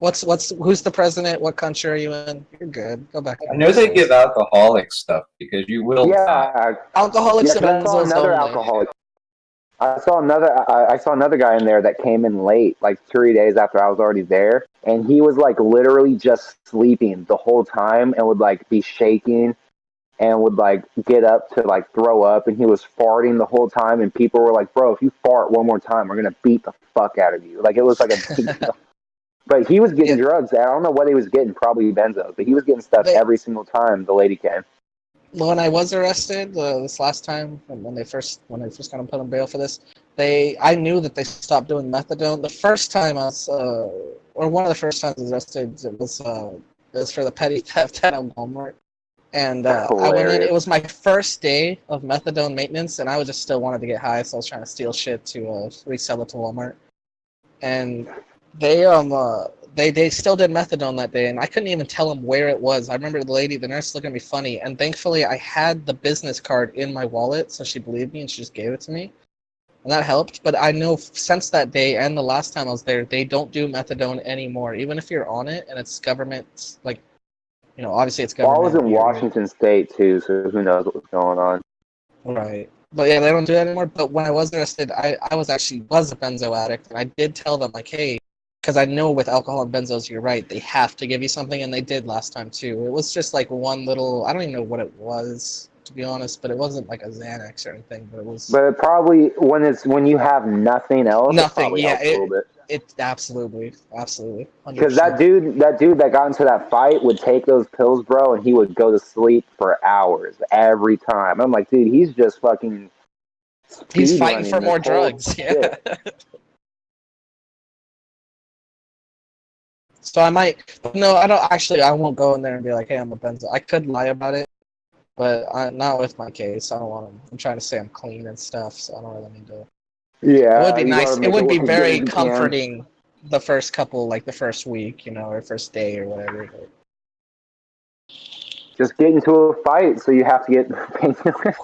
Who's the president? What country are you in? You're good. Go back to I know they benzos." give alcoholic stuff because you will die. yeah, Alcoholics yeah. and Because I saw benzos another only. alcoholic. I saw another guy in there that came in late, like 3 days after I was already there, and he was like literally just sleeping the whole time and would like be shaking and would like get up to like throw up, and he was farting the whole time, and people were like, "Bro, if you fart one more time, we're gonna beat the fuck out of you." Like it was like a big deal. But he was getting Yeah, drugs. I don't know what he was getting, probably benzos, but he was getting stuff they. every single time the lady came. When I was arrested this last time, when they first got him put on bail for this, I knew that they stopped doing methadone. The first time I was, or one of the first times I was arrested, it was for the petty theft at a Walmart. And I went in. Hilarious. It was my first day of methadone maintenance, and I was just still wanted to get high, so I was trying to steal shit to resell it to Walmart. And they still did methadone that day, and I couldn't even tell them where it was. I remember the nurse looking at me funny, and thankfully I had the business card in my wallet, so she believed me and she just gave it to me, and that helped. But I know since that day and the last time I was there, they don't do methadone anymore, even if you're on it and it's government, like, obviously it's Well, I was government. in Washington State too, so who knows what was going on. Right. But yeah, they don't do that anymore. But when I was arrested, I was a benzo addict, and I did tell them, like, hey, because I know with alcohol and benzos, you're right, they have to give you something, and they did last time too. It was just like one little, I don't even know what it was, to be honest, but it wasn't like a Xanax or anything, but it was But it probably when you have nothing else, it nothing. probably Yeah, helps a little bit. it absolutely, 100%. Because that dude that got into that fight would take those pills, bro, and he would go to sleep for hours every time. I'm like, dude, he's just fucking He's speed fighting for running this more whole drugs. Yeah. shit. So I might, no, I don't actually. I won't go in there and be like, "Hey, I'm a benzo." I could lie about it, but not with my case. I don't want to. I'm trying to say I'm clean and stuff, so I don't really need to. It would Yeah, be you nice. gotta It make it would be look as good as very you can. comforting the first couple, like the first week, or first day or whatever. Just get into a fight, so you have to get painkillers.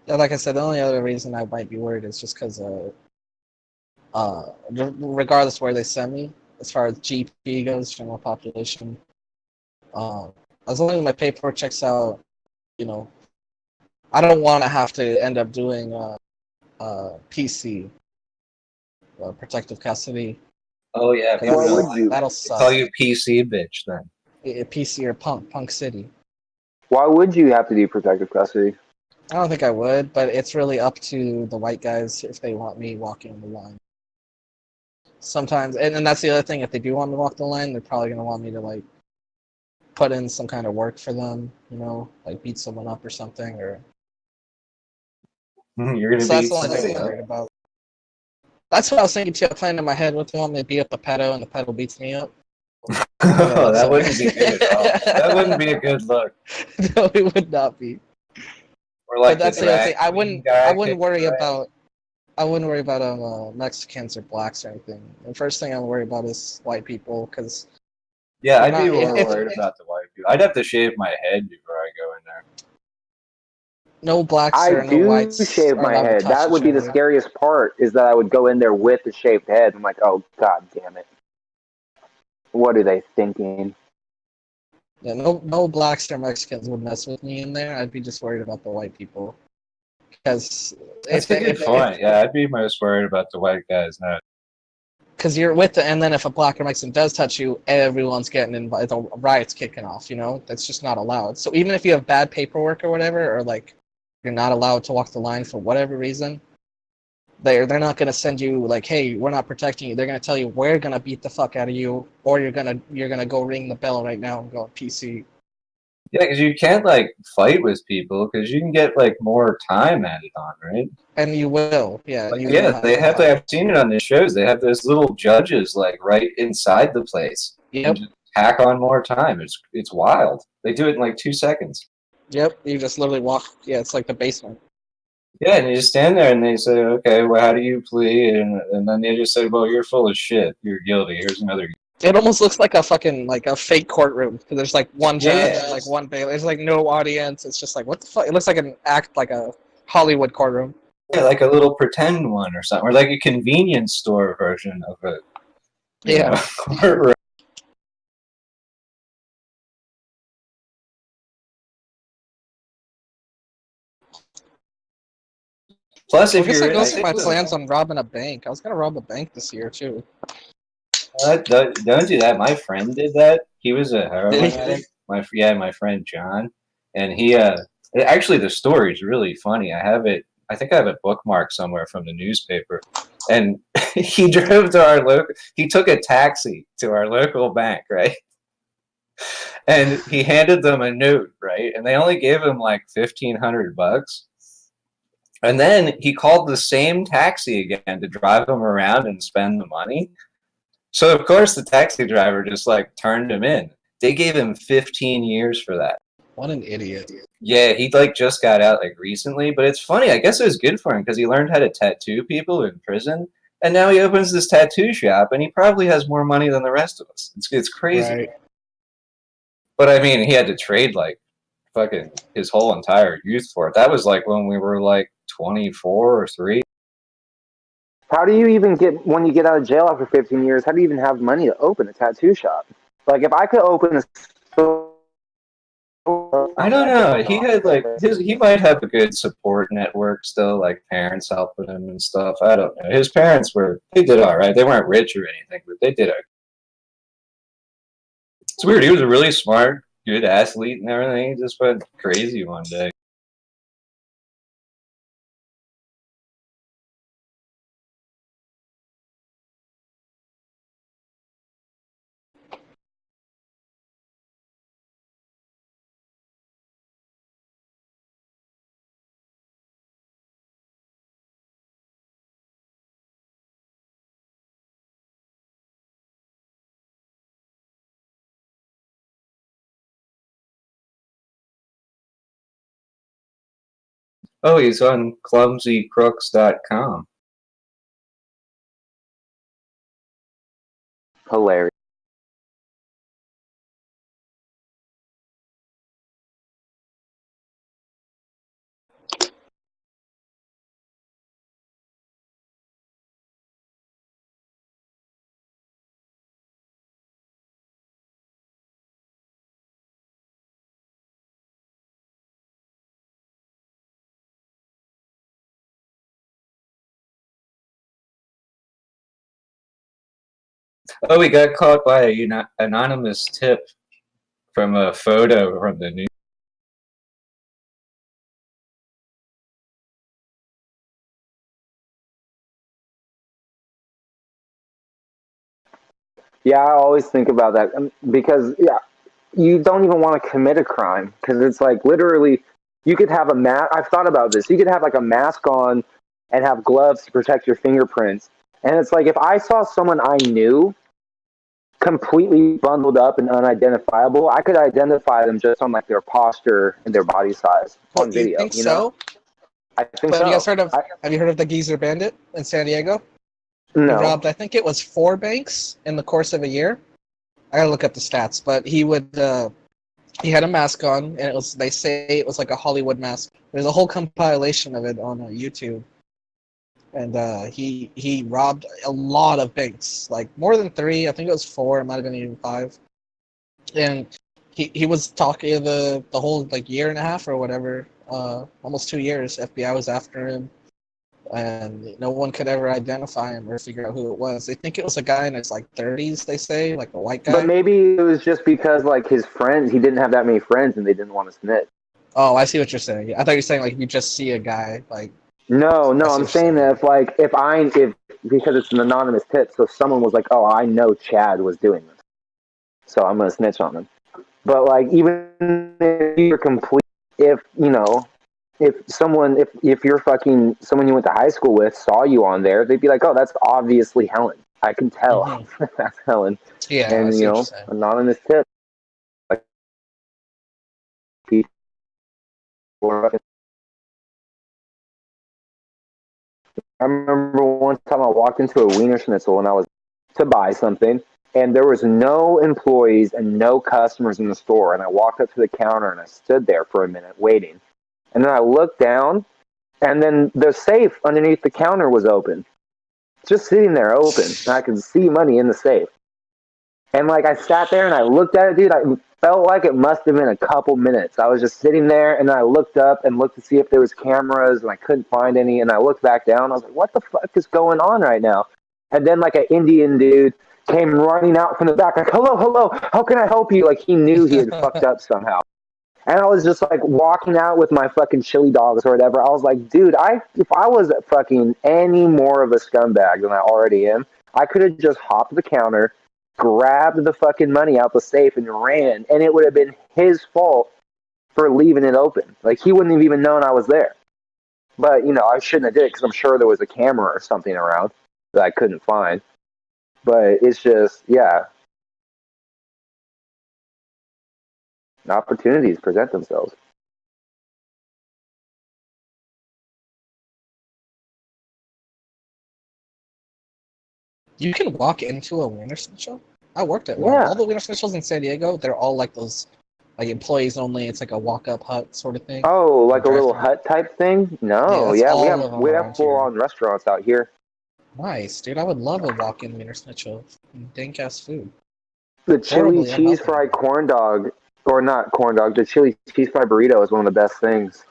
Yeah, like I said, the only other reason I might be worried is just because, regardless where they send me, as far as GP goes, general population, as long as my paperwork checks out, I don't want to have to end up doing PC, protective custody. Oh yeah, Why would you? That'll They call suck. you PC bitch then. PC or Punk City. Why would you have to do protective custody? I don't think I would, but it's really up to the white guys if they want me walking the line. Sometimes, and that's the other thing. If they do want me to walk the line, they're probably going to want me to like put in some kind of work for them, like beat someone up or something, or. You're gonna So that's beat the only thing somebody I'm up. worried about. That's what I was thinking too. I planned in my head with them. They beat up the pedo, and the pedo beats me up. Oh, that So- wouldn't be good at all. That wouldn't be a good look. No, it would not be. Or like But that's the the other thing. drag queen guy I wouldn't kicking worry your ass. about. I wouldn't worry about Mexicans or blacks or anything. The first thing I'm worried about is white people, because Yeah, they're I'd be not. more If worried about the white people. I'd have to shave my head before I go in there. no blacks I or no do whites shave are my allowed to head. touch That would each be the other. scariest part, is that I would go in there with a shaved head. I'm like, oh god damn it. What are they thinking? Yeah, no blacks or Mexicans would mess with me in there. I'd be just worried about the white people. Because That's a good point. Yeah, I'd be most worried about the white guys now. Because you're with the, and then if a black or Mexican does touch you, everyone's getting invited. The riot's kicking off. You know, that's just not allowed. So even if you have bad paperwork or whatever, or like you're not allowed to walk the line for whatever reason, they're not gonna send you like, hey, we're not protecting you. They're gonna tell you we're gonna beat the fuck out of you, or you're gonna go ring the bell right now and go PC. Yeah, because you can't like fight with people because you can get like more time added on, right? And you will, yeah. Like, you yeah, will they have to. to. I've seen it on the shows. They have those little judges like right inside the place. Yep. And just tack on more time. It's wild. They do it in like 2 seconds. Yep. You just literally walk. Yeah, it's like the basement. Yeah, and you just stand there and they say, okay, well, how do you plead? And then they just say, well, you're full of shit. You're guilty. Here's another. It almost looks like a fucking like a fake courtroom because there's like one judge, Yeah. and like one bailiff. There's like no audience. It's just like what the fuck. It looks like an act like a Hollywood courtroom. Yeah, like a little pretend one or something, or like a convenience store version of a courtroom. Plus, I if guess you're that goes in, to my plans on robbing a bank. I was gonna rob a bank this year too. don't do that. My friend did that. He was a heroin Did he? addict. My friend John, and he actually the story is really funny. I have it. I think I have it bookmarked somewhere from the newspaper. And he drove to our local. He took a taxi to our local bank, right? And he handed them a note, right? And they only gave him like $1,500. And then he called the same taxi again to drive him around and spend the money. So of course the taxi driver just like turned him in. They gave him 15 years for that. What an idiot. Yeah, he like just got out like recently, but it's funny. I guess it was good for him because he learned how to tattoo people in prison, and now he opens this tattoo shop, and he probably has more money than the rest of us. It's crazy. Right. But I mean, he had to trade like fucking his whole entire youth for it. That was like when we were like 24 or 3. How do you even get, when you get out of jail after 15 years, how do you even have money to open a tattoo shop? Like, if I could open a store, I don't know. He had like he might have a good support network still, like parents helping him and stuff. I don't know. His parents they did all right. They weren't rich or anything, but they did. It's weird. He was a really smart, good athlete and everything. He just went crazy one day. Oh, he's on clumsycrooks.com. hilarious. Oh, we got caught by an anonymous tip from a photo from the news. Yeah, I always think about that because, yeah, you don't even want to commit a crime because it's like literally you could have a mask. I've thought about this. You could have like a mask on and have gloves to protect your fingerprints. And it's like if I saw someone I knew completely bundled up and unidentifiable, I could identify them just on like their posture and their body size on You video. think You know, so? I think But so. have you guys heard of? Have you heard of the Geezer Bandit in San Diego? He No. robbed, I think it was 4 banks in the course of a year. I gotta look up the stats, but he had a mask on, and it was, they say it was like a Hollywood mask. There's a whole compilation of it on YouTube, and he robbed a lot of banks, like more than 3. I think it was 4. It might have been even 5. And he was talking the whole like year and a half or whatever, almost 2 years. FBI was after him, and no one could ever identify him or figure out who it was. They think it was a guy in his like 30s. They say like a white But guy. maybe it was just because like his friends, he didn't have that many friends, and they didn't want to snitch. Oh, I see what you're saying. I thought you were saying like you just see a guy like. No, I see I'm what you're saying that if because it's an anonymous tip, so someone was like, "Oh, I know Chad was doing this, so I'm gonna snitch on him." But like, even if you're complete, if you know, if you're fucking someone you went to high school with saw you on there, they'd be like, "Oh, that's obviously Helen. I can tell that's Helen." Yeah, I And see you what you're know, saying. anonymous tip. Like, people are I remember one time I walked into a Wiener Schnitzel and I was to buy something, and there was no employees and no customers in the store. And I walked up to the counter and I stood there for a minute waiting. And then I looked down, and then the safe underneath the counter was open, just sitting there open. And I could see money in the safe. And like I sat there and I looked at it, dude. I felt like it must have been a couple minutes. I was just sitting there and I looked up and looked to see if there was cameras, and I couldn't find any. And I looked back down. I was like, "What the fuck is going on right now?" And then like an Indian dude came running out from the back, like, "Hello, hello, how can I help you?" Like he knew he had fucked up somehow. And I was just like walking out with my fucking chili dogs or whatever. I was like, dude, if I was fucking any more of a scumbag than I already am, I could have just hopped the counter, grabbed the fucking money out the safe, and ran. And it would have been his fault for leaving it open. Like he wouldn't have even known I was there. But you know, I shouldn't have did it because I'm sure there was a camera or something around that I couldn't find. But it's just, yeah, opportunities present themselves. You can walk into a Wiener Schnitzel? I worked at one. Yeah. All the Wiener Schnitzels in San Diego, they're all like those, like employees only. It's like a walk-up hut sort of thing. Oh, like a little drive-through. hut type thing? Yeah, No, that's yeah, all of them we have around full here. on restaurants out here. Nice, dude. I would love a walk-in Wiener Schnitzel. Dank ass food. The chili Horribly cheese unhealthy. fried corn dog, or not corn dog, the chili cheese fried burrito is one of the best things.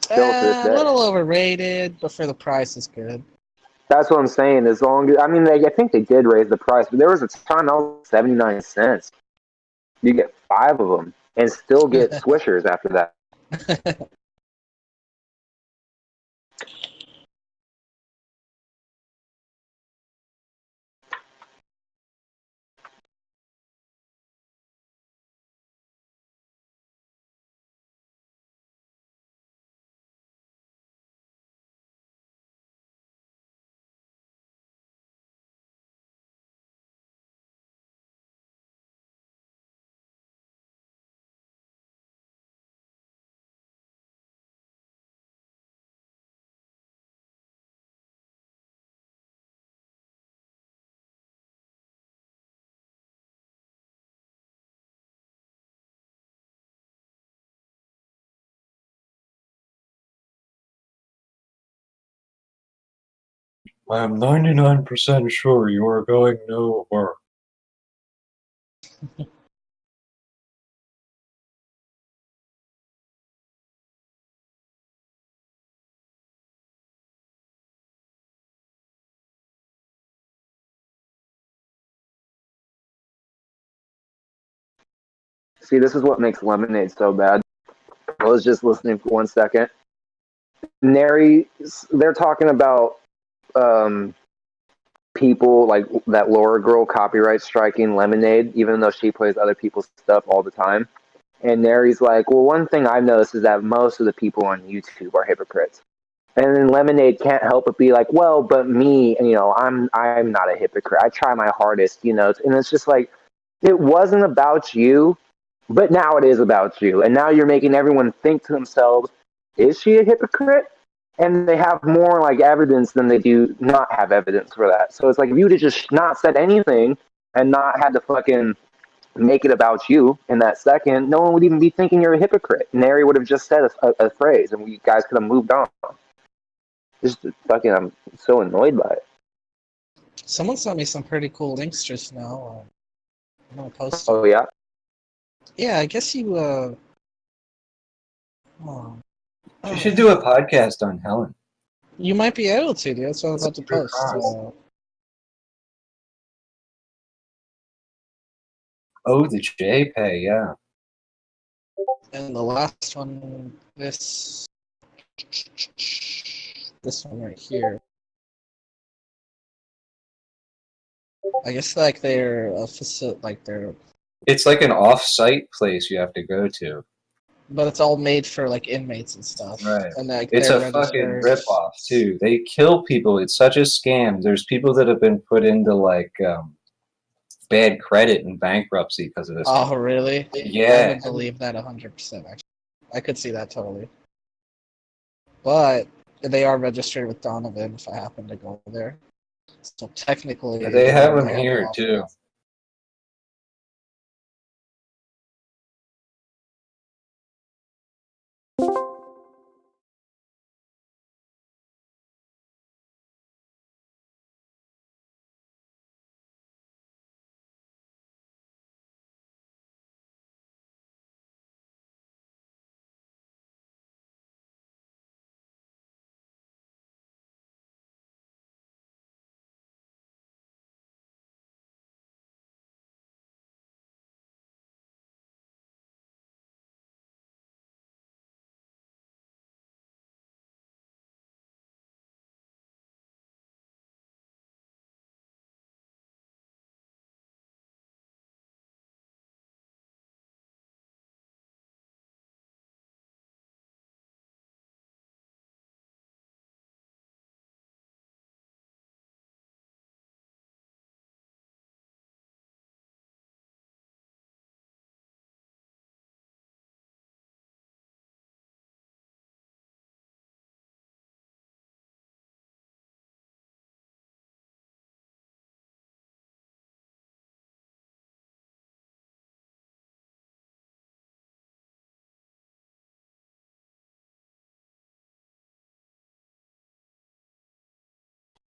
Still to this A day. little overrated, but for the price, it's good. That's what I'm saying. As long as, I mean, I think they did raise the price, but there was a time that was 79 cents. You get 5 of them and still get Swishers after that. I'm 99% sure you are going nowhere. See, this is what makes lemonade so bad. I was just listening for 1 second. Neri, they're talking about people like that Laura girl copyright striking Lemonade, even though she plays other people's stuff all the time. And Neri's like, well, one thing I've noticed is that most of the people on YouTube are hypocrites. And then Lemonade can't help but be like, well, but me, you know, I'm not a hypocrite. I try my hardest, you know. And it's just like, it wasn't about you, but now it is about you. And now you're making everyone think to themselves, is she a hypocrite? And they have more like evidence than they do not have evidence for that. So it's like if you'd have just not said anything and not had to fucking make it about you in that second, no one would even be thinking you're a hypocrite. Nary would have just said a phrase, and you guys could have moved on. Just fucking, I'm so annoyed by it. Someone sent me some pretty cool links just now. I'm gonna post Oh them. yeah. Yeah, I guess you. Oh, You should do a podcast on Helen. you might be able to, dude. That's what I'm It's about to a true post. crime. Oh, the JPEG, yeah. And the last one, this one right here. I guess like they're a facility, like they're, It's like an off-site place you have to go to. but it's all made for like inmates and stuff. Right. And like It's they're a fucking registered. ripoff too. They kill people. It's such a scam. There's people that have been put into like bad credit and bankruptcy because of this. Oh, really? I Yeah. would believe that 100%. Actually, I could see that totally. But they are registered with Donovan if I happen to go there. So technically, They have them they here off. too.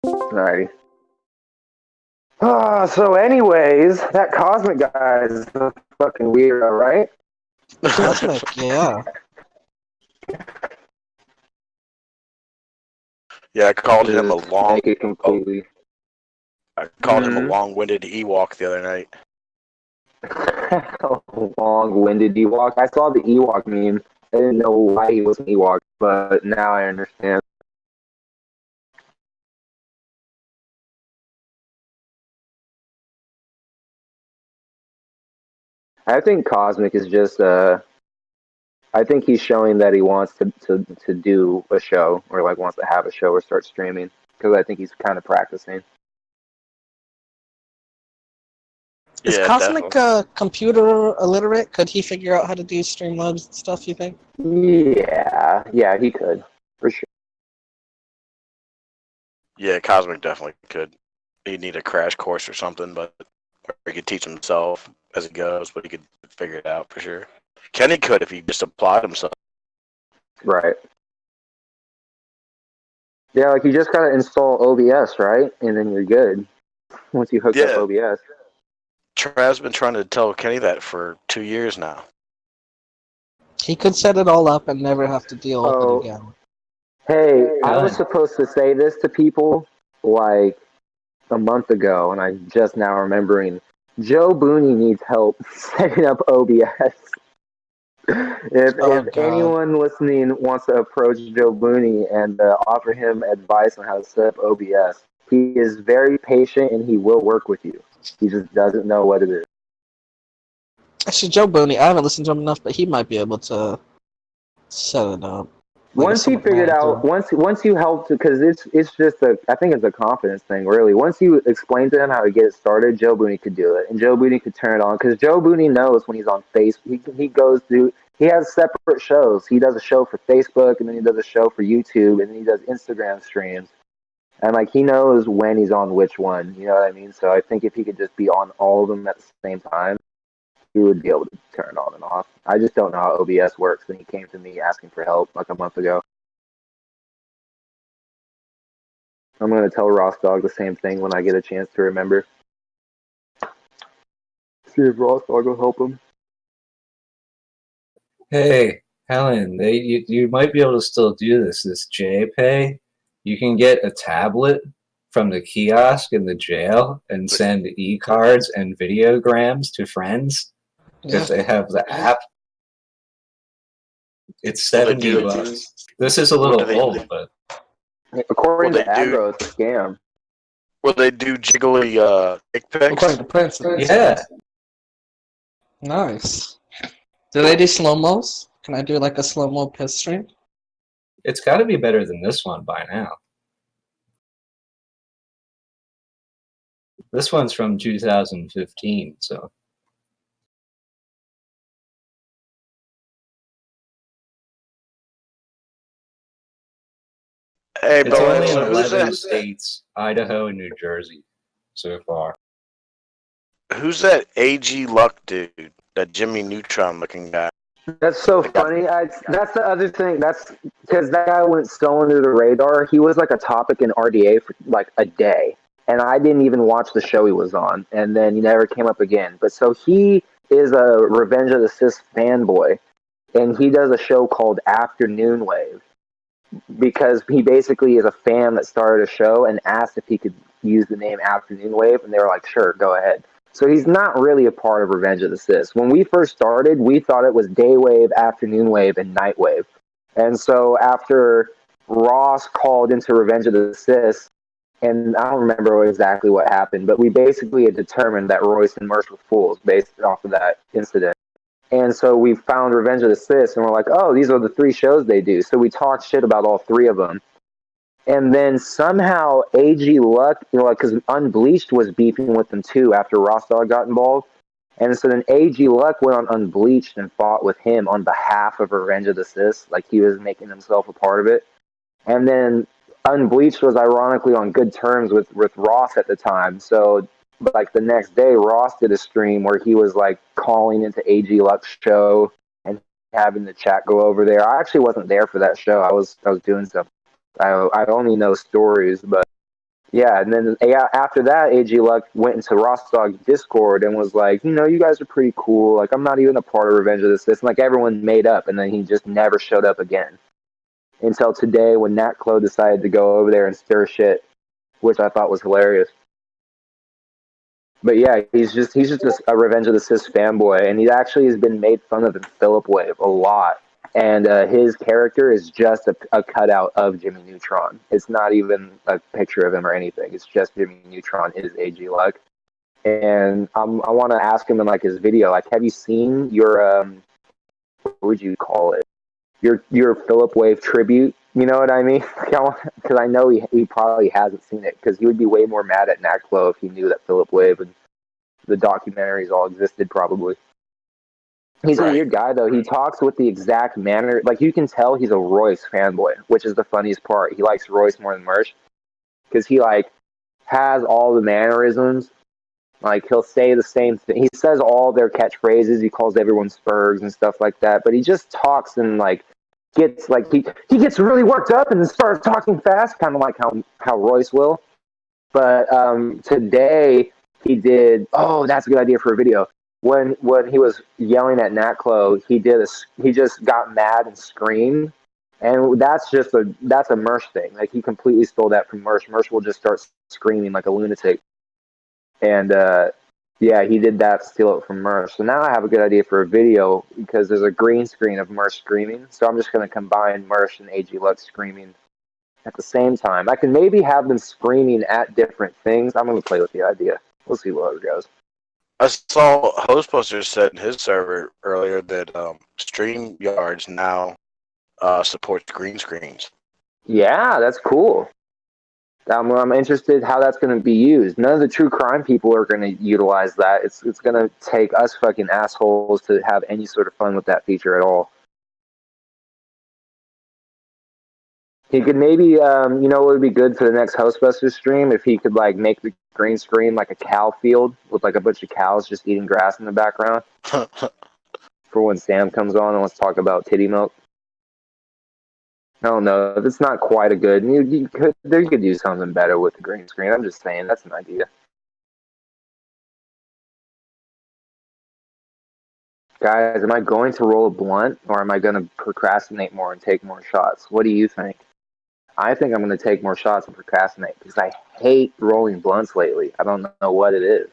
Alrighty. So anyways, that cosmic guy is a fucking weirdo, right? Cosmic, yeah. Yeah, I called him a Just long. make it completely. I called him a long-winded Ewok the other night. Long-winded Ewok. I saw the Ewok meme. I didn't know why he was an Ewok, but now I understand. I think Cosmic is just I think he's showing that he wants to do a show or like wants to have a show or start streaming because I think he's kind of practicing. Is Yeah, Cosmic definitely. computer illiterate? Could he figure out how to do Streamlabs and stuff, you think? Yeah, he could for sure. Yeah, Cosmic definitely could. He'd need a crash course or something, but or he could teach himself as he goes, but he could figure it out for sure. Kenny could if he just applied himself. Right. Yeah, like you just gotta install OBS, right? And then you're good. Once you hook up Yeah, OBS. Trav's been trying to tell Kenny that for 2 years now. He could set it all up and never have to deal with it again. Hey, I was Done. supposed to say this to people like a month ago, and I'm just now remembering. Joe Booney needs help setting up OBS. Oh, If God. anyone listening wants to approach Joe Booney and offer him advice on how to set up OBS, he is very patient and he will work with you. He just doesn't know what it is. Actually, Joe Booney, I haven't listened to him enough, but he might be able to set it up. Like Once he figured out, once you helped, because it's just I think it's a confidence thing, really. Once you explain to him how to get it started, Joe Booney could do it, and Joe Booney could turn it on, because Joe Booney knows when he's on Facebook. He has separate shows. He does a show for Facebook, and then he does a show for YouTube, and then he does Instagram streams, and like he knows when he's on which one. You know what I mean? So I think if he could just be on all of them at the same time, he would be able to turn it on and off. I just don't know how OBS works, and he came to me asking for help like a month ago. I'm going to tell Ross Dog the same thing when I get a chance to remember. See if Ross Dog will help him. Hey, Helen, you might be able to still do this. This JPay, you can get a tablet from the kiosk in the jail and send e-cards and videograms to friends because they have the app. It's Will they $70. do? This is a What do little they old, do? but According Will to they do? Agro, it's a scam. Will they do jiggly dick According pics? to Prince. yeah, Nice. Do they do slow-mos? Can I do like a slow-mo piss stream? it's got to be better than this one by now. This one's from 2015, so Hey, it's Bo, only in so who's 11 that? states, Idaho and New Jersey, so far. Who's that AG Luck dude? That Jimmy Neutron looking guy? That's so That got- funny. That's the other thing. That's because that guy went so under the radar. He was like a topic in RDA for like a day, and I didn't even watch the show he was on. And then he never came up again. But so he is a Revenge of the Sith fanboy, and he does a show called Afternoon Wave because he basically is a fan that started a show and asked if he could use the name Afternoon Wave, and they were like, "Sure, go ahead." So he's not really a part of Revenge of the Sith. When we first started, we thought it was Day Wave, Afternoon Wave, and Night Wave. And so after Ross called into Revenge of the Sith, and I don't remember exactly what happened, but we basically had determined that Royce and Merce were fools based off of that incident. And so we found Revenge of the Sith, and we're like, oh, these are the three shows they do. So we talked shit about all three of them. And then somehow AG Luck, like, because Unbleached was beefing with them too after Ross Dog got involved. And so then AG Luck went on Unbleached and fought with him on behalf of Revenge of the Sith. Like, he was making himself a part of it. And then Unbleached was ironically on good terms with Ross at the time. So, like, the next day, Ross did a stream where he was, like, calling into AG Luck's show and having the chat go over there. I actually wasn't there for that show. I was doing stuff. I only know stories, but yeah. And then after that, AG Luck went into Ross Dog's Discord and was like, you guys are pretty cool. Like, I'm not even a part of Revenge of the Sith. And, like, everyone made up, and then he just never showed up again until today when Nat Clo decided to go over there and stir shit, which I thought was hilarious. But yeah, he's just a Revenge of the Sith fanboy, and he actually has been made fun of in Philip Wave a lot. And his character is just a cutout of Jimmy Neutron. It's not even a picture of him or anything. It's just Jimmy Neutron is AG Luck. And I want to ask him in like his video, like, have you seen your what would you call it? Your Philip Wave tribute? You know what I mean? Because I know he probably hasn't seen it, because he would be way more mad at Nat Clo if he knew that Philip Wave and the documentaries all existed probably. He's a weird guy, though. He talks with the exact manner. Like, you can tell he's a Royce fanboy, which is the funniest part. He likes Royce more than Merch because he, like, has all the mannerisms. Like, he'll say the same thing. He says all their catchphrases. He calls everyone Spurgs and stuff like that. But he just talks and, like, gets, like, he gets really worked up and starts talking fast, kind of like how Royce will. But today he did, oh, that's a good idea for a video. When he was yelling at Nat Clo, he just got mad and screamed, and that's a Mersh thing. Like, he completely stole that from Mersh. Mersh will just start screaming like a lunatic, and yeah, he did that, steal it from Mersh. So now I have a good idea for a video because there's a green screen of Mersh screaming. So I'm just going to combine Mersh and AG Lux screaming at the same time. I can maybe have them screaming at different things. I'm going to play with the idea. We'll see where it goes. I saw Hostbuster said in his server earlier that StreamYards now supports green screens. Yeah, that's cool. I'm interested how that's going to be used. None of the true crime people are going to utilize that. It's going to take us fucking assholes to have any sort of fun with that feature at all. He could maybe, what would be good for the next Hostbusters stream if he could, like, make the green screen like a cow field with, like, a bunch of cows just eating grass in the background for when Sam comes on and wants to talk about titty milk. I don't know. It's not quite a good. You could do something better with the green screen. I'm just saying that's an idea. Guys, am I going to roll a blunt or am I going to procrastinate more and take more shots? What do you think? I think I'm going to take more shots and procrastinate because I hate rolling blunts lately. I don't know what it is.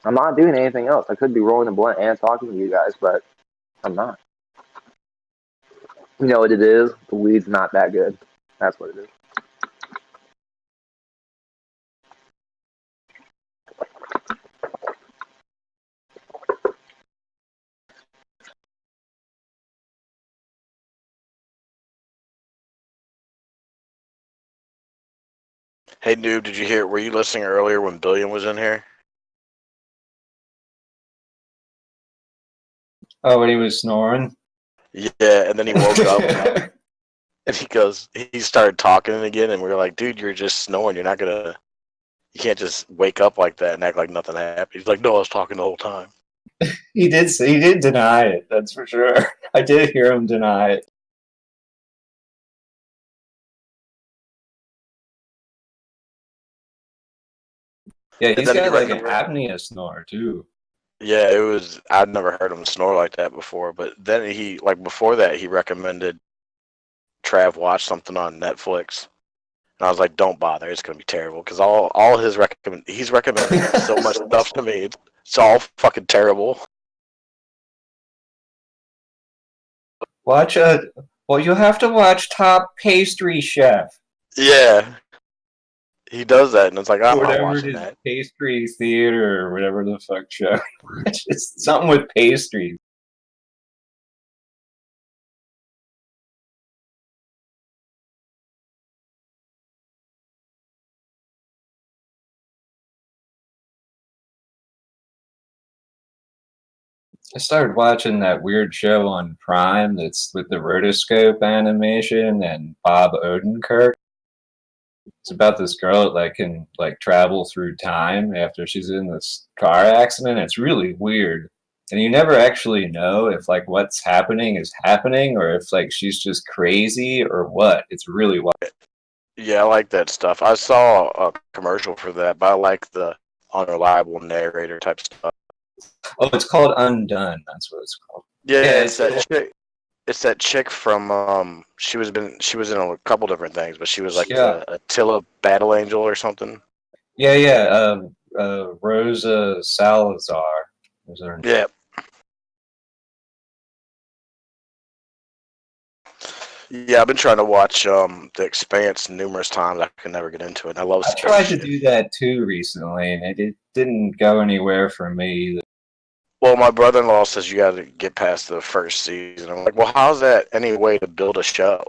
I'm not doing anything else. I could be rolling a blunt and talking to you guys, but I'm not. You know what it is? The weed's not that good. That's what it is. Hey, dude, did you hear? Were you listening earlier when Billion was in here? Oh, when he was snoring? Yeah, and then he woke up and he started talking again, and we were like, dude, you're just snoring. You can't just wake up like that and act like nothing happened. He's like, no, I was talking the whole time. He did deny it, that's for sure. I did hear him deny it. Yeah, he's got like an apnea snore too. Yeah, I'd never heard him snore like that before, but then before that, he recommended Trav watch something on Netflix. And I was like, don't bother, it's going to be terrible. Because he's recommending so much stuff to me. It's all fucking terrible. Well, you have to watch Top Pastry Chef. Yeah. He does that, and it's like, I'm not Whatever watching it is, that. Pastry Theater or whatever the fuck show. It's just something with pastries. I started watching that weird show on Prime that's with the rotoscope animation and Bob Odenkirk. It's about this girl that can travel through time after she's in this car accident. It's really weird. And you never actually know if what's happening is happening or if she's just crazy or what. It's really wild. Yeah, I like that stuff. I saw a commercial for that, but I like the unreliable narrator type stuff. Oh, it's called Undone. That's what it's called. Yeah, it's that chick. It's that chick from she was in a couple different things, but she was like the Attila Battle Angel or something. Yeah. Rosa Salazar was her name. Yeah. Yeah, I've been trying to watch The Expanse numerous times. I can never get into it. I love. I tried to do that too recently, and it didn't go anywhere for me either. Well, my brother-in-law says you got to get past the first season. I'm like, well, how's that any way to build a show?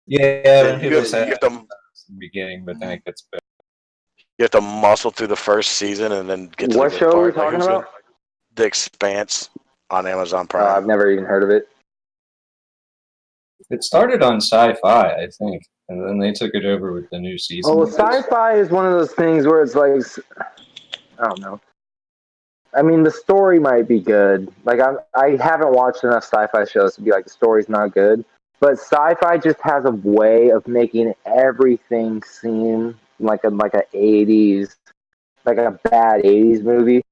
Yeah, you have to in the beginning, but then it gets better. You have to muscle through the first season and then get to what the good show part. are we talking about? The Expanse on Amazon Prime. I've never even heard of it. It started on Sci-Fi, I think, and then they took it over with the new season. Oh, Sci-Fi is one of those things where it's like, I don't know. I mean, the story might be good. I haven't watched enough sci-fi shows to be like the story's not good. But sci-fi just has a way of making everything seem like a 80s, like a bad 80s movie.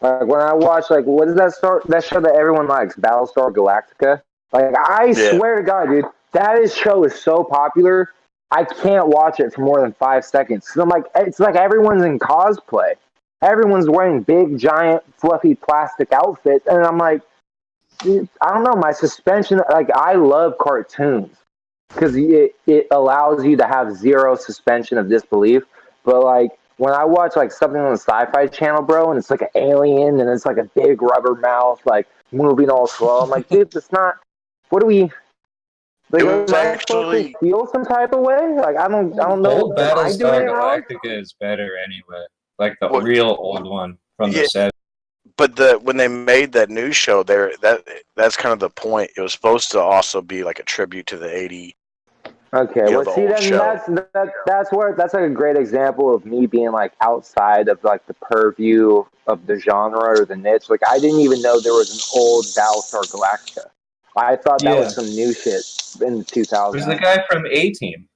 Like when I watch what is that show that everyone likes, Battlestar Galactica? I swear to God, dude, that show is so popular. I can't watch it for more than 5 seconds. So I'm like, it's like everyone's in cosplay. Everyone's wearing big, giant, fluffy plastic outfits, and I'm like, dude, I don't know. My suspension, I love cartoons because it allows you to have zero suspension of disbelief. But when I watch something on the Sci-Fi Channel, bro, and it's like an alien and it's like a big rubber mouth, moving all slow, I'm like, dude, that's not. What do we? It was am I supposed to feel some type of way? I don't know. Old Battlestar Galactica is better anyway. Like the real old one from the 70s. But when they made that new show, that's kind of the point. It was supposed to also be like a tribute to the 80s. Okay, well, see, that's like a great example of me being outside of the purview of the genre or the niche. I didn't even know there was an old Battlestar Galactica. I thought that was some new shit in the 2000s. It was the guy from A-Team.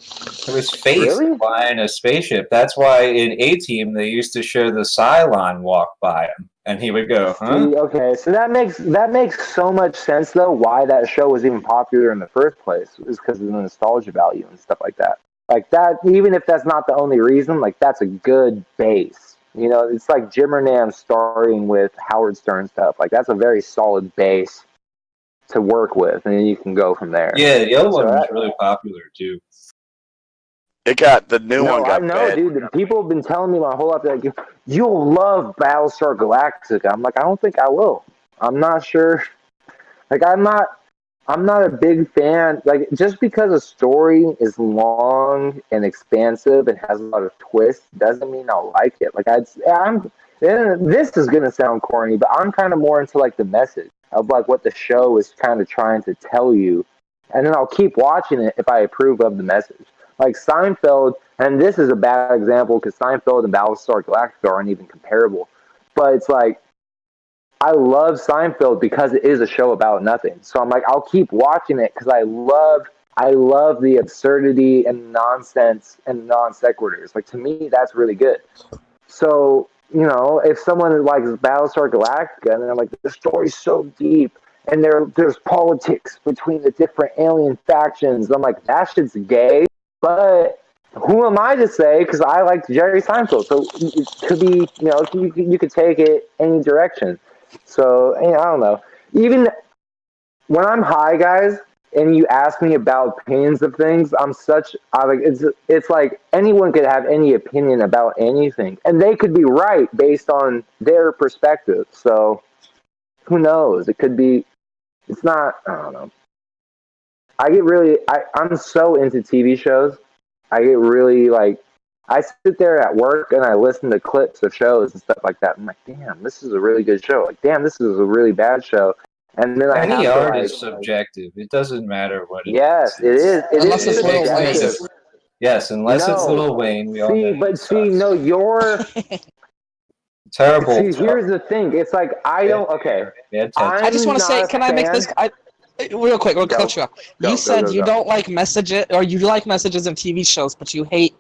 It was Face flying a spaceship. That's why in A-Team they used to show the Cylon walk by him. And he would go, huh? See, okay, so that makes so much sense though. Why that show was even popular in the first place is because of the nostalgia value and stuff like that. Like that, even if that's not the only reason, like that's a good base. You know, it's like Jim Renan starting with Howard Stern stuff. Like that's a very solid base to work with, and then you can go from there. Yeah, the other So one was that, really popular too. The new one no, I got know, bad. dude. The people have been telling me my whole life, like, you'll love Battlestar Galactica. I'm like, I don't think I will. I'm not sure. Like, I'm not a big fan. Like, just because a story is long and expansive and has a lot of twists doesn't mean I'll like it. Like, this is gonna sound corny, but I'm kind of more into like the message of like what the show is kind of trying to tell you, and then I'll keep watching it if I approve of the message. Like Seinfeld, and this is a bad example because Seinfeld and Battlestar Galactica aren't even comparable, but it's like I love Seinfeld because it is a show about nothing. So I'm like, I'll keep watching it because I love the absurdity and nonsense and non sequiturs. Like to me, that's really good. So you know, if someone likes Battlestar Galactica and they're like, the story's so deep and there's politics between the different alien factions, I'm like, that shit's gay. But who am I to say? Because I like Jerry Seinfeld, so it could be, you know, you could take it any direction. So you know, I don't know. Even when I'm high, guys, and you ask me about opinions of things, I like it's like anyone could have any opinion about anything, and they could be right based on their perspective. So who knows? It could be. It's not. I don't know. I'm so into TV shows. I get really like, I sit there at work and I listen to clips of shows and stuff like that. I'm like, damn, this is a really good show. Like, damn, this is a really bad show. And then I Any have to art like, is subjective. It doesn't matter what it yes, is. it is. It Unless is it's Lil Wayne. subjective. Yes, unless it's No. Lil Wayne, we all know he sucks. No, you're. Terrible. See, here's the thing. It's like, I don't, okay. I just want to say, can I make this? Real quick, we'll cut you off. You said you don't like messages, or you like messages in TV shows, but you hate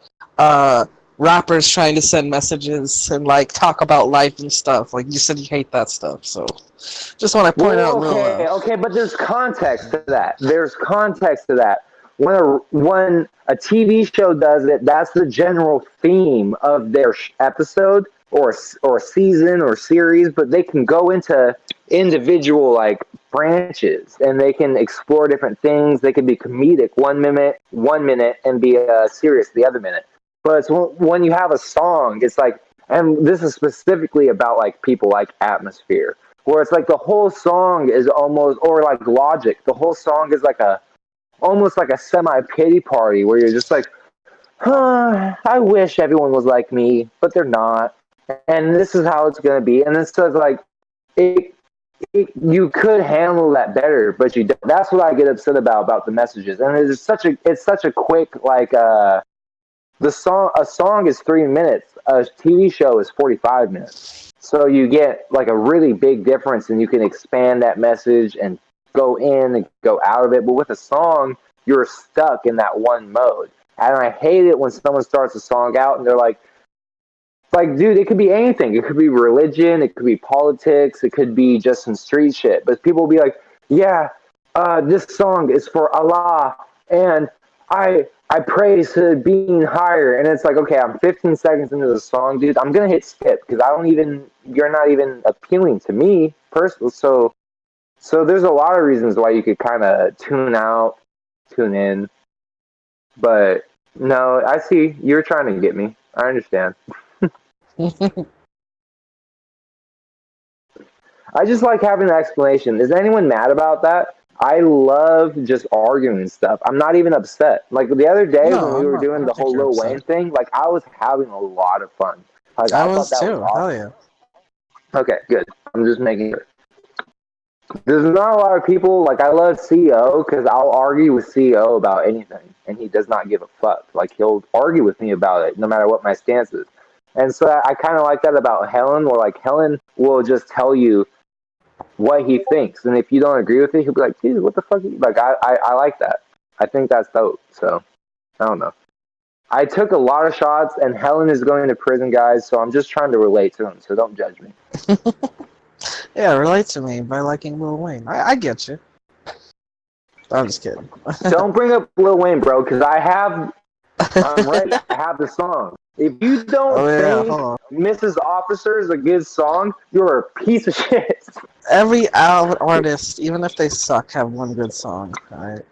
rappers trying to send messages and like talk about life and stuff. Like you said, you hate that stuff. So, just want to point out. Okay, but there's context to that. There's context to that. When a TV show does it, that's the general theme of their episode or season or series. But they can go into individual like branches and they can explore different things. They can be comedic one minute and be serious the other minute. But it's when you have a song, it's like, and this is specifically about like people like Atmosphere, where it's like the whole song is almost, or like Logic, the whole song is like almost like a semi pity party where you're just like, I wish everyone was like me, but they're not, and this is how it's gonna be. And it's just like you could handle that better, but you don't. That's what I get upset about the messages. And it's such a quick like a song is 3 minutes, a TV show is 45 minutes. So you get like a really big difference, and you can expand that message and go in and go out of it. But with a song, you're stuck in that one mode. And I hate it when someone starts a song out and they're like, dude, it could be anything. It could be religion. It could be politics. It could be just some street shit. But people will be like, yeah, this song is for Allah, and I praise to being higher. And it's like, okay, I'm 15 seconds into the song, dude. I'm going to hit skip because you're not even appealing to me personally. So there's a lot of reasons why you could kind of tune out, tune in. But no, I see you're trying to get me. I understand. I just like having an explanation. Is anyone mad about that? I love just arguing and stuff. I'm not even upset. Like the other day when we were doing the whole Lil Wayne thing, like I was having a lot of fun. Like I thought that was awesome. Hell yeah. Okay, good. I'm just making it. There's not a lot of people, like I love CEO because I'll argue with CEO about anything and he does not give a fuck. Like he'll argue with me about it no matter what my stance is. And so I kind of like that about Helen, where like Helen will just tell you what he thinks. And if you don't agree with it, he'll be like, dude, what the fuck? Like I like that. I think that's dope. So I don't know. I took a lot of shots and Helen is going to prison, guys. So I'm just trying to relate to him. So don't judge me. Yeah, relate to me by liking Lil Wayne. I get you. I'm just kidding. Don't bring up Lil Wayne, bro, because I'm ready. I have the song. If you don't Oh yeah, think hold on. Mrs. Officer is a good song, you're a piece of shit. Every artist, even if they suck, have one good song. Alright.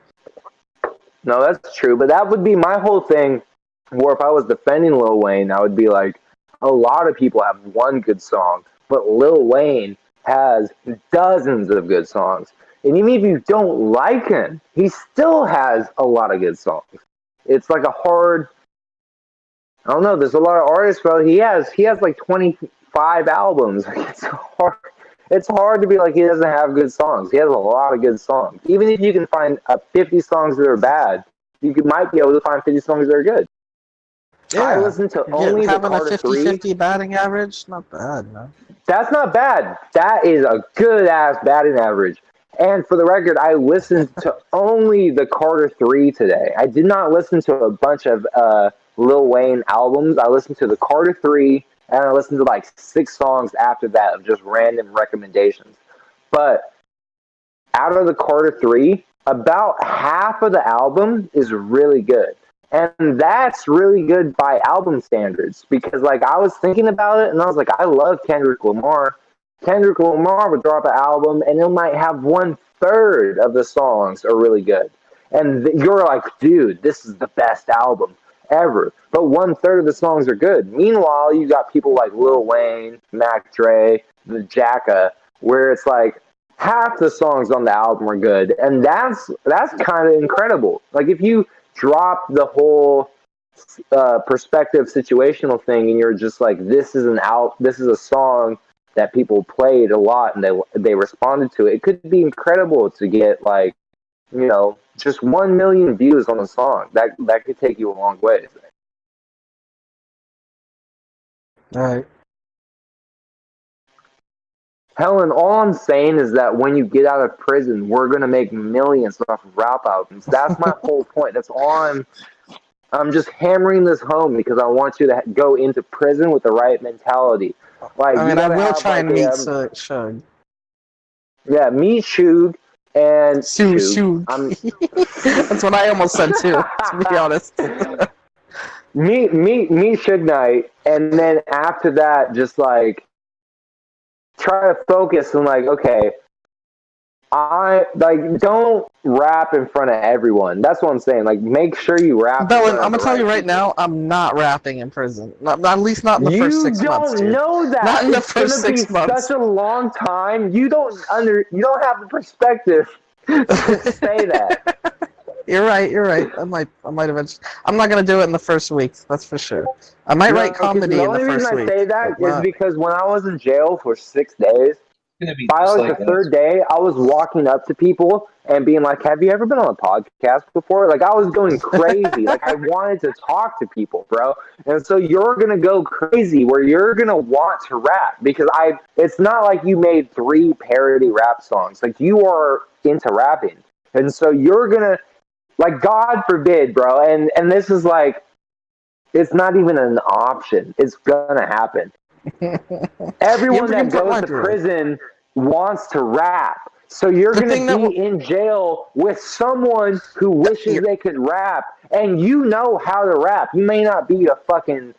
No, that's true, but that would be my whole thing. Where if I was defending Lil Wayne, I would be like, a lot of people have one good song, but Lil Wayne has dozens of good songs. And even if you don't like him, he still has a lot of good songs. It's like a hard. I don't know. There's a lot of artists, bro. He has like 25 albums. It's hard. It's hard to be like he doesn't have good songs. He has a lot of good songs. Even if you can find 50 songs that are bad, might be able to find 50 songs that are good. Yeah. I listen to only the having a Carter 50-50 batting average, not bad, no. That's not bad. That is a good ass batting average. And for the record, I listened to only the Carter 3 today. I did not listen to a bunch of Lil Wayne albums. I listened to the Carter 3, and I listened to like 6 songs after that of just random recommendations. But out of the Carter 3, about half of the album is really good. And that's really good by album standards because, like, I was thinking about it and I was like, I love Kendrick Lamar. Kendrick Lamar would drop an album and it might have 1/3 of the songs are really good. And you're like, dude, this is the best album ever. But 1/3 of the songs are good. Meanwhile, you got people like Lil Wayne, Mac Dre, the Jacka, where it's like half the songs on the album are good. And that's kind of incredible. Like, if you drop the whole perspective situational thing and you're just like, this is a song that people played a lot and they responded to it. It could be incredible to get, like, just 1 million views on a song. That could take you a long way. Alright. Helen, all I'm saying is that when you get out of prison, we're gonna make millions off of rap albums. That's my whole point. That's all I'm just hammering this home because I want you to go into prison with the right mentality. Like, I mean, I will try and meet Shug. Yeah, meet Shug and Shug. That's what I almost said too, to be honest. meet Suge Knight, and then after that, just like try to focus on, like, okay, don't rap in front of everyone. That's what I'm saying. Like, make sure you rap. Bellin, I'm gonna tell you right now, I'm not rapping in prison. At least not in the first 6 months. You don't know that. Not in the it's first gonna 6 be months. Such a long time. You don't have the perspective to say that. You're right. I might eventually. I'm not gonna do it in the first week. That's for sure. I might write comedy in the first week. The only reason I say that is because when I was in jail for 6 days, by like the third day, I was walking up to people and being like, "Have you ever been on a podcast before?" Like, I was going crazy. Like, I wanted to talk to people, bro. And so you're gonna go crazy where you're gonna want to rap because it's not like you made 3 parody rap songs. Like, you are into rapping, and so you're gonna, like, God forbid, bro. And this is like, it's not even an option. It's gonna happen. Everyone that goes to prison wants to rap. So you're going to be in jail with someone who wishes they could rap, and you know how to rap. You may not be a fucking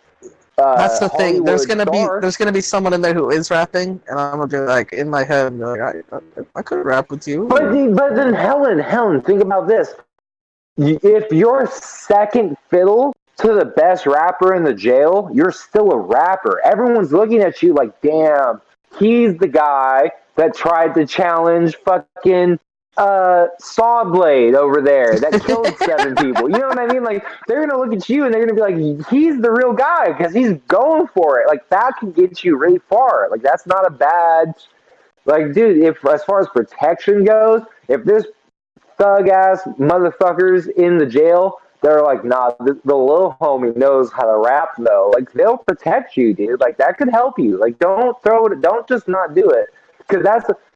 that's the thing. Hollywood There's gonna be someone in there who is rapping, and I'm gonna be like, in my head, like, I could rap with you. But then Helen, think about this. If you're second fiddle to the best rapper in the jail, you're still a rapper. Everyone's looking at you like, damn, he's the guy that tried to challenge fucking Sawblade over there that killed 7 people. You know what I mean? Like, they're gonna look at you and they're gonna be like, he's the real guy because he's going for it. Like, that can get you really far. Like, that's not a bad. Like, dude, if as far as protection goes, if there's thug ass motherfuckers in the jail, they're like, nah, the little homie knows how to rap though. Like, they'll protect you, dude. Like, that could help you. Like, don't just not do it. Because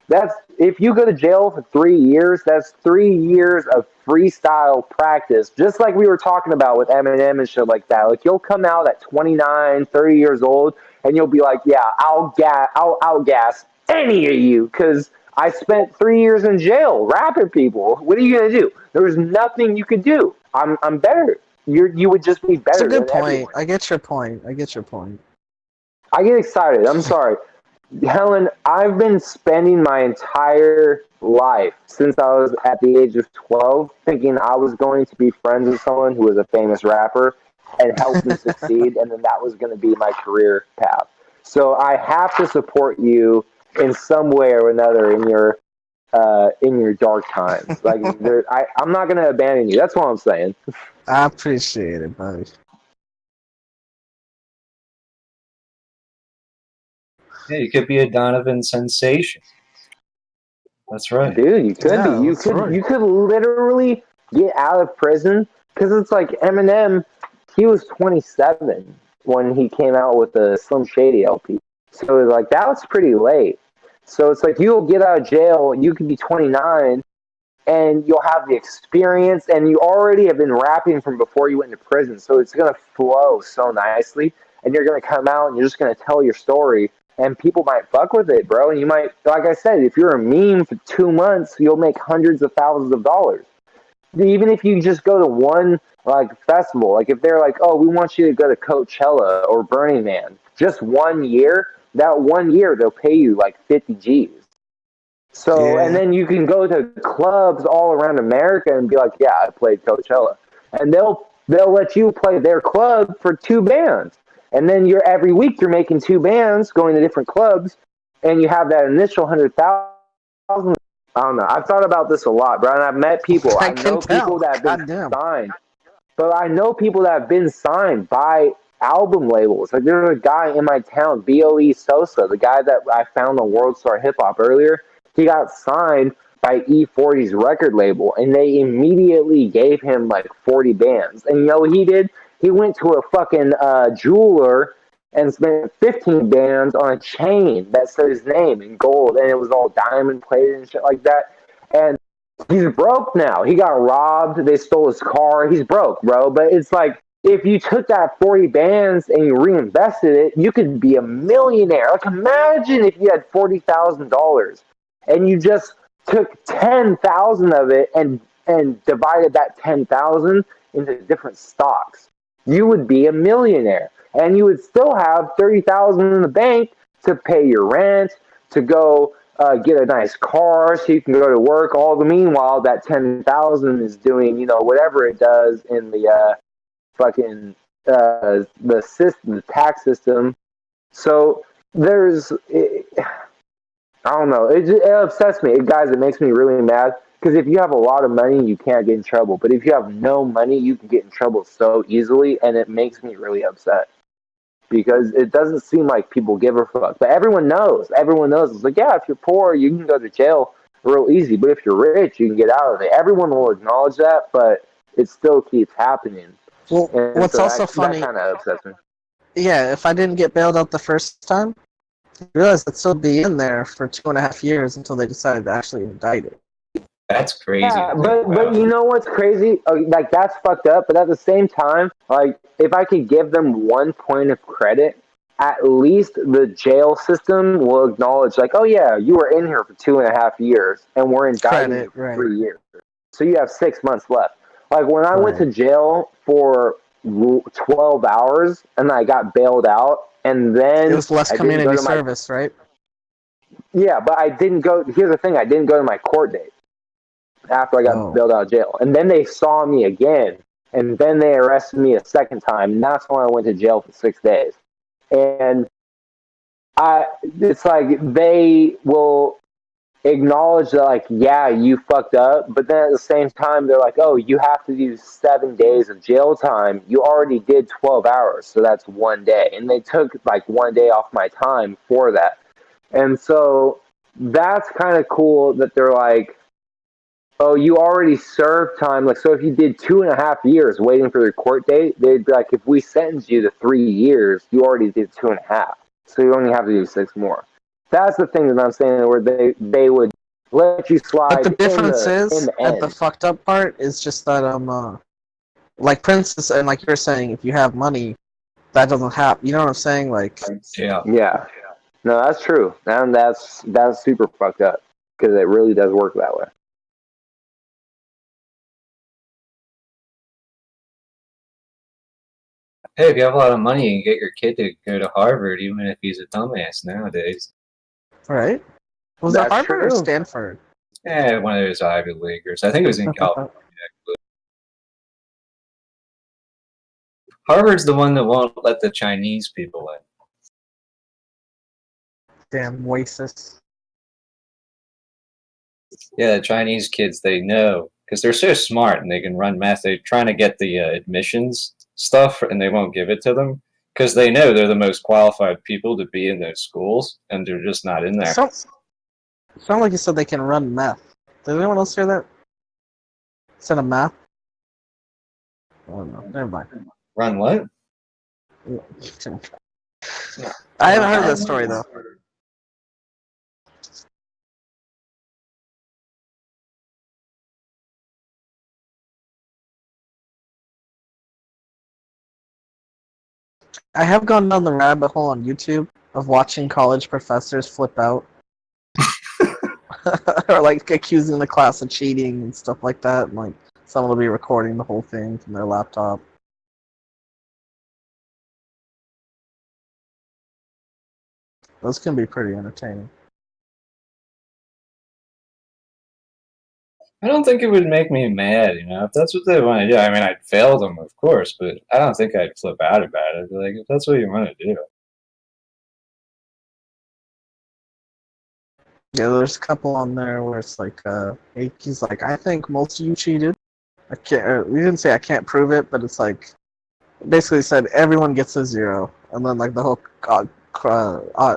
that's if you go to jail for 3 years, that's 3 years of freestyle practice. Just like we were talking about with Eminem and shit like that. Like, you'll come out at 29, 30 years old, and you'll be like, yeah, I'll outgas any of you because I spent 3 years in jail rapping people. What are you gonna do? There was nothing you could do. I'm better. You would just be It's a better good than point. everyone. I get your point. I get your point. I get excited. I'm sorry. Helen, I've been spending my entire life since I was at the age of 12 thinking I was going to be friends with someone who was a famous rapper and help me succeed, and then that was going to be my career path. So I have to support you in some way or another in your dark times. Like I'm not going to abandon you. That's what I'm saying. I appreciate it, buddy. Yeah, you could be a Donovan sensation. That's right. Dude, you could be. Yeah, You that's could right. you could literally get out of prison because it's like Eminem. He was 27 when he came out with the Slim Shady LP. So it's like that was pretty late. So it's like you'll get out of jail. You could be 29, and you'll have the experience, and you already have been rapping from before you went into prison. So it's gonna flow so nicely, and you're gonna come out and you're just gonna tell your story and people might fuck with it, bro. And you might, like I said, if you're a meme for 2 months, you'll make hundreds of thousands of dollars. Even if you just go to one like festival, like if they're like, oh, we want you to go to Coachella or Burning Man, just 1 year, that 1 year they'll pay you like 50 G's. So, and Yeah. then you can go to clubs all around America and be like, yeah, I played Coachella. And they'll let you play their club for two bands. And then you're every week you're making two bands going to different clubs and you have that initial 100,000. I don't know. I've thought about this a lot, bro. And I've met people. I I can know people tell. that have been Goddamn. signed. But I know people that have been signed by album labels. Like there's a guy in my town, BOE Sosa, the guy that I found on World Star Hip Hop earlier. He got signed by E40's record label, and they immediately gave him like 40 bands. And you know what he did? He went to a fucking jeweler and spent 15 bands on a chain that said his name in gold, and it was all diamond plated and shit like that. And he's broke now. He got robbed. They stole his car. He's broke, bro. But it's like, if you took that 40 bands and you reinvested it, you could be a millionaire. Like, imagine if you had $40,000 and you just took 10,000 of it and divided that 10,000 into different stocks. You would be a millionaire, and you would still have 30,000 in the bank to pay your rent, to go get a nice car so you can go to work. All the meanwhile, that 10,000 is doing, you know, whatever it does in the fucking the system, the tax system. So there's, I don't know. It upsets me, guys. It makes me really mad because if you have a lot of money, you can't get in trouble. But if you have no money, you can get in trouble so easily, and it makes me really upset because it doesn't seem like people give a fuck. But everyone knows. Everyone knows. It's like, yeah, if you're poor, you can go to jail real easy. But if you're rich, you can get out of it. Everyone will acknowledge that, but it still keeps happening. Well, And what's so also funny, that kind of upsets me. yeah, if I didn't get bailed out the first time, I realized I'd still be in there for 2.5 years until they decided to actually indict it. That's crazy. Yeah, but you know what's crazy? Like, that's fucked up. But at the same time, like, if I could give them 1 point of credit, at least the jail system will acknowledge, like, oh yeah, you were in here for 2.5 years, and we're indicting you for 3 years. So you have 6 months left. Like, when I went to jail for 12 hours and I got bailed out, and then It was less I didn't go community to my, service, right? yeah, but I didn't go. Here's the thing: I didn't go to my court date after I got bailed out of jail, and then they saw me again, and then they arrested me a second time, and that's when I went to jail for 6 days. And it's like they will acknowledge that, like, yeah, you fucked up, but then at the same time, they're like, oh, you have to do 7 days of jail time. You already did 12 hours, so that's 1 day. And they took like 1 day off my time for that. And so that's kind of cool that they're like, oh, you already served time. Like, so if you did 2.5 years waiting for your court date, they'd be like, if we sentence you to 3 years, you already did 2.5. So you only have to do 6 more. That's the thing that I'm saying, where they would let you slide. But the difference in is, the at end. the fucked up part, is just that like Princess, and like you're saying, if you have money, that doesn't happen. You know what I'm saying? Like, yeah. Yeah. No, that's true. And that's super fucked up because it really does work that way. Hey, if you have a lot of money, you can get your kid to go to Harvard, even if he's a dumbass nowadays. Right? Was it That's Harvard or true. Stanford? Yeah, one of those Ivy Leaguers. I think it was in California. Harvard's the one that won't let the Chinese people in. Damn racist. Yeah, the Chinese kids, they know because they're so smart and they can run math. They're trying to get the admissions stuff and they won't give it to them because they know they're the most qualified people to be in those schools and they're just not in there. Sound like you said they can run meth. Did anyone else hear that? Instead of math? Oh no, never mind. Run what? I haven't heard that story though. I have gone down the rabbit hole on YouTube of watching college professors flip out. Or like accusing the class of cheating and stuff like that. And like someone will be recording the whole thing from their laptop. Those can be pretty entertaining. I don't think it would make me mad, you know, if that's what they want to do. I mean, I'd fail them, of course, but I don't think I'd flip out about it. I'd be like, if that's what you want to do. Yeah, there's a couple on there where it's like, he's like, I think most of you cheated. I can't. We didn't say I can't prove it, but it's like, basically said everyone gets a 0, and then like the whole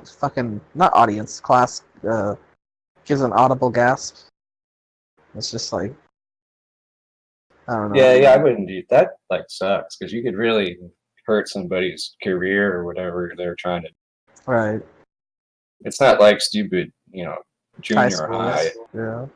fucking not audience class gives an audible gasp. It's just like, I don't know. Yeah, I wouldn't do that. Like, sucks because you could really hurt somebody's career or whatever they're trying to. Right. It's not like stupid, you know, High junior schools. high. Yeah.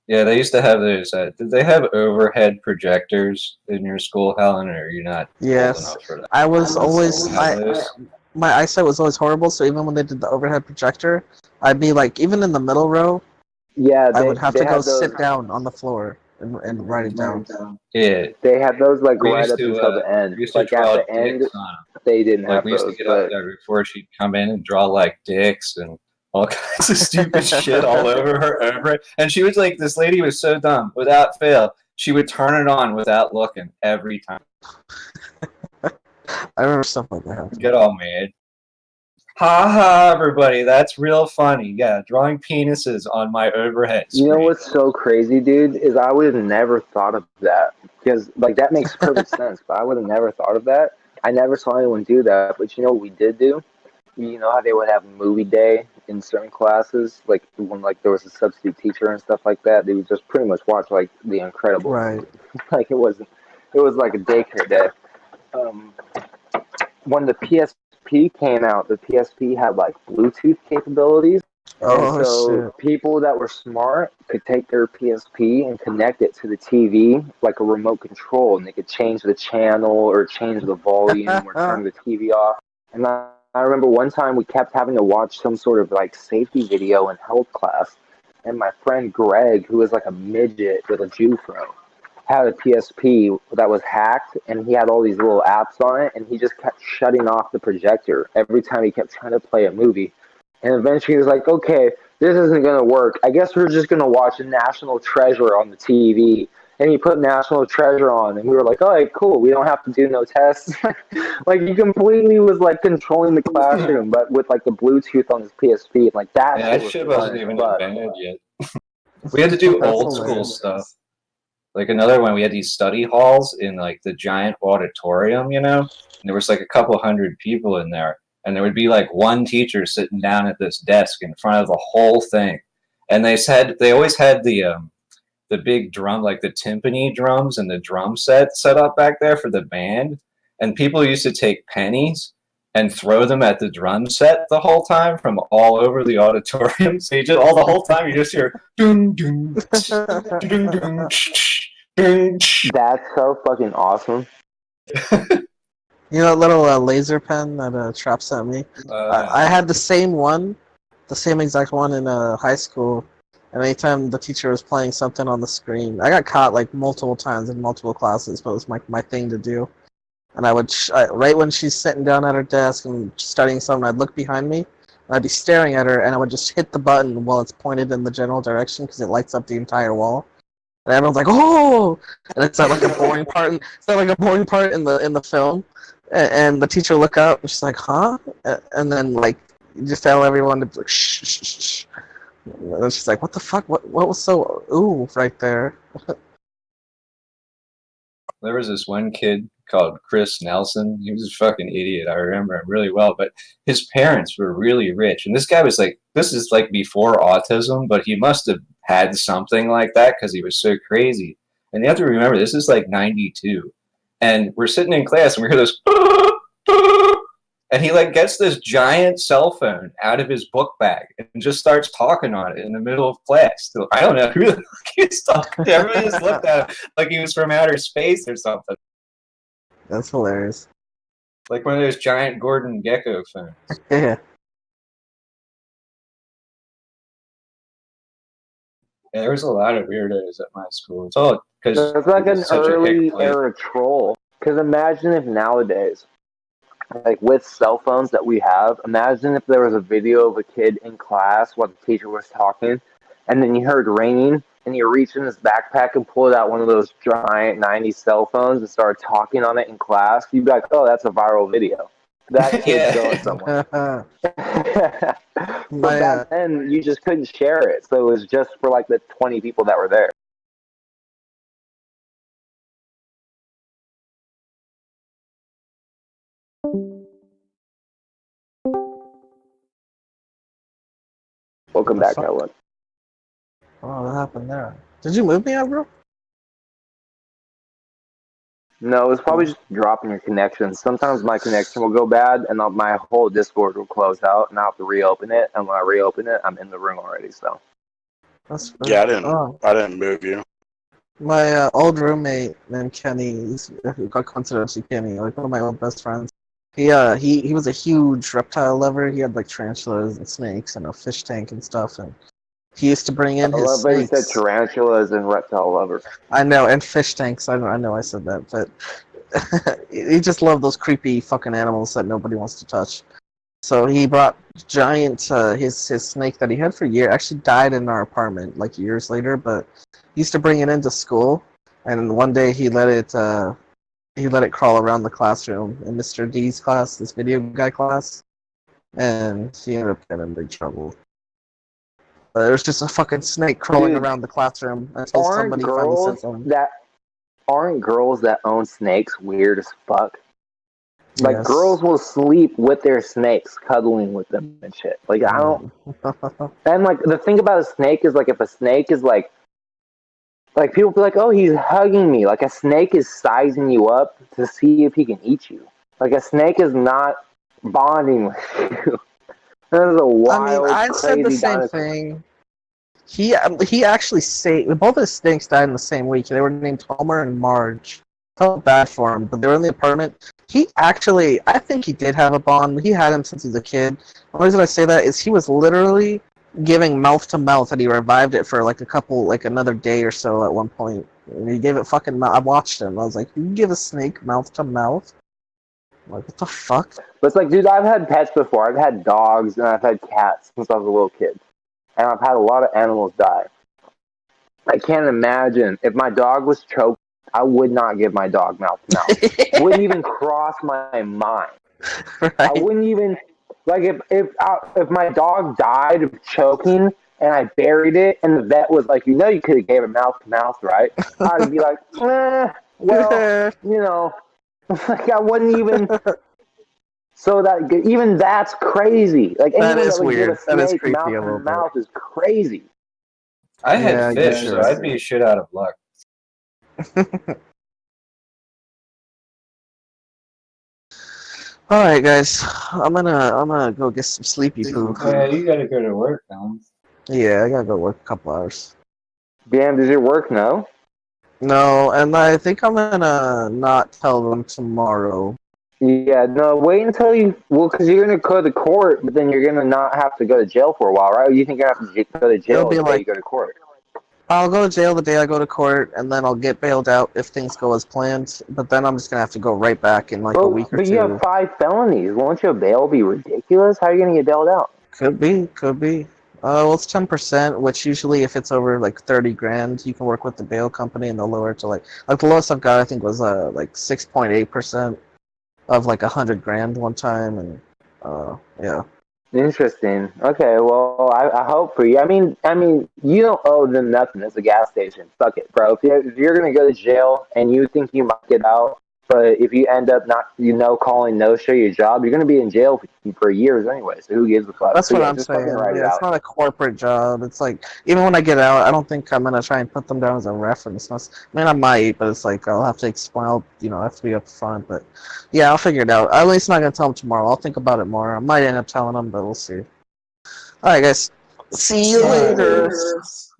Yeah, they used to have those. Did they have overhead projectors in your school, Helen, or are you not old Yes. enough for that? I was always Have those? my eyesight was always horrible, so even when they did the overhead projector, I'd be like, even in the middle row, Yeah, I would have they to go had those. sit down on the floor and write it down. Yeah. They had those like We right used up to, until the end. we used to Like at draw the end, dicks on them. they didn't Like have we used those. to get up But there before she'd come in and draw like dicks and all kinds of stupid shit all over her. And she was like, this lady was so dumb. Without fail, she would turn it on without looking every time. I remember stuff like that. Get all mad. Ha ha, everybody, that's real funny. Yeah, drawing penises on my overhead you know screen. what's so crazy, dude, is I would have never thought of that because like that makes perfect sense. But I would have never thought of that. I never saw anyone do that. But you know what we did do? You know how they would have movie day in certain classes, like when like there was a substitute teacher and stuff like that. They would just pretty much watch like The Incredibles. Right. Like it was like a daycare day. When the PSP came out, the PSP had like Bluetooth capabilities. Oh, And so shit. people that were smart could take their PSP and connect it to the TV like a remote control, and they could change the channel or change the volume or turn the TV off. And I remember one time we kept having to watch some sort of like safety video in health class, and my friend Greg, who was like a midget with a Jufro, had a PSP that was hacked, and he had all these little apps on it, and he just kept shutting off the projector every time he kept trying to play a movie. And eventually he was like, okay, this isn't going to work. I guess we're just going to watch National Treasure on the TV. And he put National Treasure on, and we were like, all right, cool. We don't have to do no tests. Like, he completely was, like, controlling the classroom, but with, like, the Bluetooth on his PSP. Like, that Yeah, that shit shit was wasn't fun as even fuck. invented yet. We had to do That's old school hilarious. stuff. Like another one, we had these study halls in like the giant auditorium, you know? And there was like a couple hundred people in there. And there would be like one teacher sitting down at this desk in front of the whole thing. And they always had the big drum, like the timpani drums and the drum set up back there for the band. And people used to take pennies and throw them at the drum set the whole time from all over the auditorium. So you just all the whole time you just hear ding ding ding ding ding. That's so fucking awesome. You know that little laser pen that Trap sent me? I had the same one, the same exact one in high school. And anytime the teacher was playing something on the screen, I got caught like multiple times in multiple classes, but it was my thing to do. And I would, right when she's sitting down at her desk and studying something, I'd look behind me, and I'd be staring at her, and I would just hit the button while it's pointed in the general direction because it lights up the entire wall. And everyone's like, "Oh!" And it's not like a boring part. It's not like a boring part in the film. And the teacher look up, and she's like, "Huh?" And then like you just tell everyone to like, shh, shh, shh, shh. And she's like, "What the fuck? What was so ooh right there?" There was this one kid called Chris Nelson. He was a fucking idiot. I remember him really well. But his parents were really rich. And this guy was like, this is like before autism, but he must have had something like that because he was so crazy. And you have to remember, this is like 92. And we're sitting in class and we hear this. And he like gets this giant cell phone out of his book bag and just starts talking on it in the middle of class. So I don't know who the fuck he's talking to. Everybody just looked at him like he was from outer space or something. That's hilarious. Like one of those giant Gordon Gecko phones. Yeah. Yeah, there was a lot of weirdos at my school. It's all because It's like an such a early hick place. era troll. Because imagine if nowadays, like with cell phones that we have, imagine if there was a video of a kid in class while the teacher was talking, and then you heard ringing, and you reached in his backpack and pulled out one of those giant 90s cell phones and started talking on it in class. You'd be like, "Oh, that's a viral video. That kid's going somewhere." But back then, you just couldn't share it, so it was just for like the 20 people that were there. Welcome back, Ellen. Oh, what happened there? Did you move me out, bro? No, it's probably just dropping your connection. Sometimes my connection will go bad, and my whole Discord will close out, and I'll have to reopen it. And when I reopen it, I'm in the room already. So. That's Yeah, oh. I didn't move you. My old roommate named Kenny, got coincidentally Kenny, like one of my old best friends. He was a huge reptile lover. He had like tarantulas and snakes and a fish tank and stuff, and he used to bring in I his love that you snakes. said tarantulas and reptile lover. I know, and fish tanks. I know I said that, but he just loved those creepy fucking animals that nobody wants to touch. So he brought giant his snake that he had for years. Actually died in our apartment like years later, but he used to bring it into school. And one day he let it crawl around the classroom in Mr. D's class, this video guy class, and he ended up getting in big trouble. There was just a fucking snake crawling around the classroom until somebody finally said something. Aren't girls that own snakes weird as fuck? Like, Yes. girls will sleep with their snakes, cuddling with them and shit. Like, I don't... And, like, the thing about a snake is, like, if a snake is, like, people be like, "Oh, he's hugging me." Like, a snake is sizing you up to see if he can eat you. Like, a snake is not bonding with you. That is a wild, I said the same thing. He actually saved both his snakes died in the same week. They were named Homer and Marge. Felt bad for him, but they were in the apartment. He actually, I think he did have a bond. He had him since he was a kid. The reason I say that is he was literally giving mouth to mouth, and he revived it for like another day or so at one point. And he gave it fucking. I watched him. I was like, you give a snake mouth to mouth? Like, what the fuck? But it's like, dude, I've had pets before. I've had dogs and I've had cats since I was a little kid. And I've had a lot of animals die. I can't imagine if my dog was choked, I would not give my dog mouth to mouth. Wouldn't even cross my mind. Right. I wouldn't even, like, if my dog died of choking and I buried it and the vet was like, you could have gave it mouth to mouth, right? I'd be like, well, like, I wouldn't even. So that even that's crazy. Like, anyone that would give a snake mouth to mouth is crazy. I had fish, so I'd be shit out of luck. All right, guys. I'm gonna go get some sleepy poo. Yeah, you gotta go to work, man. Yeah, I gotta go work a couple hours. Damn, does your work know? No, and I think I'm gonna not tell them tomorrow. Yeah, no, wait until you, well, because you're going to go to court, but then you're going to not have to go to jail for a while, right? You think you have to go to It'll jail be the day like you go to court? I'll go to jail the day I go to court, and then I'll get bailed out if things go as planned. But then I'm just gonna have to go right back in like a week or But you have two. 5 felonies. Won't your bail be ridiculous? How are you going to get bailed out? Could be, could be. Well, it's 10%, which usually if it's over like 30 grand, you can work with the bail company and they'll lower it to like the lowest I've got I think was like 6.8% of like 100 grand one time, and yeah. Interesting. Okay, well, I hope for you. I mean, you don't owe them nothing as a gas station. Fuck it, bro. If you're gonna go to jail and you think you might get out, but if you end up not, calling no show your job, you're gonna be in jail for years anyway. So who gives a fuck? That's So what yeah, I'm just fucking saying. write it Yeah, it's out. not a corporate job. It's like even when I get out, I don't think I'm gonna try and put them down as a reference. I mean, I might, but it's like I'll have to explain. I have to be up front. But yeah, I'll figure it out. At least I'm not gonna tell them tomorrow. I'll think about it more. I might end up telling them, but we'll see. All right, guys. See you Alright, later.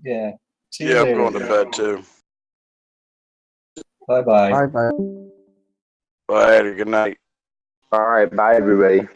yeah. See you Yeah, I'm later. going to bed too. Bye bye. Bye bye. Bye. Good night. All right, bye everybody.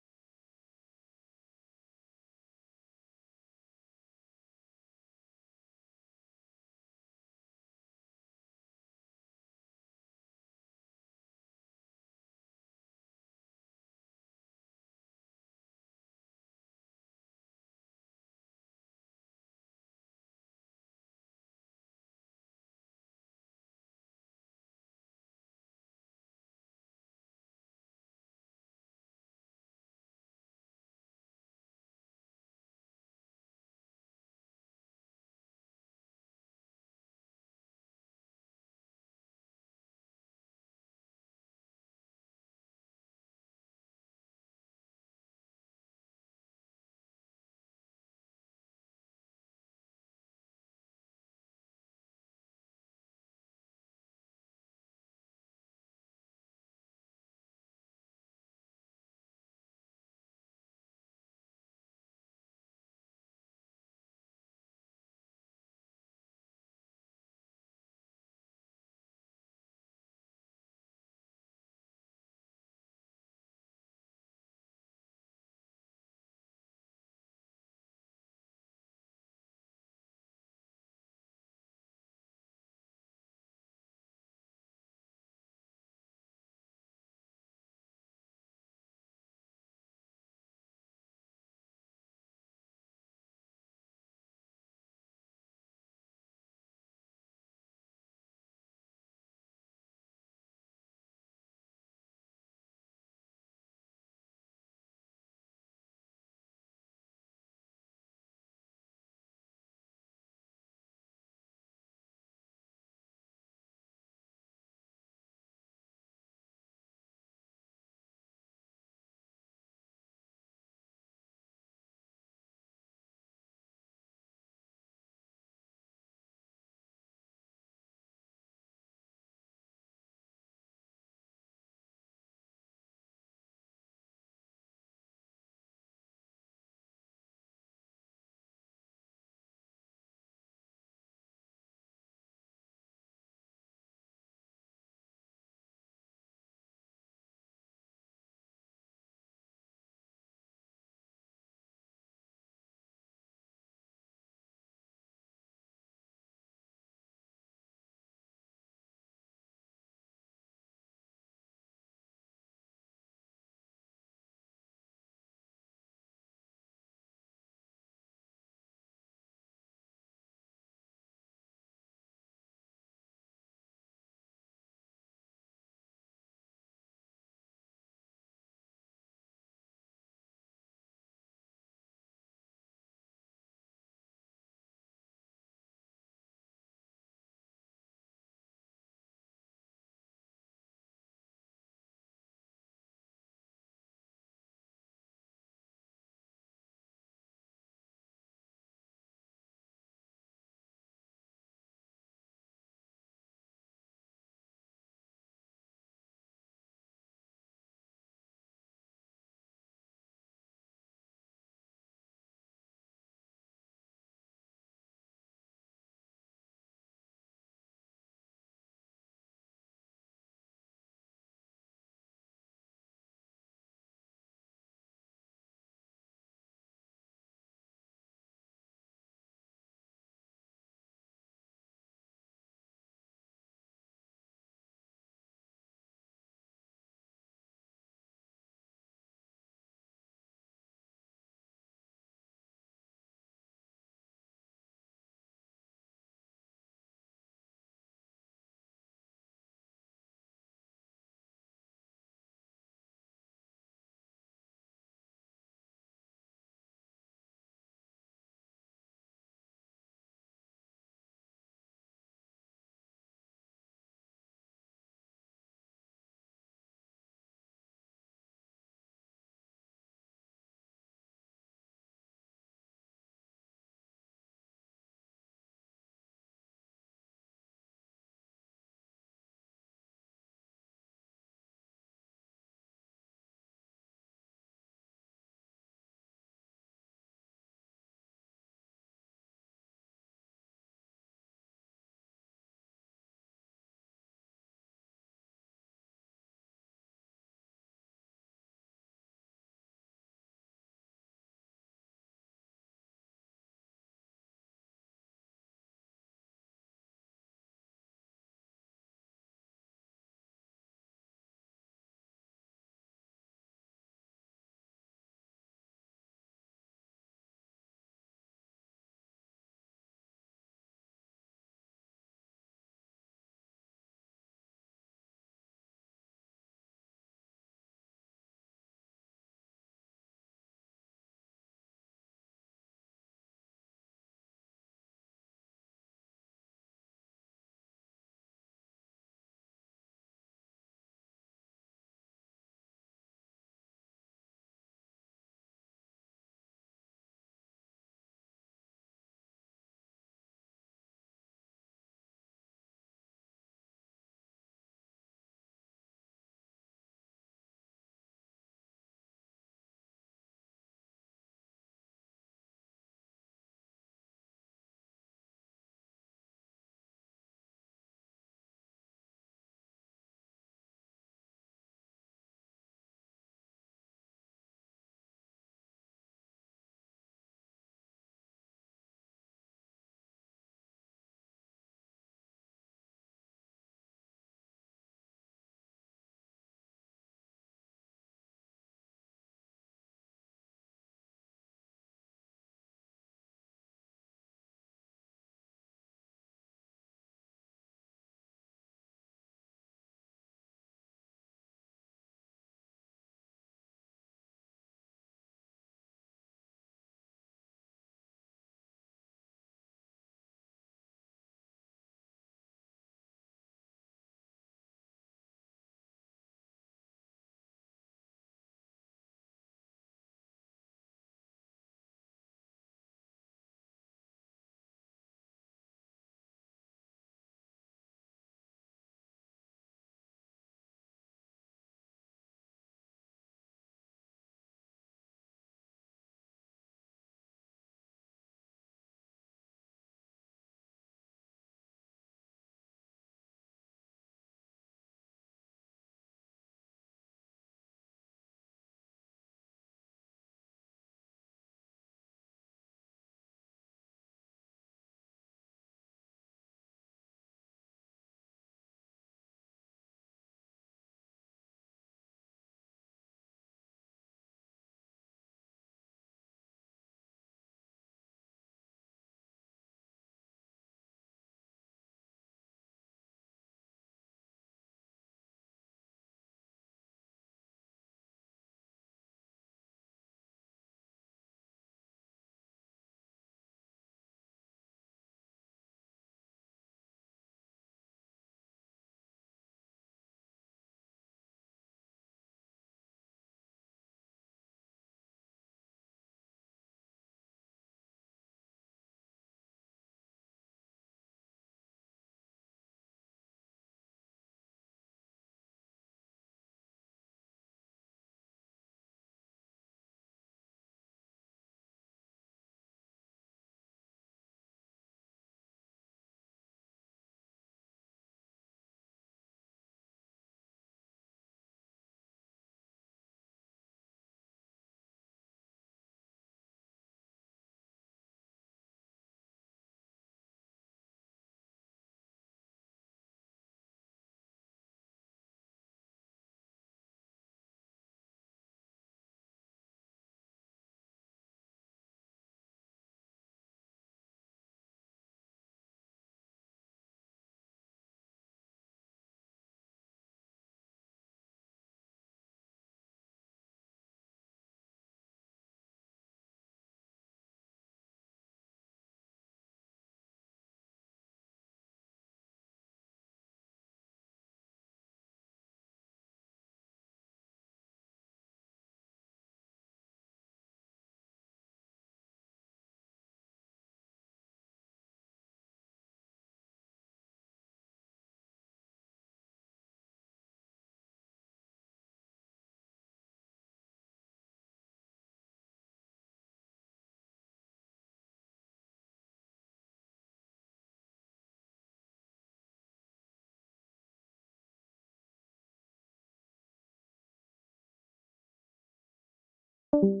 Bye.